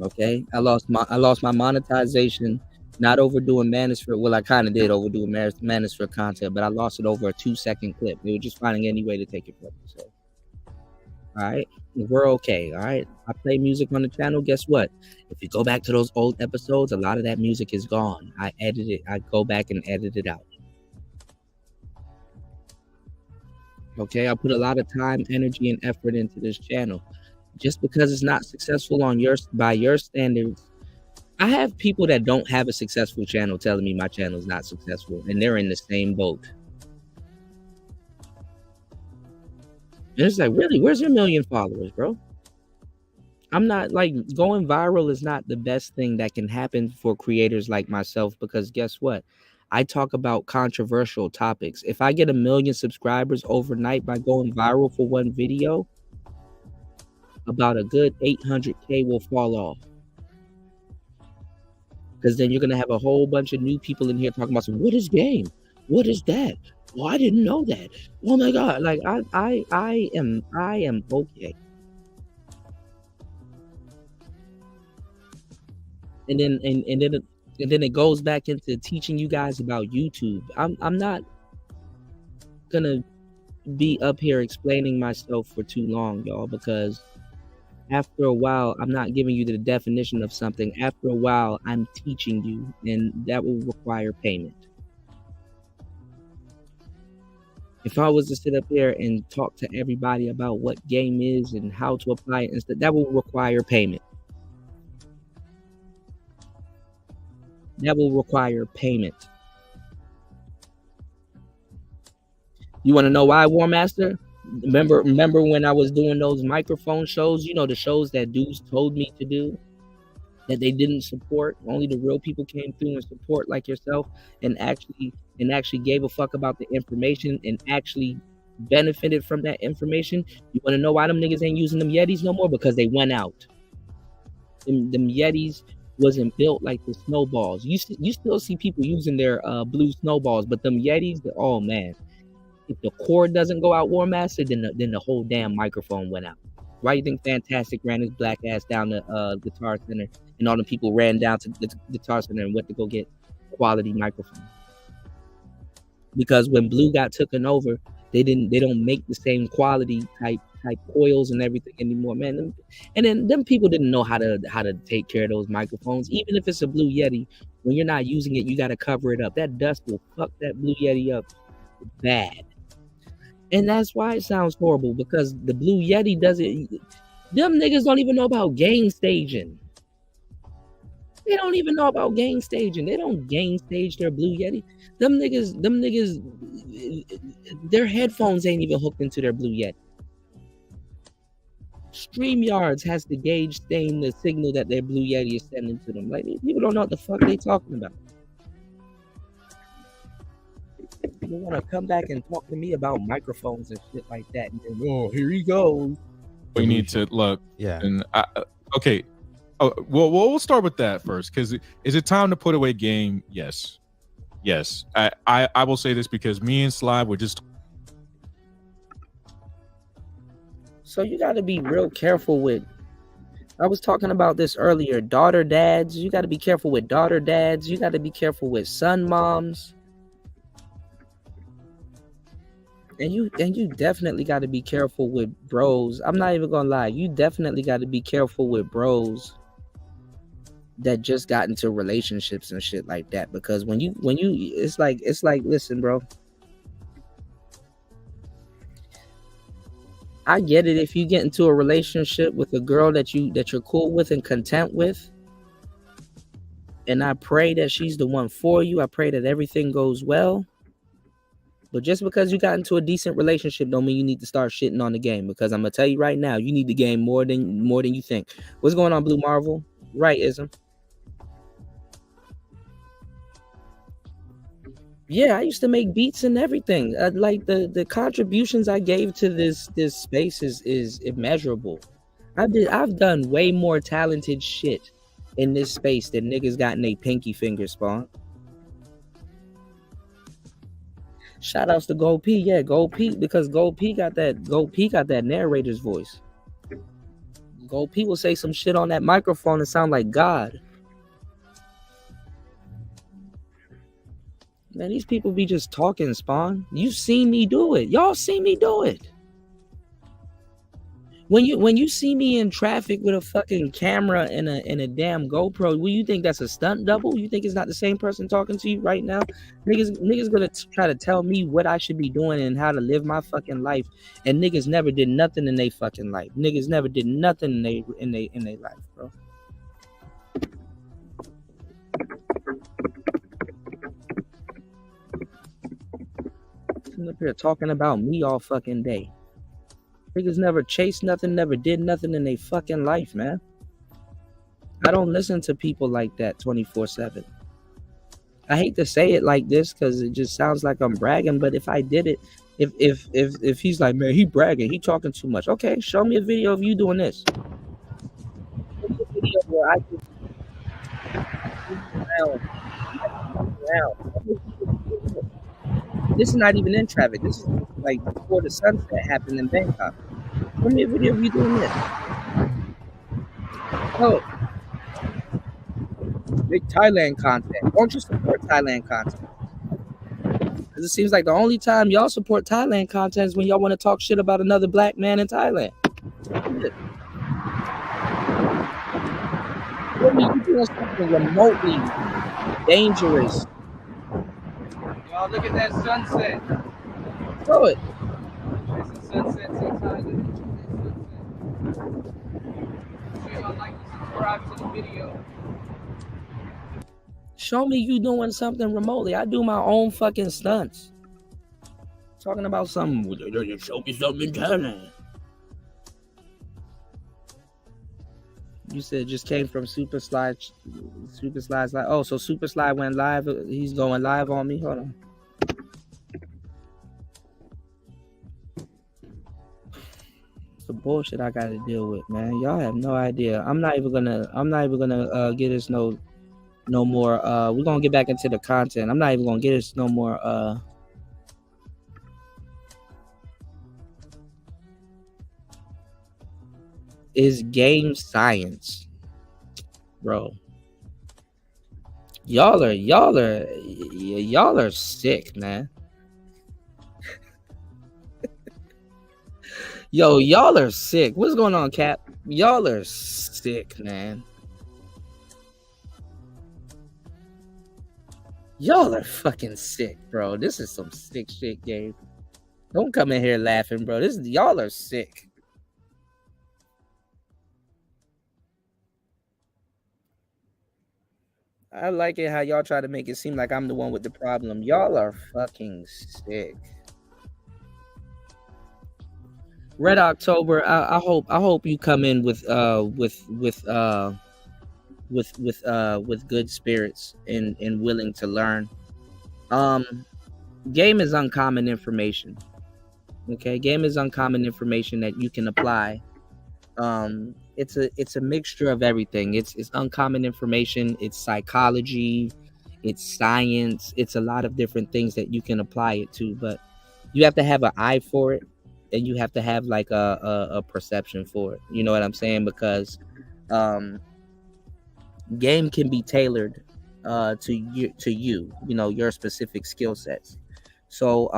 Okay, I lost my monetization, not overdoing Manosphere. Well, I kind of did overdo Manosphere content, but I lost it over a 2-second clip. They were just finding any way to take it from me. So, all right, we're okay. All right, I play music on the channel. Guess what? If you go back to those old episodes, a lot of that music is gone. I edit it. I go back and edit it out. Okay, I put a lot of time, energy, and effort into this channel. Just because it's not successful by your standards, I have people that don't have a successful channel telling me my channel is not successful, and they're in the same boat. And it's like, really, where's your 1 million followers, bro? I'm not like, going viral is not the best thing that can happen for creators like myself, because guess what? I talk about controversial topics. If I get 1 million subscribers overnight by going viral for one video, about a good 800K will fall off. Because then you're going to have a whole bunch of new people in here talking about what is game? What is that? Oh, I didn't know that. Oh my God. Like I am okay. And then it goes back into teaching you guys about YouTube. I'm not gonna be up here explaining myself for too long, y'all, because After a while, I'm not giving you the definition of something. After a while, I'm teaching you, and that will require payment. If I was to sit up here and talk to everybody about what game is and how to apply it, that will require payment. That will require payment. You want to know why, War Master? Remember when I was doing those microphone shows? You know, the shows that dudes told me to do, that they didn't support. Only the real people came through and support, like yourself, and actually gave a fuck about the information and actually benefited from that information. You want to know why them niggas ain't using them Yetis no more? Because they went out. Them Yetis wasn't built like the snowballs. You still see people using their blue snowballs, but them Yetis, oh man. If the cord doesn't go out, War Master, then the whole damn microphone went out. Why do you think Fantastic ran his black ass down the Guitar Center, and all the people ran down to the Guitar Center and went to go get quality microphone? Because when Blue got taken over, they don't make the same quality type coils and everything anymore, man. And then them people didn't know how to take care of those microphones. Even if it's a Blue Yeti, when you're not using it, you got to cover it up. That dust will fuck that Blue Yeti up bad. And that's why it sounds horrible, because the Blue Yeti doesn't. Them niggas don't even know about gain staging. They don't even know about gain staging. They don't gain stage their Blue Yeti. Them niggas, their headphones ain't even hooked into their Blue Yeti. Streamyards has to gauge stain the signal that their Blue Yeti is sending to them. Like, people don't know what the fuck they talking about. You want to come back and talk to me about microphones and shit like that, and then, oh, here he goes. We need to look. Yeah. And okay. Oh, well, we'll start with that first, because is it time to put away game? Yes. I will say this because me and Sly were just. So you got to be real careful with. I was talking about this earlier. Daughter dads. You got to be careful with daughter dads. You got to be careful with son moms. And you definitely got to be careful with bros. I'm not even gonna lie. You definitely got to be careful with bros that just got into relationships and shit like that. Because when you, it's like, listen, bro. I get it if you get into a relationship with a girl that you're cool with and content with. And I pray that she's the one for you. I pray that everything goes well. But just because you got into a decent relationship don't mean you need to start shitting on the game, because I'm gonna tell you right now, you need the game more than you think. What's going on, Blue Marvel? Right, Ism? Yeah, I used to make beats and everything. Like the contributions I gave to this space is immeasurable. I've done way more talented shit in this space than niggas got in their pinky finger, Spawn. Shout outs to Gold P. Yeah, Gold P, because Gold P got that narrator's voice. Gold P will say some shit on that microphone and sound like God. Man, these people be just talking, Spawn. You seen me do it. Y'all see me do it. When you see me in traffic with a fucking camera and a damn GoPro, will you think that's a stunt double? You think it's not the same person talking to you right now? Niggas gonna try to tell me what I should be doing and how to live my fucking life, and niggas never did nothing in their fucking life. Niggas never did nothing in their life, bro. I'm up here talking about me all fucking day. Niggas never chased nothing, never did nothing in their fucking life, man. I don't listen to people like that 24/7. I hate to say it like this because it just sounds like I'm bragging, but if I did it, if he's like, man, he bragging, he talking too much. Okay, show me a video of you doing this. Show me a video where I just This is not even in traffic. This is like before the sunset happened in Bangkok. Show me a video of you doing this. Oh, big Thailand content. Don't you support Thailand content? Because it seems like the only time y'all support Thailand content is when y'all want to talk shit about another black man in Thailand. me you doing something remotely dangerous. Y'all look at that sunset. Show it. It's a sunset sometimes. Make sure y'all like and subscribe to the video. Show me you doing something remotely. I do my own fucking stunts. Talking about something. Show me something talent. You said just came from Super Slide. Super Slide's like, oh, so Super Slide went live. He's going live on me. Hold on. It's the bullshit I gotta deal with, man. Y'all have no idea. I'm not even gonna get us no more. We're gonna get back into the content. I'm not even gonna get us no more. Is game science, bro. Y'all are sick, man. Yo, y'all are sick. What's going on, Cap? Y'all are sick, man. Y'all are fucking sick, bro. This is some sick shit game. Don't come in here laughing, bro. Y'all are sick. I like it how y'all try to make it seem like I'm the one with the problem. Y'all are fucking sick. Red October. I hope you come in with good spirits and willing to learn. Game is uncommon information. Okay, game is uncommon information that you can apply. It's a mixture of everything. It's uncommon information. It's psychology. It's science. It's a lot of different things that you can apply it to. But you have to have an eye for it, and you have to have like a perception for it. You know what I'm saying? Because game can be tailored to you. You know, your specific skill sets. So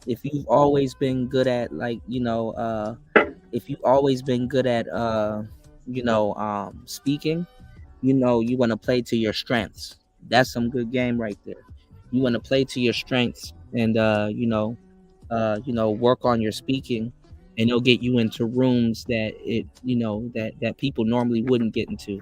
if you've always been good at if you've always been good at speaking, you want to play to your strengths. That's some good game right there. You want to play to your strengths and work on your speaking, and it'll get you into rooms that people normally wouldn't get into.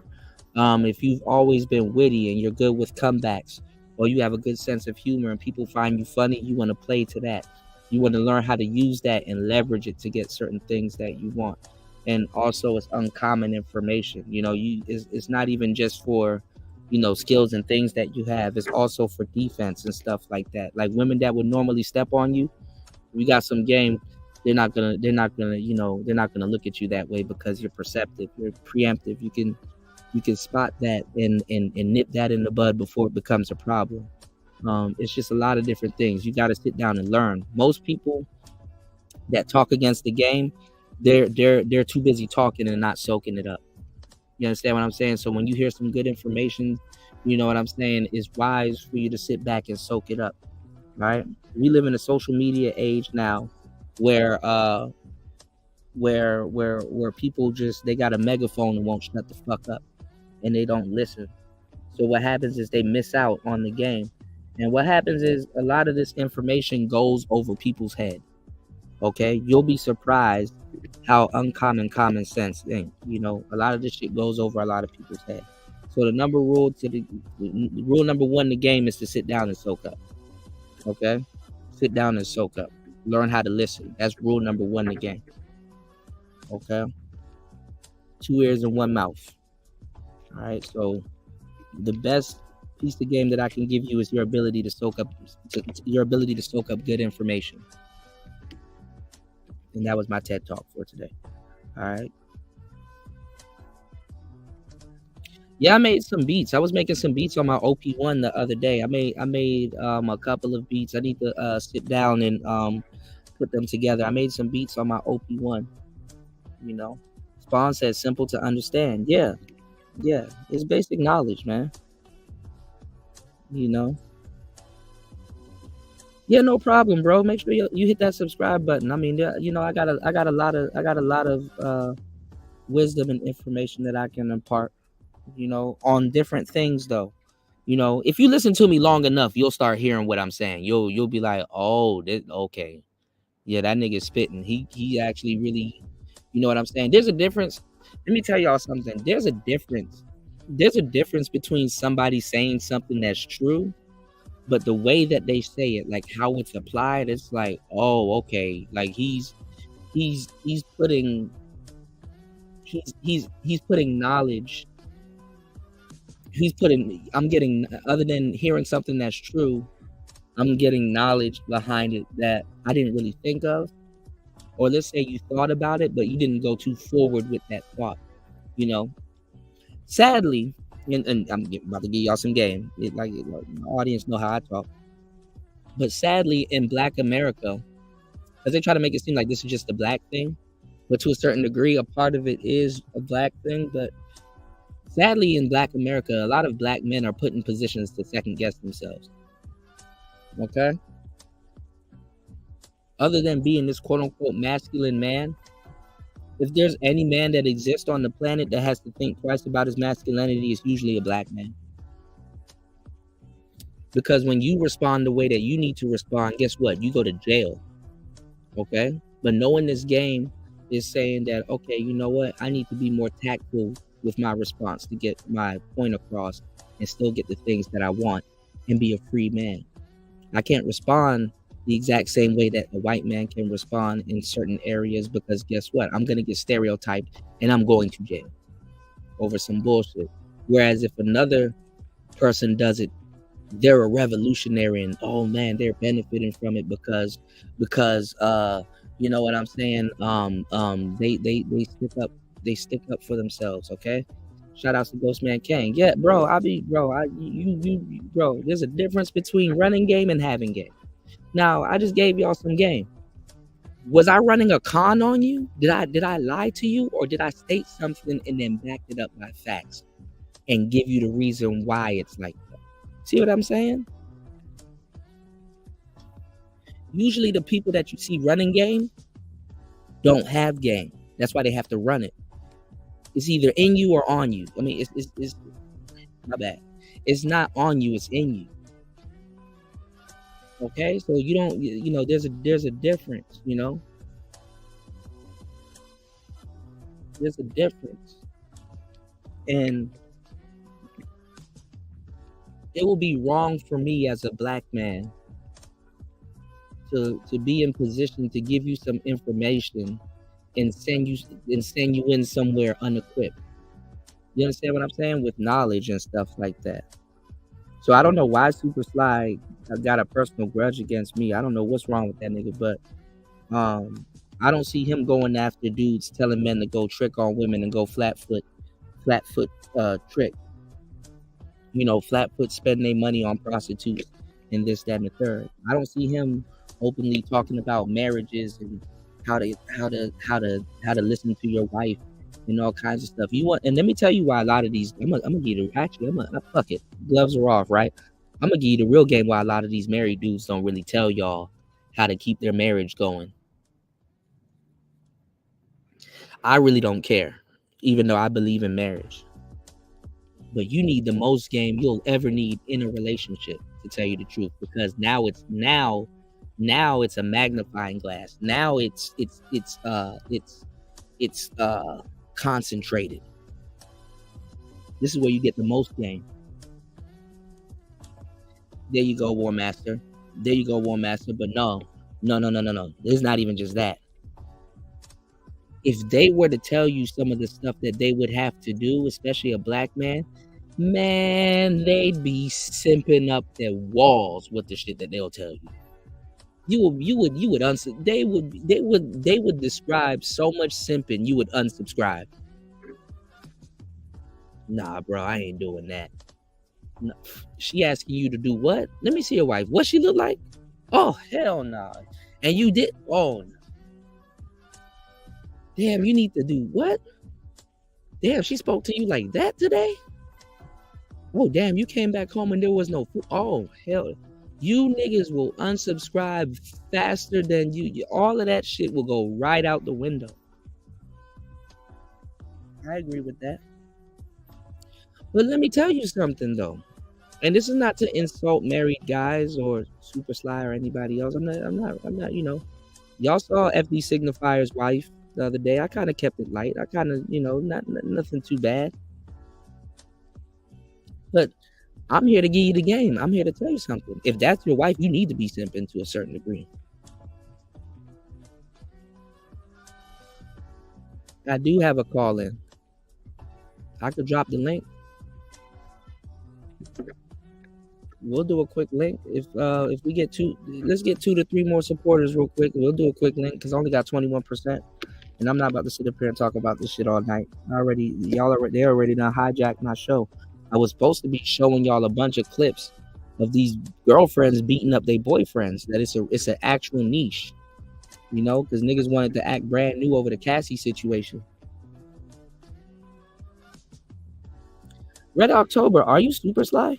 If you've always been witty and you're good with comebacks, or you have a good sense of humor and people find you funny, you want to play to that. You want to learn how to use that and leverage it to get certain things that you want. And also, it's uncommon information. It's not even just for, skills and things that you have. It's also for defense and stuff like that. Like women that would normally step on you, we got some game. They're not gonna look at you that way because you're perceptive, you're preemptive. You can spot that and nip that in the bud before it becomes a problem. It's just a lot of different things. You got to sit down and learn. Most people that talk against the game, they're too busy talking and not soaking it up. You understand what I'm saying? So when you hear some good information, you know what I'm saying, it's wise for you to sit back and soak it up. Right? We live in a social media age now where people just, they got a megaphone and won't shut the fuck up, and they don't listen. So what happens is they miss out on the game. And what happens is a lot of this information goes over people's head. Okay, you'll be surprised how uncommon common sense ain't. A lot of this shit goes over a lot of people's head. So rule number one in the game is to sit down and soak up. Okay, sit down and soak up. Learn how to listen. That's rule number one in the game. Okay, 2 ears and 1 mouth. All right, so the best piece of game that I can give you is your ability to soak up good information. And that was my TED Talk for today. All right. Yeah, I made some beats. I was making some beats on my OP1 the other day. I made a couple of beats. I need to sit down and put them together. I made some beats on my OP1. Spawn says simple to understand. Yeah, it's basic knowledge, man. Yeah, no problem, bro. Make sure you hit that subscribe button. I mean, I got a lot of wisdom and information that I can impart. you know, on different things though. You know, if you listen to me long enough, you'll start hearing what I'm saying. You'll be like, oh, okay. Yeah, that nigga's spitting. He actually really, you know what I'm saying? There's a difference. Let me tell y'all something. There's a difference. There's a difference between somebody saying something that's true, but the way that they say it, like how it's applied, it's like, oh, okay. Like he's putting knowledge. I'm getting, other than hearing something that's true, I'm getting knowledge behind it that I didn't really think of. Or let's say you thought about it, but you didn't go too forward with that thought, you know? Sadly, and I'm about to give y'all some game. My audience know how I talk. But sadly, in Black America, because they try to make it seem like this is just a Black thing, but to a certain degree, a part of it is a Black thing. But sadly, in Black America, a lot of Black men are put in positions to second guess themselves. Okay? Other than being this quote unquote masculine man, if there's any man that exists on the planet that has to think twice about his masculinity, it's usually a Black man. Because when you respond the way that you need to respond, guess what? You go to jail. Okay? But knowing this game is saying that, okay, you know what? I need to be more tactful with my response to get my point across and still get the things that I want and be a free man. I can't respond the exact same way that a white man can respond in certain areas, because guess what? I'm going to get stereotyped and I'm going to jail over some bullshit. Whereas if another person does it, they're a revolutionary and, oh man, they're benefiting from it because you know what I'm saying? They stick up for themselves. Okay. Shout out to Ghostman Kane. Yeah, bro. Bro, there's a difference between running game and having game. Now, I just gave y'all some game. Was I running a con on you? Did I lie to you, or did I state something and then back it up by facts and give you the reason why it's like that? See what I'm saying? Usually the people that you see running game don't have game. That's why they have to run it. It's either in you or on you. I mean, it's my bad. It's not on you, it's in you. Okay, so you don't, you know, there's a difference, you know. There's a difference. And it will be wrong for me as a Black man to be in position to give you some information and send you in somewhere unequipped. You understand what I'm saying? With knowledge and stuff like that. So I don't know why Super Sly got a personal grudge against me. I don't know what's wrong with that nigga, but I don't see him going after dudes telling men to go trick on women and go flat foot trick. You know, flat foot spend their money on prostitutes and this, that, and the third. I don't see him openly talking about marriages and how to listen to your wife and all kinds of stuff. And let me tell you why a lot of these, I'm gonna give you, fuck it. Gloves are off, right? I'm gonna give you the real game why a lot of these married dudes don't really tell y'all how to keep their marriage going. I really don't care, even though I believe in marriage. But you need the most game you'll ever need in a relationship, to tell you the truth, because now it's a magnifying glass. Now it's concentrated. This is where you get the most game. There you go, War Master. There you go, War Master. But no. It's not even just that. If they were to tell you some of the stuff that they would have to do, especially a Black man, they'd be simping up their walls with the shit that they'll tell you. They would describe so much simping, you would unsubscribe. Nah, bro, I ain't doing that. No. She asking you to do what? Let me see your wife. What she look like? Oh, hell no. Nah. And you did? Oh, no. Damn, you need to do what? Damn, she spoke to you like that today? Oh, damn, you came back home and there was no food. Oh, hell. You niggas will unsubscribe faster than you. All of that shit will go right out the window. I agree with that. But let me tell you something though, and this is not to insult married guys or Super Sly or anybody else. I'm not. You know, y'all saw FD Signifier's wife the other day. I kind of kept it light. I kind of, you know, nothing too bad. But I'm here to give you the game. I'm here to tell you something. If that's your wife, you need to be simping to a certain degree. I do have a call in. I could drop the link. We'll do a quick link. If we get let's get 2 to 3 more supporters real quick. We'll do a quick link because I only got 21%. And I'm not about to sit up here and talk about this shit all night. They already done hijacked my show. I was supposed to be showing y'all a bunch of clips of these girlfriends beating up their boyfriends. That it's an actual niche, you know, because niggas wanted to act brand new over the Cassie situation. Red October, are you Super Sly?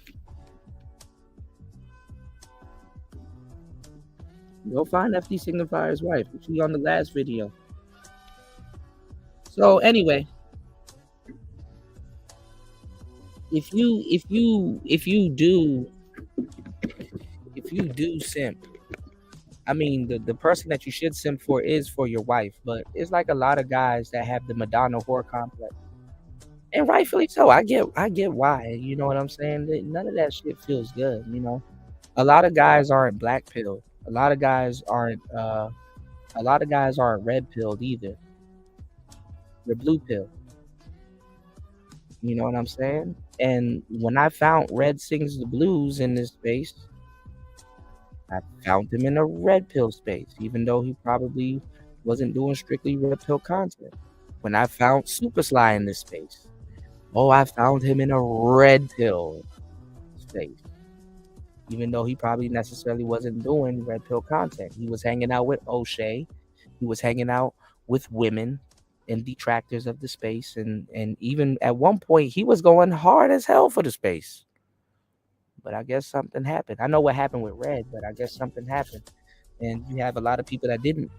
Go find FD Signifier's wife. She on the last video. So anyway, if you do simp, I mean the person that you should simp for is for your wife, but it's like a lot of guys that have the Madonna whore complex. And rightfully so. I get why. You know what I'm saying? None of that shit feels good, you know. A lot of guys aren't black pilled. A lot of guys aren't red pilled either. They're blue pill. You know what I'm saying? And when I found Red Sings the Blues in this space, I found him in a red pill space, even though he probably wasn't doing strictly red pill content. When I found Super Sly in this space, I found him in a red pill space. Even though he probably necessarily wasn't doing red pill content. He was hanging out with O'Shea. He was hanging out with women and detractors of the space. And even at one point, he was going hard as hell for the space. But I guess something happened. I know what happened with Red, but I guess something happened. And you have a lot of people that didn't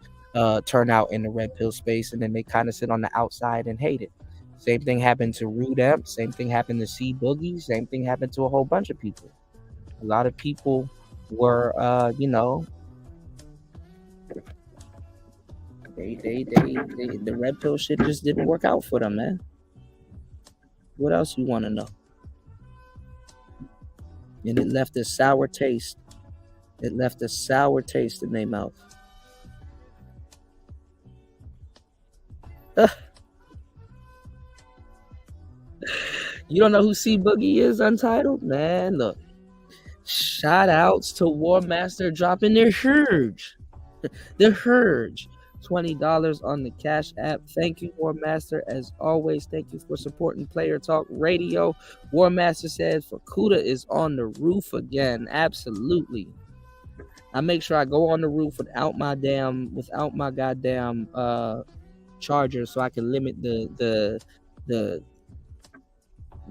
turn out in the red pill space, and then they kind of sit on the outside and hate it. Same thing happened to Rude Amp. Same thing happened to C Boogie. Same thing happened to a whole bunch of people. A lot of people were, the red pill shit just didn't work out for them, man. What else you want to know? And it left a sour taste. It left a sour taste in their mouth. You don't know who C Boogie is, Untitled? Man, look. Shout outs to War Master dropping their Hurge. The Hurge. $20 on the Cash App. Thank you, War Master. As always, thank you for supporting Player Talk Radio. War Master says Fukuda is on the roof again. Absolutely. I make sure I go on the roof without my goddamn charger, so I can limit the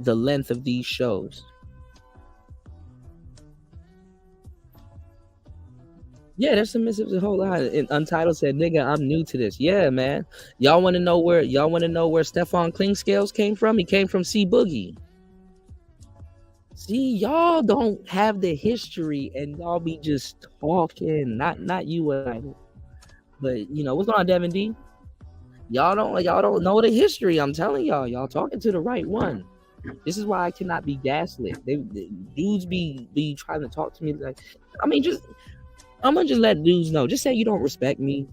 length of these shows. Yeah, there's some missives a whole lot. And Untitled said, "Nigga, I'm new to this." Yeah, man. Y'all want to know where Stefan Klingscales came from? He came from C Boogie. See, y'all don't have the history, and y'all be just talking. Not you and I, but you know what's going on, Devin D? Y'all don't know the history. I'm telling y'all talking to the right one. This is why I cannot be gaslit. They dudes be trying to talk to me like, I mean, I'm gonna just let dudes know. Just say you don't respect me,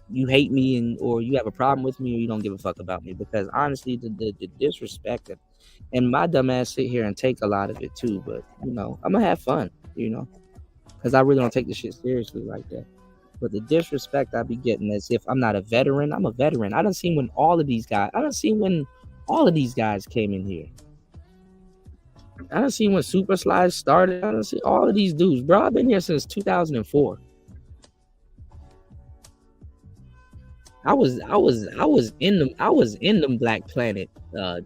you hate me, or you have a problem with me, or you don't give a fuck about me. Because honestly, the disrespect and my dumb ass sit here and take a lot of it too. But you know, I'm gonna have fun, you know, because I really don't take this shit seriously like that. But the disrespect I be getting as if I'm not a veteran. I'm a veteran. I done seen when all of these guys came in here. I done seen when Super Sly started. I done seen all of these dudes, bro. I've been here since 2004. I was in them Black Planet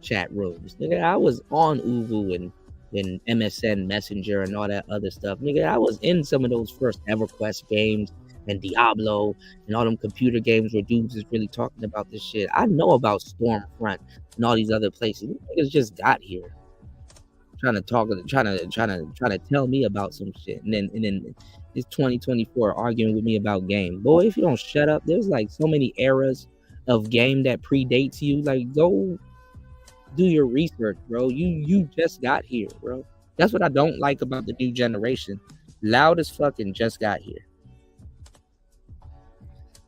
chat rooms, nigga. I was on Uvu and MSN Messenger and all that other stuff, nigga. I was in some of those first EverQuest games and Diablo and all them computer games where dudes is really talking about this shit. I know about Stormfront and all these other places. These niggas just got here. trying to tell me about some shit, and then it's 2024 arguing with me about game. Boy, if you don't shut up, there's like so many eras of game that predates you. Like, go do your research, bro. You just got here, bro. That's what I don't like about the new generation. Loud as fucking just got here.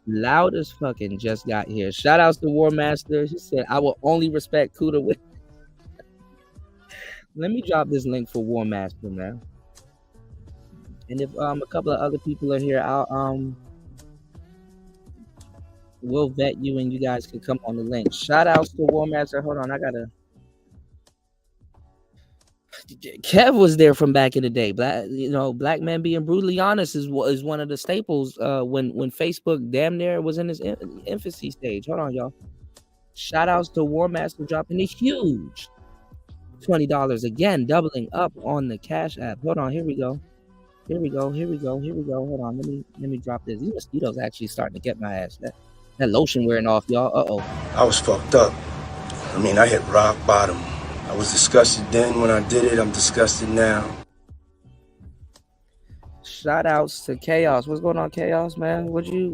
Loud as fucking just got here. Shout outs to War Master. He said, I will only respect Kuda with. Let me drop this link for War Master, man. And if a couple of other people are here, I'll we'll vet you and you guys can come on the link. Shout outs to War Master. Hold on, I gotta. Kev was there from back in the day. Black man being brutally honest is one of the staples. When Facebook damn near was in his infancy stage. Hold on, y'all. Shout outs to War Master dropping a huge $20 again, doubling up on the Cash App. Hold on, here we go. Hold on, let me drop this. These mosquitoes actually starting to get my ass. That lotion wearing off, y'all. I was fucked up. I mean, I hit rock bottom. I was disgusted then when I did it. I'm disgusted now. Shout outs to Chaos. What's going on, Chaos, man? What's good?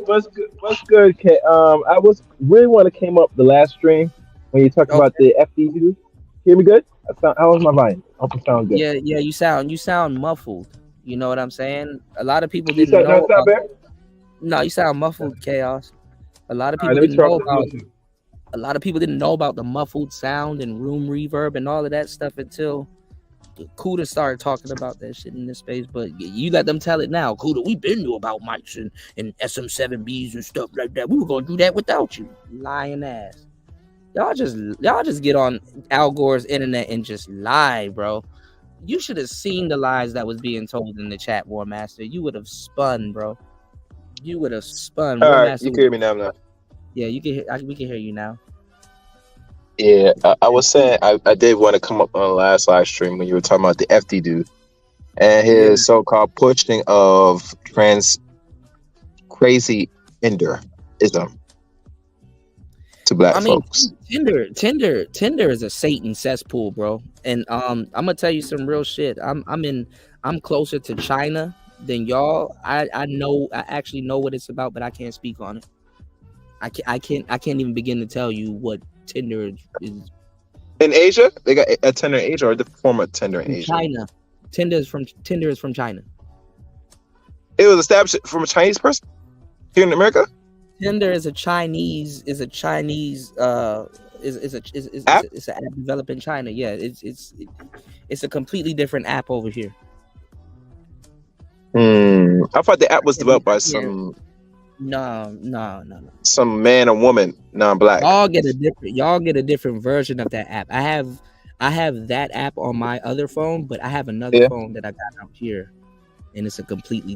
What's good, K? I was really want to came up the last stream when you talked about the FDU. Hear me good? How was my volume? I hope it sounds good. Yeah, you sound muffled. You know what I'm saying? A lot of people didn't know. No, you sound muffled, Chaos. A lot of people didn't know about. A lot of people didn't know about the muffled sound and room reverb and all of that stuff until Kuda started talking about that shit in this space. But you let them tell it now. Kuda, we been knew about mics and SM7Bs and stuff like that. We were gonna do that without you, lying ass. Y'all just get on Al Gore's internet and just lie, bro. You should have seen the lies that was being told in the chat, War Master. You would have spun, bro. You would have spun. All right, you can hear me now. Yeah, we can hear you now. Yeah, I was saying I did want to come up on the last live stream when you were talking about the FD dude and his so-called pushing of crazy Hinduism to black folks. Tinder is a Satan cesspool, bro. And I'm gonna tell you some real shit. I'm closer to China than y'all. I actually know what it's about, but I can't speak on it. I can't even begin to tell you what Tinder is. In Asia, they got a Tinder in Asia, or the form of Tinder in Asia. China. Tinder is from China. It was established from a Chinese person here in America. Tinder is a Chinese app developed in China. Yeah, it's a completely different app over here. I thought the app was developed by some. No. Some man or woman, non-black. Y'all get a different version of that app. I have that app on my other phone, but I have another phone that I got out here, and it's completely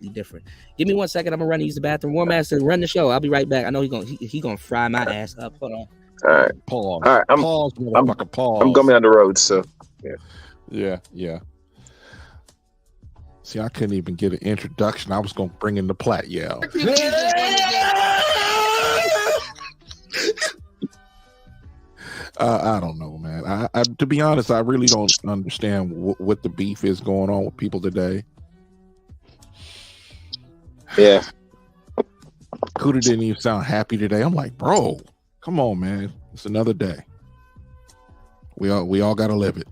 different. Give me 1 second. I'm gonna run to use the bathroom. War Master, run the show. I'll be right back. I know he gonna fry my ass up. Hold on. All right. Pause. All right. Pause. I'm going down the road, so yeah. See, I couldn't even get an introduction. I was gonna bring in the plat yell. I don't know, man. I to be honest, I really don't understand what the beef is going on with people today. Yeah. Kuda didn't even sound happy today. I'm like, bro, come on, man. It's another day. We all gotta live it.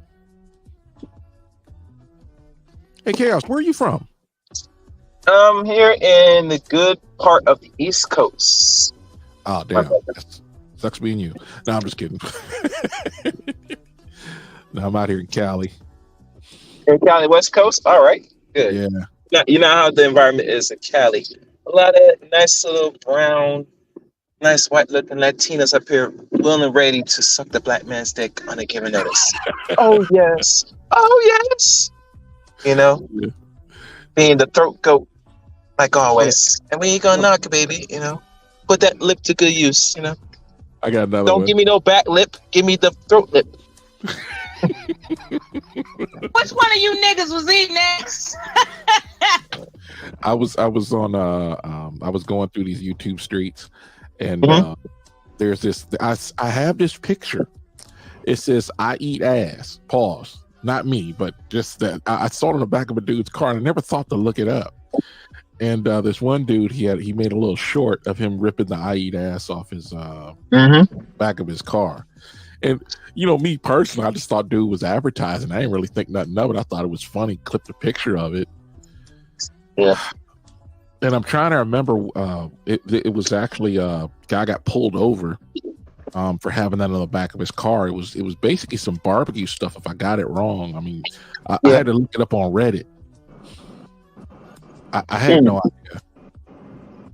Hey, Chaos, where are you from? I'm here in the good part of the East Coast. Oh, damn. Sucks being you. No, I'm just kidding. No, I'm out here in Cali. In Cali, West Coast? All right. Good. Yeah. You know how the environment is in Cali. A lot of nice little brown, nice white-looking Latinos up here willing and ready to suck the black man's dick on a given notice. Oh, yes. You know, being the throat goat, like always. And we ain't gonna knock it, baby. You know, put that lip to good use. You know, I got another. Don't give me no back lip. Give me the throat lip. Which one of you niggas was eating next? I was on I was going through these YouTube streets, and there's this. I have this picture, It says, "I eat ass." Pause. Not me, but just that I saw it on the back of a dude's car, and I never thought to look it up. And this one dude, he made a little short of him ripping the "I eat ass" off his back of his car. And me personally, I just thought dude was advertising. I didn't really think nothing of it. I thought it was funny. Clipped a picture of it. Yeah. And I'm trying to remember. It was actually a guy got pulled over for having that on the back of his car. It was basically some barbecue stuff. If I got it wrong, I mean, I had to look it up on Reddit. I had no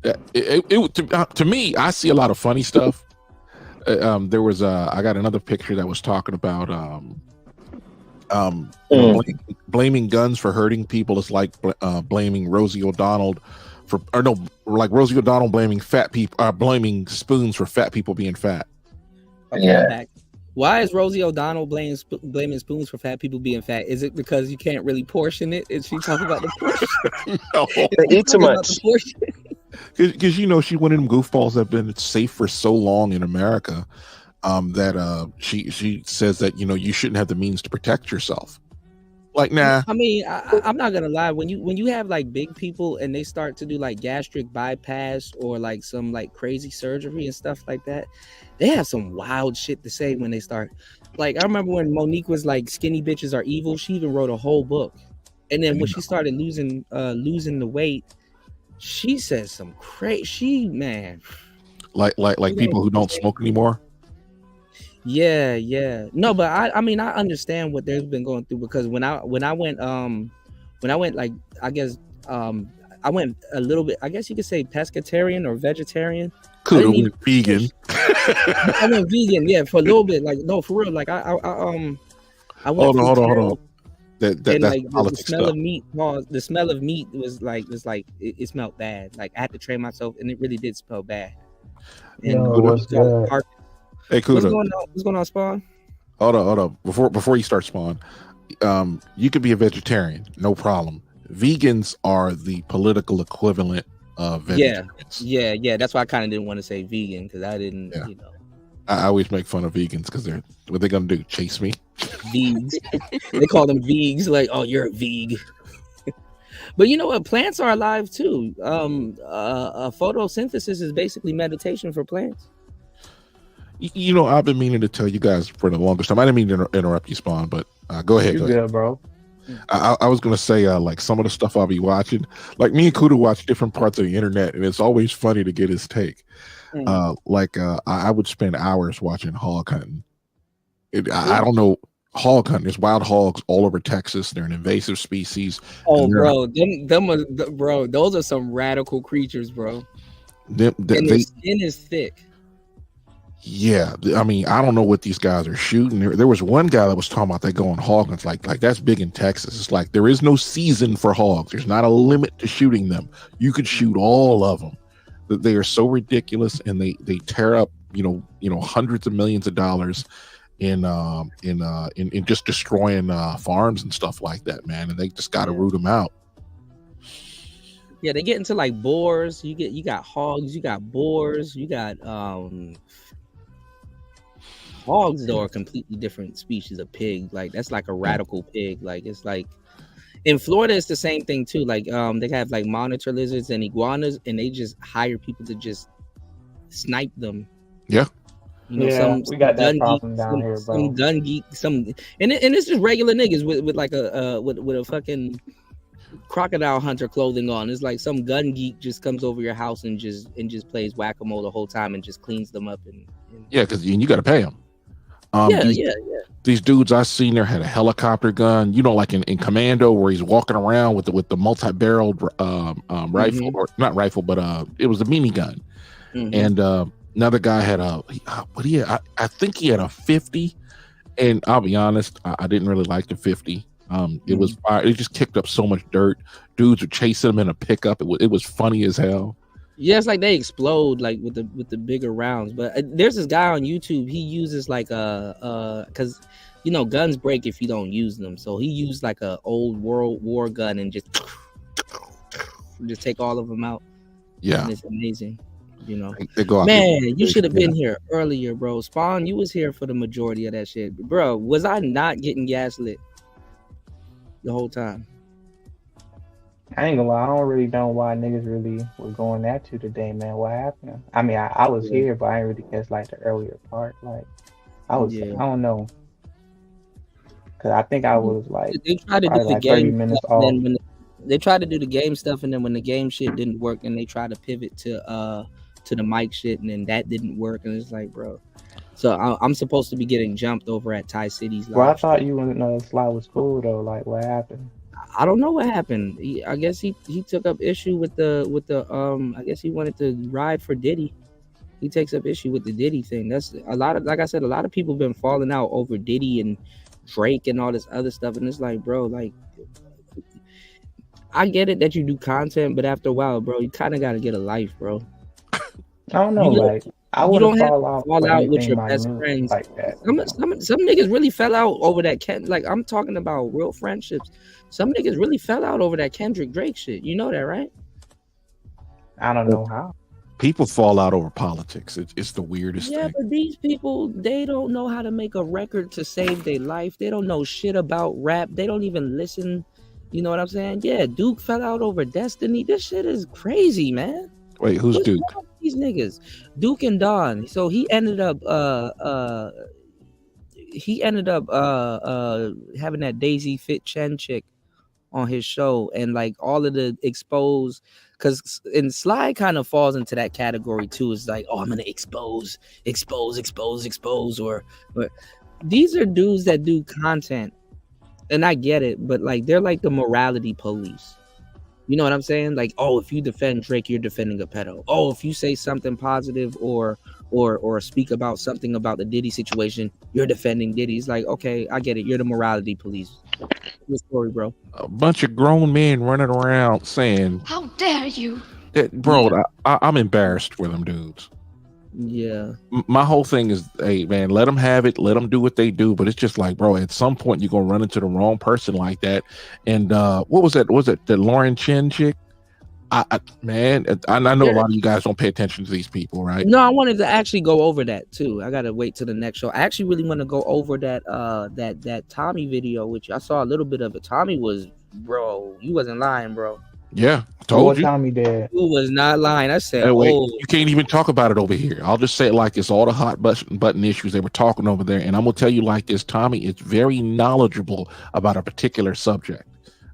idea. To me, I see a lot of funny stuff. There was I got another picture that was talking about blaming guns for hurting people is like blaming Rosie O'Donnell like Rosie O'Donnell blaming fat people, blaming spoons for fat people being fat. Yeah. Why is Rosie O'Donnell blaming spoons for fat people being fat? Is it because you can't really portion it? Is she talking about the portion? No, they eat too much. Because she one of them goofballs that have been safe for so long in America that she says that you shouldn't have the means to protect yourself. Like, nah. I mean, I'm not gonna lie. When you have like big people and they start to do like gastric bypass or like some like crazy surgery and stuff like that, they have some wild shit to say when they start. Like, I remember when Monique was like, "Skinny bitches are evil." She even wrote a whole book. And then when she started losing the weight, she said some crazy man. Like people who don't smoke anymore. Yeah. No, but I mean I understand what they've been going through, because when I went like I guess I went a little bit, I guess you could say pescatarian or vegetarian. Could have went vegan. I went vegan, yeah, for a little bit. Like, no, for real. Like I went. Hold on. That's like the smell stuff. of meat. The smell of meat was like it smelled bad. Like I had to train myself, and it really did smell bad. And what's good? Hey, Kuda. What's going on, Spawn? Hold on. Before you start, Spawn, you could be a vegetarian, no problem. Vegans are the political equivalent of vegetarians. Yeah. That's why I kind of didn't want to say vegan, because I didn't, I always make fun of vegans because what they gonna do? Chase me? Vegs. They call them vegs. Like, oh, you're a veg. But you know what? Plants are alive too. Photosynthesis is basically meditation for plants. I've been meaning to tell you guys for the longest time. I didn't mean to interrupt you, Spawn, but go ahead. Yeah, bro. I was gonna say like some of the stuff I'll be watching. Like, me and Kuda watch different parts of the internet, and it's always funny to get his take. I would spend hours watching hog hunting. I don't know, hog hunting. There's wild hogs all over Texas. They're an invasive species. Oh, bro, bro, those are some radical creatures, bro. Their skin is thick. Yeah, I mean, I don't know what these guys are shooting. There was one guy that was talking about they go on hog hunts. Like that's big in Texas. It's like there is no season for hogs. There's not a limit to shooting them. You could shoot all of them. They are so ridiculous, and they tear up hundreds of millions of dollars in just destroying farms and stuff like that, man. And they just got to root them out. Yeah, they get into like boars. You got hogs. You got boars. You got hogs, though, are a completely different species of pig. Like, that's like a radical pig. Like, it's like in Florida, it's the same thing too. Like, they have like monitor lizards and iguanas, and they just hire people to just snipe them. Yeah. We got that problem down here, bro. Some gun geek, and it's just regular niggas with like with a fucking crocodile hunter clothing on. It's like some gun geek just comes over your house and just plays whack-a-mole the whole time and just cleans them up. And yeah, because you got to pay them. These dudes I seen there had a helicopter gun, like in Commando, where he's walking around with the multi-barreled rifle, or not rifle, but it was a minigun. And another guy had I think he had a 50, and I'll be honest, I didn't really like the 50. It was fire. It just kicked up so much dirt. Dudes were chasing him in a pickup. It was funny as hell. Yeah, it's like they explode like with the bigger rounds. But there's this guy on YouTube. He uses like because guns break if you don't use them. So he used like a old World War gun and just take all of them out. Yeah, and it's amazing. You know, They go out man, you should have been here earlier, bro. Spawn, you was here for the majority of that shit, bro. Was I not getting gaslit the whole time? I ain't gonna lie, I don't really know why niggas really was going at you today, man. What happened? I mean, I was here, but I didn't really catch like the earlier part. Like, I don't know, cause I think I was like, they tried to do the like game 30 minutes stuff, and off. then they tried to do the game stuff, and then when the game shit didn't work, and they tried to pivot to the mic shit, and then that didn't work, and it's like, bro. So I'm supposed to be getting jumped over at Ty City's. Bro, I thought you and Sly was cool though. Like, what happened? I don't know what happened. I guess he took up issue with the I guess he wanted to ride for Diddy. He takes up issue with the Diddy thing. That's a lot of, like I said, a lot of people been falling out over Diddy and Drake and all this other stuff, and it's like, bro, like, I get it that you do content, but after a while, bro, you kind of got to get a life, bro. I don't know, like, I you wouldn't don't have fall to fall for out with anything your my best mood friends like that. Some niggas really fell out over that like, I'm talking about real friendships. Some niggas really fell out over that Kendrick Drake shit. You know that, right? I don't know how. People fall out over politics. It's the weirdest Yeah, thing. but these people, they don't know how to make a record to save their life. They don't know shit about rap. They don't even listen. You know what I'm saying? Yeah, Duke fell out over Destiny. This shit is crazy, man. Wait, who's What's Duke? wrong with these niggas? Duke and Don. So he ended up having that Daisy Fit Chen chick on his show, and like all of the expose, because and Sly kind of falls into that category too. It's like, oh, I'm gonna expose, or these are dudes that do content, and I get it, but like they're like the morality police. You know what I'm saying? Like, oh, if you defend Drake, you're defending a pedo. Oh, if you say something positive or speak about something about the Diddy situation, you're defending Diddy. It's like, okay, I get it. You're the morality police. What's the story, bro? A bunch of grown men running around saying, How dare you? that, bro, I'm embarrassed with them dudes. Yeah. My whole thing is, hey, man, let them have it. Let them do what they do. But it's just like, bro, at some point you're going to run into the wrong person like that. And what was that? Was it the Lauren Chin chick? I know a lot of you guys don't pay attention to these people, right? No, I wanted to actually go over that too. I gotta wait till the next show. I actually really want to go over that that Tommy video, which I saw a little bit of it. Tommy was, bro, you wasn't lying, bro. Yeah, told you. Tommy did. You was not lying. I said, Hey, wait, oh, you can't even talk about it over here. I'll just say it like it's all the hot button issues they were talking over there. And I'm gonna tell you like this: Tommy is very knowledgeable about a particular subject.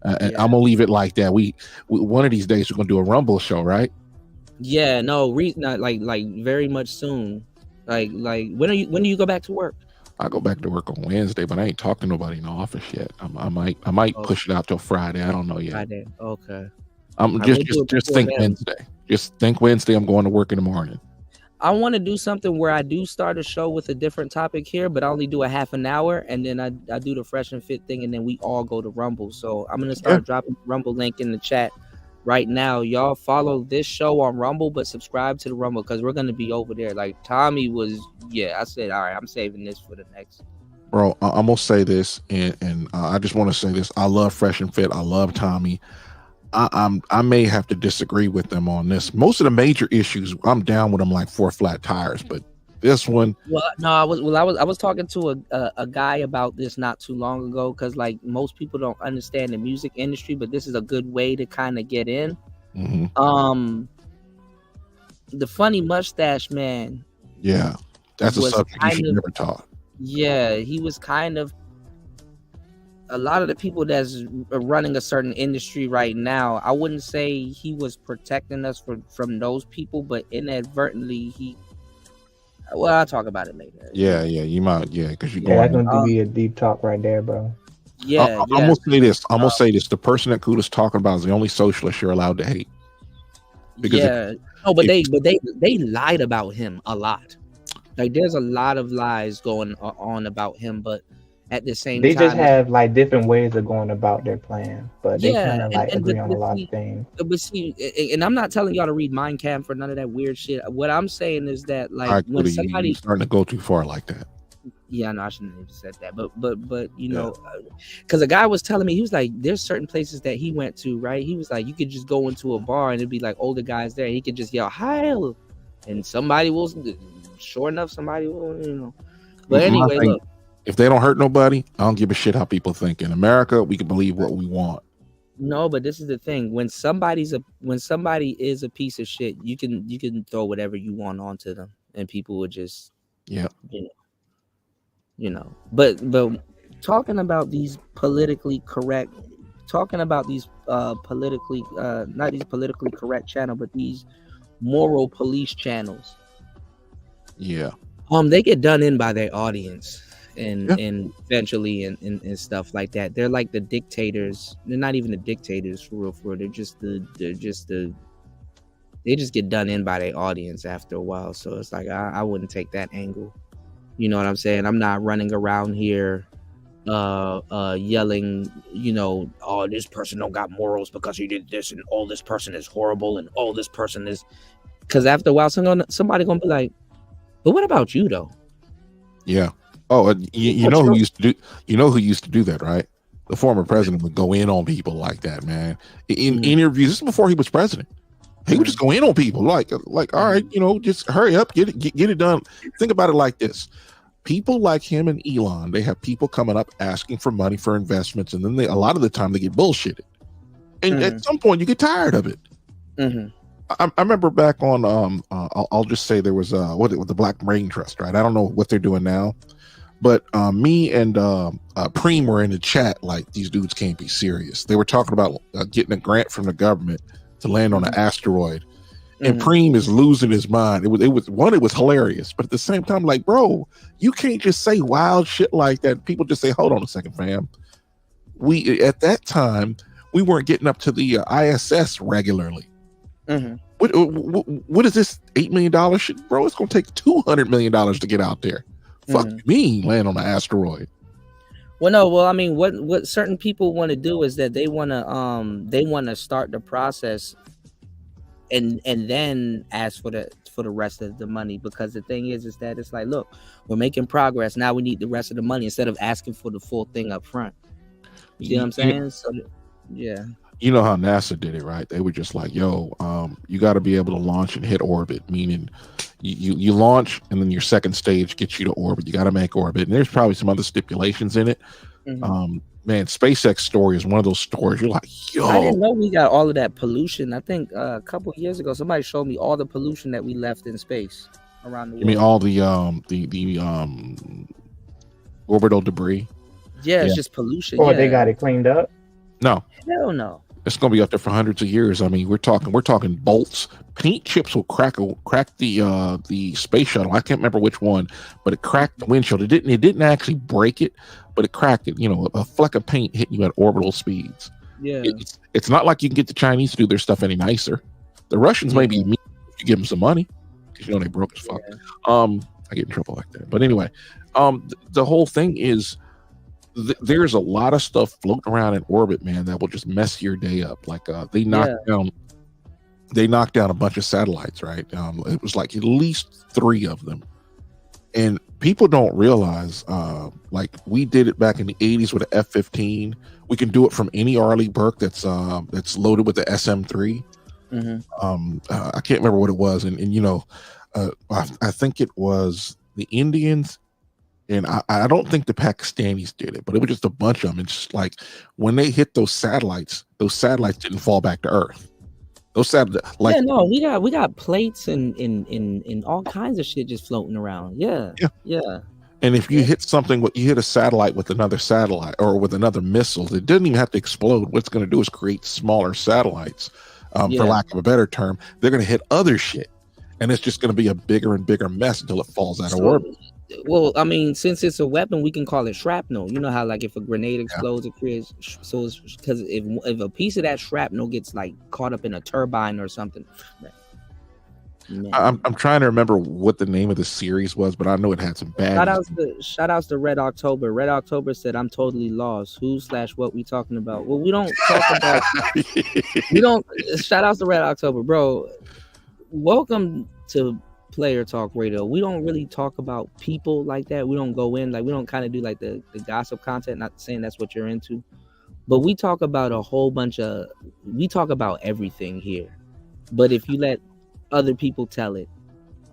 And I'm gonna leave it like that. We one of these days we're gonna do a Rumble show, right? yeah, no, not like very much soon. Like when do you go back to work? I go back to work on Wednesday, but I ain't talked to nobody in the office yet. I might push it out till Friday. I don't know yet. Friday. Okay. Just think Wednesday. Just think Wednesday. I'm going to work in the morning. I want to do something where I do start a show with a different topic here, but I only do a half an hour, and then I do the Fresh and Fit thing, and then we all go to Rumble. So I'm gonna start dropping the Rumble link in the chat right now. Y'all follow this show on Rumble, but subscribe to the Rumble because we're gonna be over there. Like Tommy was, I said, all right, I'm saving this for the next. Bro, I'm gonna say this, and I just want to say this. I love Fresh and Fit. I love Tommy. I may have to disagree with them on this. Most of the major issues, I'm down with them like 4 flat tires, but this one. Well, no, I was talking to a guy about this not too long ago because like most people don't understand the music industry, but this is a good way to kind of get in. Mm-hmm. The funny mustache man. Yeah, that's a subject you should never talk. Yeah, he was kind of. A lot of the people that's running a certain industry right now, I wouldn't say he was protecting us from those people, but inadvertently I'll talk about it later. Yeah, you might, because you're that's gonna be a deep talk right there, bro. Yeah, I'm gonna say this. The person that Kuda's talking about is the only socialist you're allowed to hate. Because they lied about him a lot. Like there's a lot of lies going on about him, but at the same time, they just have like different ways of going about their plan, but they kind of like agree on a lot of things. But see, and I'm not telling y'all to read Mein Kampf or none of that weird shit. What I'm saying is that like when somebody starting to go too far like that. Yeah, no, I shouldn't have said that, but you know, because a guy was telling me, he was like, there's certain places that he went to, right? He was like, you could just go into a bar and it'd be like older guys there, and he could just yell Heil, and somebody will. Sure enough, somebody will. But anyway, look. If they don't hurt nobody, I don't give a shit how people think. In America, we can believe what we want. No, but this is the thing. When somebody is a piece of shit, you can throw whatever you want onto them, and people would just But talking about these politically correct, not these politically correct channel, but these moral police channels. Yeah. They get done in by their audience. And eventually and stuff like that. They're like the dictators. They're not even the dictators for real. They just get done in by their audience after a while. So it's like I wouldn't take that angle. You know what I'm saying? I'm not running around here yelling, oh, this person don't got morals because he did this, and oh, this person is horrible, and oh, this person is, because after a while somebody gonna be like, but what about you though? Yeah. Oh, you know who used to do that, right? The former president would go in on people like that, man. In interviews, this is before he was president. He would just go in on people, like, all right, just hurry up, get it done. Think about it like this: people like him and Elon, they have people coming up asking for money for investments, and then a lot of the time they get bullshitted, and at some point you get tired of it. I remember back on I'll just say there was with the Black Brain Trust, right? I don't know what they're doing now. But me and Preem were in the chat like, these dudes can't be serious. They were talking about getting a grant from the government to land on an asteroid. And Preem is losing his mind. It was hilarious. But at the same time, like, bro, you can't just say wild shit like that. People just say, hold on a second, fam. At that time, we weren't getting up to the ISS regularly. What is this $8 million shit? Bro, it's going to take $200 million to get out there. Fuck me, land on an asteroid. Well, I mean, what certain people want to do is that they want to start the process and then ask for the rest of the money, because the thing is that it's like, look, we're making progress, now we need the rest of the money, instead of asking for the full thing up front. You see what I'm saying? So yeah. You know how NASA did it, right? They were just like, yo, you got to be able to launch and hit orbit, meaning you launch and then your second stage gets you to orbit. You got to make orbit. And there's probably some other stipulations in it. Man, SpaceX story is one of those stories. You're like, yo. I didn't know we got all of that pollution. I think a couple of years ago, somebody showed me all the pollution that we left in space around the world. You mean all the orbital debris? Yeah, it's just pollution. Oh, they got it cleaned up? No. Hell no. It's going to be up there for hundreds of years. I mean, we're talking bolts. Paint chips will crack the space shuttle. I can't remember which one, but it cracked the windshield. It didn't actually break it, but it cracked it. A fleck of paint hitting you at orbital speeds. Yeah, it's not like you can get the Chinese to do their stuff any nicer. The Russians may be mean if you give them some money, because they broke as fuck. I get in trouble like that. But anyway, the whole thing is, there's a lot of stuff floating around in orbit, man, that will just mess your day up. Like they knocked down a bunch of satellites, right? It was like at least 3 of them, and people don't realize, like, we did it back in the 80s with the F-15. We can do it from any Arleigh Burke that's loaded with the SM-3. I can't remember what it was, and I think it was the Indians. And I don't think the Pakistanis did it, but it was just a bunch of them. It's just like, when they hit those satellites didn't fall back to Earth. Those satellites, like, we got plates and all kinds of shit just floating around. Yeah. And if you hit you hit a satellite with another satellite or with another missile, it doesn't even have to explode. What it's going to do is create smaller satellites, for lack of a better term. They're going to hit other shit, and it's just going to be a bigger and bigger mess until it falls out of orbit. Well, I mean, since it's a weapon, we can call it shrapnel. You know how, like, if a grenade explodes, it creates. So it's because if a piece of that shrapnel gets like caught up in a turbine or something. I'm trying to remember what the name of the series was, but I know it had some bad. Shout outs to Red October. Red October said, "I'm totally lost. Who/what we talking about?" Well, we don't talk about. We don't. Shout outs to Red October, bro. Welcome to Player Talk Radio. We don't really talk about people like that. We don't go in, like, we don't kind of do like the gossip content. Not saying that's what you're into, but we talk about we talk about everything here. But if you let other people tell it,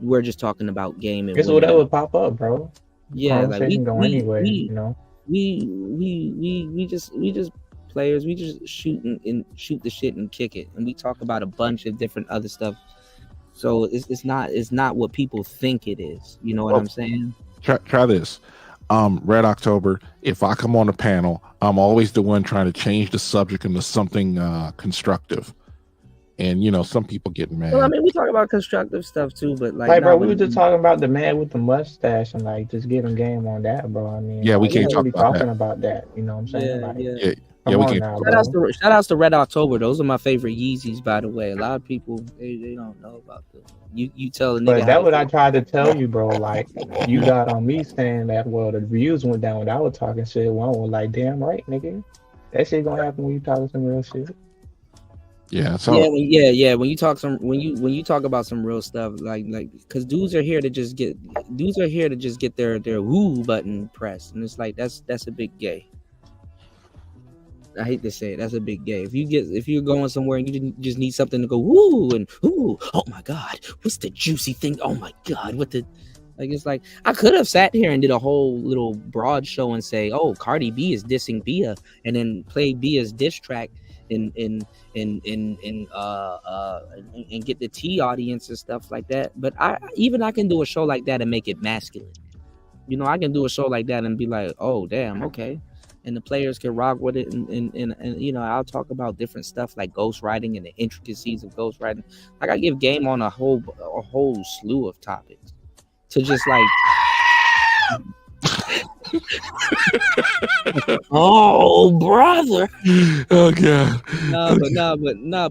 we're just talking about game and It's women. whatever pop up, bro. Yeah, like Conversation go anywhere, you know. We just players. We just shoot the shit and kick it, and we talk about a bunch of different other stuff. So it's not what people think it is. You know what I'm saying? Try this. Red October. If I come on a panel, I'm always the one trying to change the subject into something constructive. And you know, some people get mad. Well, I mean, we talk about constructive stuff too, but bro, we were just talking about the man with the mustache and like just giving game on that, bro. I mean, yeah, we can't talk really talking about that. You know what I'm saying? Yeah, we can't. Shout outs to Red October. Those are my favorite Yeezys, by the way. A lot of people they don't know about them. You tell a nigga. But that's what I tried to tell you, bro. Like you got on me saying that the views went down when I was talking shit. One was like, damn right, nigga. That shit gonna happen when you talking some real shit. Yeah, so yeah. When you talk about some real stuff, like because dudes are here to just get their woo button pressed, and it's like that's a big gay. I hate to say it, that's a big gay. If you're going somewhere and you just need something to go woo and ooh, oh my god, what's the juicy thing? Oh my god, it's like I could have sat here and did a whole little broad show and say, oh, Cardi B is dissing Bia, and then play Bia's diss track and get the T audience and stuff like that. But I can do a show like that and make it masculine. You know, I can do a show like that and be like, oh damn, okay. And the players can rock with it, and you know, I'll talk about different stuff like ghostwriting and the intricacies of ghostwriting. Like I give game on a whole slew of topics to just like oh brother, oh god,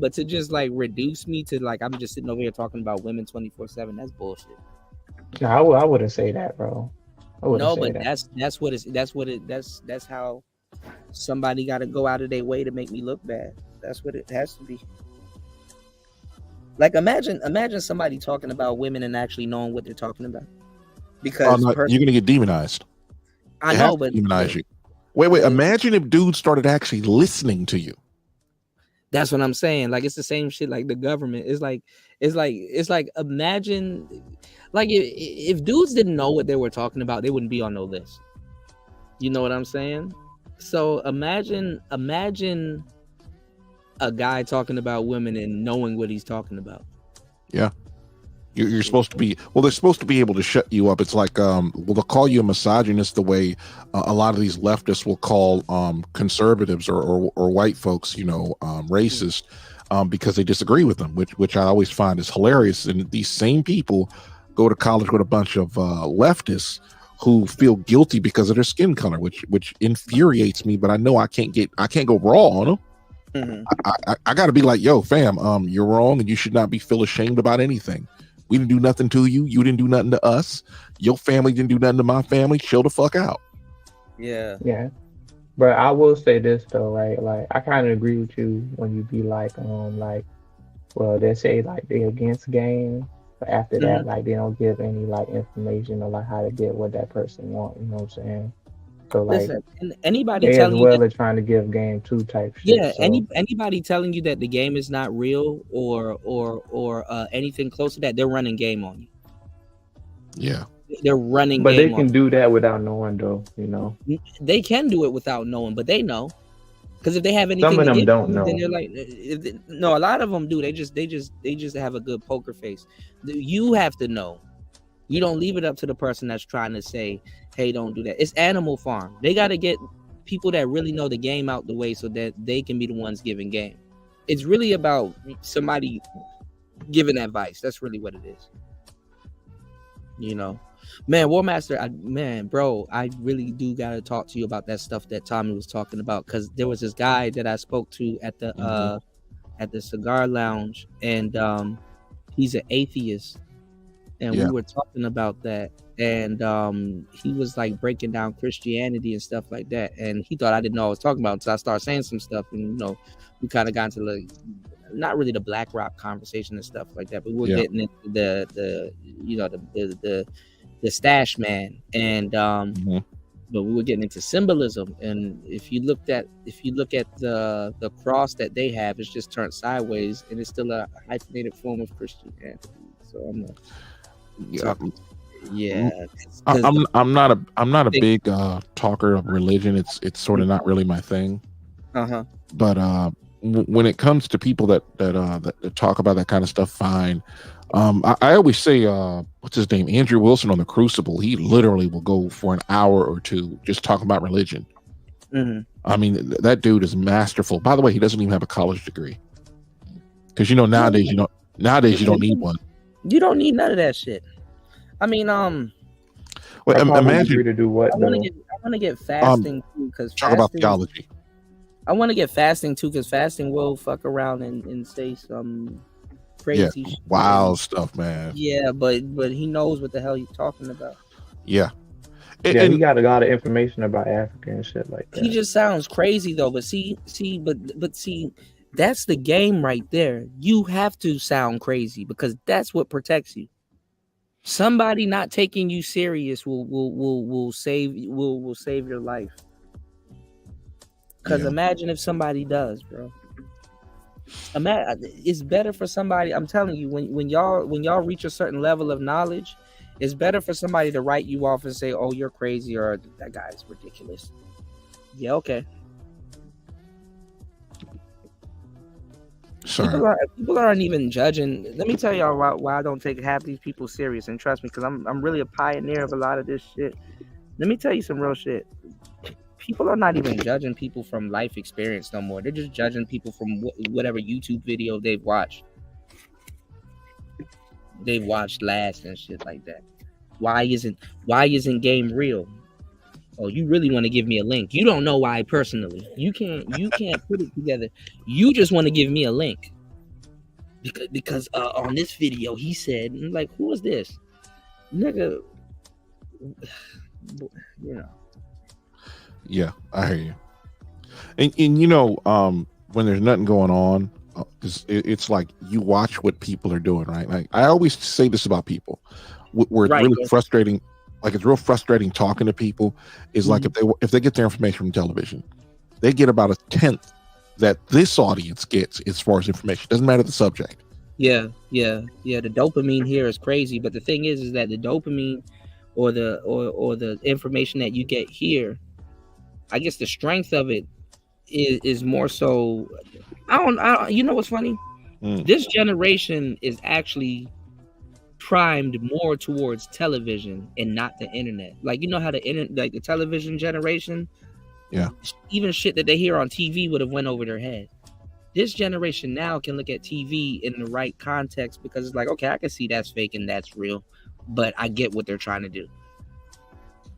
but to just like reduce me to like I'm just sitting over here talking about women 24/7, that's bullshit. No, I wouldn't say that, bro. No, but that's how somebody got to go out of their way to make me look bad. That's what it has to be. Like imagine somebody talking about women and actually knowing what they're talking about. Because you're gonna get demonized. I know, but demonize you. Wait. Imagine if dudes started actually listening to you. That's what I'm saying. Like it's the same shit. Like the government. It's like imagine. Like if dudes didn't know what they were talking about, they wouldn't be on no list. You know what I'm saying? So imagine a guy talking about women and knowing what he's talking about. Yeah. You're supposed to be, well, they're supposed to be able to shut you up. It's like, well, they'll call you a misogynist the way a lot of these leftists will call conservatives or white folks, you know, racist because they disagree with them, which I always find is hilarious. And these same people go to college with a bunch of leftists who feel guilty because of their skin color, which infuriates me. But I know I can't go raw on them. Mm-hmm. I got to be like, yo, fam, you're wrong, and you should not feel ashamed about anything. We didn't do nothing to you. You didn't do nothing to us. Your family didn't do nothing to my family. Chill the fuck out. Yeah. But I will say this though, right? Like I kind of agree with you when you be like, well, they say like they're against game. But after that, like they don't give any like information or like how to get what that person want. You know what I'm saying? So like, listen, anybody they telling as well you are trying to give game 2 type shit. Yeah, so. anybody telling you that the game is not real or anything close to that, they're running game on you. Yeah, they're running. But game they can do that without knowing, though. You know, they can do it without knowing, but they know. Because if they have anything, some of them don't know. Then they're like, no, a lot of them do. They just have a good poker face. You have to know. You don't leave it up to the person that's trying to say, hey, don't do that. It's Animal Farm. They got to get people that really know the game out the way so that they can be the ones giving game. It's really about somebody giving advice. That's really what it is. You know, man, War Master, I really do got to talk to you about that stuff that Tommy was talking about. Because there was this guy that I spoke to at the cigar lounge, and he's an atheist. And we were talking about that, and he was like breaking down Christianity and stuff like that, and he thought I didn't know what I was talking about until I started saying some stuff, and you know, we kind of got into like not really the Black Rock conversation and stuff like that, but we were getting into the stash man, and but we were getting into symbolism, and if you look at the cross that they have, it's just turned sideways, and it's still a hyphenated form of Christianity. So I'm not. Yeah. Yeah, I'm not a big talker of religion. It's sort of not really my thing. But when it comes to people that talk about that kind of stuff, fine. I always say, what's his name, Andrew Wilson on The Crucible. He literally will go for an hour or two just talking about religion. I mean, that dude is masterful. By the way, he doesn't even have a college degree, because nowadays you don't need one. You don't need none of that shit. I mean, imagine to do what? I want to get fasting too, because talk about theology. I want to get fasting too, because fasting will fuck around and say some crazy shit. Wild stuff, man. Yeah, but he knows what the hell he's talking about. Yeah. He got a lot of information about Africa and shit like that. He just sounds crazy though. But see, that's the game right there. You have to sound crazy, because that's what protects you. Somebody not taking you serious will save your life. Because imagine if somebody does, bro. It's better for somebody. I'm telling you, when y'all reach a certain level of knowledge, it's better for somebody to write you off and say, "Oh, you're crazy," or "That guy's ridiculous." Yeah, okay. People aren't even judging. Let me tell y'all why I don't take half these people serious. And trust me, because I'm really a pioneer of a lot of this shit. Let me tell you some real shit. People are not even judging people from life experience no more. They're just judging people from whatever YouTube video they've watched last and shit like that. Why isn't game real? Oh, you really want to give me a link? You don't know why personally. You can't put it together. You just want to give me a link because on this video he said, I'm like, who is this nigga? Yeah, I hear you. And when there's nothing going on, it's like you watch what people are doing, right? Like I always say this about people, where it's really frustrating. Like it's real frustrating talking to people. Is like if they get their information from television, they get about 1/10 that this audience gets as far as information. Doesn't matter the subject. Yeah. The dopamine here is crazy, but the thing is that the dopamine or the information that you get here, I guess the strength of it is more so. I don't. You know what's funny? This generation is actually primed more towards television and not the internet. Like, you know how the television generation, even shit that they hear on TV would have went over their head. This generation now can look at TV in the right context, because it's like, okay, I can see that's fake and that's real, but I get what they're trying to do.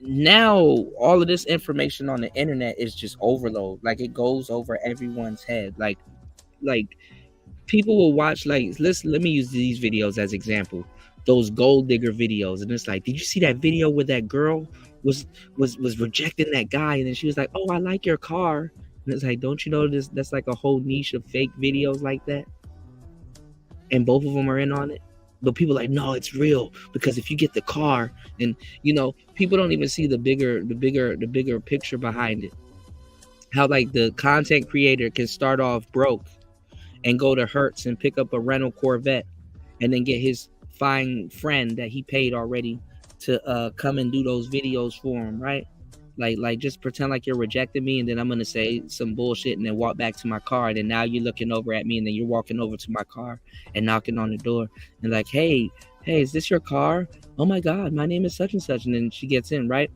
Now all of this information on the internet is just overload. Like it goes over everyone's head. Like people will watch, like, let me use these videos as example. Those gold digger videos, and it's like, did you see that video where that girl was rejecting that guy, and then she was like, "Oh, I like your car," and it's like, don't you know this? That's like a whole niche of fake videos like that, and both of them are in on it. But people are like, no, it's real, because if you get the car, and people don't even see the bigger picture behind it. How like the content creator can start off broke and go to Hertz and pick up a rental Corvette, and then get his fine friend that he paid already to come and do those videos for him, right? Like just pretend like you're rejecting me, and then I'm gonna say some bullshit and then walk back to my car, and then now you're looking over at me, and then you're walking over to my car and knocking on the door and like, hey, is this your car? Oh my god, my name is such and such. And then she gets in, right?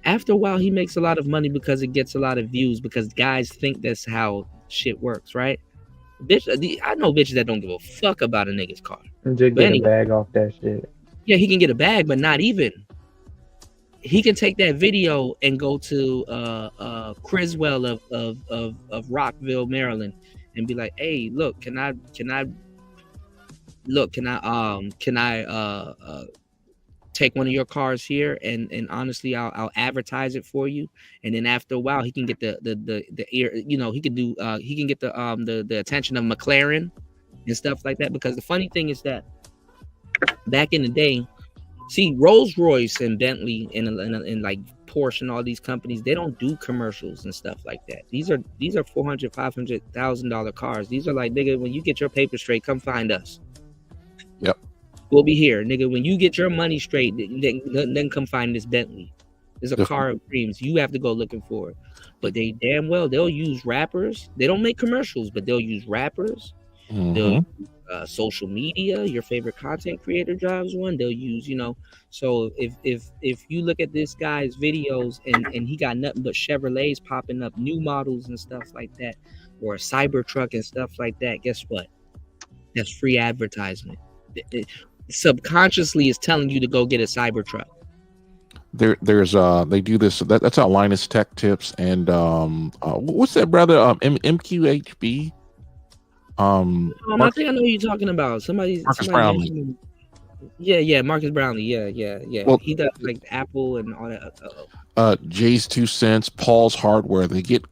After a while, he makes a lot of money because it gets a lot of views, because guys think that's how shit works, right? I know bitches that don't give a fuck about a nigga's car. And just get a bag off that shit. Yeah, he can get a bag, but not even. He can take that video and go to Criswell of Rockville, Maryland, and be like, "Hey, look, can I take one of your cars here, and honestly, I'll advertise it for you." And then after a while, he can get the ear, he can get the attention of McLaren and stuff like that. Because the funny thing is that back in the day, see, Rolls Royce and Bentley and like Porsche and all these companies, they don't do commercials and stuff like that. These are $400,000, $500,000 cars. These are like, nigga, when you get your paper straight, come find us. Yep. we'll be here, nigga. When you get your money straight, then come find this Bentley. There's a car of dreams. You have to go looking for it. But they damn well, they'll use rappers. They don't make commercials, but they'll use rappers. They'll use, social media. Your favorite content creator drives one. They'll use, So if you look at this guy's videos and he got nothing but Chevrolets popping up, new models and stuff like that, or a Cybertruck and stuff like that, guess what? That's free advertisement. It subconsciously is telling you to go get a Cybertruck. There's they do this. That's how Linus Tech Tips and what's that brother? MQHB. I think I know who you're talking about. Marcus Brownlee. Yeah, Marcus Brownlee. Yeah. Well, he does like Apple and all that. Jay's 2 cents, Paul's Hardware. They get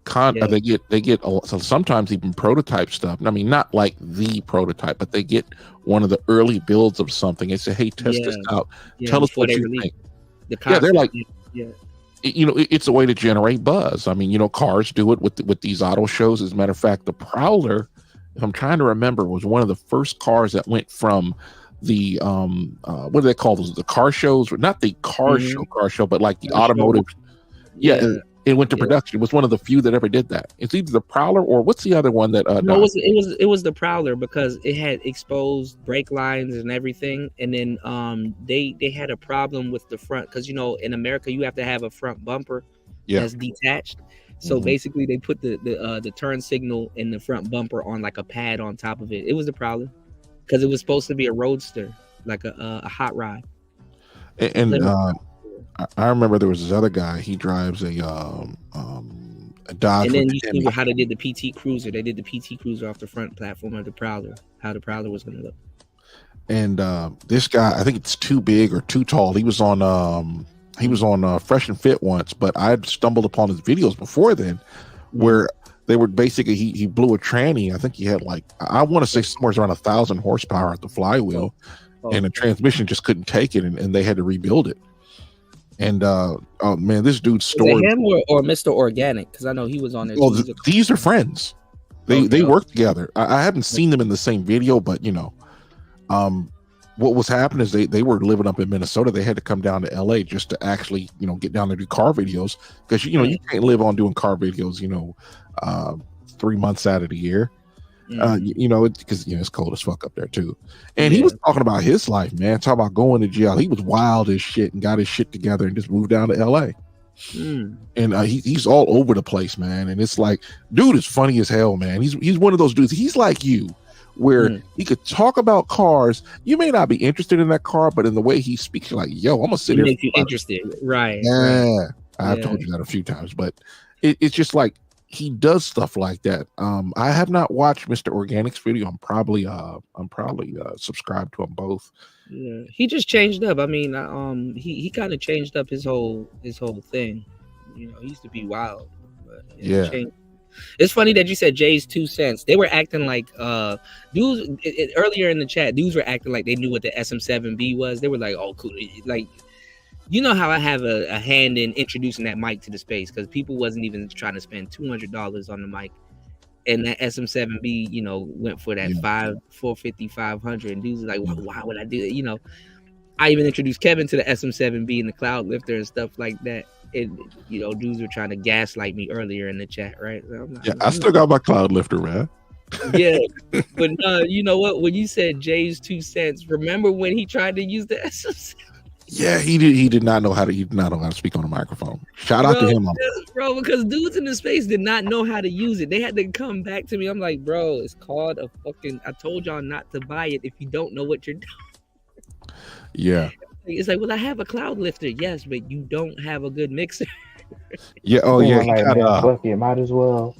they get so sometimes even prototype stuff. I mean, not like the prototype, but they get one of the early builds of something. They say, "Hey, test this out. Tell us what you think." They're like, it's a way to generate buzz. I mean, cars do it with these auto shows. As a matter of fact, the Prowler, if I'm trying to remember, was one of the first cars that went from the what do they call those? The car shows, not the car show, but like the automotive. It went to production. It was one of the few that ever did that. It's either the Prowler or what's the other one that? No, it was the Prowler because it had exposed brake lines and everything, and then they had a problem with the front because in America you have to have a front bumper that's detached. So basically they put the turn signal in the front bumper on like a pad on top of it. It was the Prowler because it was supposed to be a roadster, like a hot rod. And I remember there was this other guy. He drives a Dodge. And then you see how they did the PT Cruiser. They did the PT Cruiser off the front platform of the Prowler. How the Prowler was going to look. And this guy, I think it's Too Big or Too Tall. He was on Fresh and Fit once, but I stumbled upon his videos before then, where they were basically he blew a tranny. I think he had I want to say somewhere around 1,000 horsepower at the flywheel, and the transmission just couldn't take it, and they had to rebuild it. And oh man, this dude's story. Is it him or Mr. Organic? Because I know he was on there. Well, these are friends. They work together. I haven't seen them in the same video, but what was happening is they were living up in Minnesota. They had to come down to LA just to actually get down there and do car videos because you can't live on doing car videos 3 months out of the year. Because it's cold as fuck up there too. And he was talking about his life, man, talking about going to jail. He was wild as shit and got his shit together and just moved down to LA. And he's all over the place, man. And it's like, dude is funny as hell, man. He's one of those dudes. He's like you, where he could talk about cars. You may not be interested in that car, but in the way he speaks, you're like, yo, I'm gonna sit here. Make you interested, right? Yeah, I've told you that a few times, but it's just like he does stuff like that. I have not watched Mr. Organic's video. I'm probably subscribed to them both. Yeah, he just changed up. I mean, he kind of changed up his whole thing. He used to be wild. But it's funny that you said Jay's 2 cents. They were acting like dudes earlier in the chat. Dudes were acting like they knew what the SM7B was. They were like, "Oh, cool!" Like, how I have a hand in introducing that mic to the space because people wasn't even trying to spend $200 on the mic, and that SM7B, went for that 450, 500, and dudes are like, well, why would I do it? I even introduced Kevin to the SM7B and the Cloud Lifter and stuff like that. And dudes were trying to gaslight me earlier in the chat, right? So I still got my Cloud Lifter, man. Yeah, but you know what? When you said Jay's 2 cents, remember when he tried to use the SM7? Yeah, he did not know how to speak on a microphone. Shout out to him, bro, because dudes in the space did not know how to use it. They had to come back to me. I'm like, bro, it's called a fucking. I told y'all not to buy it if you don't know what you're doing. Yeah, it's like, well, I have a Cloud Lifter, yes, but you don't have a good mixer. Yeah, oh yeah, you might as well.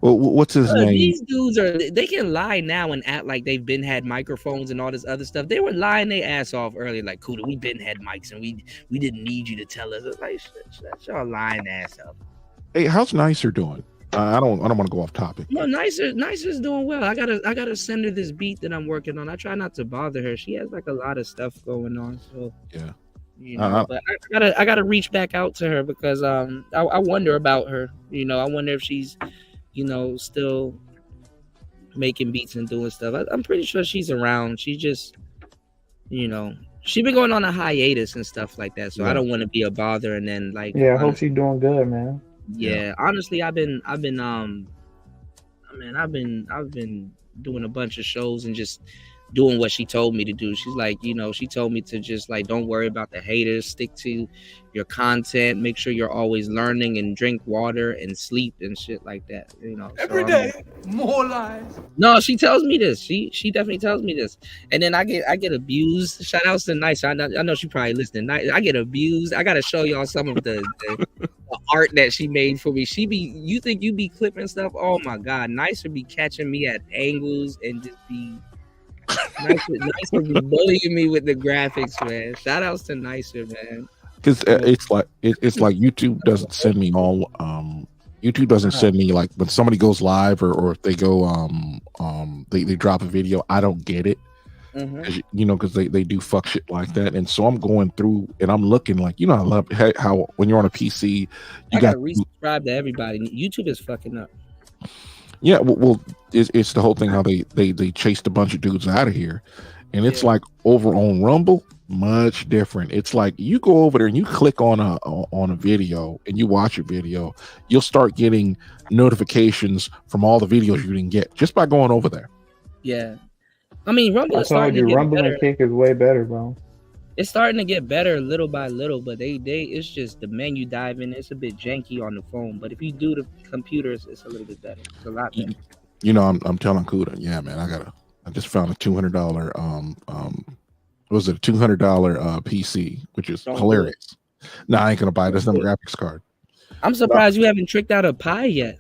Well, what's his name? These dudes they can lie now and act like they've been had microphones and all this other stuff. They were lying their ass off earlier, like, Kuda, we been had mics and we didn't need you to tell us. It's like, shut your lying ass up. Hey, how's Nicer doing? I don't want to go off topic. No, Nicer's doing well. I gotta send her this beat that I'm working on. I try not to bother her. She has like a lot of stuff going on. So yeah. But I gotta reach back out to her because I wonder about her. I wonder if she's still making beats and doing stuff. I'm pretty sure she's around. She just you know, she been going on a hiatus and stuff like that. So I don't want to be a bother. And then like, Yeah, I hope she's doing good, man. Yeah, honestly, I've been doing a bunch of shows and just doing what she told me to do. She's like, you know, she told me to just like, don't worry about the haters, stick to your content, make sure you're always learning and drink water and sleep and shit like that, you know. Every day, more lies. No, she tells me this. She definitely tells me this. And then I get abused. Shout outs to Nice. I know she probably listening. I get abused. I gotta show y'all some of the art that she made for me. You think you be clipping stuff? Oh my god, Nice would be catching me at angles and just be Nice would be bullying me with the graphics, man. Shout outs to Nicer, man. Because it's like YouTube doesn't send me all. YouTube doesn't send me like when somebody goes live or if they go they drop a video. I don't get it. You know, because they do fuck shit like that, and so I'm going through and I'm looking like, you know, I love how when you're on a PC, I gotta resubscribe to everybody. YouTube is fucking up. Yeah, well, it's the whole thing how they chased a bunch of dudes out of here, and it's like over on Rumble, much different. It's like you go over there and you click on a video and you watch a video, you'll start getting notifications from all the videos you didn't get just by going over there. Yeah, I mean Rumble. I told you, Rumble and Kick is way better, bro. It's starting to get better little by little, but it's just the menu diving. It's a bit janky on the phone, but if you do the computers, it's a little bit better. It's a lot better. You know, I'm telling Kuda, yeah, man, I just found a $200 was it a $200 PC, which is hilarious. No, I ain't gonna buy this graphics card. I'm surprised you haven't tricked out a Pi yet.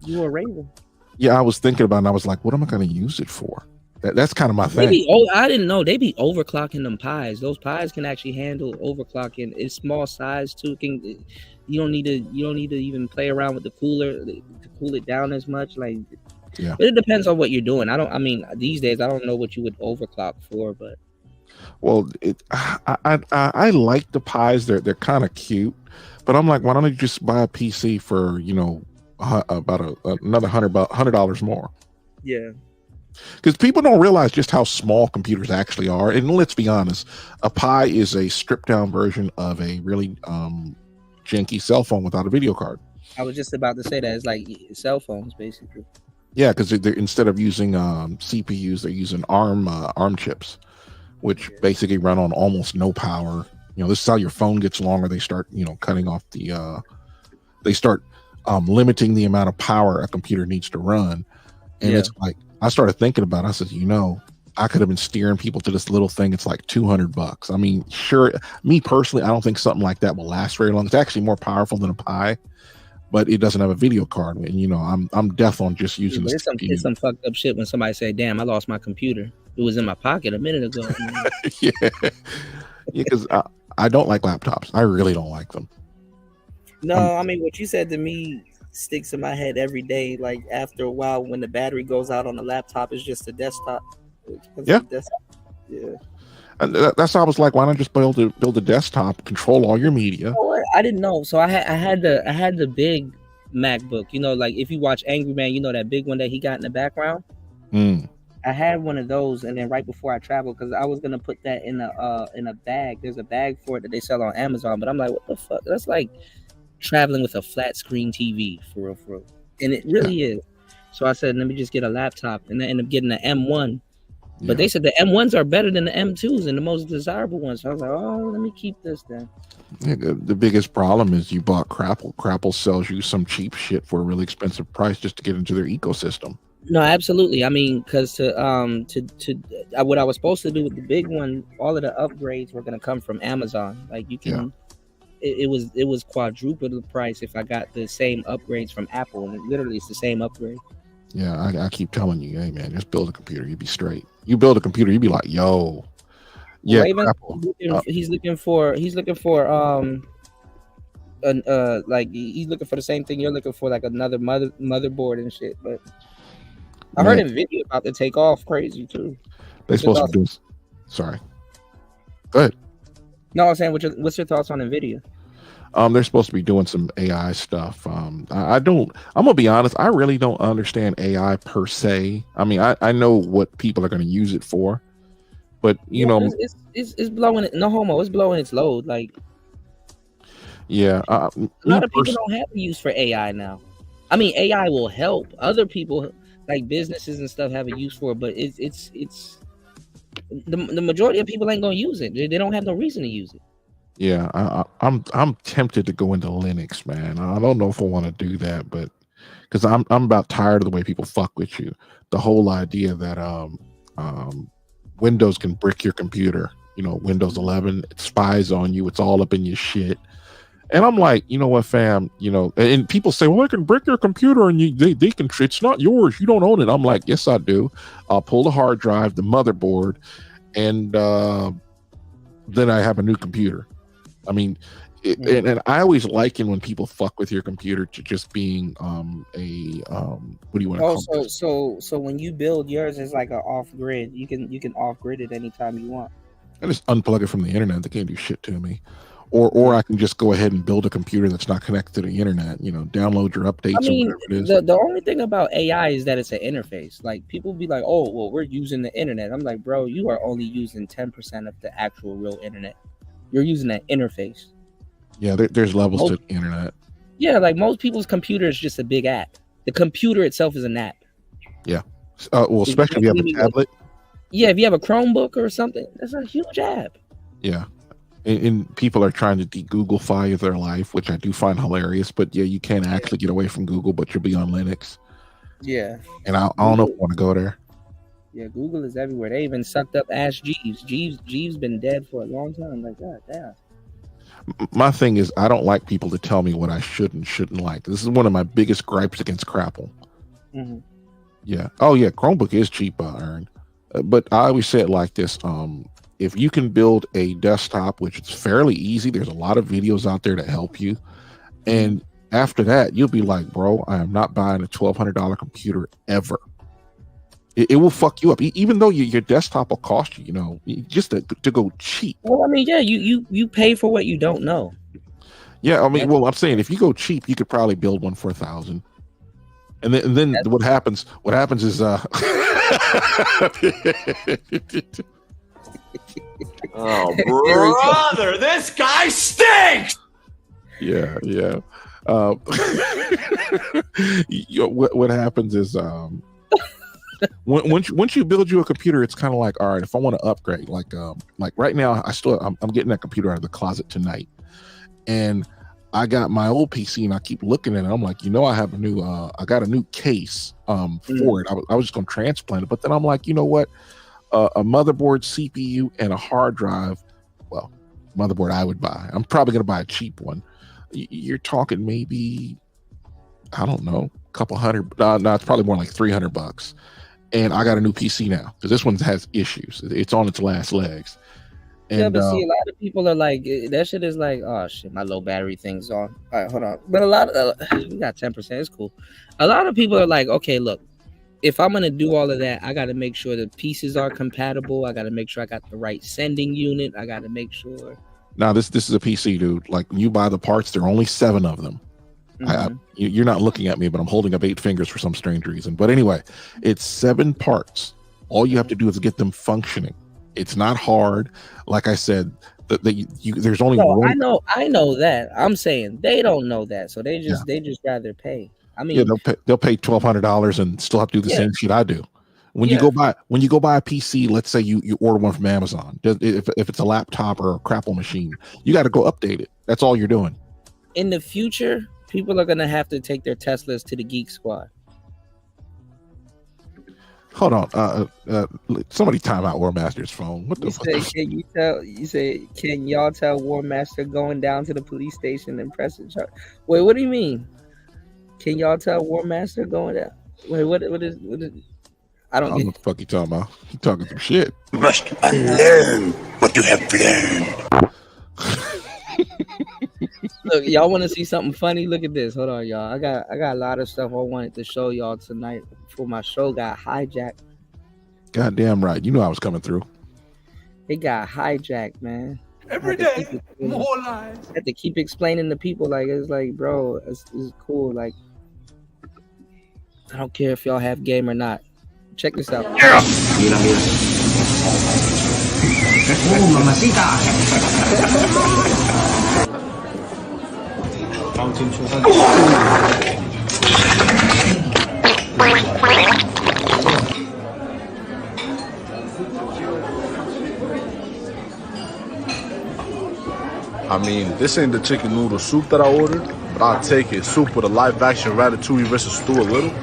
You a Raven. Yeah, I was thinking about it, and I was like, what am I gonna use it for? That's kind of my thing. I didn't know they be overclocking them Pis. Those Pis can actually handle overclocking. It's small size too. You don't need to even play around with the cooler to cool it down as much. Like, yeah, but it depends on what you're doing. I mean, these days I don't know what you would overclock for, but well, I like the Pis. They're kind of cute, but I'm like, why don't I just buy a PC for, you know, about another $100 more? Yeah. Because people don't realize just how small computers actually are. And let's be honest, a Pi is a stripped down version of a really janky cell phone without a video card. I was just about to say that. It's like cell phones, basically. Yeah, because they're instead of using CPUs, they're using ARM chips, which basically run on almost no power. You know, this is how your phone gets longer. They start, you know, cutting off they start limiting the amount of power a computer needs to run. And it's like, I started thinking about it. I said, you know, I could have been steering people to this little thing. It's like $200. I mean, sure, me personally, I don't think something like that will last very long. It's actually more powerful than a Pi, but it doesn't have a video card. And, you know, I'm deaf on just using this. It's some fucked up shit when somebody say, damn, I lost my computer. It was in my pocket a minute ago. Yeah, because I don't like laptops. I really don't like them. No, I mean, what you said to me sticks in my head every day. Like after a while, when the battery goes out on the laptop, it's just a desktop. Yeah. Yeah. And that's how I was like, why not just build a desktop, control all your media? You know what? I didn't know. So I had the big MacBook. You know, like if you watch Angry Man, you know that big one that he got in the background. I had one of those, and then right before I traveled, because I was gonna put that in a bag. There's a bag for it that they sell on Amazon, but I'm like, what the fuck? That's like traveling with a flat screen TV for real. And it really is. So I said, let me just get a laptop, and I ended up getting an M1. But they said the M1s are better than the M2s and the most desirable ones. So I was like, oh, let me keep this then. Yeah, the biggest problem is you bought Crapple. Crapple sells you some cheap shit for a really expensive price just to get into their ecosystem. No, absolutely. I mean, because to what I was supposed to do with the big one, all of the upgrades were going to come from Amazon. Like you can, it was quadruple the price if I got the same upgrades from Apple, and literally it's the same upgrade. Yeah, I keep telling you, hey man, just build a computer, you'd be straight. You build a computer, you'd be like, yo, yeah. Raven, he's looking for he's looking for the same thing you're looking for, like another motherboard and shit, but. I heard NVIDIA about to take off crazy too. They're supposed to do. Sorry. Go ahead. No, I'm saying, what's your thoughts on NVIDIA? They're supposed to be doing some AI stuff. I'm gonna be honest. I really don't understand AI per se. I mean, I know what people are going to use it for, But you know, it's blowing it. No homo, it's blowing its load. Like, yeah, a lot of people don't have a use for AI now. I mean, AI will help other people, like businesses and stuff, have a use for it. But it's the majority of people ain't gonna use it. They don't have no reason to use it. Yeah, I'm tempted to go into Linux, man. I don't know if I want to do that, but because I'm about tired of the way people fuck with you. The whole idea that Windows can brick your computer. You know, Windows 11, it spies on you. It's all up in your shit. And I'm like, you know what, fam? You know, and people say, well, I can brick your computer and they can. It's not yours. You don't own it. I'm like, yes, I do. I'll pull the hard drive, the motherboard, and then I have a new computer. I mean, and I always liken when people fuck with your computer to just being what do you want to call it? So when you build yours, it's like an off grid. You can off grid it anytime you want. I just unplug it from the internet. They can't do shit to me. Or I can just go ahead and build a computer that's not connected to the internet. You know, download your updates. I mean, or whatever it is. the only thing about AI is that it's an interface. Like people be like, oh, well, we're using the internet. I'm like, bro, you are only using 10% of the actual real internet. You're using that interface. Yeah, there's levels to the internet. Yeah, like most people's computer is just a big app. The computer itself is an app. Yeah. Well, especially if you have a tablet. Yeah, if you have a Chromebook or something, that's a huge app. Yeah. And people are trying to de-Googlefy their life, which I do find hilarious. But yeah, you can't actually get away from Google, but you'll be on Linux. Yeah. And I don't know if I want to go there. Yeah, Google is everywhere. They even sucked up Ask Jeeves. Jeeves been dead for a long time. Like, God damn. My thing is, I don't like people to tell me what I should and shouldn't like. This is one of my biggest gripes against Crapple. Mm-hmm. Yeah. Oh yeah, Chromebook is cheap, Aaron. But I always say it like this. If you can build a desktop, which is fairly easy, there's a lot of videos out there to help you. And after that, you'll be like, bro, I am not buying a $1,200 computer ever. It will fuck you up, even though your desktop will cost you, you know, just to go cheap. Well, I mean, yeah, you pay for what you don't know. Yeah, I mean, well, I'm saying if you go cheap, you could probably build one for $1,000. And then what happens is oh, brother, this guy stinks. Yeah. What happens is once you build you a computer, it's kind of like, all right, if I want to upgrade, like right now, I'm getting that computer out of the closet tonight, and I got my old PC and I keep looking at it. I'm like, I have I got a new case for it. I was just gonna transplant it, but then I'm like, you know what? A motherboard, CPU, and a hard drive. Well, motherboard I would buy. I'm probably gonna buy a cheap one. You're talking maybe, I don't know, a couple hundred. No, it's probably more like $300. And I got a new PC now because this one has issues. It's on its last legs. And, yeah, but see, a lot of people are like, that shit is like, oh shit, my low battery thing's on. All right, hold on. But a lot of, we got 10%. It's cool. A lot of people are like, okay, look, if I'm gonna do all of that, I got to make sure the pieces are compatible. I got to make sure I got the right sending unit. I got to make sure. Now this is a PC, dude. Like when you buy the parts, there are only 7 of them. Mm-hmm. You're not looking at me, but I'm holding up 8 fingers for some strange reason. But anyway, it's 7 parts. All you have to do is get them functioning. It's not hard. Like I said, there's only one. I know that. I'm saying they don't know that, so they just rather pay. I mean, yeah, they'll pay $1,200 and still have to do the same shit I do. When you go buy a PC, let's say you order one from Amazon. If it's a laptop or a Crapple machine, you got to go update it. That's all you're doing. In the future, people are gonna have to take their Teslas to the Geek Squad. Hold on, somebody time out War Master's phone. What the fuck? Can y'all tell War Master going down to the police station and pressing charge? Wait, what do you mean? Can y'all tell War Master going down? Wait, what is? I don't know what the fuck you talking about. You talking some shit. You must unlearn what you have learned. Look, y'all want to see something funny? Look at this. Hold on, y'all. I got a lot of stuff I wanted to show y'all tonight before my show got hijacked. Goddamn right. You knew I was coming through. It got hijacked, man. Every day, more lies. I had to keep explaining to people, like, it's like, bro, it's cool. Like, I don't care if y'all have game or not. Check this out. Yeah. I mean, this ain't the chicken noodle soup that I ordered, but I'll take it. Soup with a live action ratatouille versus Stuart Little.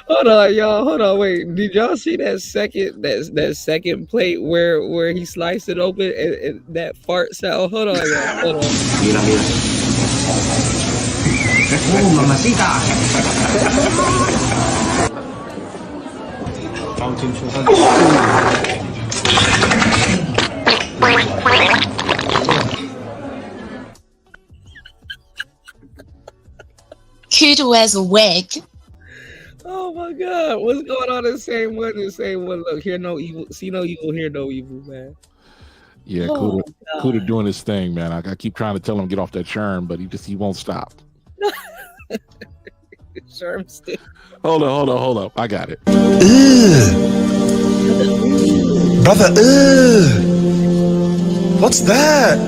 Hold on, y'all. Hold on, wait. Did y'all see that second plate where he sliced it open and that fart sound? Hold on, y'all. Hold on. Mira, mira. Mamacita. Cute wears a wig. Oh my God, what's going on? The same one. Look, hear no evil, see no evil, hear no evil, man. Yeah, Oh, Cuda doing his thing, man. I keep trying to tell him to get off that churn, but he won't stop. Sherm stick. Hold on. I got it. Brother, what's that?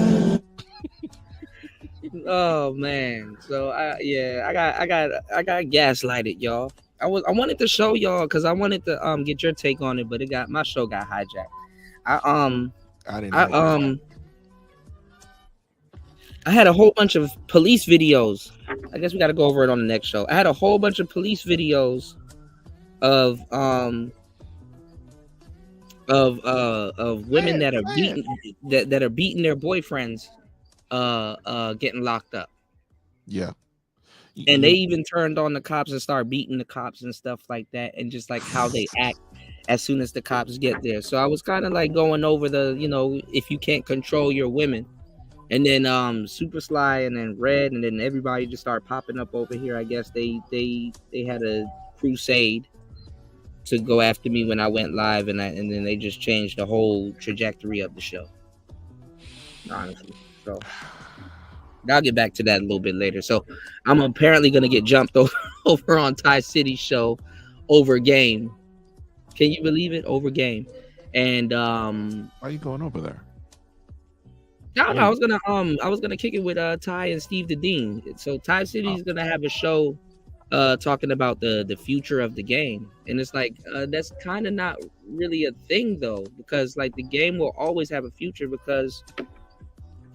Oh man, so I got gaslighted, y'all. I wanted to show y'all because I wanted to get your take on it, but my show got hijacked. I had a whole bunch of police videos. I guess we got to go over it on the next show. I had a whole bunch of police videos of women that are beating their boyfriends getting locked up. Yeah. And they even turned on the cops and started beating the cops and stuff like that, and just like how they act as soon as the cops get there. So I was kind of like going over the, if you can't control your women. And then Super Sly and then Red and then everybody just started popping up over here. I guess they had a crusade to go after me when I went live, and then they just changed the whole trajectory of the show. Honestly. So I'll get back to that a little bit later. So I'm apparently gonna get jumped over on Ty City's show over game. Can you believe it? Over game. And why are you going over there? No, I was gonna kick it with Ty and Steve the Dean. So Ty City's gonna have a show talking about the future of the game. And it's like that's kind of not really a thing though, because like the game will always have a future because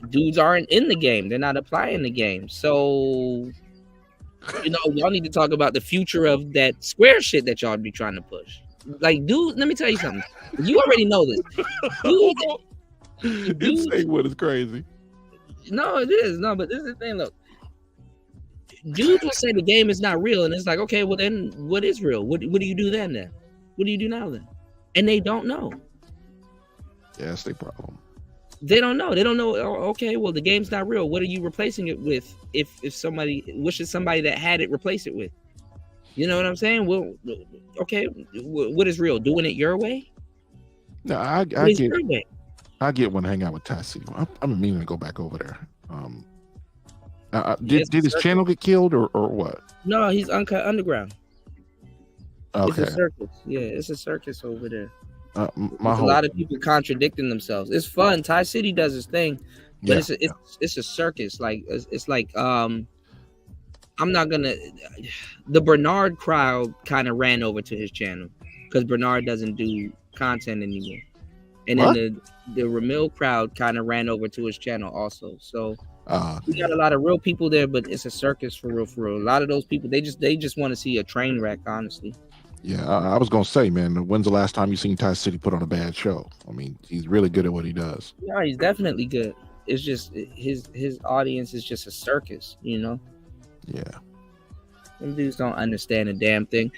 dudes aren't in the game. They're not applying the game. So, y'all need to talk about the future of that square shit that y'all be trying to push. Like, dude, let me tell you something. You already know this. This segment is crazy. No, it is. No, but this is the thing. Look, dudes will say the game is not real. And it's like, okay, well, then what is real? What do you do then? What do you do now then? And they don't know. Yeah, that's their problem. They don't know. They don't know. Oh, okay, well, the game's not real. What are you replacing it with? If somebody, what should somebody that had it replace it with? You know what I'm saying? Well, okay, what is real? Doing it your way? No, I get. I get when I hang out with Ty City. I'm meaning to go back over there. Did his channel get killed or what? No, he's Uncut Underground. Okay. It's a circus. Yeah, it's a circus over there. A lot of people contradicting themselves. It's fun. Ty City does his thing, but it's a circus. Like it's like I'm not gonna. The Bernard crowd kind of ran over to his channel because Bernard doesn't do content anymore, and then the Ramil crowd kind of ran over to his channel also. So we got a lot of real people there, but it's a circus for real. For real, a lot of those people they just want to see a train wreck, honestly. Yeah, I was gonna say, man, when's the last time you seen Ty City put on a bad show? I mean, he's really good at what he does. Yeah, he's definitely good. it's just his audience is just a circus, you know. Yeah. Them dudes don't understand a damn thing.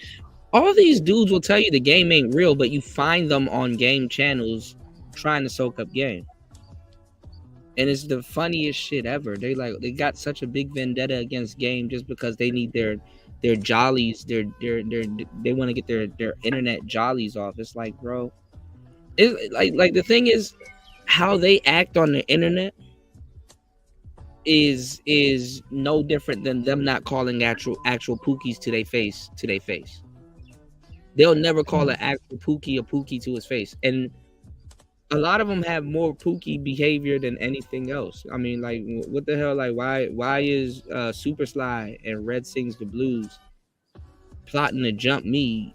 All these dudes will tell you the game ain't real, but you find them on game channels trying to soak up game. And it's the funniest shit ever. They got such a big vendetta against game just because they need their jollies, they want to get their internet jollies off. It's like, bro, it like the thing is how they act on the internet is no different than them not calling actual pookies to their face. They'll never call an actual pookie a pookie to his face. And a lot of them have more pookie behavior than anything else. I mean, like, what the hell? Like, why is Super Sly and Red Sings the Blues plotting to jump me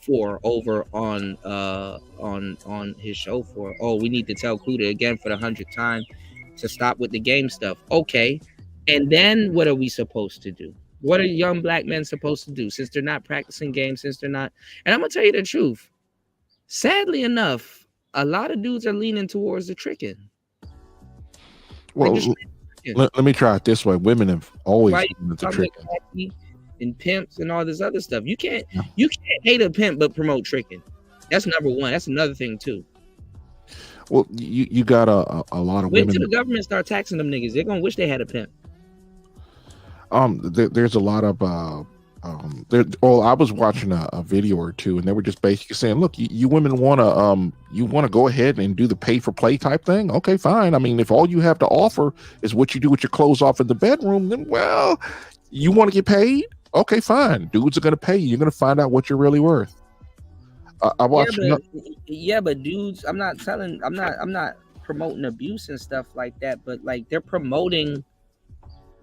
for over on his show for? Oh, we need to tell Kuda again for the 100th time to stop with the game stuff. Okay, and then what are we supposed to do? What are young black men supposed to do since they're not practicing games? Since they're not, and I'm gonna tell you the truth. Sadly enough, a lot of dudes are leaning towards the tricking. Well, let me try it this way. Women have always leaned to tricking. And pimps and all this other stuff. You can't hate a pimp but promote tricking. That's number one. That's another thing too. Well, you got a lot of Wait women. till the government start taxing them niggas. They're gonna wish they had a pimp. There's a lot of I was watching a video or two, and they were just basically saying, look, you women want to go ahead and do the pay for play type thing. Okay, fine. I mean, if all you have to offer is what you do with your clothes off in the bedroom, then, well, you want to get paid? Okay, fine. Dudes are going to pay you. You're going to find out what you're really worth. I watched. But dudes, I'm not promoting abuse and stuff like that, but like they're promoting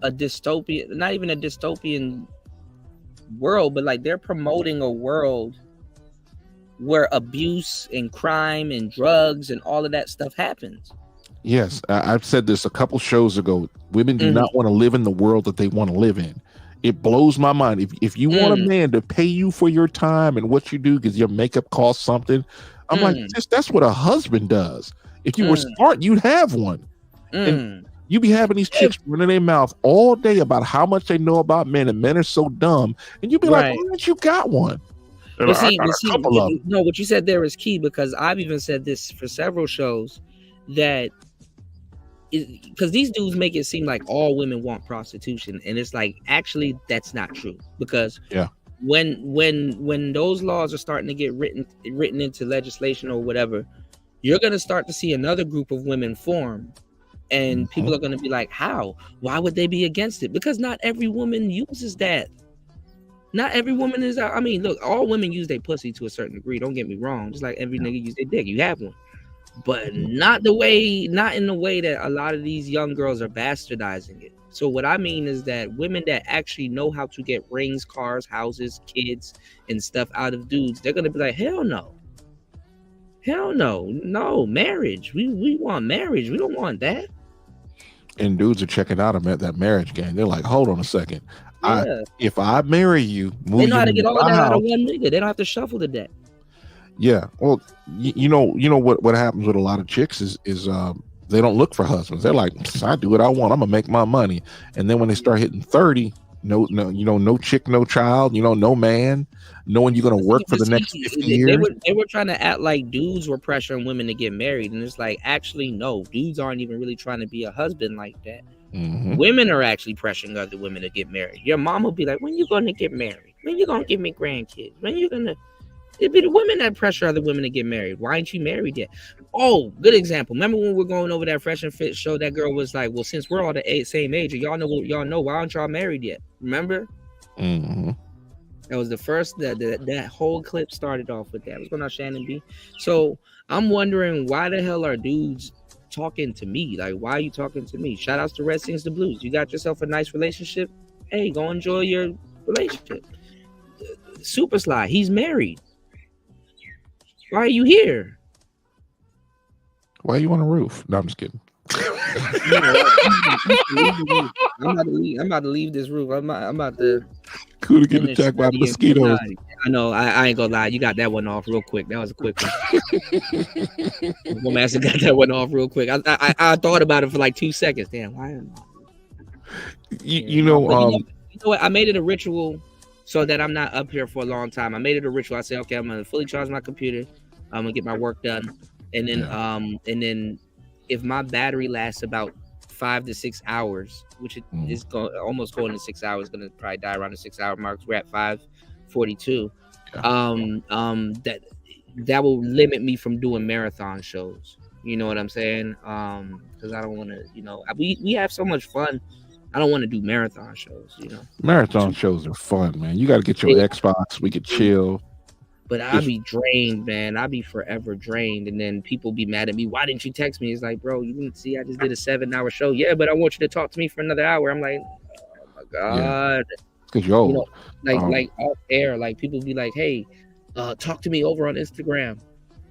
a dystopian, not even a dystopian world, but like they're promoting a world where abuse and crime and drugs and all of that stuff happens. Yes, I've said this a couple shows ago. Women do not want to live in the world that they want to live in. It blows my mind. If you want a man to pay you for your time and what you do because your makeup costs something, I'm like, that's what a husband does. If you were smart, you'd have one. And you be having these chicks running their mouth all day about how much they know about men, and men are so dumb. And you be like, why don't you got one? But see, no, what you said there is key, because I've even said this for several shows that because these dudes make it seem like all women want prostitution, and it's like actually that's not true, because when those laws are starting to get written into legislation or whatever, you're going to start to see another group of women form. And people are going to be like, how? Why would they be against it? Because not every woman uses that. Not every woman is, I mean, look, all women use their pussy to a certain degree. Don't get me wrong. Just like every nigga use their dick. You have one. But not in the way that a lot of these young girls are bastardizing it. So what I mean is that women that actually know how to get rings, cars, houses, kids, and stuff out of dudes, they're going to be like, hell no. Hell no. No, marriage. We want marriage. We don't want that. And dudes are checking out that marriage game. They're like, hold on a second. If I marry you, they know how to get all of that out of one nigga. They don't have to shuffle the deck. Yeah. Well, you know what happens with a lot of chicks is they don't look for husbands. They're like, I do what I want. I'm gonna make my money. And then when they start hitting 30, no chick, no child, no man, knowing you're gonna work for the next 50 years. They were trying to act like dudes were pressuring women to get married, and it's like, actually, no, dudes aren't even really trying to be a husband like that. Women are actually pressuring other women to get married. Your mom will be like, when you gonna get married? When you gonna give me grandkids? When you gonna? It'd be the women that pressure other women to get married. Why ain't you married yet? Oh, good example. Remember when we were going over that Fresh and Fit show? That girl was like, well, since we're all the same age, and y'all know, why aren't y'all married yet? Remember? That was the first, that whole clip started off with that. What's going on, Shannon B? So I'm wondering, why the hell are dudes talking to me? Like, why are you talking to me? Shout outs to Red Sings the Blues. You got yourself a nice relationship? Hey, go enjoy your relationship. Super Sly, he's married. Why are you here? Why are you on a roof? No, I'm just kidding. I'm about to leave this roof. I'm about to Kuda getting attacked by mosquitoes. I know. I ain't gonna lie. You got that one off real quick. That was a quick one. Master got that one off real quick. I thought about it for like 2 seconds. Damn, why am I? You know what? I made it a ritual so that I'm not up here for a long time. I made it a ritual. I said, okay, I'm gonna fully charge my computer. I'm gonna get my work done, and then if my battery lasts about 5 to 6 hours, which it is almost going to 6 hours, gonna probably die around the 6 hour mark. We're at 5:42. That will limit me from doing marathon shows. You know what I'm saying? Because I don't want to. We have so much fun. I don't want to do marathon shows. Marathon shows are fun, man. You got to get your Xbox. We could chill. But I'll be drained, man. I'll be forever drained. And then people be mad at me. Why didn't you text me? It's like, bro, you didn't see I just did a 7-hour show. Yeah, but I want you to talk to me for another hour. I'm like, oh my God. Because you're old. Like off air, like people be like, hey, talk to me over on Instagram.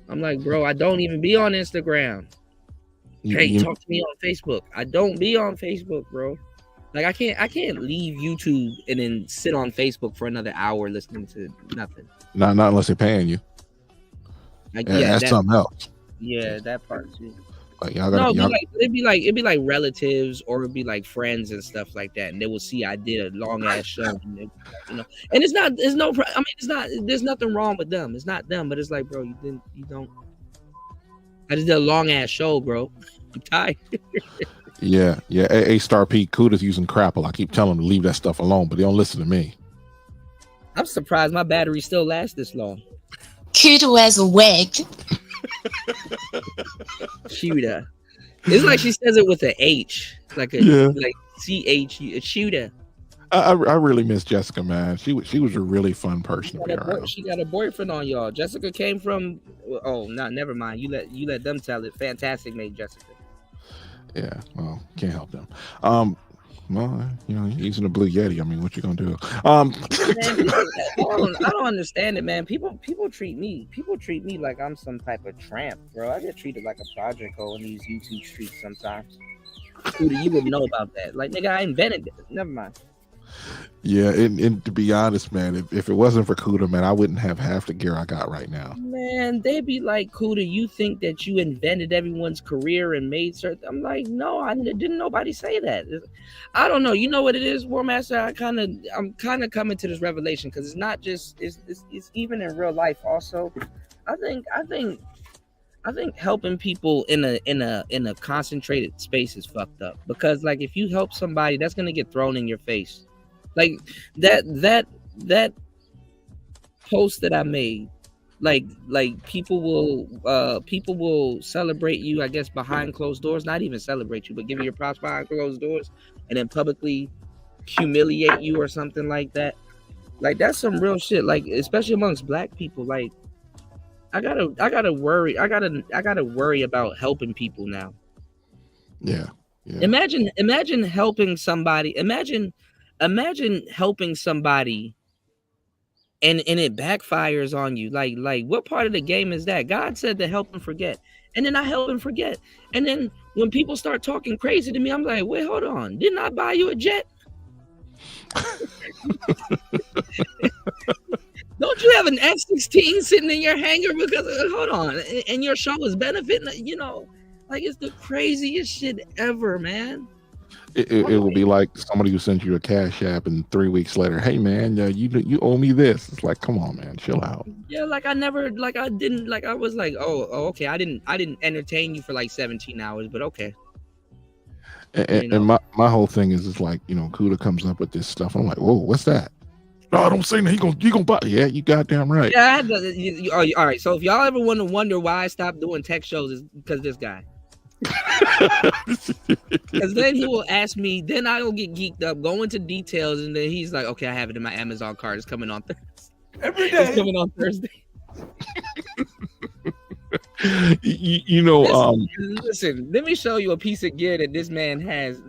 I'm like, bro, I don't even be on Instagram. Hey, talk to me on Facebook. I don't be on Facebook, bro. Like I can't leave YouTube and then sit on Facebook for another hour listening to nothing. Not unless they're paying you. That's something else. Yeah, that part too. Like it'd be like relatives or it'd be like friends and stuff like that, and they will see I did a long ass show, and there's nothing wrong with them. It's not them, but it's like, bro, you don't. I just did a long ass show, bro. I'm tired. Yeah. A Star P Kuda's using Crapple. I keep telling them to leave that stuff alone, but they don't listen to me. I'm surprised my battery still lasts this long. Kuda wears a wig. Shooter. It's like she says it with an H, like CH. Shooter. I really miss Jessica, man. She was a really fun person. She got a boyfriend on y'all. Jessica came from. Oh no, never mind. You let them tell it. Fantastic made Jessica. Yeah, well, can't help them. Well, using a Blue Yeti. I mean, what you gonna do? Man, I don't understand it, man. People treat me like I'm some type of tramp, bro. I get treated like a project on these YouTube streets sometimes. Dude, you wouldn't know about that. Like, nigga, I invented it. Never mind. Yeah, and to be honest, man, if it wasn't for Kuda, man, I wouldn't have half the gear I got right now. Man, they be like, Kuda, you think that you invented everyone's career and made certain. I'm like, no, I didn't nobody say that. I don't know. You know what it is, War Master? I'm kind of coming to this revelation because it's not just it's even in real life. Also, I think helping people in a concentrated space is fucked up because like if you help somebody, that's gonna get thrown in your face. Like that post that I made, like people will celebrate you, I guess, behind closed doors. Not even celebrate you, but give you your props behind closed doors, and then publicly humiliate you or something like that. Like that's some real shit. Like especially amongst Black people. Like I gotta worry about helping people now. Yeah. Imagine helping somebody. Imagine helping somebody and it backfires on you. Like what part of the game is that? God said to help and forget. And then I help and forget. And then when people start talking crazy to me, I'm like, wait, hold on. Didn't I buy you a jet? Don't you have an F-16 sitting in your hangar because hold on, and your show is benefiting, like it's the craziest shit ever, man. It will be like somebody who sends you a Cash App and 3 weeks later, hey man, you owe me this. It's like, come on, man, chill out. Yeah, I was like, oh okay, I didn't entertain you for like 17 hours, but okay. And my whole thing is like, Kuda comes up with this stuff. I'm like, whoa, what's that? No, don't say that. You gonna buy? Yeah, you goddamn right. Yeah, all right. So if y'all ever want to wonder why I stopped doing tech shows, is because this guy. Because then he will ask me, then I'll get geeked up, go into details, and then he's like, okay, I have it in my Amazon card. It's coming on Thursday. Every day. It's coming on Thursday. Listen, let me show you a piece of gear that this man has.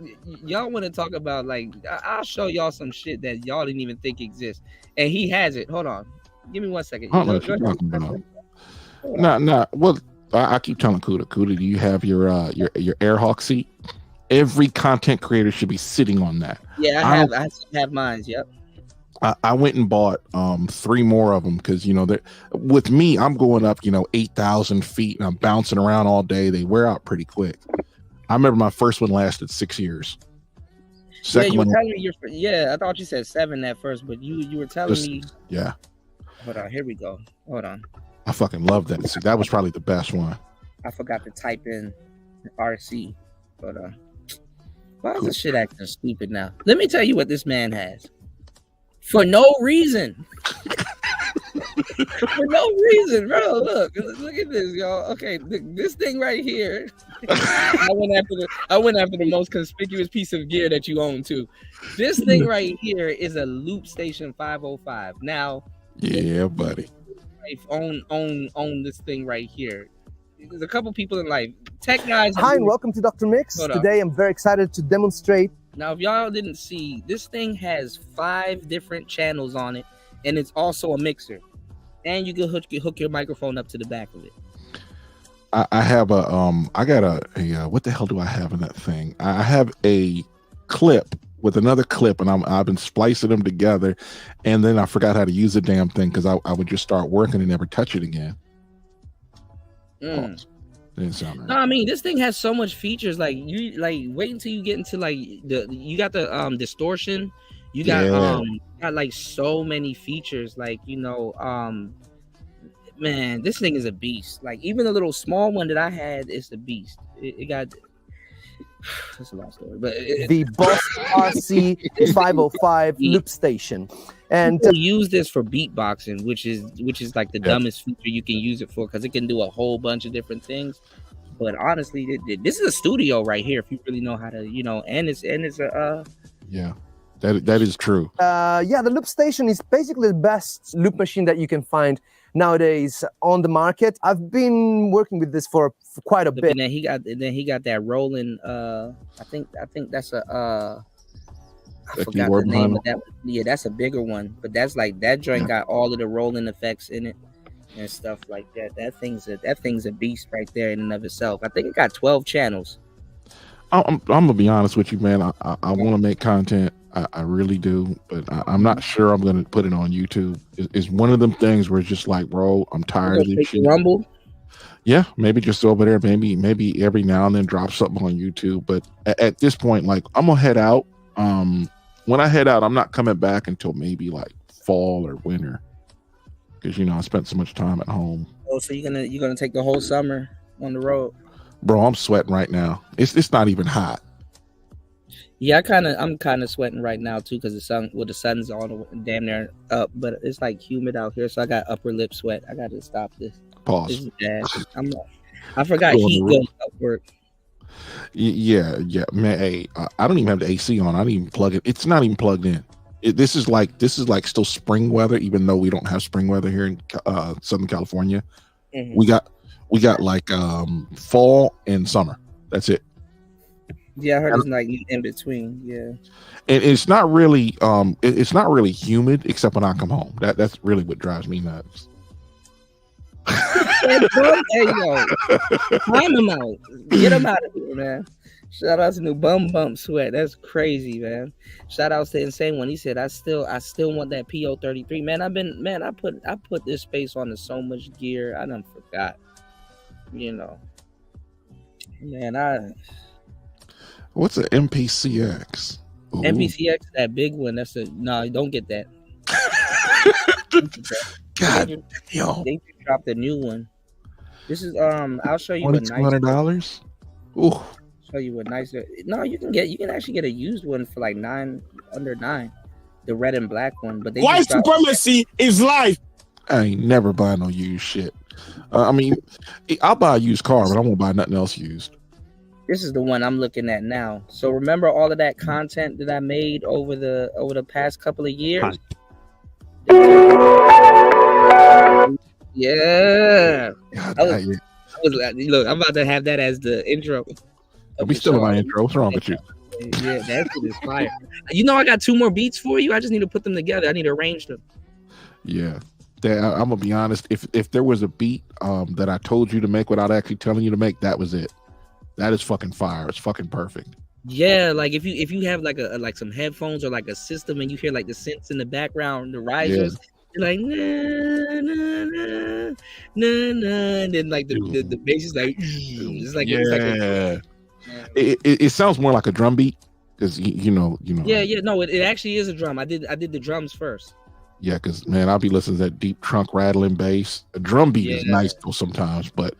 Y'all want to talk about, like, I'll show y'all some shit that y'all didn't even think exists, and he has it. Hold on, give me 1 second. Well, I keep telling Kuda, do you have your Airhawk seat? Every content creator should be sitting on that. Yeah, I have mine. Yep. I went and bought 3 more of them because with me, I'm going up 8,000 feet and I'm bouncing around all day. They wear out pretty quick. I remember my first one lasted 6 years. Second one, telling me I thought you said 7 at first, but you were telling me. Yeah. Hold on, here we go. Hold on. I fucking love that. See, that was probably the best one. I forgot to type in RC. Hold on. Why is this shit acting stupid now? Let me tell you what this man has. For no reason. For no reason, bro. Look at this, y'all. Okay, this thing right here. I went after the most conspicuous piece of gear that you own too. This thing right here is a Loop Station 505. Now, yeah, buddy. Own this thing right here. There's a couple people in life. Tech guys. Hi, and welcome to Dr. Mix. Today, I'm very excited to demonstrate. Now, if y'all didn't see, this thing has 5 different channels on it, and it's also a mixer. And you can hook your microphone up to the back of it. I have I got a what the hell do I have in that thing? I have a clip with another clip, and I've been splicing them together, and then I forgot how to use the damn thing because I would just start working and never touch it again. Didn't sound right. No, I mean, this thing has so much features. Like wait until you get into you got the distortion. You got got like so many features. Like, man, this thing is a beast. Like, even the little small one that I had is a beast. It got that's a long story, but the Boss RC 505 Loop Station. And people use this for beatboxing, which is like the dumbest feature you can use it for, because it can do a whole bunch of different things. But honestly, this is a studio right here if you really know how to, and it's a yeah. That is true. The Loop Station is basically the best loop machine that you can find nowadays on the market. I've been working with this for quite a bit. And then he got that rolling. I think that's a. I forgot the name of that. Yeah, that's a bigger one, but that's like that joint got all of the rolling effects in it and stuff like that. That thing's a beast right there in and of itself. I think it got 12 channels. I'm gonna be honest with you, man. I want to make content. I really do, but I'm not sure I'm gonna put it on YouTube. It's one of them things where it's just like, bro, I'm tired of this shit. Rumble. Yeah, maybe just over there. Maybe every now and then drop something on YouTube. But at this point, like, I'm gonna head out. When I head out, I'm not coming back until maybe like fall or winter, because I spent so much time at home. Oh, so you're gonna take the whole summer on the road? Bro, I'm sweating right now. It's not even hot. Yeah, I'm kind of sweating right now too, because the sun's all damn near up, but it's like humid out here, so I got upper lip sweat. I got to stop this. Pause. This is bad. I forgot heat goes upward. Yeah, man. Hey, I don't even have the AC on. I didn't even plug it. It's not even plugged in. This is like still spring weather, even though we don't have spring weather here in Southern California. Mm-hmm. We got like fall and summer. That's it. Yeah, I heard it's like in between. Yeah, and it's not really humid except when I come home. That's really what drives me nuts. Hey, yo, find him out. Get him out of here, man. Shout out to New Bump Sweat. That's crazy, man. Shout out to the Insane One. He said, I still want that PO33. Man, I put this space on to so much gear. I done forgot. Man, what's an MPCX? Ooh. MPCX, that big one. No, don't get that. God, yo. They dropped a new one. This is I'll show you what $200. Ooh. Show you what nicer. No, you can actually get a used one for like under $9. The red and black one, but white supremacy is life. I ain't never buying no used shit. I mean, I'll buy a used car, but I won't buy nothing else used. This is the one I'm looking at now. So remember all of that content that I made over the past couple of years? Yeah. Look, I'm about to have that as the intro. We still in my intro. What's wrong with you? Yeah, that shit is fire. I got 2 more beats for you. I just need to put them together. I need to arrange them. Yeah. I'm gonna be honest. If there was a beat that I told you to make without actually telling you to make, that was it. That is fucking fire. It's fucking perfect. Yeah, like if you have like like some headphones or like a system and you hear like the synths in the background, the risers, you're like nah nah nah nah nah, and then like the bass is like it's like it sounds more like a drum beat because you know. Yeah, no, it actually is a drum. I did the drums first. Yeah, because man, I'll be listening to that deep trunk rattling bass. A drum beat is nice though sometimes, but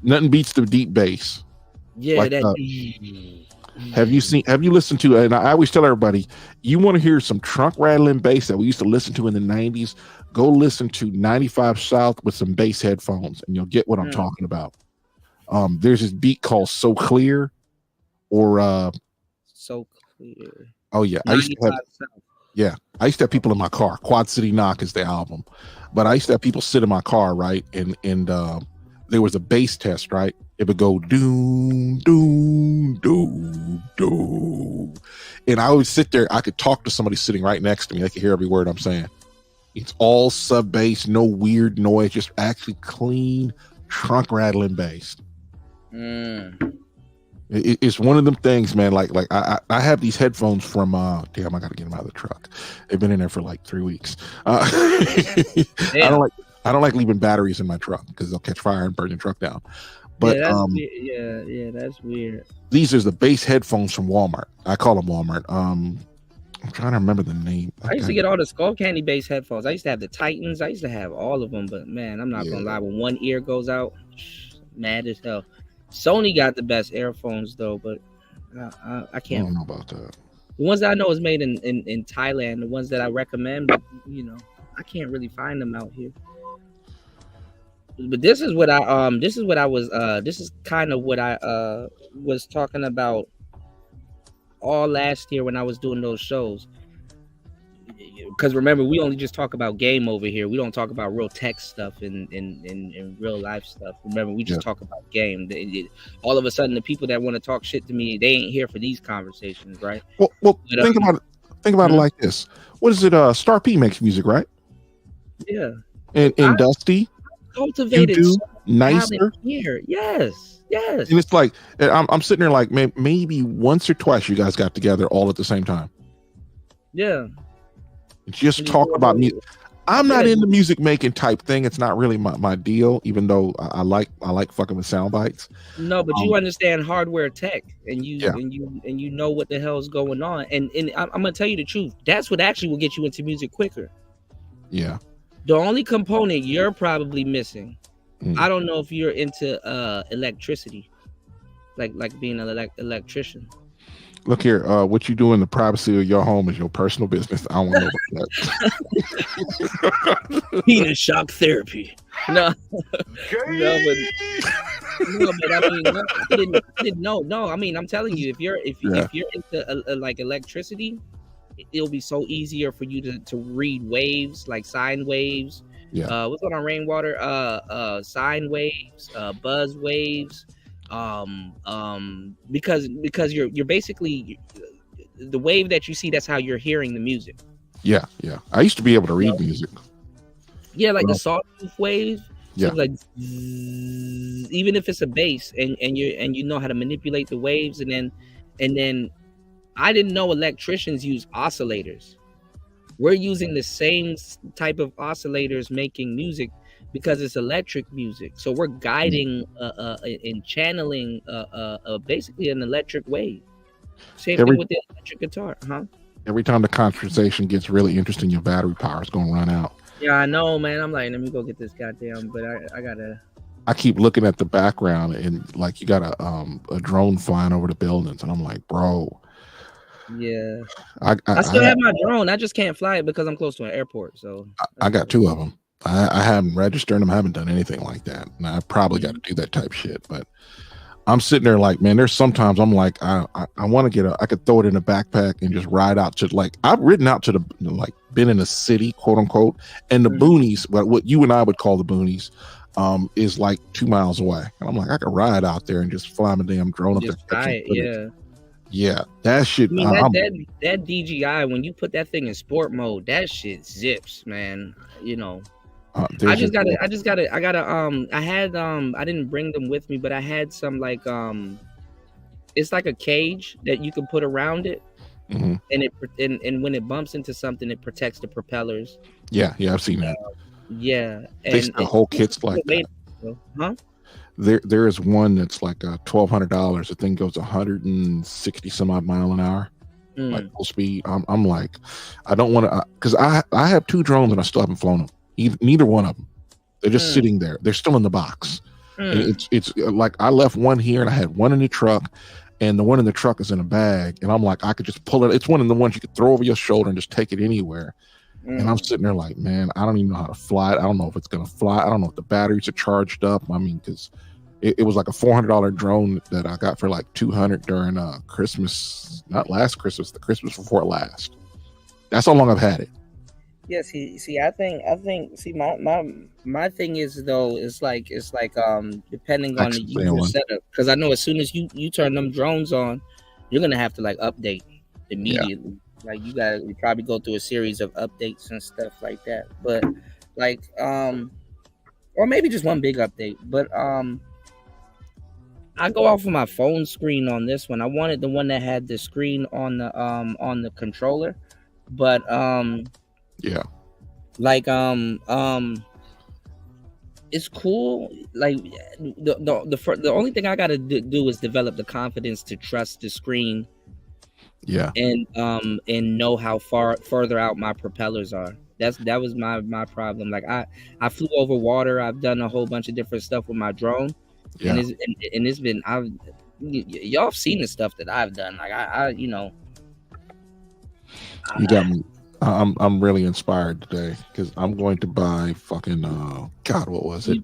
nothing beats the deep bass. Yeah, like, that. Have you listened to, and I always tell everybody, you want to hear some trunk rattling bass that we used to listen to in the 90s, go listen to 95 South with some bass headphones and you'll get what I'm talking about. There's this beat called So Clear or So Clear. Oh yeah. I used to have people in my car. Quad City Knock is the album. But I used to have people sit in my car, right? And there was a bass test, right? It would go doom, doom, doom, doom. And I would sit there. I could talk to somebody sitting right next to me. They could hear every word I'm saying. It's all sub bass, no weird noise, just actually clean trunk rattling bass. It's one of them things, man. Like I have these headphones from damn, I gotta get them out of the truck. They've been in there for like 3 weeks. I don't like leaving batteries in my truck because they'll catch fire and burn your truck down. But that's weird. These are the bass headphones from Walmart. I call them Walmart. I'm trying to remember the name. I used to get all the Skull Candy bass headphones. I used to have the Titans. I used to have all of them. But man, I'm not gonna lie. When one ear goes out, mad as hell. Sony got the best earphones though, but I can't. I don't know about that. The ones that I know is made in Thailand. The ones that I recommend, but I can't really find them out here. But this is kind of what I was talking about all last year when I was doing those shows. Because remember, we only just talk about game over here. We don't talk about real tech stuff and real life stuff. Remember, we just talk about game. All of a sudden, the people that want to talk shit to me, they ain't here for these conversations, right? Well, think about it like this. What is it? Star P makes music, right? Yeah. And Dusty. Cultivated nicer here. Yes. And it's like I'm sitting there like maybe once or twice you guys got together all at the same time. Yeah. Just talk about music. I'm not in the music making type thing. It's not really my deal, even though I like fucking with sound bites. No, but you understand hardware tech and you know what the hell's going on. And I'm gonna tell you the truth. That's what actually will get you into music quicker. Yeah. The only component you're probably missing, I don't know if you're into electricity, like being an electrician. Look here, what you do in the privacy of your home is your personal business. I don't want to know about that. Penis shock therapy. No, but I mean, I didn't know. No, I mean, I'm telling you, if you're into like electricity, it'll be so easier for you to read waves, like sine waves. Yeah. What's going on? Rainwater. Sine waves. Buzz waves. Because you're basically the wave that you see. That's how you're hearing the music. Yeah. I used to be able to read music. Yeah, like the sawtooth wave. Yeah. So like even if it's a bass and you know how to manipulate the waves and then I didn't know electricians use oscillators. We're using the same type of oscillators making music because it's electric music. So we're guiding and channeling basically an electric wave. Same thing with the electric guitar, huh? Every time the conversation gets really interesting, your battery power is going to run out. Yeah, I know, man. I'm like, let me go get this goddamn, but I gotta. I keep looking at the background and like you got a drone flying over the buildings, and I'm like, bro. Yeah, I still have my drone. I just can't fly it because I'm close to an airport. So I got 2 of them. I haven't registered them. I haven't done anything like that. And I probably got to do that type shit. But I'm sitting there like, man, there's sometimes I'm like, I want to I could throw it in a backpack and just ride out to like, I've ridden out to been in a city, quote unquote, and the boonies, but what you and I would call the boonies, is like 2 miles away. And I'm like, I could ride out there and just fly my damn drone up there. Yeah, that shit. I mean, that DJI, when you put that thing in sport mode, that shit zips, man. You know, I didn't bring them with me, but I had some like it's like a cage that you can put around it, Mhm. and when it bumps into something, it protects the propellers. Yeah, I've seen that. Yeah, They and sell whole kits like that. Huh? There is one that's like $1,200. The thing goes 160 some odd mile an hour, like full speed. I'm like, I don't want to, because I have 2 drones and I still haven't flown them. Neither one of them. They're just sitting there. They're still in the box. And it's like I left one here and I had one in the truck, and the one in the truck is in a bag. And I'm like, I could just pull it. It's one of the ones you could throw over your shoulder and just take it anywhere. And I'm sitting there like, man, I don't even know how to fly it. I don't know if it's going to fly. I don't know if the batteries are charged up. I mean, because it was like a $400 drone that I got for like $200 during Christmas, not last Christmas, the Christmas before last. That's how long I've had it. Yeah, see, I think, see, my thing is though, it's like depending on the user setup, because I know as soon as you turn them drones on, you're gonna have to like update immediately. Yeah. Like you probably go through a series of updates and stuff like that. But like, or maybe just one big update. But I go off of my phone screen on this one. I wanted the one that had the screen on the controller, but yeah, like it's cool. Like the only thing I gotta do is develop the confidence to trust the screen. Yeah, and know how further out my propellers are. That was my problem. Like I flew over water. I've done a whole bunch of different stuff with my drone. Yeah, and it's been y'all have seen the stuff that I've done. Like I you got me. I'm really inspired today because I'm going to buy fucking God, what was it?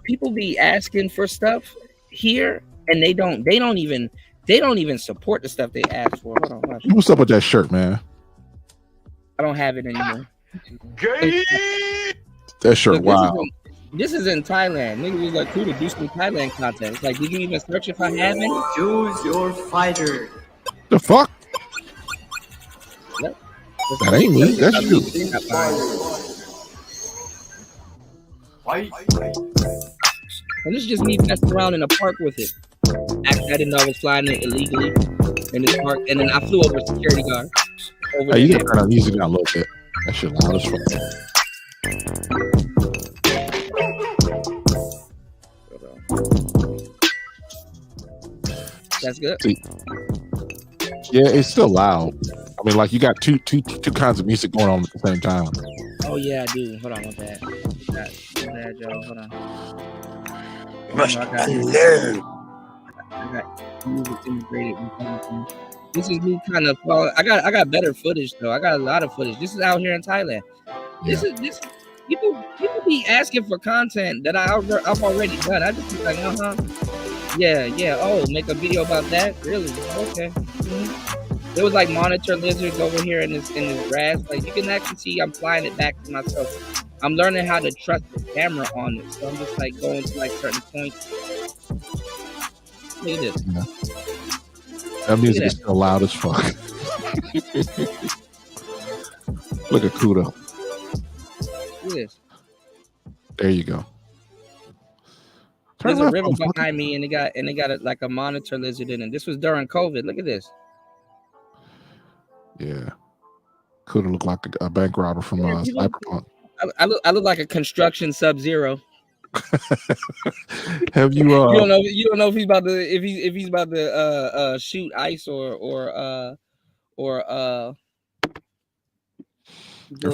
People be asking for stuff here, and they don't even support the stuff they ask for. Hold on, watch. What's up with that shirt, man? I don't have it anymore. That shirt, wow. This is in Thailand. Nigga was like, cool to do some Thailand content. It's like, did you even search if I have any? Choose your fighter. The fuck? Yep. That ain't me. That's you. Fight. And this is just me messing around in a park with it. I didn't know I was flying it illegally in this park, and then I flew over a security guard. Hey, you can turn on music down a little bit. That shit loud as fuck. That's good. Yeah, it's still loud. I mean, like you got two kinds of music going on at the same time. Oh yeah, I do. Hold on, my bad. My bad, Joe. Hold on. I got music integrated. This is me kind of. I got better footage though. I got a lot of footage. This is out here in Thailand. This people be asking for content that I've already done. I just be like, yeah. Oh, make a video about that? Really? Okay. There was like monitor lizards over here in this grass. Like you can actually see I'm flying it back to myself. I'm learning how to trust the camera on it. So I'm just like going to like certain points. Look at this. Yeah. That music is still loud as fuck. Look at Kudo. Look at this. There you go. There's a river behind me, and they got like a monitor lizard in it. This was during COVID. Look at this. Yeah, Kudo look like a bank robber from Cyberpunk. I look like a construction Sub-Zero. Have you? You don't know if he's about to shoot ice or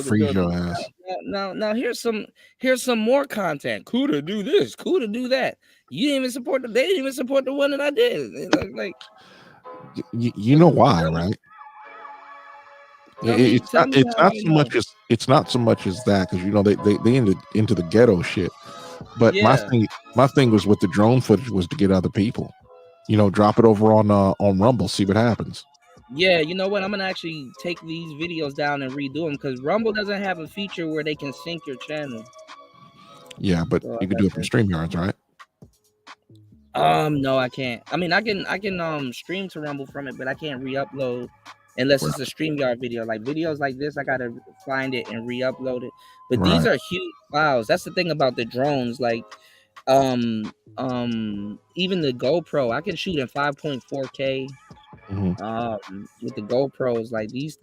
freeze your ass. Now here's some more content. Kudo do this. Kudo do that. You didn't even support They didn't even support the one that I did. Like you know why, right? It's not so much as that, because they into the ghetto shit. But my thing was with the drone footage was to get other people, drop it over on Rumble, see what happens. Yeah, you know what? I'm gonna actually take these videos down and redo them because Rumble doesn't have a feature where they can sync your channel. Yeah, but you can do it from Streamyards, right? No, I can't. I mean, I can stream to Rumble from it, but I can't re-upload unless it's a StreamYard video. Like videos like this, I gotta find it and re-upload it. But these are huge files. That's the thing about the drones. Like Even the GoPro, I can shoot in 5.4K. With the GoPros, like these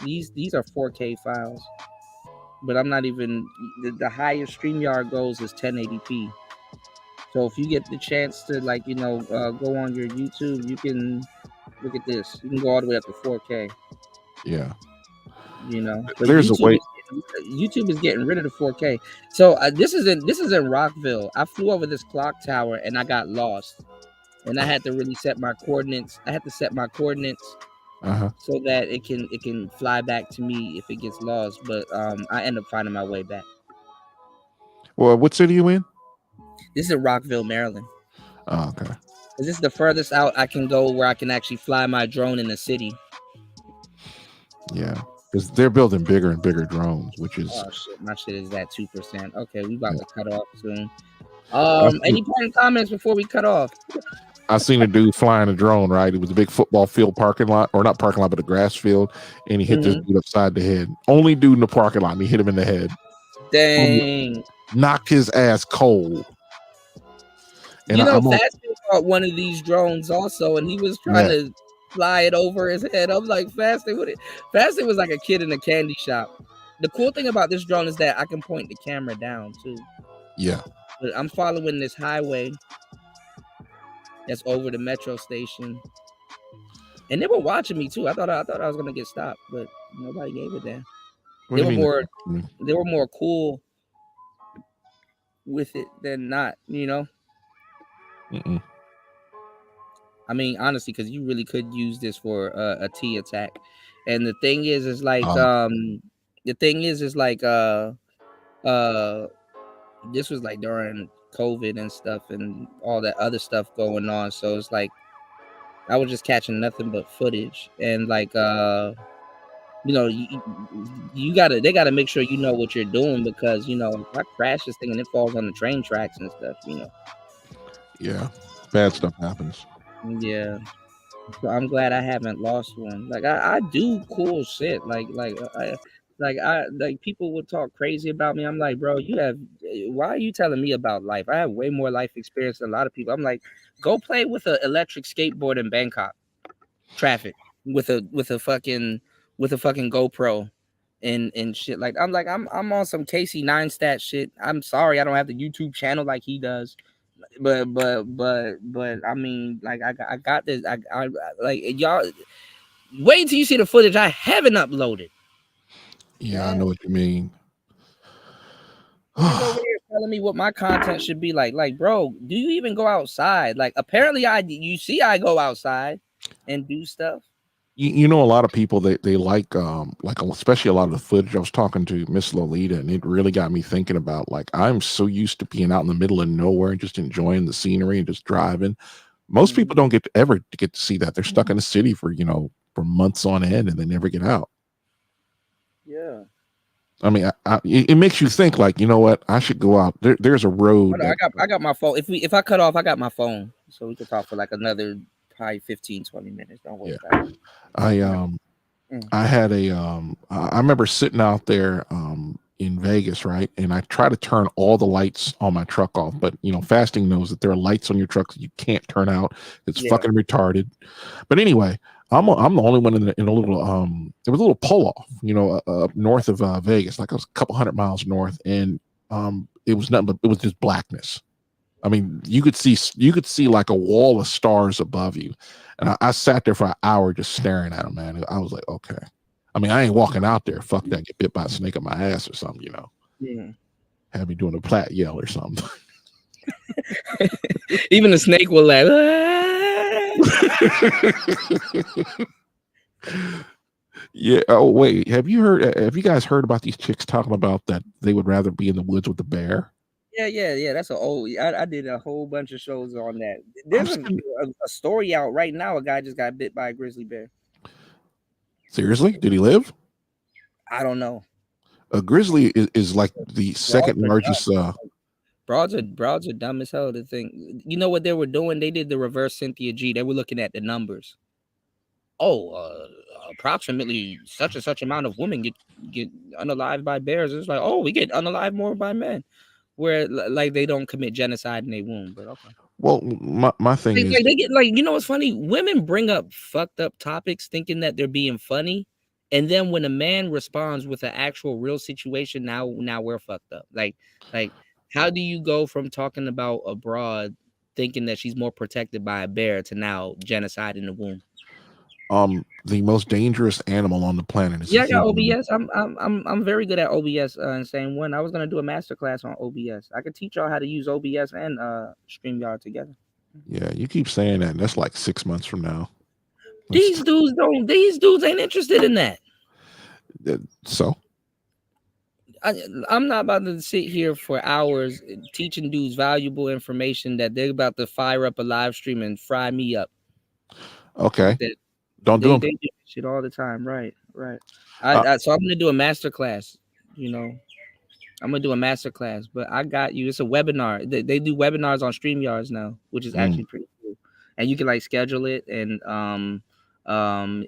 are 4K files. But I'm not even the highest StreamYard goes is 1080p. So if you get the chance to go on your YouTube, you can look at this. You can go all the way up to 4K. Yeah. But There's a way. YouTube is getting rid of the 4K. So this is in Rockville. I flew over this clock tower and I got lost, and I had to really set my coordinates. I had to set my coordinates so that it can fly back to me if it gets lost. But I end up finding my way back. Well, what city you in? This is in Rockville, Maryland. Oh, okay. This is the furthest out I can go where I can actually fly my drone in the city. Yeah, because they're building bigger and bigger drones, which is my shit is at 2%. Okay, we about to cut off soon. Any point comments before we cut off? I seen a dude flying a drone. Right, it was a big football field parking lot, or not parking lot, but a grass field, and he hit this dude upside the head. Only dude in the parking lot, and he hit him in the head. Dang! Knocked his ass cold. And Fasting bought one of these drones also, and he was trying to fly it over his head. I'm like, Fasting was like a kid in a candy shop. The cool thing about this drone is that I can point the camera down too. Yeah. But I'm following this highway that's over the metro station, and they were watching me too. I thought I was gonna get stopped, but nobody gave it there. They were more cool with it than not, I mean, honestly, because you really could use this for a T attack. And the thing is this was like during COVID and stuff and all that other stuff going on. So it's like I was just catching nothing but footage, and they gotta make sure you know what you're doing, because if I crash this thing and it falls on the train tracks and stuff, Yeah, bad stuff happens. Yeah. So I'm glad I haven't lost one. Like I do cool shit. Like people would talk crazy about me. I'm like, bro, why are you telling me about life? I have way more life experience than a lot of people. I'm like, go play with an electric skateboard in Bangkok traffic with a fucking GoPro and shit. Like I'm on some Casey Neistat shit. I'm sorry I don't have the YouTube channel like he does. But I mean, like I got this. I like y'all. Wait till you see the footage I haven't uploaded. Yeah, I know what you mean. He's over here telling me what my content should be like. Like, bro, do you even go outside? Like, apparently I go outside and do stuff. A lot of people they like especially a lot of the footage. I was talking to Miss Lolita, and it really got me thinking about, like, I'm so used to being out in the middle of nowhere and just enjoying the scenery and just driving. Most people don't get to see that. They're stuck in the city for months on end, and they never get out. Yeah. I mean, it makes you think, like, you know what? I should go out. There's a road. I got my phone. If I cut off, I got my phone, so we could talk for like another probably 15-20 minutes. Don't worry about it. I had I remember sitting out there in Vegas, right? And I try to turn all the lights on my truck off, but Fasting knows that there are lights on your truck that you can't turn out. It's fucking retarded. But anyway, I'm the only one in a little there was a little pull off, north of Vegas, like it was a couple hundred miles north, and it was nothing but it was just blackness. I mean, you could see like a wall of stars above you. And I sat there for an hour just staring at them, man. I was like, okay. I mean, I ain't walking out there. Fuck that. Get bit by a snake on my ass or something, Yeah. Have me doing a plat yell or something. Even the snake will laugh. Yeah. Oh, wait. Have you guys heard about these chicks talking about that they would rather be in the woods with the bear? Yeah. That's I did a whole bunch of shows on that. There's a story out right now. A guy just got bit by a grizzly bear. Seriously? Did he live? I don't know. A grizzly is like the second largest. Broads are dumb as hell to think. You know what they were doing? They did the reverse Cynthia G. They were looking at the numbers. Approximately such and such amount of women get unalived by bears. It's like, we get unalived more by men. where like they don't commit genocide in their womb. But okay. Well, my thing is, like they get like, you know what's funny? Women bring up fucked up topics thinking that they're being funny, and then when a man responds with an actual real situation, now we're fucked up. Like how do you go from talking about a broad thinking that she's more protected by a bear to now genocide in the womb? the most dangerous animal on the planet is Yeah, a I got human. OBS. I'm very good at OBS. And saying when I was gonna do a master class on OBS, I could teach y'all how to use OBS and StreamYard together. Yeah, you keep saying that, and that's like 6 months from now. These dudes ain't interested in that. So I'm not about to sit here for hours teaching dudes valuable information that they're about to fire up a live stream and fry me up. Okay, don't they do them. They do shit all the time, right? So I'm gonna do a master class. You know, I'm gonna do a master class, but I got you. It's a webinar. They do webinars on StreamYards now, which is actually pretty cool. And you can like schedule it and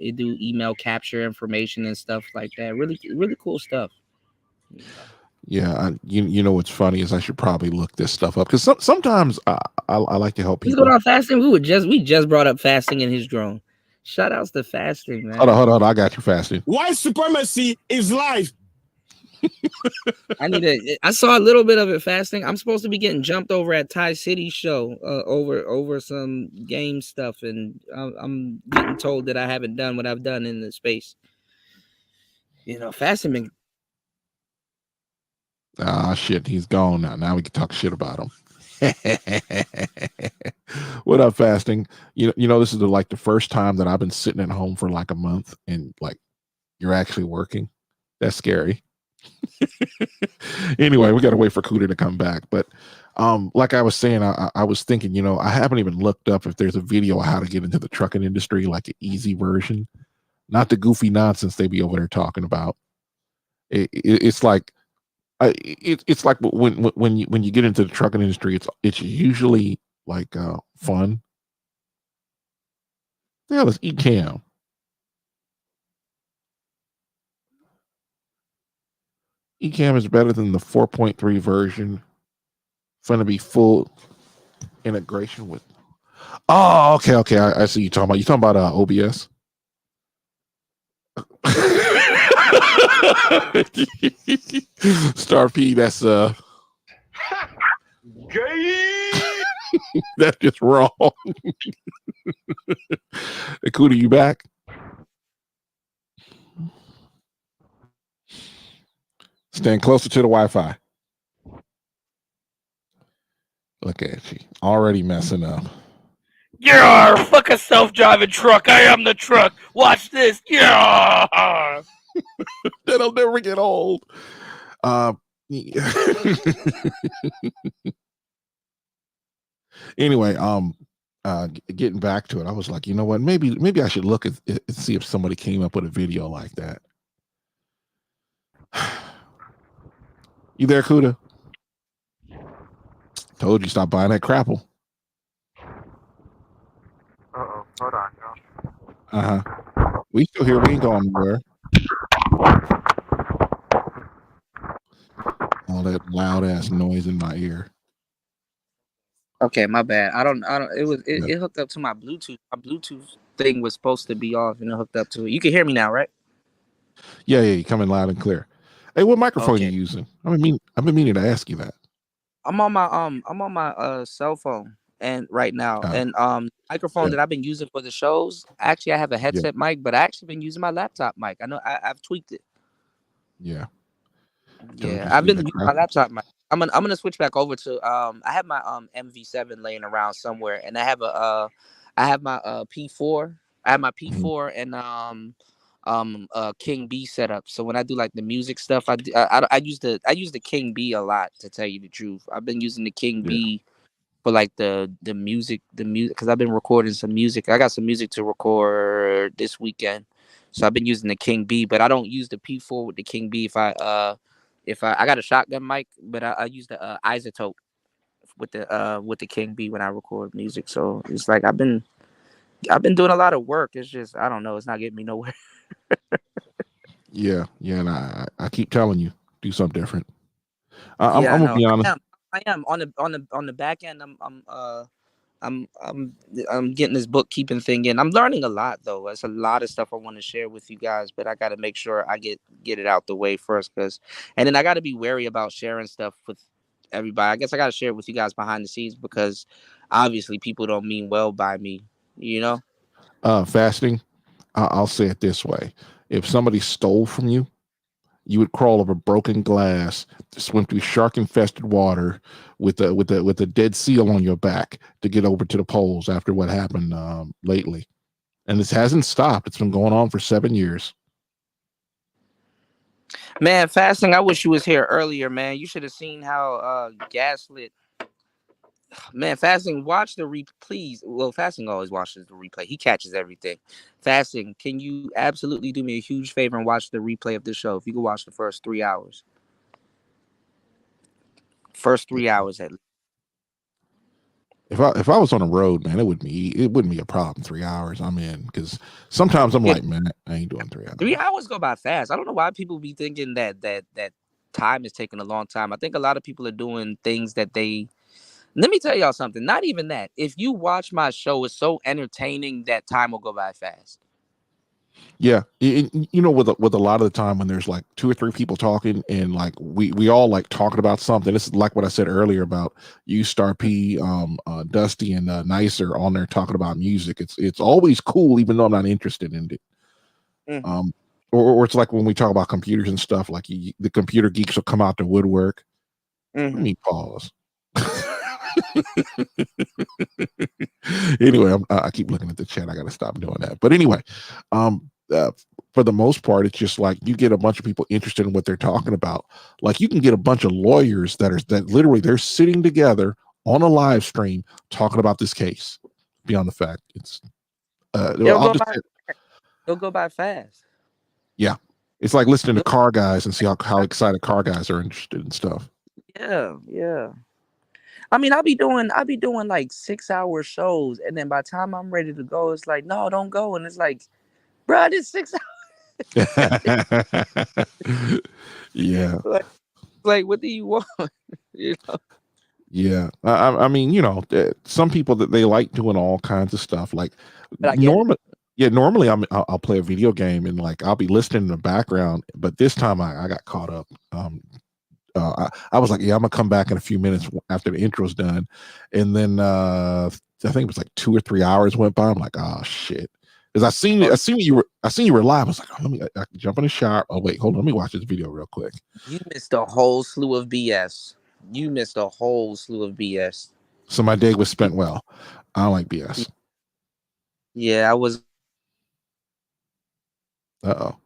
it do email capture information and stuff like that. Really cool stuff. Yeah, you know what's funny is I should probably look this stuff up because sometimes I like to help He's people. going on fasting. We just brought up fasting in his drone. Shout outs to fasting, man. Hold on, I got you fasting. White supremacy is life. I saw a little bit of it fasting. I'm supposed to be getting jumped over at Thai City show over some game stuff, and I'm getting told that I haven't done what I've done in the space. You know, fasting been. Shit, he's gone now. Now we can talk shit about him. What up, fasting? You know, this is the first time that I've been sitting at home for like a month, and like you're actually working. That's scary. Anyway, we gotta wait for Kuda to come back. But like I was saying, I was thinking, you know, I haven't even looked up if there's a video of how to get into the trucking industry, like an easy version, not the goofy nonsense they be over there talking about. It's like. It's like when you get into the trucking industry, it's usually like fun. The hell is eCam? eCam is better than the 4.3 version. It's going to be full integration with. Oh, okay. I see you talking about. You talking about OBS? Star P, that's that's just wrong. Kuda, you back? Stand closer to the Wi-Fi. Look at you, already messing up. Yeah, fuck a self-driving truck. I am the truck. Watch this. Yeah. That'll never get old. Anyway, getting back to it, I was like, you know what? Maybe I should look at see if somebody came up with a video like that. You there, Kuda? Told you stop buying that crapple. Uh-oh, hold on, y'all. We still here. We ain't going anywhere. All that loud ass noise in my ear. Okay, my bad. I don't. It hooked up to my Bluetooth. My Bluetooth thing was supposed to be off, and it hooked up to it. You can hear me now, right? Yeah, you coming loud and clear. Hey, what microphone you using? I've been meaning to ask you that. I'm on my cell phone and right now, and microphone that I've been using for the shows. Actually, I have a headset mic, but I actually been using my laptop mic. I know I've tweaked it. Yeah. I've been using my laptop mic. I'm gonna switch back over to I have my MV7 laying around somewhere, and I have my P4. I have my P4 and King B setup. So when I do like the music stuff, I use the King B a lot, to tell you the truth. I've been using the King B for like the music because I've been recording some music. I got some music to record this weekend, so I've been using the King B, but I don't use the P4 with the King B. If I got a shotgun mic, but I use the isotope with the King B when I record music. So it's like I've been doing a lot of work. It's just, I don't know, it's not getting me nowhere. Yeah, and I keep telling you, do something different. I'm gonna be honest. I am on the back end. I'm getting this bookkeeping thing in. I'm learning a lot though. There's a lot of stuff I want to share with you guys, but I got to make sure I get it out the way first, and then I got to be wary about sharing stuff with everybody. I guess I got to share it with you guys behind the scenes because obviously people don't mean well by me, you know. Fasting. I'll say it this way: if somebody stole from you, you would crawl over broken glass, swim through shark-infested water with a dead seal on your back to get over to the poles after what happened lately. And this hasn't stopped. It's been going on for 7 years. Man, Fasting, I wish you was here earlier, man. You should have seen how gaslit. Man, Fasting, watch the please. Well, Fasting always watches the replay. He catches everything. Fasting, can you absolutely do me a huge favor and watch the replay of this show? If you could watch the first 3 hours. First 3 hours at least. If I was on the road, man, it wouldn't be a problem. 3 hours, I'm in, because sometimes I'm like, man, I ain't doing 3 hours. 3 hours go by fast. I don't know why people be thinking that time is taking a long time. I think a lot of people are doing things that they. Let me tell y'all something. Not even that. If you watch my show, it's so entertaining that time will go by fast. Yeah, you know, with a lot of the time when there's like 2 or 3 people talking and like we all like talking about something. This is like what I said earlier about you, Star P, Dusty, and Nicer on there talking about music. It's always cool, even though I'm not interested in it. Mm-hmm. Or it's like when we talk about computers and stuff, like the computer geeks will come out to woodwork. Mm-hmm. Let me pause. Anyway, I keep looking at the chat. I got to stop doing that. But anyway, for the most part, it's just like you get a bunch of people interested in what they're talking about. Like you can get a bunch of lawyers that literally they're sitting together on a live stream talking about this case. Beyond the fact, it's it'll go by fast. Yeah, it's like listening to car guys and see how excited car guys are interested in stuff. Yeah. I mean, I'll be doing like 6-hour shows, and then by the time I'm ready to go, it's like, no, don't go, and it's like, bro, this 6 hours. Yeah. Like, what do you want? You know? Yeah, I mean, you know, some people that they like doing all kinds of stuff. Like normally I'll play a video game and like I'll be listening in the background, but this time I got caught up. I was like, yeah, I'm gonna come back in a few minutes after the intro's done, and then I think it was like 2 or 3 hours went by. I'm like, oh shit, because I seen you were live. I was like, oh, I can jump in the shower. Oh wait, hold on, let me watch this video real quick. You missed a whole slew of BS. So my day was spent well. I don't like BS. Yeah, I was. Uh-oh.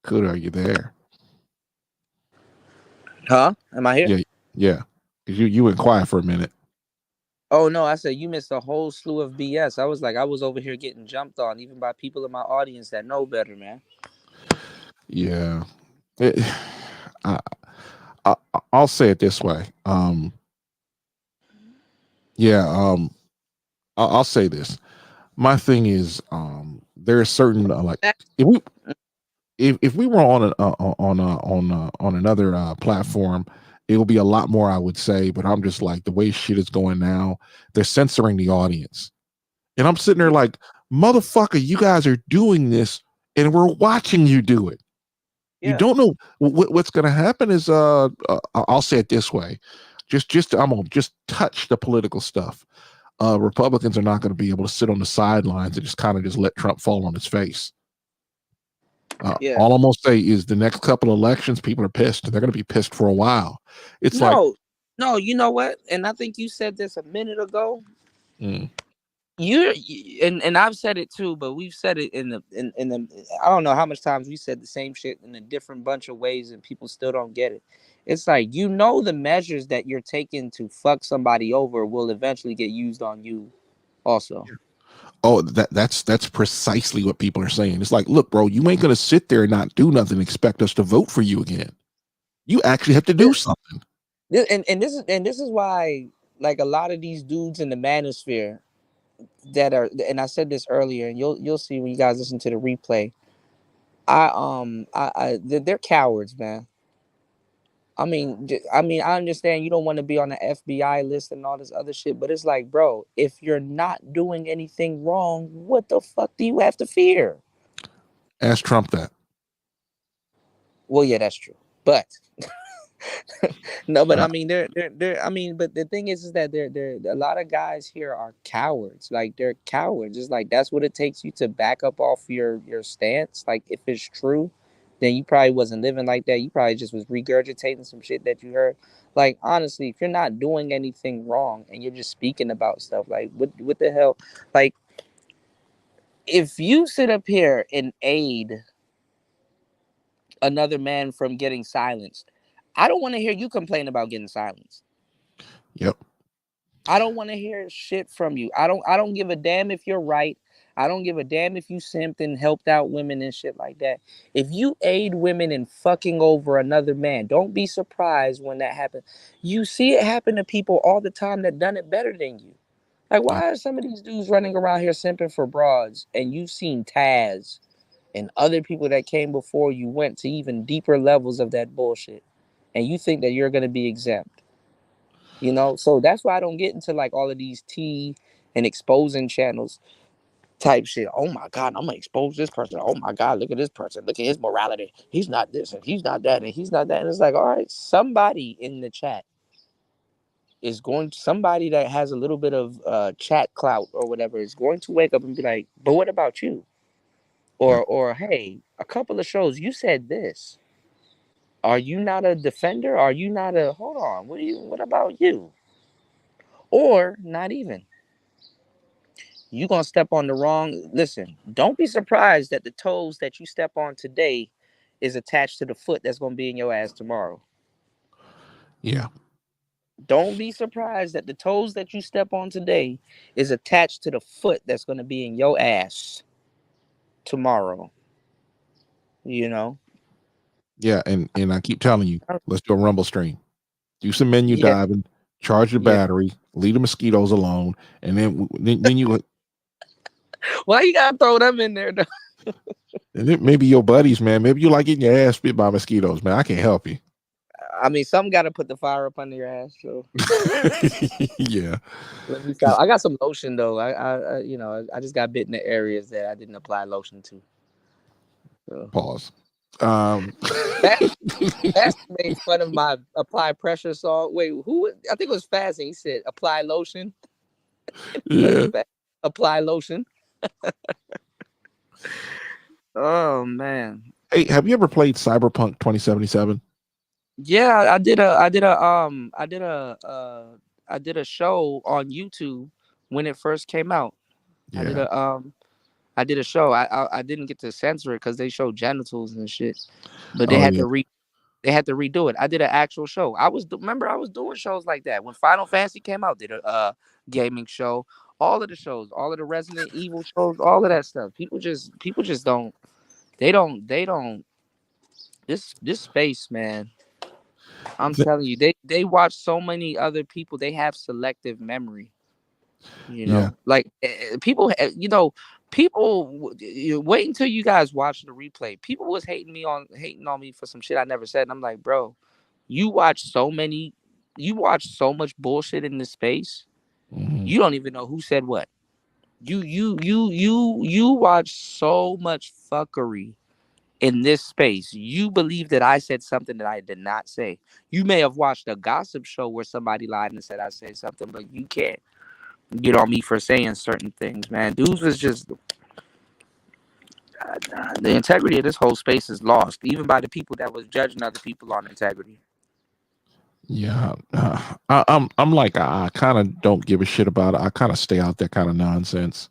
Good, are you there? Huh? Am I here? Yeah. You went quiet for a minute. Oh no, I said you missed a whole slew of BS. I was like, I was over here getting jumped on, even by people in my audience that know better, man. Yeah. I'll say it this way. I'll say this. My thing is, there are certain like if we were on another platform, it will be a lot more, I would say. But I'm just like, the way shit is going now, they're censoring the audience, and I'm sitting there like, motherfucker, you guys are doing this, and we're watching you do it. Yeah. You don't know what's going to happen. Is I'll say it this way, I'm gonna just touch the political stuff. Republicans are not going to be able to sit on the sidelines and just kind of just let Trump fall on his face. All I'm gonna say is the next couple of elections, people are pissed. They're going to be pissed for a while. No, you know what? And I think you said this a minute ago. And I've said it too, but we've said it in the I don't know how much times we said the same shit in a different bunch of ways, and people still don't get it. It's like, you know, the measures that you're taking to fuck somebody over will eventually get used on you also. Oh, that's precisely what people are saying. It's like, look, bro, you ain't gonna sit there and not do nothing and expect us to vote for you again. You actually have to do something. And this is why, like, a lot of these dudes in the manosphere that are, and I said this earlier, and you'll see when you guys listen to the replay. They're cowards, man. I mean, I understand you don't want to be on the FBI list and all this other shit, but it's like, bro, if you're not doing anything wrong, what the fuck do you have to fear? Ask Trump that. Well, yeah, that's true, but no, but I mean, they're. I mean, but the thing is that they're a lot of guys here are cowards. Like they're cowards. It's like that's what it takes you to back up off your stance. Like if it's true, then you probably wasn't living like that. You probably just was regurgitating some shit that you heard. Like honestly, if you're not doing anything wrong and you're just speaking about stuff, like what the hell? Like if you sit up here and aid another man from getting silenced, I don't want to hear you complain about getting silenced. Yep. I don't want to hear shit from you. I don't give a damn if you're right. I don't give a damn if you simped and helped out women and shit like that. If you aid women in fucking over another man, don't be surprised when that happens. You see it happen to people all the time that done it better than you. Like, why are some of these dudes running around here simping for broads and you've seen Taz and other people that came before you went to even deeper levels of that bullshit, and you think that you're going to be exempt? You know, so that's why I don't get into like all of these tea and exposing channels type shit. Oh my God, I'm gonna expose this person. Oh my God, look at this person. Look at his morality. He's not this and he's not that and he's not that. And it's like, all right, somebody in the chat is going to, somebody that has a little bit of chat clout or whatever is going to wake up and be like, but what about you? Or hey, a couple of shows you said this. Are you not a defender? Are you not a hold on? What about you? Or not even. You gonna step on the wrong. Listen, don't be surprised that the toes that you step on today is attached to the foot that's gonna be in your ass tomorrow. Yeah. Don't be surprised that the toes that you step on today is attached to the foot that's gonna be in your ass tomorrow. You know? Yeah, and I keep telling you, let's do a Rumble stream. Do some menu Yeah. diving, charge the battery, leave the mosquitoes alone, and then you Why you gotta throw them in there though? and then maybe your buddies, man. Maybe you like getting your ass bit by mosquitoes, man. I can't help you. I mean, some gotta put the fire up under your ass. So Yeah. let me stop. I got some lotion though. I you know, I just got bit in the areas that I didn't apply lotion to. So. Pause. Fast made fun of my apply pressure salt. Wait, who? I think it was Fast. He said apply lotion. Yeah. Apply lotion. Oh man. Hey, have you ever played Cyberpunk 2077? Yeah, I did a show on YouTube when it first came out. Yeah. I did a show. I didn't get to censor it because they showed genitals and shit, but they Oh, had yeah. to redo it. I did an actual show. I was doing shows like that when Final Fantasy came out. Did a gaming show. All of the shows, all of the Resident Evil shows, all of that stuff. People just don't. They don't. This space, man. I'm telling you, they watch so many other people. They have selective memory. You know, Yeah. like people. You know, people. Wait until you guys watch the replay. People was hating on me for some shit I never said. And I'm like, bro, you watch so much bullshit in this space. Mm-hmm. You don't even know who said what. You watch so much fuckery in this space. You believe that I said something that I did not say. You may have watched a gossip show where somebody lied and said I said something, but you can't get on me for saying certain things, man. Dudes was just the integrity of this whole space is lost, even by the people that was judging other people on integrity. Yeah, I'm like I kind of don't give a shit about it. I kind of stay out that kind of nonsense.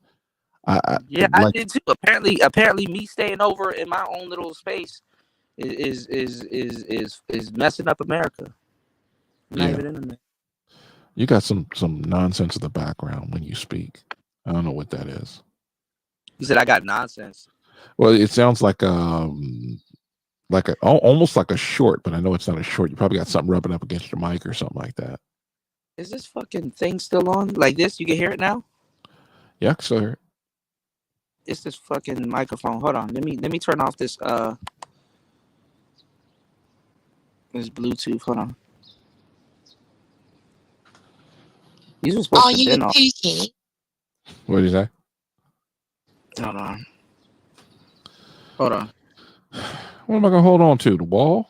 I did too. Apparently, me staying over in my own little space is messing up America. Not even in America. You got some nonsense in the background when you speak. I don't know what that is. You said I got nonsense. Well, it sounds like almost like a short, but I know it's not a short. You probably got something rubbing up against your mic or something like that. Is this fucking thing still on? Like this? You can hear it now? Yeah, I can still hear it. It's this fucking microphone. Hold on. Let me turn off this It's Bluetooth. Hold on. These were supposed Are to you a been off. pookie? What did you say? Hold on. Hold on. What am I gonna hold on to? The wall?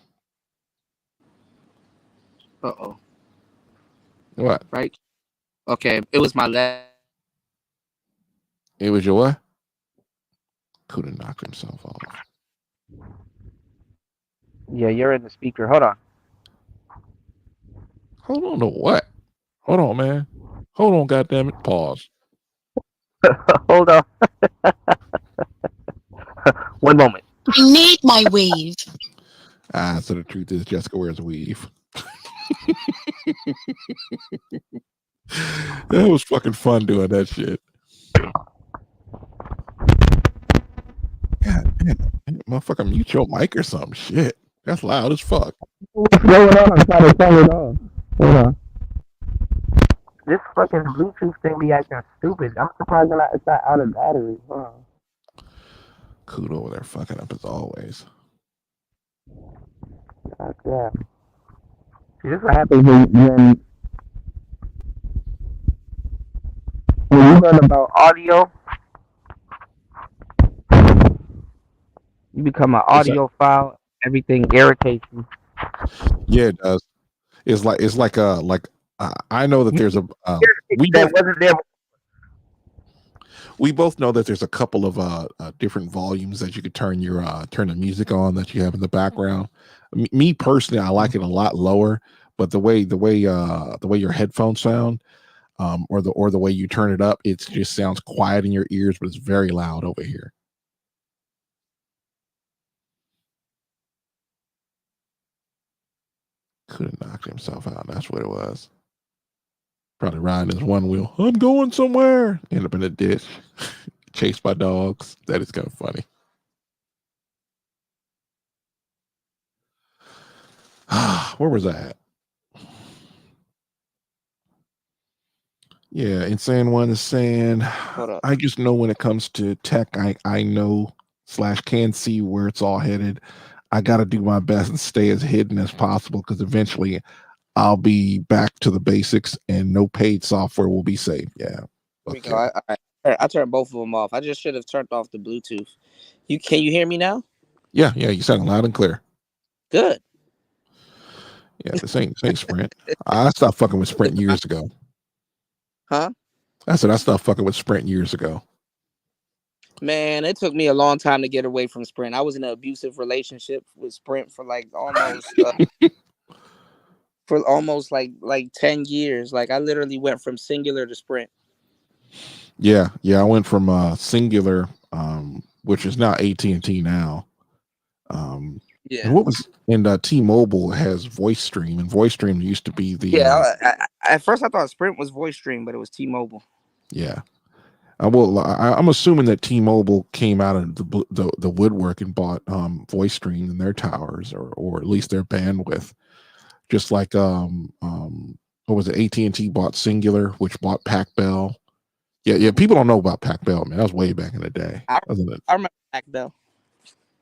Uh-oh. What? Right? Okay, it was my left. It was your what? Could have knocked himself off. Yeah, you're in the speaker. Hold on. Hold on to what? Hold on, man. Hold on, goddammit. Pause. Hold on. 1 moment. I need my weave. So the truth is Jessica wears a weave. That was fucking fun doing that shit. God damn, motherfucker, mute your mic or some shit. That's loud as fuck. What's going on? I'm trying to turn it off. Hold on. This fucking Bluetooth thing be acting stupid. I'm surprised it's not out of battery. Hold on. Kudo over there fucking up as always. Yeah. See, this is what happens when you learn about audio. You become an audiophile. Everything irritates you. Yeah, it does. It's like I know that there's a we both know that there's a couple of different volumes that you could turn the music on that you have in the background. Me personally, I like it a lot lower, but the way your headphones sound, or the way you turn it up, it just sounds quiet in your ears, but it's very loud over here. Could have knocked himself out. That's what it was. Probably riding his one wheel. I'm going somewhere. End up in a ditch. Chased by dogs. That is kind of funny. Where was that? Yeah, Insane One is saying, I just know when it comes to tech, I know / can see where it's all headed. I got to do my best and stay as hidden as possible because eventually I'll be back to the basics and no paid software will be saved. Yeah. Okay. I turned both of them off. I just should have turned off the Bluetooth. Can you hear me now? Yeah, you sound loud and clear. Good. Yeah, this ain't Sprint. I stopped fucking with Sprint years ago. Huh? I said I stopped fucking with Sprint years ago. Man, it took me a long time to get away from Sprint. I was in an abusive relationship with Sprint for like almost like 10 years. Like I literally went from Singular to Sprint. Yeah, I went from Singular, which is now AT&T now. Yeah. And what was T-Mobile has VoiceStream, and VoiceStream used to be the at first I thought Sprint was VoiceStream, but it was T-Mobile. Yeah. I'm assuming that T-Mobile came out of the woodwork and bought VoiceStream and their towers, or at least their bandwidth. Just like what was it? AT&T bought Singular, which bought Pac Bell. Yeah. People don't know about Pac Bell, man. That was way back in the day. I remember Pac Bell.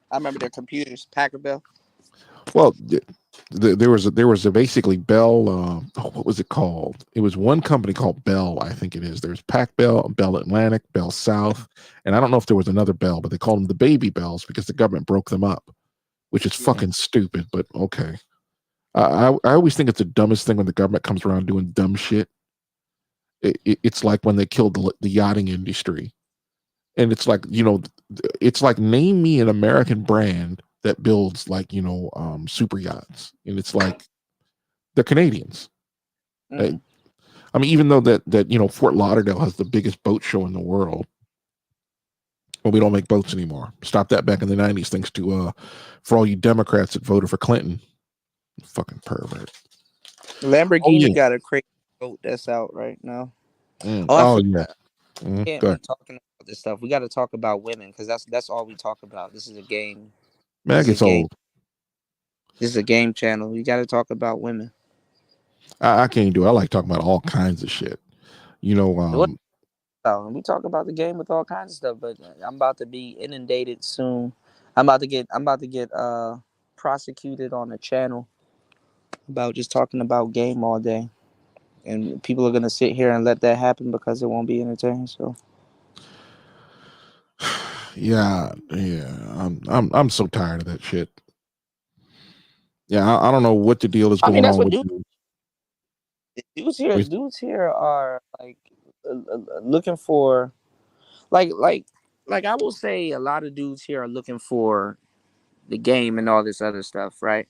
I remember their computers, Packer Bell. Well, there was a basically Bell. What was it called? It was one company called Bell, I think it is. There's Pac Bell, Bell Atlantic, Bell South, and I don't know if there was another Bell, but they called them the baby bells because the government broke them up, which is fucking stupid. But okay, I always think it's the dumbest thing when the government comes around doing dumb shit. It's like when they killed the yachting industry, and it's like, it's like, name me an American brand that builds like super yachts, and it's like they're Canadians. I mean, even though that Fort Lauderdale has the biggest boat show in the world, but we don't make boats anymore. Stopped that back in the 90s, thanks to for all you Democrats that voted for Clinton. Fucking pervert. Lamborghini got a crazy boat that's out right now. Yeah. We can't be talking about this stuff. We got to talk about women because that's all we talk about. This is a game. Man, it's old. This is a game channel. We got to talk about women. I can't do it. I like talking about all kinds of shit. We talk about the game with all kinds of stuff, but I'm about to be inundated soon. I'm about to get prosecuted on a channel about just talking about game all day, and people are gonna sit here and let that happen because it won't be entertaining. So. Yeah. I'm so tired of that shit. Yeah, I don't know what the deal is going That's on what with you. dudes here are like looking for like I will say a lot of dudes here are looking for the game and all this other stuff, right?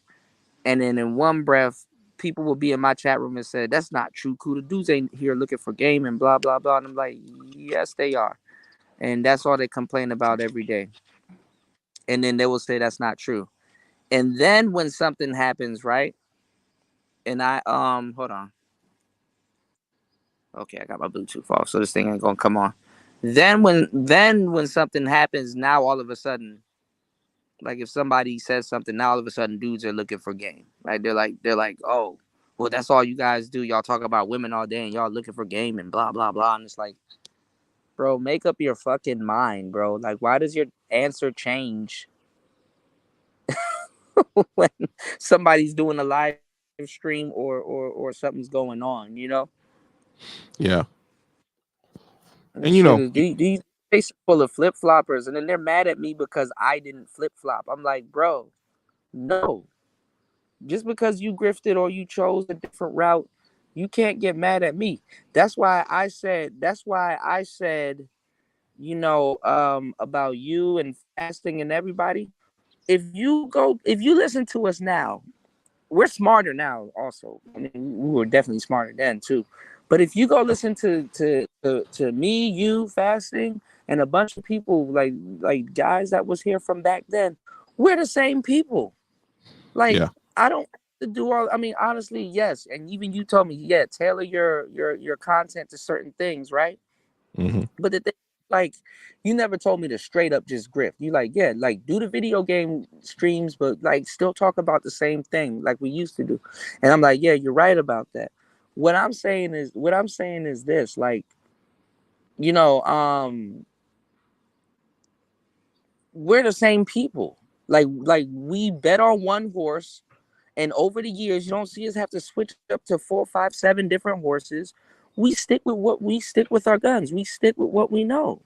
And then in one breath, people will be in my chat room and say, "That's not true, cool. The dudes ain't here looking for game and blah blah blah." And I'm like, "Yes, they are," and that's all they complain about every day. And then they will say that's not true. And then when something happens, right? And I hold on. Okay, I got my Bluetooth off, so this thing ain't gonna come on. Then when something happens, now all of a sudden, like if somebody says something, now all of a sudden dudes are looking for game. Right? They're like, oh, well, that's all you guys do. Y'all talk about women all day and y'all looking for game and blah blah blah. And it's like, bro, make up your fucking mind, bro. Like, why does your answer change when somebody's doing a live stream or something's going on, you know? Yeah. And you know, these faces full of flip floppers, and then they're mad at me because I didn't flip flop. I'm like, bro, no. Just because you grifted or you chose a different route, you can't get mad at me. That's why I said, you know, about you and fasting and everybody. If you listen to us now, we're smarter now also. I mean, we were definitely smarter then too. But if you go listen to me, you, fasting, and a bunch of people like guys that was here from back then, we're the same people. Like, I don't have to do all. I mean, honestly, yes. And even you told me, yeah, tailor your content to certain things, right? Mm-hmm. But the thing, like, you never told me to straight up just grift. You like, yeah, like do the video game streams, but like still talk about the same thing like we used to do. And I'm like, yeah, you're right about that. What I'm saying is this, like, you know, we're the same people. Like we bet on one horse, and over the years, you don't see us have to switch up to 4, 5, 7 different horses. We stick with our guns. We stick with what we know.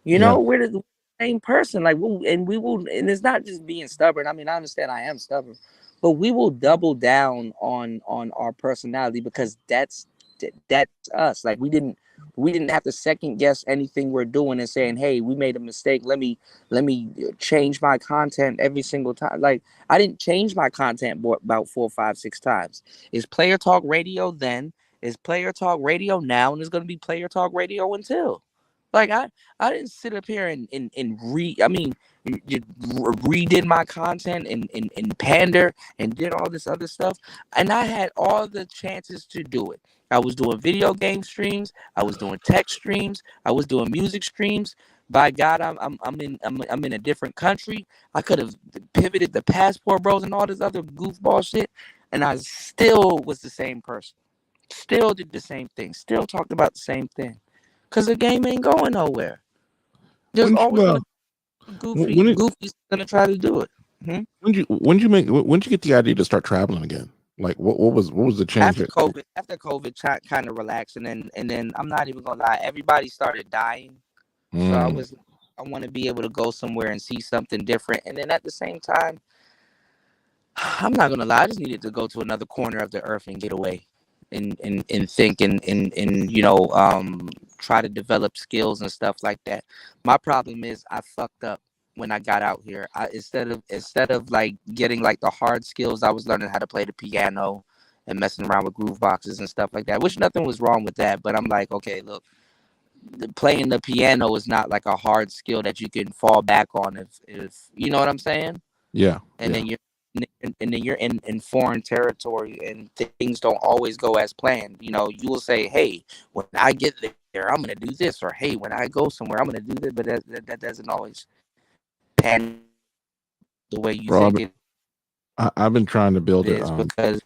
You know, we're the same person. Like, we will, and it's not just being stubborn. I mean, I understand I am stubborn, but we will double down on our personality because that's us. Like, we didn't have to second guess anything we're doing and saying, hey, we made a mistake. Let me change my content every single time. Like, I didn't change my content about 4, 5, 6 times. Is Player Talk Radio then? Is Player Talk Radio now? And it's going to be Player Talk Radio until. Like, I didn't sit up here and redid my content and pander and did all this other stuff. And I had all the chances to do it. I was doing video game streams. I was doing tech streams. I was doing music streams. By God, I'm in a different country. I could have pivoted the Passport Bros and all this other goofball shit, and I still was the same person. Still did the same thing. Still talked about the same thing. Because the game ain't going nowhere. There's always going to be Goofy's going to try to do it. When did you get the idea to start traveling again? Like, what was the change? After COVID kind of relaxed, and then I'm not even gonna lie, everybody started dying. So I want to be able to go somewhere and see something different. And then at the same time, I'm not gonna lie, I just needed to go to another corner of the earth and get away and think and you know, try to develop skills and stuff like that. My problem is I fucked up when I got out here. Instead of like getting like the hard skills, I was learning how to play the piano and messing around with groove boxes and stuff like that, which nothing was wrong with that. But I'm like, okay, look, playing the piano is not like a hard skill that you can fall back on if you know what I'm saying. And then you're in foreign territory and things don't always go as planned. You know, you will say, hey, when I get there, I'm gonna do this, or hey, when I go somewhere, I'm gonna do this, but that doesn't always pan the way you think it. I've been trying to build it because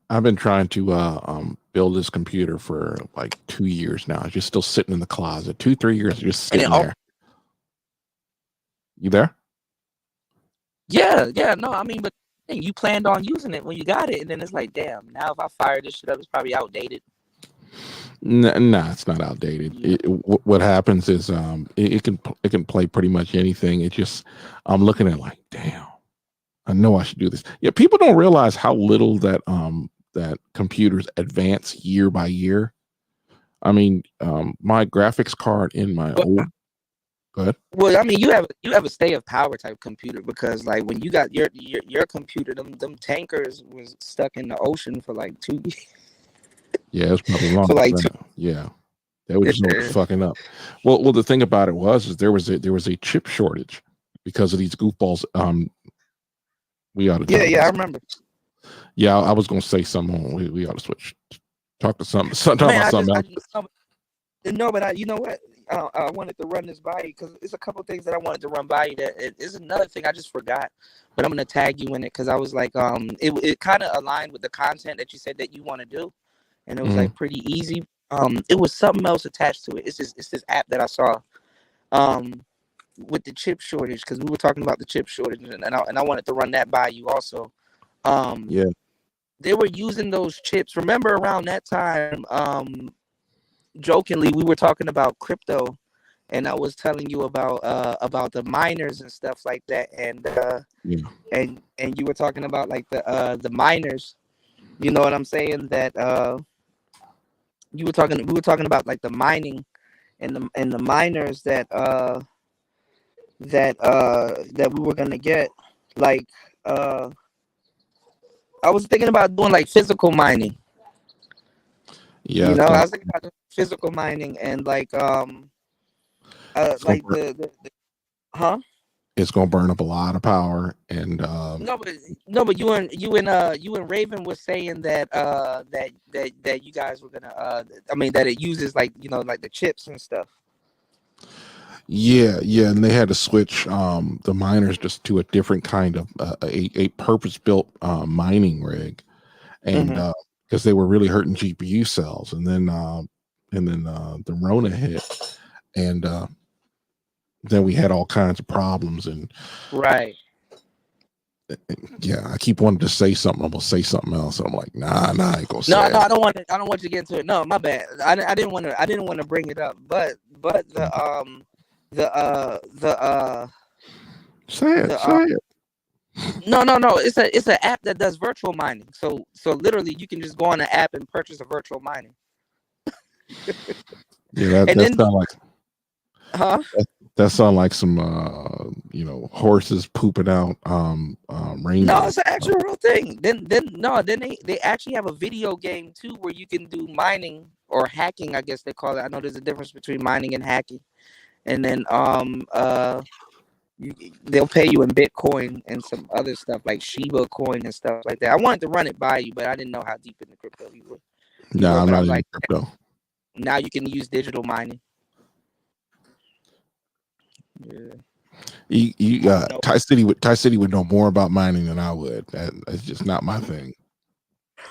I've been trying to build this computer for like 2 years now. It's just still sitting in the closet. 2-3 years just sitting there. You there? Yeah, no, I mean, but you planned on using it when you got it, and then it's like, damn, now if I fire this shit up, it's probably outdated. Nah, it's not outdated. What happens is it can play pretty much anything. It just I'm looking at like, damn, I know I should do this. Yeah, people don't realize how little that computers advance year by year. I mean, my graphics card in my old. Go ahead. Well, I mean, you have a state of power type computer, because like when you got your computer, them tankers was stuck in the ocean for like 2 years. Yeah, it's probably long. For like yeah, they were just fucking up. Well, the thing about it was there was a chip shortage because of these goofballs. We ought to. Yeah, I remember. Yeah, I was gonna say something. We ought to switch. Talk to something. Talk about something else. No, but you know what? I wanted to run this by you because it's a couple things that I wanted to run by you. That it is another thing I just forgot, but I'm gonna tag you in it because I was like, it kind of aligned with the content that you said that you want to do, and it was like pretty easy. It was something else attached to it. It's this app that I saw, with the chip shortage, because we were talking about the chip shortage, and I wanted to run that by you also. Yeah, they were using those chips. Remember around that time, jokingly, we were talking about crypto, and I was telling you about the miners and stuff like that, and you were talking about like the miners. You know what I'm saying? That we were talking about like the mining and the miners that we were gonna get. Like I was thinking about doing like physical mining. Yeah, you know, I was thinking about physical mining and like like the it's gonna burn up a lot of power, and no, but you and Raven was saying that that you guys were gonna I mean that it uses like, you know, like the chips and stuff. yeah, and they had to switch the miners just to a different kind of a purpose-built mining rig, and because they were really hurting GPU cells, and then the Rona hit, and then we had all kinds of problems, and right. Yeah, I keep wanting to say something. I'm gonna say something else, and I'm like, nah, I ain't gonna say. No, it. I don't want you to get into it. No, my bad. I didn't want to bring it up, but say it. No. It's an app that does virtual mining. So literally, you can just go on the app and purchase a virtual mining. Yeah, that sounds like. Huh? That sounds like some horses pooping out rainbows. No, it's an actual real thing. Then they actually have a video game too where you can do mining or hacking, I guess they call it. I know there's a difference between mining and hacking. And then they'll pay you in Bitcoin and some other stuff like Shiba coin and stuff like that. I wanted to run it by you, but I didn't know how deep in the crypto you were. No, I'm not in crypto. Now you can use digital mining. Yeah. Ty City would know more about mining than I would. That's just not my thing.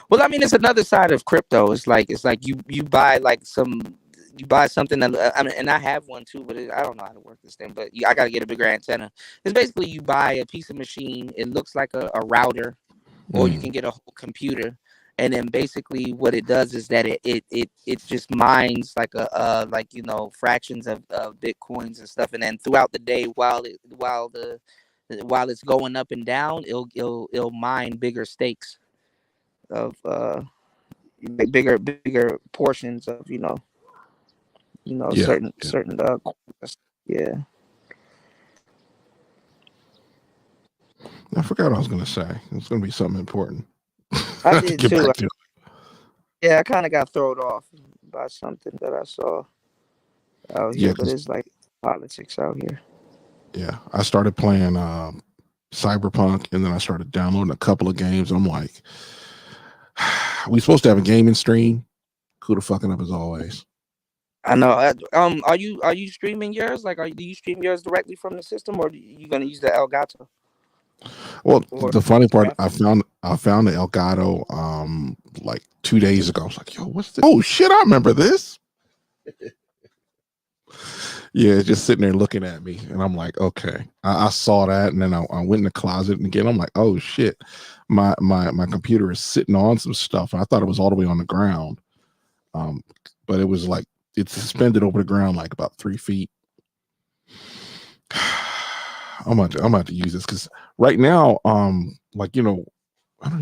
Well, I mean, it's another side of crypto. It's like you buy like you buy something that I mean, and I have one too, but I don't know how to work this thing. But I got to get a bigger antenna. It's basically you buy a piece of machine. It looks like a router, or you can get a whole computer. And then basically what it does is that it just mines like fractions of Bitcoins and stuff. And then throughout the day, while it's going up and down, it'll mine bigger stakes of bigger portions of certain yeah. I forgot what I was gonna say. It's gonna be something important. I did too. Yeah, I kind of got thrown off by something that I saw out here, but it's like politics out here. Yeah, I started playing Cyberpunk, and then I started downloading a couple of games. I'm like, we supposed to have a gaming stream. Could have fucking up as always. I know. Are you streaming yours? Like, do you stream yours directly from the system, or are you gonna use the Elgato? Well, the funny part, I found the Elgato like 2 days ago. I was like, yo, what's this? Oh shit, I remember this. Yeah, just sitting there looking at me, and I'm like, okay. I saw that, and then I went in the closet, and again, I'm like, oh shit, my computer is sitting on some stuff. I thought it was all the way on the ground, but it was like it's suspended over the ground like about 3 feet. I'm about to use this because right now, like I don't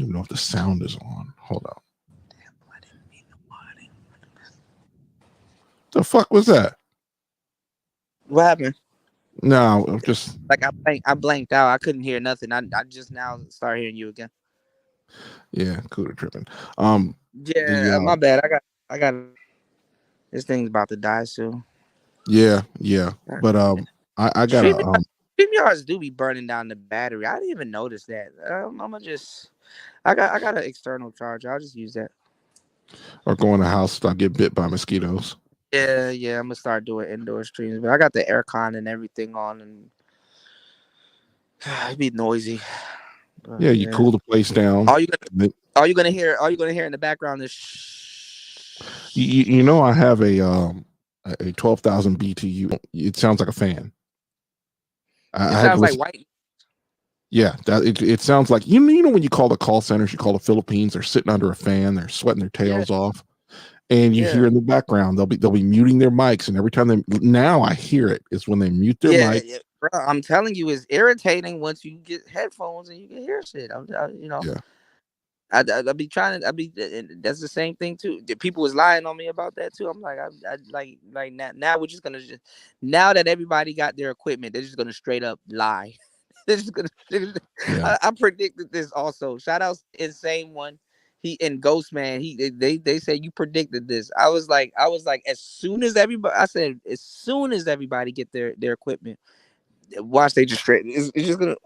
even know if the sound is on. Hold on. The fuck was that? What happened? No, I'm just like I blanked out. I couldn't hear nothing. I just now start hearing you again. Yeah, cooler tripping. My bad. I got this thing's about to die soon. Yeah. But I gotta Streamyards do be burning down the battery. I didn't even notice that. I got an external charger. I'll just use that. Or go in the house, start get bit by mosquitoes. Yeah, I'm gonna start doing indoor streams, but I got the aircon and everything on, and it'd be noisy. But, yeah, you cool the place down. All you gonna hear in the background is I have a 12,000 BTU. It sounds like a fan. It sounds like white. Yeah, it sounds like you know when you call the call centers, you call the Philippines, they're sitting under a fan, they're sweating their tails off. And you hear in the background, they'll be muting their mics, and every time now I hear it is when they mute their mic. Yeah, bro, I'm telling you, it's irritating once you get headphones and you can hear shit. I be trying to. That's the same thing too. People was lying on me about that too. I'm like, now we're just gonna now that everybody got their equipment, they're just gonna straight up lie. They're just gonna. I predicted this also. Shout out Insane One. He and Ghostman, they said you predicted this. I was like, as soon as everybody get their equipment, watch they just straight. It's just gonna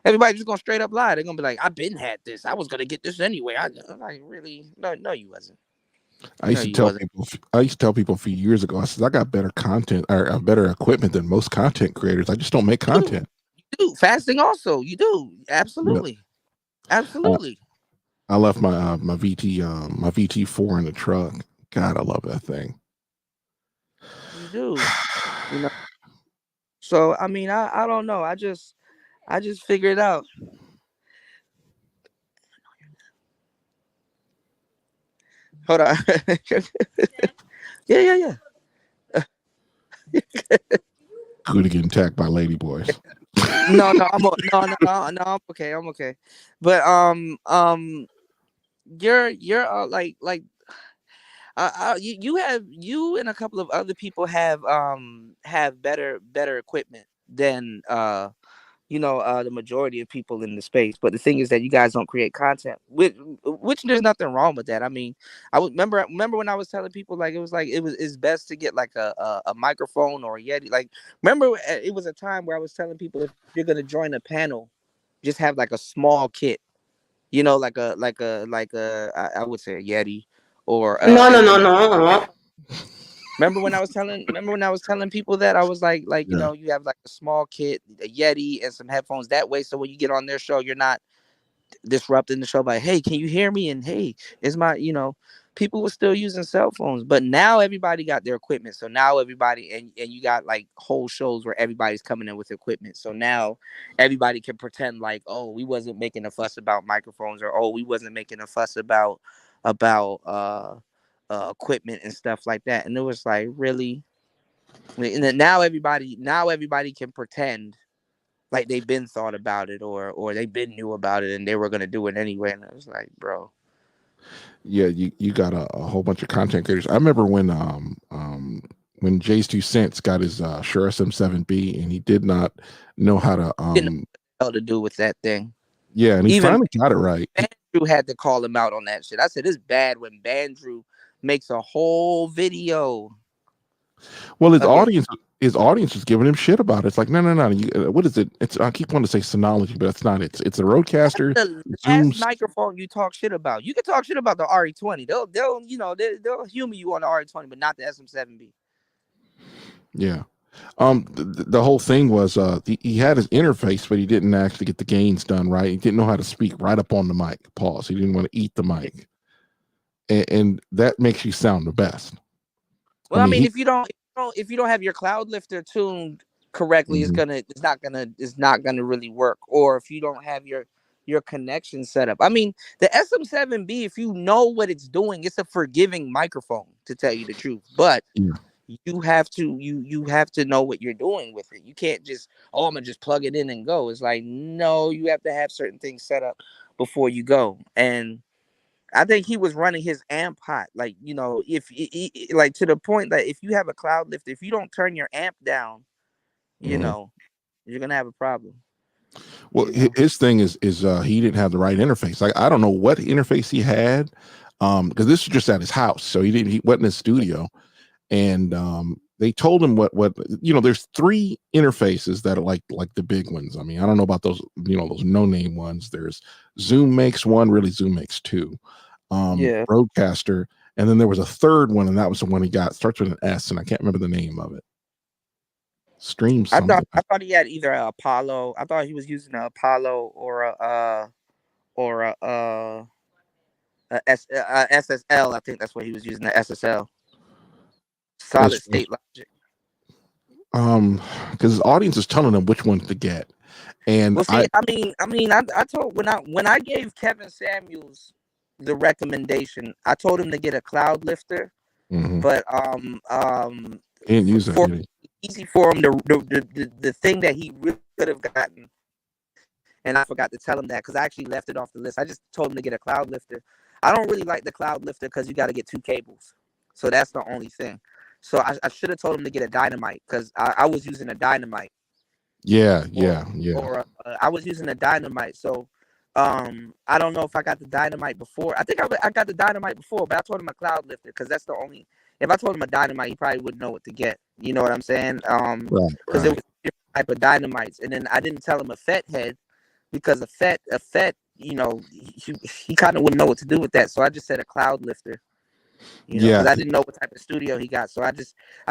everybody just gonna straight up lie. They're gonna be like, I've been had this. I was gonna get this anyway. I'm like, really? No, you wasn't. I used to tell people a few years ago. I said I got better content or better equipment than most content creators. I just don't make content. You do fasting also. You do absolutely. I left my VT4 in the truck. God, I love that thing. You do, So I mean, I don't know. I just figured out. Hold on. Yeah. Could get attacked by ladyboys. No, I'm okay. I'm okay. But you're you and a couple of other people have better equipment than the majority of people in the space. But the thing is that you guys don't create content, which there's nothing wrong with that. I mean, I would remember when I was telling people it's best to get like a microphone or a Yeti. Like, remember it was a time where I was telling people if you're gonna join a panel, just have like a small kit, like a I would say a Yeti or no. Remember when I was telling people that I was like you have like a small kit, a Yeti, and some headphones. That way, so when you get on their show, you're not disrupting the show by, hey, can you hear me? And hey, is my people were still using cell phones, but now everybody got their equipment. So now everybody and you got like whole shows where everybody's coming in with equipment. So now everybody can pretend like, oh, we wasn't making a fuss about microphones, or oh, we wasn't making a fuss about equipment and stuff like that. And it was like, really? And then now everybody can pretend like they've been thought about it or they've been knew about it and they were gonna do it anyway. And I was like, bro. Yeah, you got a whole bunch of content creators. I remember when Jay's 2 Cents got his Shure SM7B and he did not know how to didn't know what to do with that thing. Yeah, and he finally got it right. Bandrew had to call him out on that shit. I said it's bad when Bandrew makes a whole video. Well, his audience is giving him shit about it. It's like, no. What is it? I keep wanting to say Synology, but it's not. It's a Rodecaster. The last microphone you talk shit about. You can talk shit about the RE20. They'll humor you on the RE20, but not the SM7B. Yeah. The whole thing was he had his interface, but he didn't actually get the gains done right. He didn't know how to speak right up on the mic. Pause. He didn't want to eat the mic, and that makes you sound the best. Well, I mean if you don't don't have your cloud lifter tuned correctly, it's not gonna really work. Or if you don't have your connection set up. I mean, the SM7B, if you know what it's doing, it's a forgiving microphone, to tell you the truth. But you have to know what you're doing with it. You can't just, I'm gonna just plug it in and go. It's like, no, you have to have certain things set up before you go. And I think he was running his amp hot, like, if like to the point that if you have a cloud lifter, if you don't turn your amp down, you're gonna have a problem. Well, his thing is he didn't have the right interface. Like, I don't know what interface he had, because this was just at his house, so he wasn't in his studio. And they told him what there's 3 interfaces that are like the big ones. I mean, I don't know about those those no-name ones. There's Zoom makes one, really Zoom makes 2, Roadcaster, and then there was a third one, and that was the one he got. Starts with an S, and I can't remember the name of it. Stream something. I thought he had either an Apollo. I thought he was using an Apollo or a SSL. I think that's what he was using, the SSL. Solid state logic. Because his audience is telling him which one to get. And I told when I gave Kevin Samuels the recommendation, I told him to get a cloud lifter, but he didn't use that. Easy for him the thing that he really could have gotten, and I forgot to tell him that because I actually left it off the list. I just told him to get a cloud lifter. I don't really like the cloud lifter because you got to get 2 cables, so that's the only thing. So I should have told him to get a Dynamite because I was using a Dynamite. Or I was using a Dynamite. So I don't know if I got the Dynamite before. I think I got the Dynamite before, but I told him a cloud lifter because that's the only. If I told him a Dynamite, he probably wouldn't know what to get. You know what I'm saying? Because it was a different type of Dynamites, and then I didn't tell him a FET head because a FET, he kind of wouldn't know what to do with that. So I just said a cloud lifter. Because I didn't know what type of studio he got. So I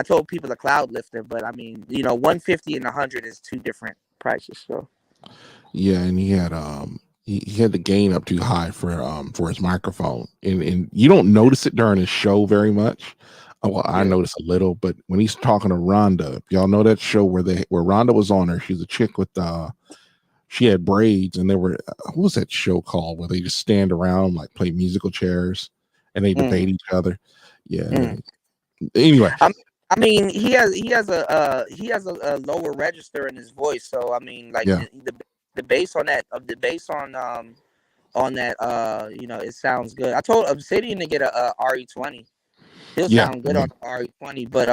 told people a cloud lifter, but I mean, 150 and 100 is 2 different prices. So yeah, and he had he had the gain up too high for his microphone, and you don't notice it during his show very much. Well, I notice a little, but when he's talking to Rhonda, y'all know that show where Rhonda was on her. She's a chick with she had braids, and they were what was that show called where they just stand around like play musical chairs and they debate each other. Anyway, I mean, he has a lower register in his voice, so I mean, like the bass on that it sounds good. I told Obsidian to get a RE20. He'll sound good on the RE20, but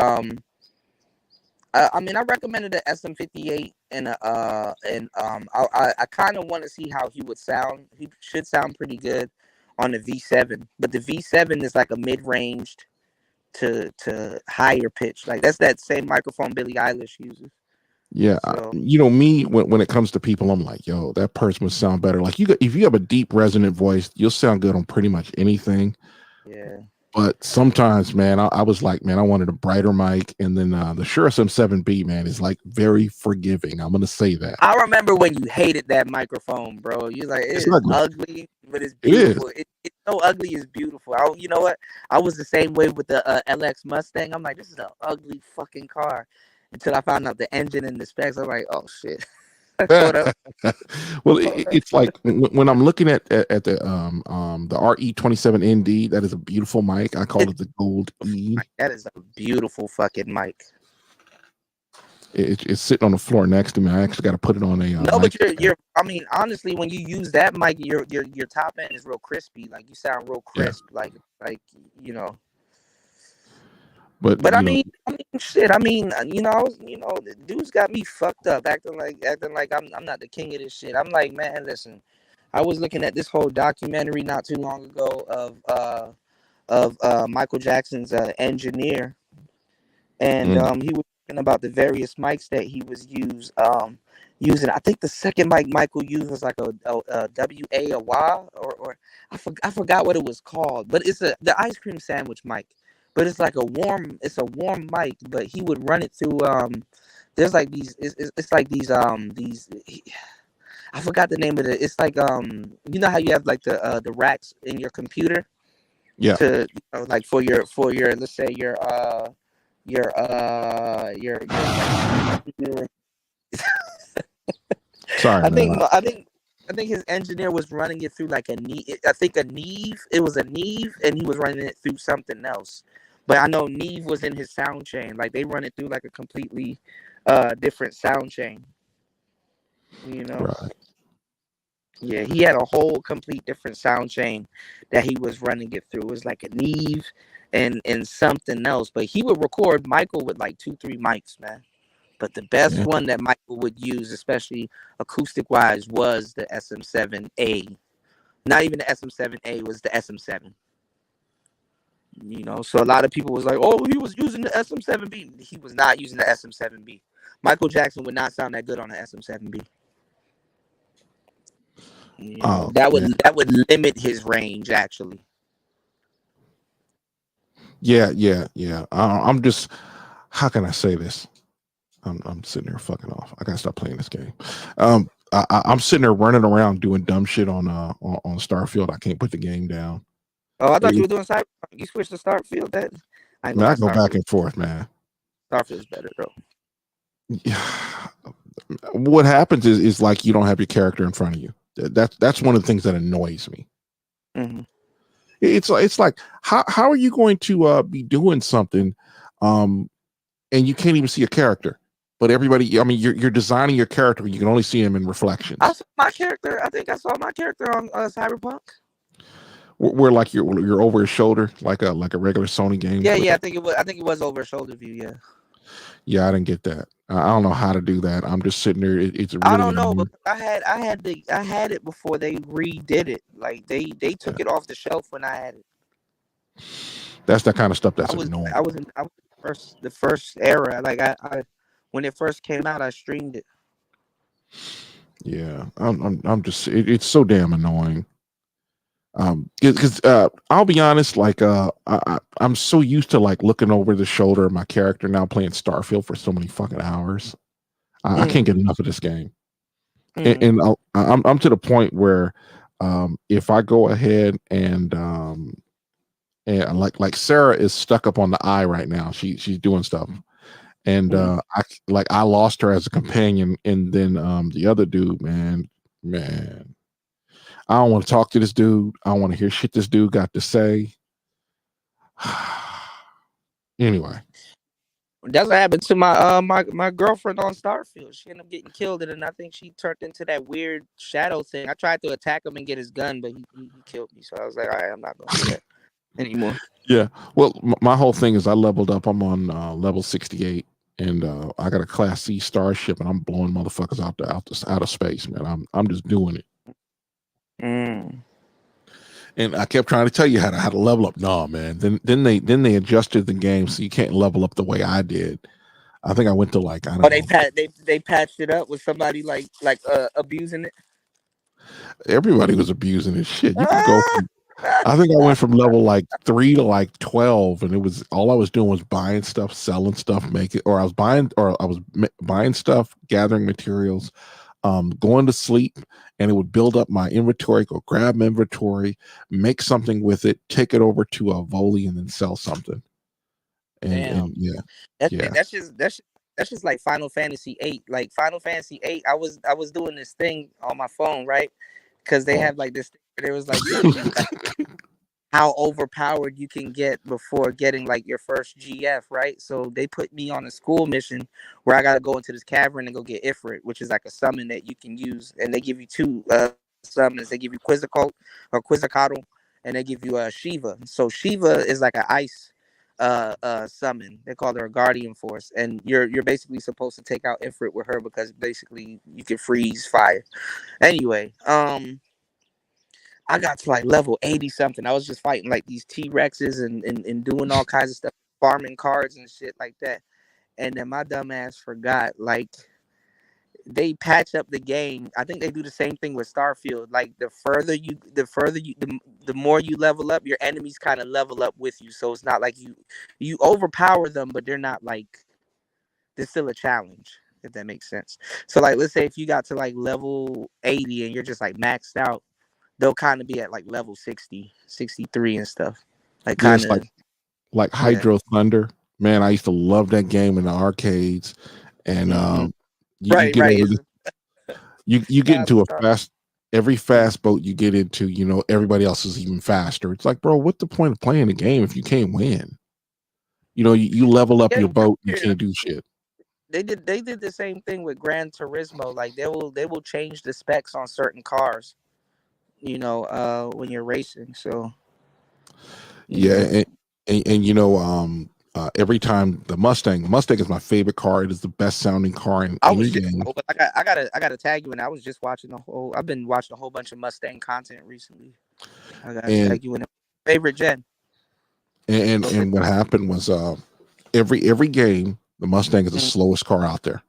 I mean, I recommended the SM58, and I kind of want to see how he would sound. He should sound pretty good on the V7, but the V7 is like a mid-ranged to higher pitch. Like that's that same microphone Billie Eilish uses. Yeah, so, me when it comes to people, I'm like, yo, that person would sound better. Like if you have a deep resonant voice, you'll sound good on pretty much anything. Yeah. But sometimes, man, I was like, man, I wanted a brighter mic, and then the Shure SM7B, man, is like very forgiving. I'm gonna say that. I remember when you hated that microphone, bro. You're like, it's ugly, but it's beautiful. It's so ugly, it's beautiful. You know what? I was the same way with the LX Mustang. I'm like, this is an ugly fucking car. Until I found out the engine and the specs, I'm like, oh shit. Well, it's like when I'm looking at the RE27ND, that is a beautiful mic. I call it the Gold E. That is a beautiful fucking mic. It's sitting on the floor next to me. I actually got to put it on a. No, but you're. I mean, honestly, when you use that mic, your top end is real crispy. Like you sound real crisp. Like. But I mean, shit. I mean, the dudes got me fucked up, acting like I'm not the king of this shit. I'm like, man, listen. I was looking at this whole documentary not too long ago of Michael Jackson's engineer, and he was talking about the various mics that he was using. I think the second mic Michael used was like a WA or I forgot what it was called, but it's the ice cream sandwich mic. But it's like a warm mic, but he would run it through there's like these it's like these I forgot the name of it. It's like you know how you have like the racks in your computer? Yeah. To like for your let's say your your Sorry, man. I think his engineer was running it through like a Neve. I think a Neve. It was a Neve, and he was running it through something else. But I know Neve was in his sound chain. Like they run it through like a completely different sound chain. You know. Right. Yeah, he had a whole complete different sound chain that he was running it through. It was like a Neve and something else. But he would record Michael with like 2-3 mics, man. But the best one that Michael would use, especially acoustic wise, was the SM7A. Not even the SM7A, was the SM7. You know, so a lot of people was like, "Oh, he was using the SM7B." He was not using the SM7B. Michael Jackson would not sound that good on the SM7B. You know, that would limit his range actually. Yeah. I'm just. How can I say this? I'm sitting there fucking off. I gotta stop playing this game. I'm sitting there running around doing dumb shit on Starfield. I can't put the game down. Oh, I thought you were doing Cyberpunk. You switched to Starfield. That I go back and forth, man. Starfield's better, bro. Yeah. What happens is like you don't have your character in front of you. That's one of the things that annoys me. Mm-hmm. It's like how are you going to be doing something, and you can't even see a character? But everybody, I mean, you're designing your character. You can only see him in reflections. I saw my character. I think I saw my character on Cyberpunk. Where like you're over his shoulder, like a regular Sony game. Yeah. I think it was over shoulder view. Yeah. Yeah, I didn't get that. I don't know how to do that. I'm just sitting there. It's really I don't know, but I had it before they redid it. Like they took it off the shelf when I had it. That's that kind of stuff that's annoying. I was the first era. Like I when it first came out, I streamed it. Yeah, I'm just it's so damn annoying. Because I'll be honest, like I'm so used to like looking over the shoulder of my character now playing Starfield for so many fucking hours. I can't get enough of this game, and I'm to the point where if I go ahead and like Sarah is stuck up on the eye right now. She's doing stuff. And I lost her as a companion, and then the other dude, man, I don't want to talk to this dude. I don't want to hear shit this dude got to say. Anyway, that's what happened to my my girlfriend on Starfield. She ended up getting killed, and I think she turned into that weird shadow thing. I tried to attack him and get his gun, but he killed me. So I was like, all right, I'm not gonna do that anymore. Yeah. Well, my whole thing is I leveled up. I'm on level 68. And I got a Class C starship, and I'm blowing motherfuckers out of space, man. I'm just doing it. And I kept trying to tell you how to level up. No, man. Then they adjusted the game so you can't level up the way I did. I think I went to like I don't know. They patched it up with somebody like abusing it. Everybody was abusing it. Shit, you could go from. I think I went from level like 3 to like 12, and it was all I was doing was buying stuff, selling stuff, I was buying stuff, gathering materials, going to sleep, and it would build up my inventory. Go grab my inventory, make something with it, take it over to a Voli, and then sell something. And that's just like Final Fantasy VIII. Like Final Fantasy VIII, I was doing this thing on my phone, right? Because they have like this. There was like how overpowered you can get before getting like your first GF, right? So they put me on a school mission where I got to go into this cavern and go get Ifrit, which is like a summon that you can use, and they give you 2 summons. They give you Quizzicato, and they give you Shiva. So Shiva is like an ice summon. They call her a guardian force, and you're basically supposed to take out Ifrit with her because basically you can freeze fire. Anyway, I got to like level 80 something. I was just fighting like these T-Rexes and doing all kinds of stuff, farming cards and shit like that. And then my dumb ass forgot, like, they patch up the game. I think they do the same thing with Starfield. Like the more you level up, your enemies kind of level up with you. So it's not like you overpower them, but they're not like, they're still a challenge, if that makes sense. So like, let's say if you got to like level 80 and you're just like maxed out, they'll kind of be at like level 60, 63 and stuff. Like kind of like Hydro Thunder. Man, I used to love that game in the arcades, and you get right. into you get into a every fast boat you get into, you know, everybody else is even faster. It's like, bro, what's the point of playing the game if you can't win? You know, you level up your boat, you can't do shit. They did the same thing with Gran Turismo. Like they will change the specs on certain cars, you know, when you're racing. So yeah, and you know, every time the Mustang is my favorite car. It is the best sounding car in any game. I gotta tag you, and I was just watching I've been watching a whole bunch of Mustang content recently. I gotta tag you in favorite gen. And what happened was every game the Mustang is the slowest car out there.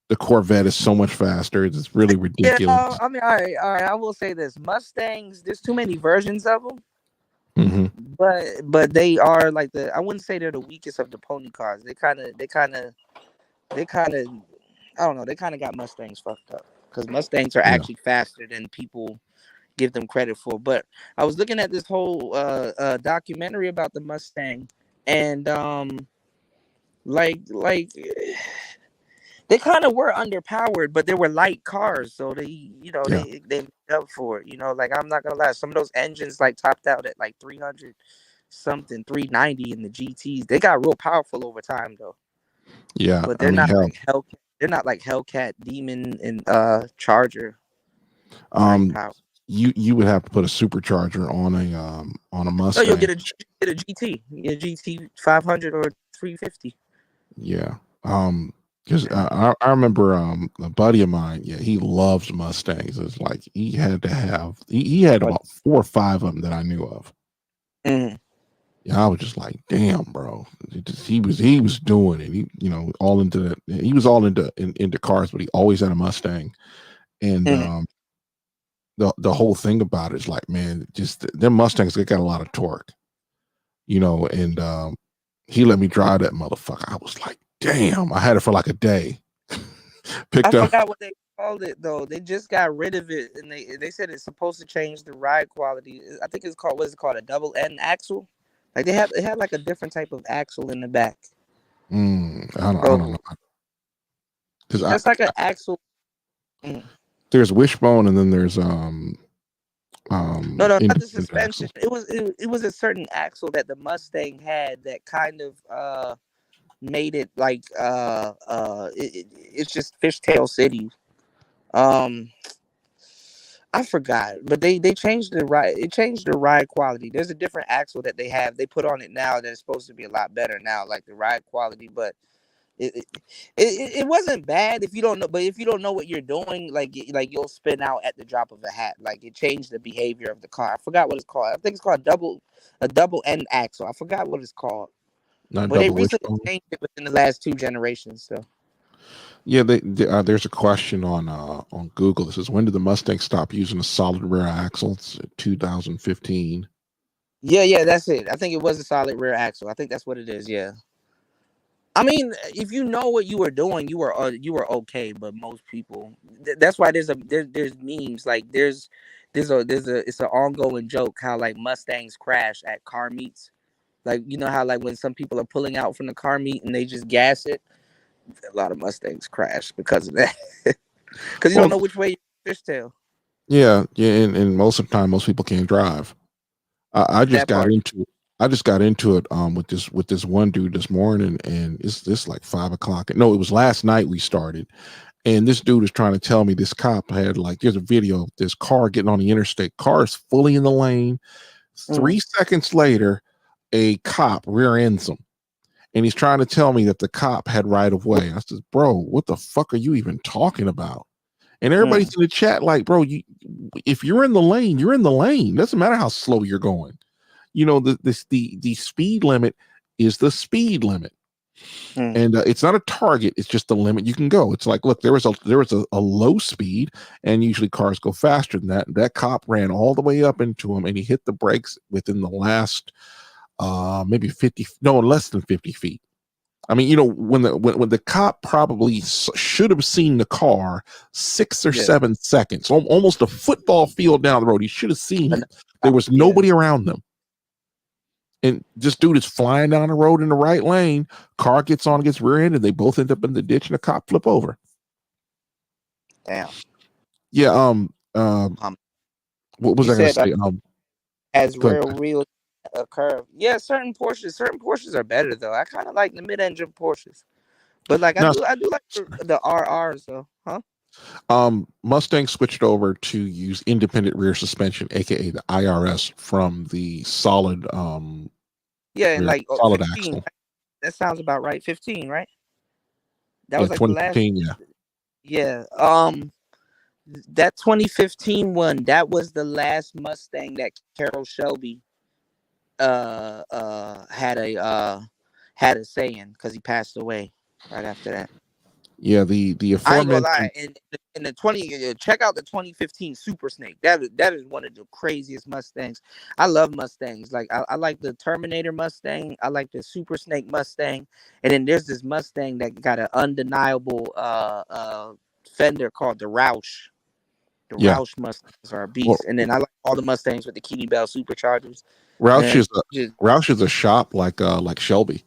The Corvette is so much faster. It's really ridiculous. Yeah, I mean, all right. I will say this: Mustangs. There's too many versions of them. But they are like I wouldn't say they're the weakest of the pony cars. They kind of I don't know. They kind of got Mustangs fucked up because Mustangs are actually faster than people give them credit for. But I was looking at this whole documentary about the Mustang, and like they kind of were underpowered, but they were light cars, so they made up for it. You know, like I'm not gonna lie, some of those engines like topped out at like 300 something, 390 in the GTs. They got real powerful over time though. Yeah, but they're not like Hellcat. They're not like Hellcat, Demon, and Charger. You would have to put a supercharger on a Mustang. No, you'll get a GT, a GT 500 or 350. Yeah. Because I remember a buddy of mine, he loves Mustangs. It's like he had to have he had about 4 or 5 of them that I knew of. Yeah, I was just like, damn, bro. He was doing it. He, you know, all into that. He was all into cars, but he always had a Mustang. And the whole thing about it is like, man, just them Mustangs, they got a lot of torque. You know, and he let me drive that motherfucker. I was like, damn, I had it for like a day. I forgot what they called it though. They just got rid of it, and they said it's supposed to change the ride quality. I think it's called a double N axle. Like it had like a different type of axle in the back. I don't know. It's like an axle. There's wishbone, and then there's no, not the suspension. Axle. It was a certain axle that the Mustang had that kind of made it like it's just Fishtail City. I forgot, but they changed the ride. It changed the ride quality. There's a different axle that they have. They put on it now that's supposed to be a lot better now, like the ride quality. But it wasn't bad if you don't know. But if you don't know what you're doing, like you'll spin out at the drop of a hat. Like it changed the behavior of the car. I forgot what it's called. I think it's called a double end axle. I forgot what it's called. But they recently changed it within the last 2 generations. So. Yeah, there's a question on Google that says, when did the Mustang stop using a solid rear axle? It's 2015. Yeah, that's it. I think it was a solid rear axle. I think that's what it is. Yeah. I mean, if you know what you were doing, you were okay. But most people, that's why there's memes like it's an ongoing joke how like Mustangs crash at car meets. Like, you know how like when some people are pulling out from the car meet and they just gas it. A lot of Mustangs crash because of that. Because you don't know which way you're fishtail. Yeah, and most of the time, most people can't drive. I just got into it with this one dude this morning, and it's like 5 o'clock. No, it was last night we started, and this dude is trying to tell me this cop had there's a video of this car getting on the interstate. Car is fully in the lane. 3 seconds later, a cop rear ends him. And he's trying to tell me that the cop had right of way. I said, bro, what the fuck are you even talking about? And everybody's in the chat like, bro, if you're in the lane, you're in the lane. Doesn't matter how slow you're going. You know, the speed limit is the speed limit. And it's not a target. It's just the limit you can go. It's like, look, there was a low speed, and usually cars go faster than that. That cop ran all the way up into him, and he hit the brakes within the last maybe less than 50 feet. I mean, you know, when the cop probably should have seen the car 6 or 7 seconds, almost a football field down the road. He should have seen it. There was nobody around them. And this dude is flying down the road in the right lane. Car gets on, gets rear-ended. They both end up in the ditch, and the cop flip over. Damn. Yeah. What was I going to say? As real curve. Yeah, certain Porsches are better though. I kind of like the mid-engine Porsches, but like I do like the RRs though, huh? Mustang switched over to use independent rear suspension, aka the IRS, from the solid Yeah, and like solid 15, axle. right? That sounds about right. 15, right? That Yeah, was like the last. 2015. Yeah. That 2015 one, that was the last Mustang that Carroll Shelby had a say in, because he passed away right after that. Yeah, the I ain't gonna lie. aforementioned. In the 20, check out the 2015 Super Snake. That is one of the craziest Mustangs. I love Mustangs. Like I like the Terminator Mustang. I like the Super Snake Mustang. And then there's this Mustang that got an undeniable fender called the Roush. The Roush Mustangs are a beast. Well, and then I like all the Mustangs with the Keene Bell superchargers. Roush is a shop like Shelby,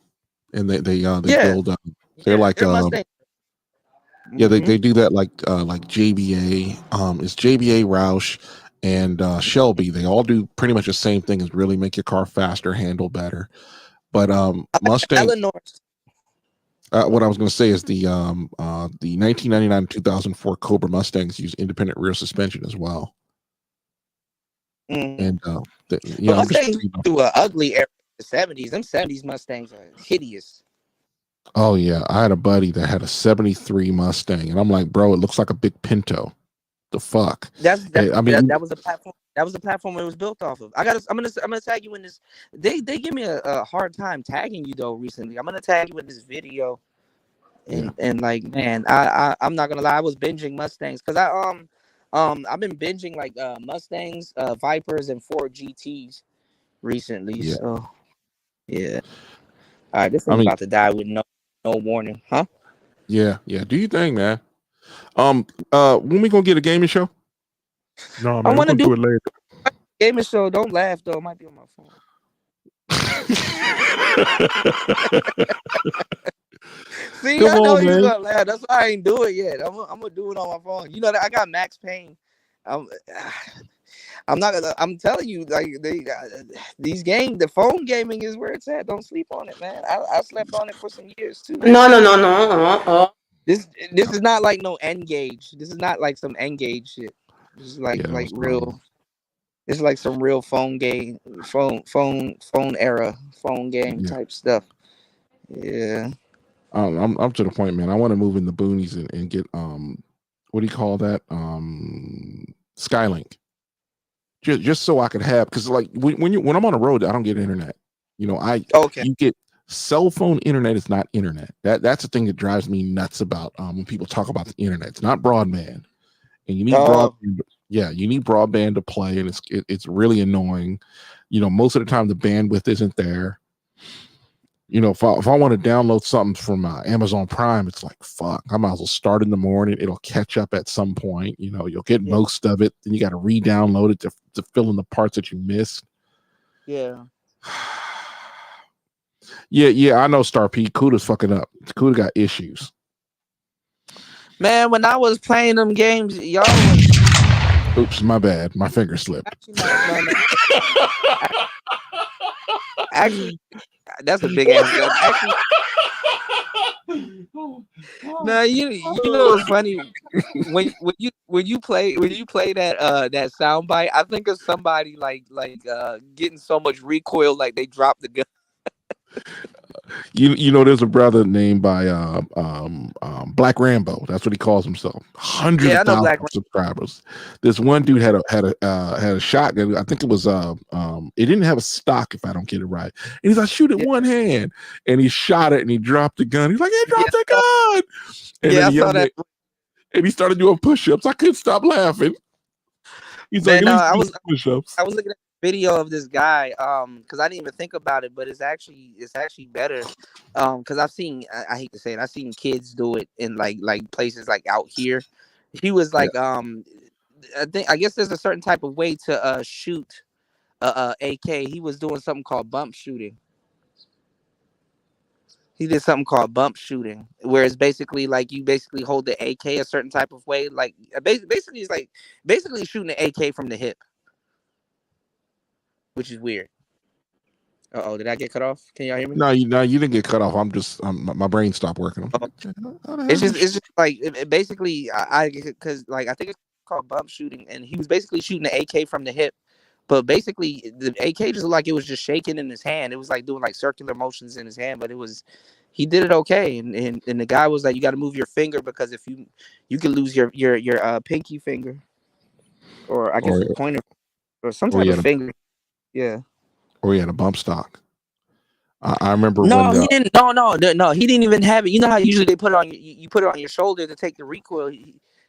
and they build. They're like Mustang. Yeah, they do that like JBA. It's JBA, Roush, and Shelby. They all do pretty much the same thing, is really make your car faster, handle better. But Mustang. What I was going to say is the 1999 2004 Cobra Mustangs use independent rear suspension as well. And Mustangs through an ugly era in the 70s. Them 70s Mustangs are hideous. Oh yeah, I had a buddy that had a 73 Mustang, and I'm like, bro, it looks like a big Pinto. The fuck? That was the platform. That was the platform it was built off of. I'm gonna tag you in this. They give me a hard time tagging you though. Recently, I'm gonna tag you in this video. And like, man, I'm not gonna lie, I was binging Mustangs because I've been binging like Mustangs, Vipers, and Ford GTs recently. Yeah. So yeah. All right, this is about to die with no warning, huh? Yeah. Do you think, man? When we gonna get a gaming show? No, man, I want to do it later. Gaming show. Don't laugh though. It might be on my phone. See, I know you're gonna laugh. That's why I ain't do it yet. I'm gonna do it on my phone. You know that I got Max Payne. I'm not gonna. I'm telling you, like these games, the phone gaming is where it's at. Don't sleep on it, man. I slept on it for some years too. No. This is not like no N-Gage. This is not like some N-Gage shit. This is like real. It's like some real phone game, phone era, phone game type stuff. Yeah. I'm to the point, man. I want to move in the boonies and get what do you call that? Skylink. Just so I could have, because like when I'm on the road, I don't get internet. You know, you get cell phone internet is not internet. That's the thing that drives me nuts about when people talk about the internet. It's not broadband, and you need broadband. Yeah, you need broadband to play, and it's really annoying. You know, most of the time the bandwidth isn't there. You know, if I want to download something from Amazon Prime, it's like, fuck, I might as well start in the morning. It'll catch up at some point. You know, you'll get most of it. Then you got to re-download it to fill in the parts that you missed. Yeah. Yeah, I know, Star P. Kuda's fucking up. Kuda got issues. Man, when I was playing them games, y'all Oops, my bad. My finger slipped. Actually, that's a big ass joke. Actually, no, you know what's funny? When you play that soundbite, I think of somebody like getting so much recoil like they dropped the gun. You know, there's a brother named by Black Rambo. That's what he calls himself. Hundreds of thousands of subscribers. This one dude had a shotgun. I think it was it didn't have a stock, if I don't get it right. And he's like, shoot it one hand, and he shot it and he dropped the gun. He's like, he dropped the gun. And then I saw that. And he started doing push-ups. I couldn't stop laughing. He's like, I was looking at video of this guy because I didn't even think about it, but it's actually better because I've seen, I hate to say it, I've seen kids do it in like places like out here. He was like I guess there's a certain type of way to shoot AK. He was doing something called bump shooting. He did something called bump shooting, where it's basically like you basically hold the AK a certain type of way. Like basically, it's like basically shooting the AK from the hip, which is weird. Did I get cut off? Can y'all hear me? No, you didn't get cut off. My brain stopped working. It's just like basically because like I think it's called bump shooting, and he was basically shooting the AK from the hip. But basically, the AK just looked like it was just shaking in his hand. It was like doing like circular motions in his hand, but he did it okay. And the guy was like, you got to move your finger because if you can lose your pinky finger, or I guess a pointer, or some type of finger. Yeah. Or he had a bump stock. I remember No, when he didn't. No, he didn't even have it. You know how usually they put it on you put it on your shoulder to take the recoil.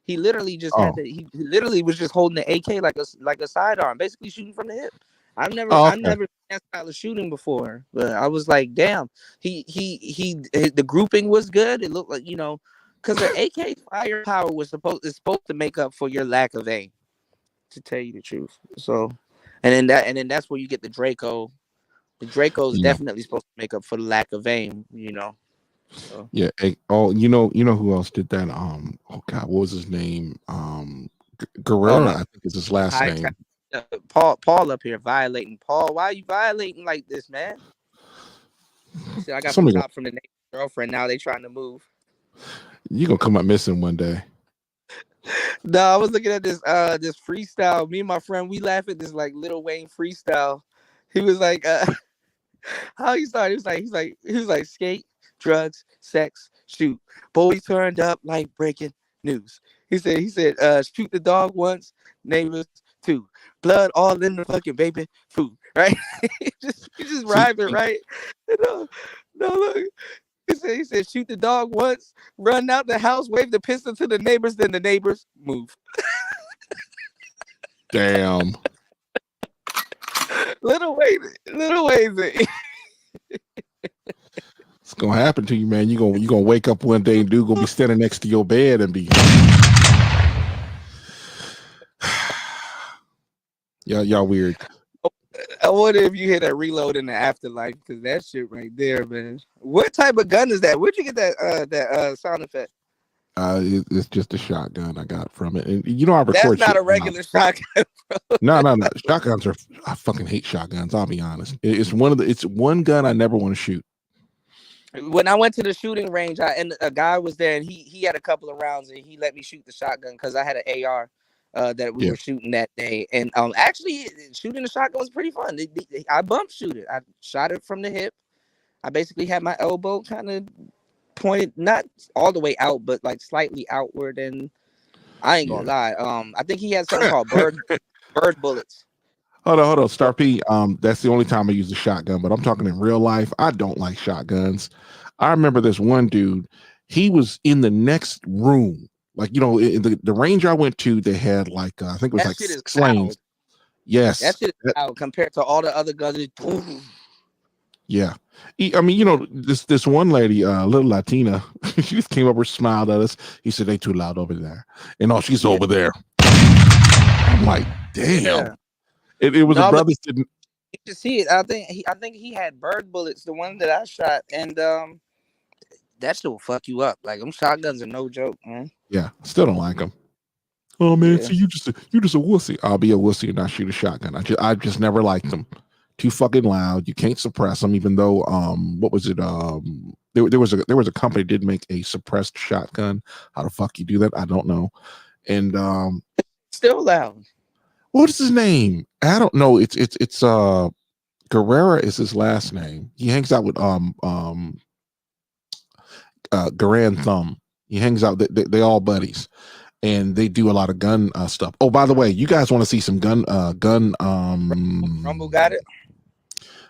He literally just had to. He literally was just holding the AK like a sidearm, basically shooting from the hip. I've never seen that style of shooting before, but I was like, damn. The grouping was good. It looked like because the AK firepower was supposed to make up for your lack of aim. To tell you the truth, so, and then that's where you get the Draco. The Draco is definitely supposed to make up for the lack of aim, So. Yeah. You know who else did that? Oh God, what was his name? Guerrera, I think is his last name. Paul up here violating. Paul, why are you violating like this, man? He said I got some top from the neighbor's girlfriend. Now they trying to move. You gonna come up missing one day. No, I was looking at this freestyle. Me and my friend, we laugh at this like Lil Wayne freestyle. He was like, how he started? He was like skate, drugs, sex, shoot. Boys turned up like breaking news. He said, shoot the dog once, neighbors two. Blood all in the fucking baby food, right? he just rhymed it, right? No, look. He said, shoot the dog once, run out the house, wave the pistol to the neighbors, then the neighbors move. Damn. Little ways. It's gonna happen to you, man. You gonna wake up one day and dude gonna be standing next to your bed and be y'all weird. I wonder if you hear that reload in the afterlife, because that shit right there, man. What type of gun is that? Where'd you get that sound effect? It's just a shotgun I got from it. And I record. That's not a regular shotgun, bro. No. Shotguns are. I fucking hate shotguns. I'll be honest. It's one gun I never want to shoot. When I went to the shooting range, and a guy was there, and he had a couple of rounds, and he let me shoot the shotgun because I had an AR that we were shooting that day. And actually, shooting the shotgun was pretty fun. I bump shoot it. I shot it from the hip. I basically had my elbow kind of pointed, not all the way out, but like slightly outward. And I ain't gonna lie. I think he had something called bird bullets. Hold on, Star P. That's the only time I use a shotgun, but I'm talking in real life. I don't like shotguns. I remember this one dude. He was in the next room, like in the range I went to. They had like I think it was like 6 lanes. Yes, that shit is loud compared to all the other guns. Yeah, I mean, this one lady, little Latina, she just came over, smiled at us. He said, "They too loud over there," and she's over there. I'm like, damn. Yeah. It was a brother sitting. You can see it. I think he had bird bullets, the one that I shot, and that shit will fuck you up. Like them shotguns are no joke, man. Yeah, still don't like them. Oh man, see you just a wussy. I'll be a wussy and not shoot a shotgun. I just never liked them. Too fucking loud. You can't suppress them. Even though what was it? There was a company that did make a suppressed shotgun. How the fuck you do that? I don't know. And still loud. What is his name? I don't know. It's Guerrera is his last name. He hangs out with Garand Thumb. He hangs out. They all buddies, and they do a lot of gun stuff. Oh, by the way, you guys want to see some gun? Rumble got it.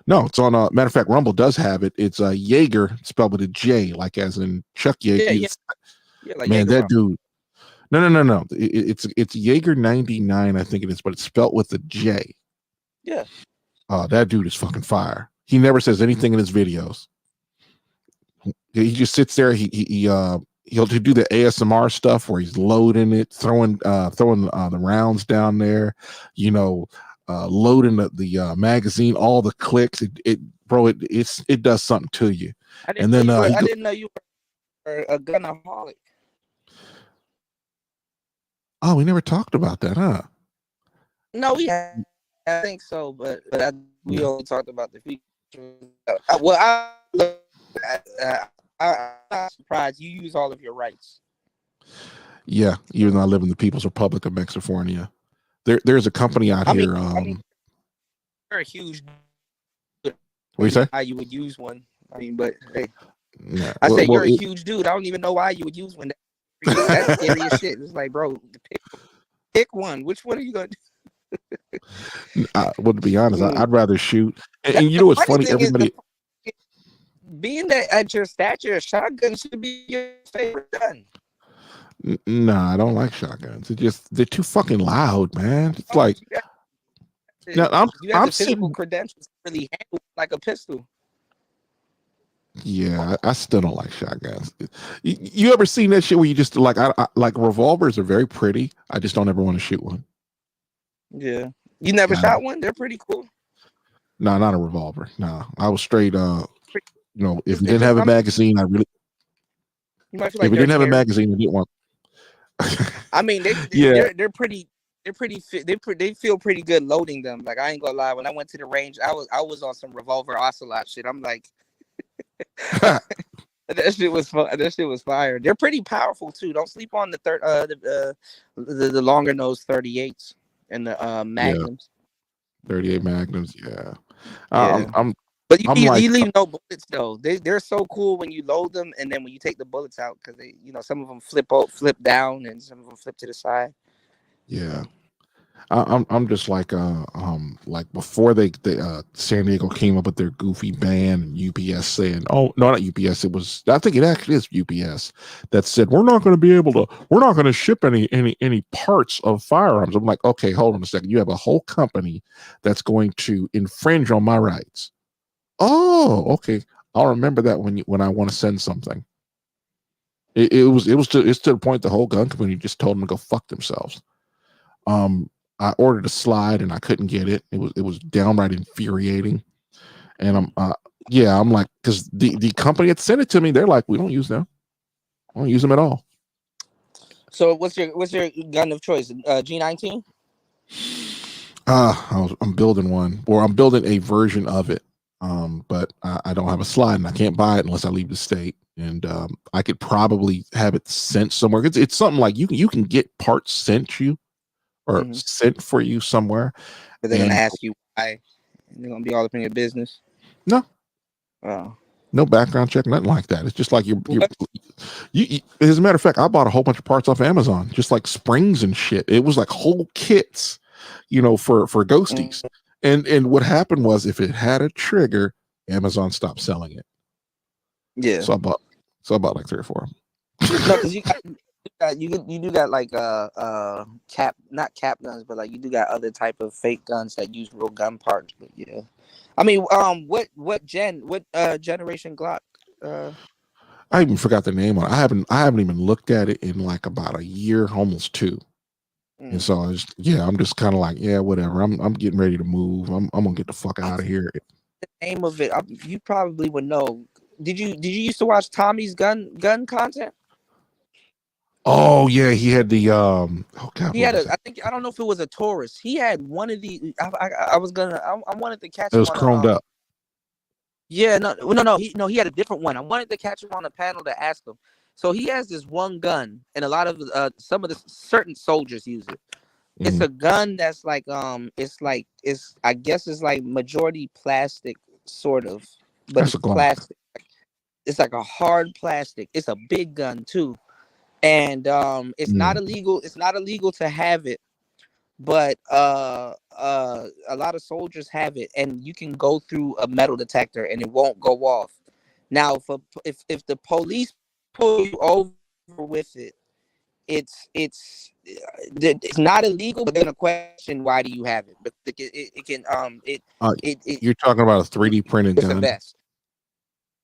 No, it's on. Matter of fact, Rumble does have it. It's Jaeger, spelled with a J, like as in Chuck Yeager. Yeah, like man, Jaeger that Rumble. dude. No. It's Jaeger 99, I think it is, but it's spelled with a J. Yeah. That dude is fucking fire. He never says anything in his videos. He just sits there. He'll do the ASMR stuff where he's loading it, throwing the rounds down there. loading the magazine, all the clicks. It does something to you. I And then didn't know you were a gunaholic. oh, we never talked about that, huh? No, I think so, but we Yeah. only talked about the features. I'm not surprised you use all of your rights. Yeah, even though I live in the People's Republic of Mexifornia, there's a company out here. You're a huge. What do you say? Why you would use one? I mean, but hey, Yeah. I say you're a huge dude. I don't even know why you would use one. That's scary as shit. It's like, bro, pick one. Which one are you gonna do? Well, to be honest, I'd rather shoot. And you know what's funny? Everybody. Being that at your stature, a shotgun should be your favorite gun. Nah, I don't like shotguns. They're too fucking loud, man. It's like now You have I'm the physical sitting. credentials to really handle like a pistol. Yeah, I still don't like shotguns. You ever seen that shit where you just like I like revolvers are very pretty. I just don't ever want to shoot one. Yeah, you never shot one. They're pretty cool. No, not a revolver. No, I was straight. You know, if it didn't have a magazine, I really. You might feel If like it didn't have a scary. magazine, I didn't want. I mean, they're pretty. They feel pretty good loading them. Like I ain't gonna lie, when I went to the range, I was on some revolver ocelot shit. I'm like, that shit was fun. That shit was fire. They're pretty powerful too. Don't sleep on the longer nose 38s and the magnums. 38 magnums, yeah. But you like, leave no bullets though. They're so cool when you load them, and then when you take the bullets out, because they, some of them flip down, and some of them flip to the side. Yeah, I'm just like before they San Diego came up with their goofy ban, and UPS saying, oh no, not UPS, I think it actually is UPS that said we're not going to ship any parts of firearms. I'm like, okay, hold on a second, you have a whole company that's going to infringe on my rights. Oh, okay. I'll remember that when I want to send something. It's to the point the whole gun company just told them to go fuck themselves. I ordered a slide and I couldn't get it. It was downright infuriating. And I'm like, because the company had sent it to me, they're like, we don't use them. I don't use them at all. So what's your gun of choice? G19? I'm building one, or I'm building a version of it. But I don't have a slide and I can't buy it unless I leave the state. And I could probably have it sent somewhere. It's something like you can get parts sent you or sent for you somewhere. But they're gonna ask you why. They're gonna be all up in your business. No. Oh. No background check, nothing like that. It's just like you as a matter of fact, I bought a whole bunch of parts off Amazon, just like springs and shit. It was like whole kits, for ghosties. And what happened was, if it had a trigger, Amazon stopped selling it. Yeah. So I bought like 3 or 4 of them. No, because you do got like not cap guns, but like you do got other type of fake guns that use real gun parts. But yeah, I mean, what generation Glock? I even forgot the name on it. I haven't even looked at it in like about a year, almost 2. And so I'm just kind of like, yeah, whatever. I'm getting ready to move. I'm gonna get the fuck out of here. The name of it, you probably would know. Did you used to watch Tommy's gun content? Oh yeah, he had the He had I don't know if it was a Taurus. He had one of the. I wanted to catch. It was chromed up. Yeah, no. He had a different one. I wanted to catch him on the panel to ask him. So he has this one gun, and a lot of some of the certain soldiers use it. It's a gun that's like I guess it's like majority plastic, sort of, but it's plastic. It's like a hard plastic. It's a big gun too, and it's not illegal. It's not illegal to have it, but a lot of soldiers have it, and you can go through a metal detector and it won't go off. Now, if the police pull you over with it, it's not illegal, but they're gonna question why do you have it. But it can you're talking about a 3D printed gun. It's a vest.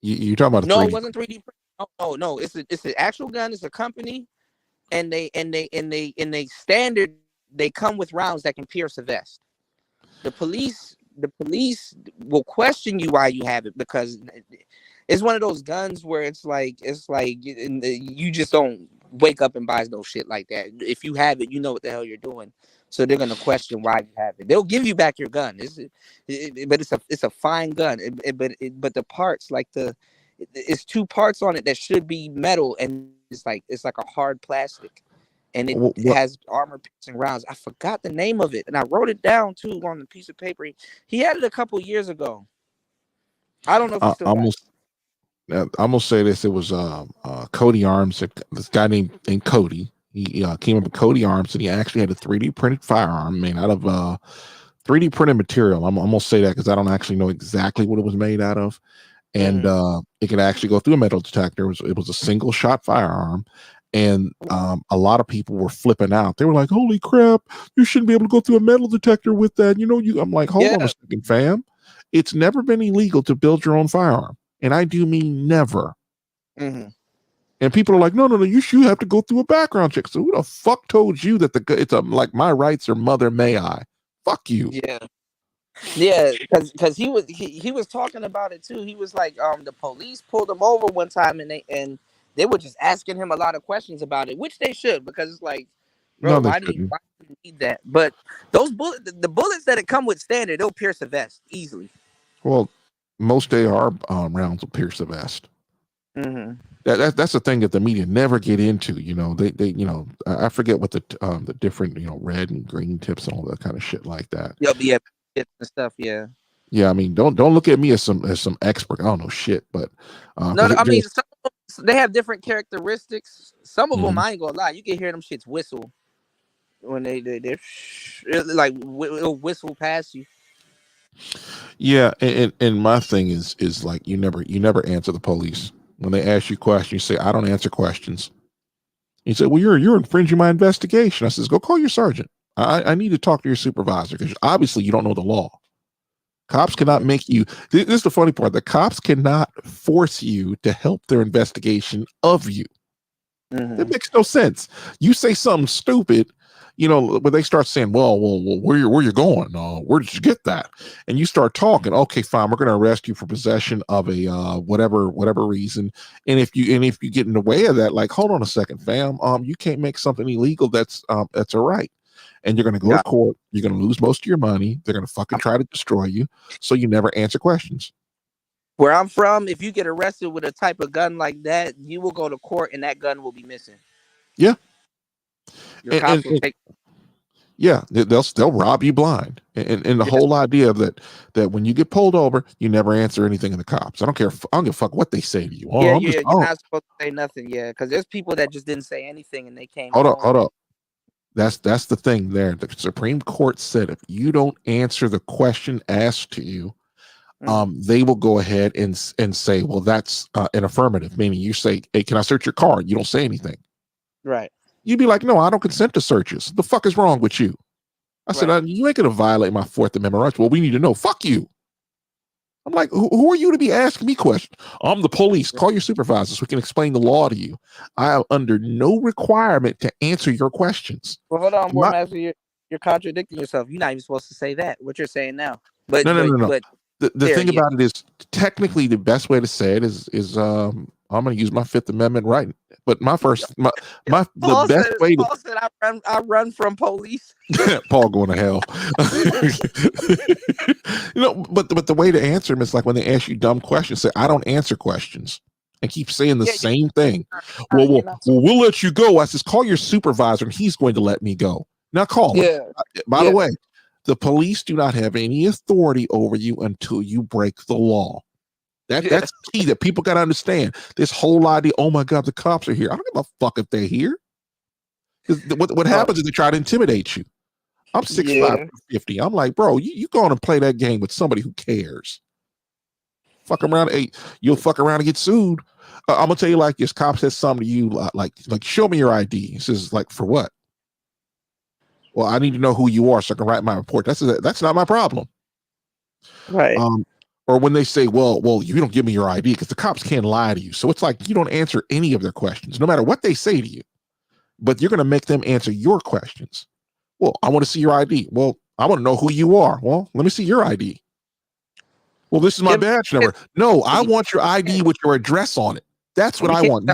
You're talking about a 3D. No, it wasn't 3D print. No. It's an actual gun. It's a company, and they standard. They come with rounds that can pierce a vest. the police will question you why you have it, because it's one of those guns where it's like you just don't wake up and buy no shit like that. If you have it, you know what the hell you're doing. So they're gonna question why you have it. They'll give you back your gun. But it's a fine gun. But the parts, like it's two parts on it that should be metal, and it's like a hard plastic, and it has armor piercing rounds. I forgot the name of it, and I wrote it down too on a piece of paper. He had it a couple years ago. I don't know if he still got it. I'm gonna say this. It was Cody Arms. This guy named Cody. He came up with Cody Arms, and he actually had a 3D printed firearm made out of 3D printed material. I'm gonna say that because I don't actually know exactly what it was made out of, and it could actually go through a metal detector. It was a single shot firearm, and a lot of people were flipping out. They were like, "Holy crap! You shouldn't be able to go through a metal detector with that." I'm like, "Hold on a second, fam. It's never been illegal to build your own firearm." And I do mean never. Mm-hmm. And people are like, no, you should have to go through a background check. So who the fuck told you that it's like my rights or mother may I? Fuck you. Yeah, because he was talking about it too. He was like, the police pulled him over one time, and they were just asking him a lot of questions about it, which they should, because it's like, bro, why do you need that? But those the bullets that it come with standard, they'll pierce a vest easily. Well, most AR rounds will pierce the vest. Mm-hmm. That's the thing that the media never get into. They I forget what the different red and green tips and all that kind of shit like that. Yeah, and stuff. Yeah. Yeah, I mean, don't look at me as some expert. I don't know shit, but no, I mean, some of them, they have different characteristics. Some of them, I ain't gonna lie, you can hear them shits whistle when they're like it'll whistle past you. Yeah, and my thing is like you never answer the police when they ask you questions. You say, I don't answer questions. You say, well, you're infringing my investigation. I says, go call your sergeant. I need to talk to your supervisor because obviously you don't know the law. Cops cannot make you. This is the funny part. The cops cannot force you to help their investigation of you. It makes no sense. You say something stupid, when they start saying, well, where you going? Where did you get that? And you start talking, okay, fine, we're going to arrest you for possession of a whatever reason. And if you get in the way of that, like, hold on a second, fam, you can't make something illegal that's all right. And you're going to go to court. You're going to lose most of your money. They're going to fucking try to destroy you. So you never answer questions. Where I'm from, if you get arrested with a type of gun like that, you will go to court and that gun will be missing. Yeah. Your cops will take. Yeah, they'll rob you blind. And the whole idea of that when you get pulled over, you never answer anything to the cops. I don't care. I don't give a fuck what they say to you. You're not supposed to say nothing. Yeah, because there's people that just didn't say anything and they came. Hold up. That's the thing there. The Supreme Court said if you don't answer the question asked to you, they will go ahead and say, well, that's an affirmative, meaning you say, hey, can I search your car? You don't say anything. Right. You'd be like, no, I don't consent to searches. The fuck is wrong with you? I said, you ain't gonna violate my Fourth Amendment rights. Well, we need to know. Fuck you. I'm like, who are you to be asking me questions? I'm the police. Call your supervisor so we can explain the law to you. I am under no requirement to answer your questions. Well, hold on, War Master. You're contradicting yourself. You're not even supposed to say that. What you're saying now. But no. But the thing about it is, technically, the best way to say it is I'm going to use my Fifth Amendment right. But the best way Paul said I run from police. Paul going to hell. But the way to answer them is like when they ask you dumb questions, say, I don't answer questions. And keep saying the same thing. Well, we'll let you go. I says, call your supervisor and he's going to let me go. Now call him. By the way, the police do not have any authority over you until you break the law. That's key that people got to understand. This whole idea, oh my God, the cops are here. I don't give a fuck if they're here. What happens is they try to intimidate you. I'm 6'5", 50. I'm like, bro, you go on and play that game with somebody who cares. Fuck around, you'll fuck around and get sued. I'm gonna tell you like this: cop says something to you, like show me your ID. He says, like, for what? Well, I need to know who you are so I can write my report. That's not my problem. Right. Or when they say, well, you don't give me your ID, because the cops can't lie to you. So it's like you don't answer any of their questions, no matter what they say to you. But you're going to make them answer your questions. Well, I want to see your ID. Well, I want to know who you are. Well, let me see your ID. Well, this is my badge number. No, I want your ID with your address on it. That's what I want.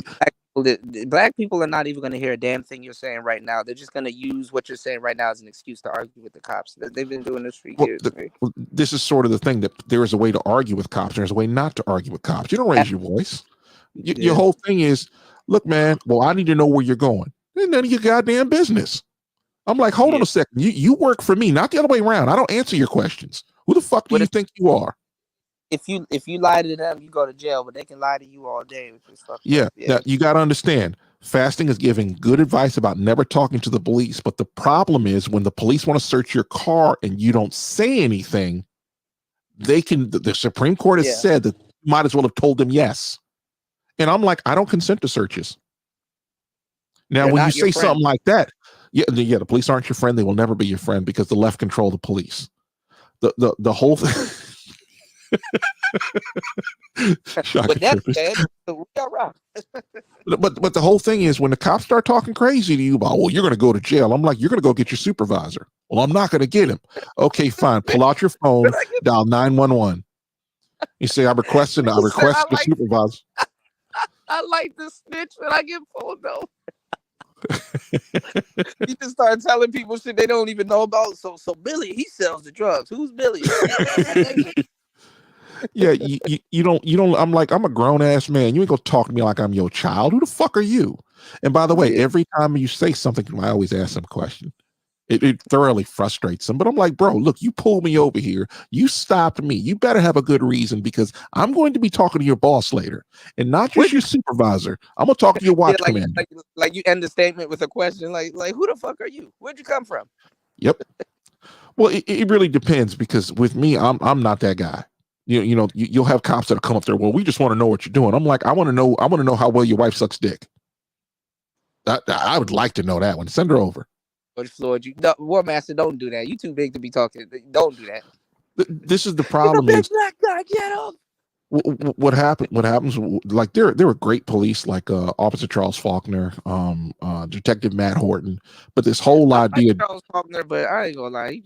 Black people are not even going to hear a damn thing you're saying right now. They're just going to use what you're saying right now as an excuse to argue with the cops. They've been doing this for years. This is sort of the thing, that there is a way to argue with cops. There's a way not to argue with cops. You don't raise your voice. Your whole thing is, look, man, well, I need to know where you're going. And none of your goddamn business. I'm like, hold on a second. You work for me, not the other way around. I don't answer your questions. Who the fuck do you think you are? If you lie to them, you go to jail, but they can lie to you all day. Which is Yeah. Now, you got to understand, fasting is giving good advice about never talking to the police. But the problem is when the police want to search your car and you don't say anything, they can. The Supreme Court has said that you might as well have told them yes. And I'm like, I don't consent to searches. Now, when you say something like that, the police aren't your friend. They will never be your friend because the left control the police. The whole thing. But the whole thing is when the cops start talking crazy to you about, well, you're going to go to jail. I'm like, you're going to go get your supervisor. Well, I'm not going to get him. Okay, fine. Pull out your phone, dial 911. You say, I request the supervisor. I like the snitch when I get pulled over. You just start telling people shit they don't even know about. So Billy, he sells the drugs. Who's Billy? Yeah, you don't. I'm like, I'm a grown ass man. You ain't gonna talk to me like I'm your child. Who the fuck are you? And by the way, every time you say something, I always ask them a question. It thoroughly frustrates them. But I'm like, bro, look, you pulled me over here. You stopped me. You better have a good reason because I'm going to be talking to your boss later, and not just your supervisor. I'm gonna talk to your watch commander. Like you end the statement with a question, like who the fuck are you? Where'd you come from? Yep. Well, it really depends because with me, I'm not that guy. You'll have cops that'll come up there. Well, we just want to know what you're doing. I'm like, I want to know how well your wife sucks dick. I would like to know that one. Send her over. Floyd, War Master, don't do that. You too big to be talking. Don't do that. This is the problem. Big black guy, get up. What happens? Like there were great police, like Officer Charles Faulkner, Detective Matt Horton, but this whole idea. Charles Faulkner, but I ain't gonna lie,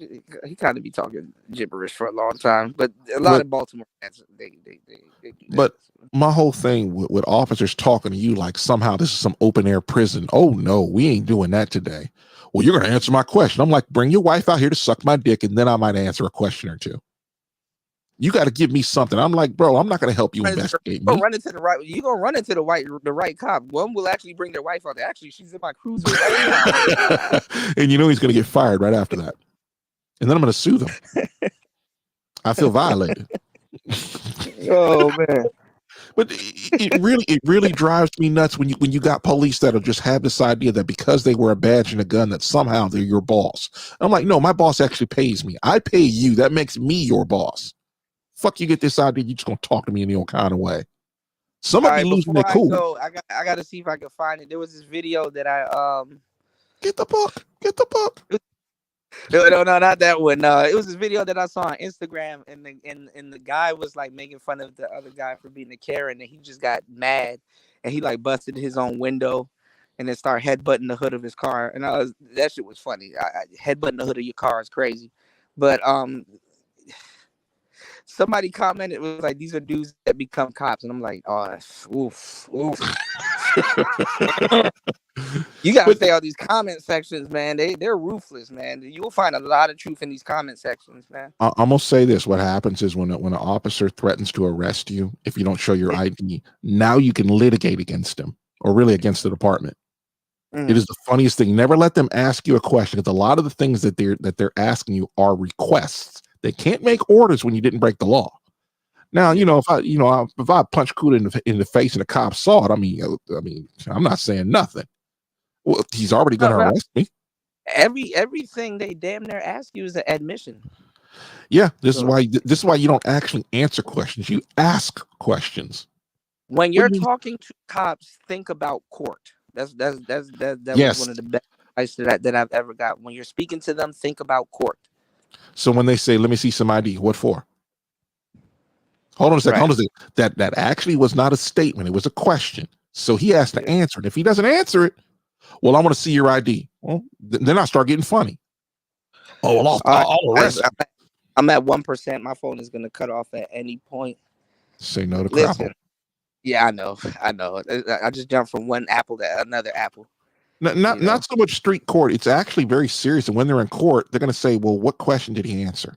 he kind of be talking gibberish for a long time. But a lot of Baltimore fans, they do that. But my whole thing with officers talking to you like somehow this is some open air prison. Oh no, we ain't doing that today. Well, you're gonna answer my question. I'm like, bring your wife out here to suck my dick, and then I might answer a question or two. You got to give me something. I'm like, bro, I'm not going to help you investigate me. You're going to run into the right cop. One will actually bring their wife out there. Actually, she's in my cruiser right now. And you know he's going to get fired right after that. And then I'm going to sue them. I feel violated. Oh man. But it really drives me nuts when you got police that'll just have this idea that because they wear a badge and a gun that somehow they're your boss. I'm like, no, my boss actually pays me. I pay you. That makes me your boss. Fuck, you get this idea, you just gonna talk to me in your kind of way. Somebody losing their cool. I gotta see if I can find it. There was this video that I get the book. No, not that one. It was this video that I saw on Instagram, and the guy was like making fun of the other guy for being a Karen, and he just got mad, and he like busted his own window, and then started headbutting the hood of his car, and that shit was funny. Headbutting the hood of your car is crazy, but somebody commented, it was like, these are dudes that become cops. And I'm like, oh, oof. You got to say all these comment sections, man. They're ruthless, man. You'll find a lot of truth in these comment sections, man. I'm going to say this. What happens is when an officer threatens to arrest you, if you don't show your ID, now you can litigate against him or really against the department. It is the funniest thing. Never let them ask you a question because a lot of the things that they're asking you are requests. They can't make orders when you didn't break the law. Now, if I punch Kuda in the face and the cop saw it, I mean, I'm not saying nothing. Well, he's already going to arrest me. Everything they damn near ask you is an admission. Yeah, this is why you don't actually answer questions. You ask questions. When you're talking to cops, think about court. That was one of the best advice that I've ever got. When you're speaking to them, think about court. So when they say, let me see some ID, what for? Hold on a second. Hold on a second. That actually was not a statement. It was a question. So he has to answer it. If he doesn't answer it, well, I want to see your ID. Well, then I start getting funny. Oh, All right, all the rest. I'm at 1%. My phone is gonna cut off at any point. Say no to Listen, crapple. yeah, I know. I just jumped from one apple to another apple. Not so much street court. It's actually very serious. And when they're in court, they're going to say, "Well, what question did he answer?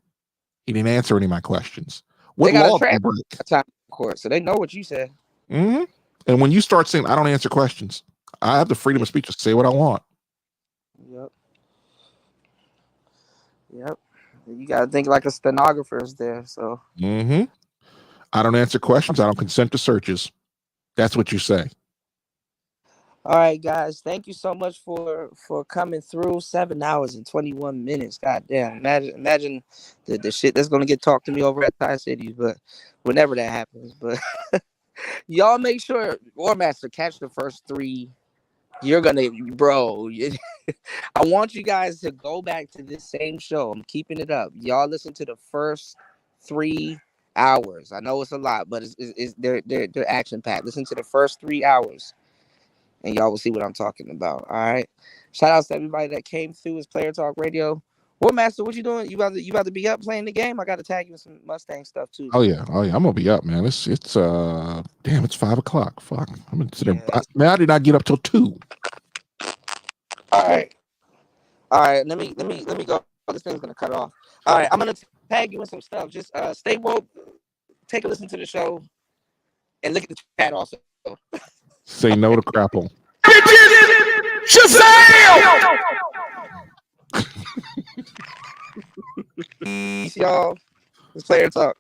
He didn't answer any of my questions. What They got law a did he trap break?" time in court, so they know what you said. Mm-hmm. And when you start saying, "I don't answer questions," I have the freedom of speech to say what I want. Yep. You got to think like a stenographer is there. So Mm-hmm. I don't answer questions. I don't consent to searches. That's what you say. all right, guys. Thank you so much for coming through. 7 hours and 21 minutes. God damn. Imagine the shit that's gonna get talked to me over at Thai City, but whenever that happens. But y'all make sure War Master catch the first 3. You're gonna, bro. I want you guys to go back to this same show. I'm keeping it up. Y'all listen to the first 3 hours. I know it's a lot, but they're action packed. Listen to the first 3 hours, and y'all will see what I'm talking about. All right. Shout outs to everybody that came through. It's Player Talk Radio. War Master, what you doing? You about to be up playing the game? I got to tag you with some Mustang stuff too. Oh yeah. I'm gonna be up, man. It's damn. It's 5 o'clock. Fuck. I'm gonna sit there. Man, I did not get up till 2. All right. Let me go. This thing's gonna cut off. All right. I'm gonna tag you with some stuff. Just stay woke. Take a listen to the show, and look at the chat also. Say no to crapple. Shazam! Peace, y'all. It's Player Talk.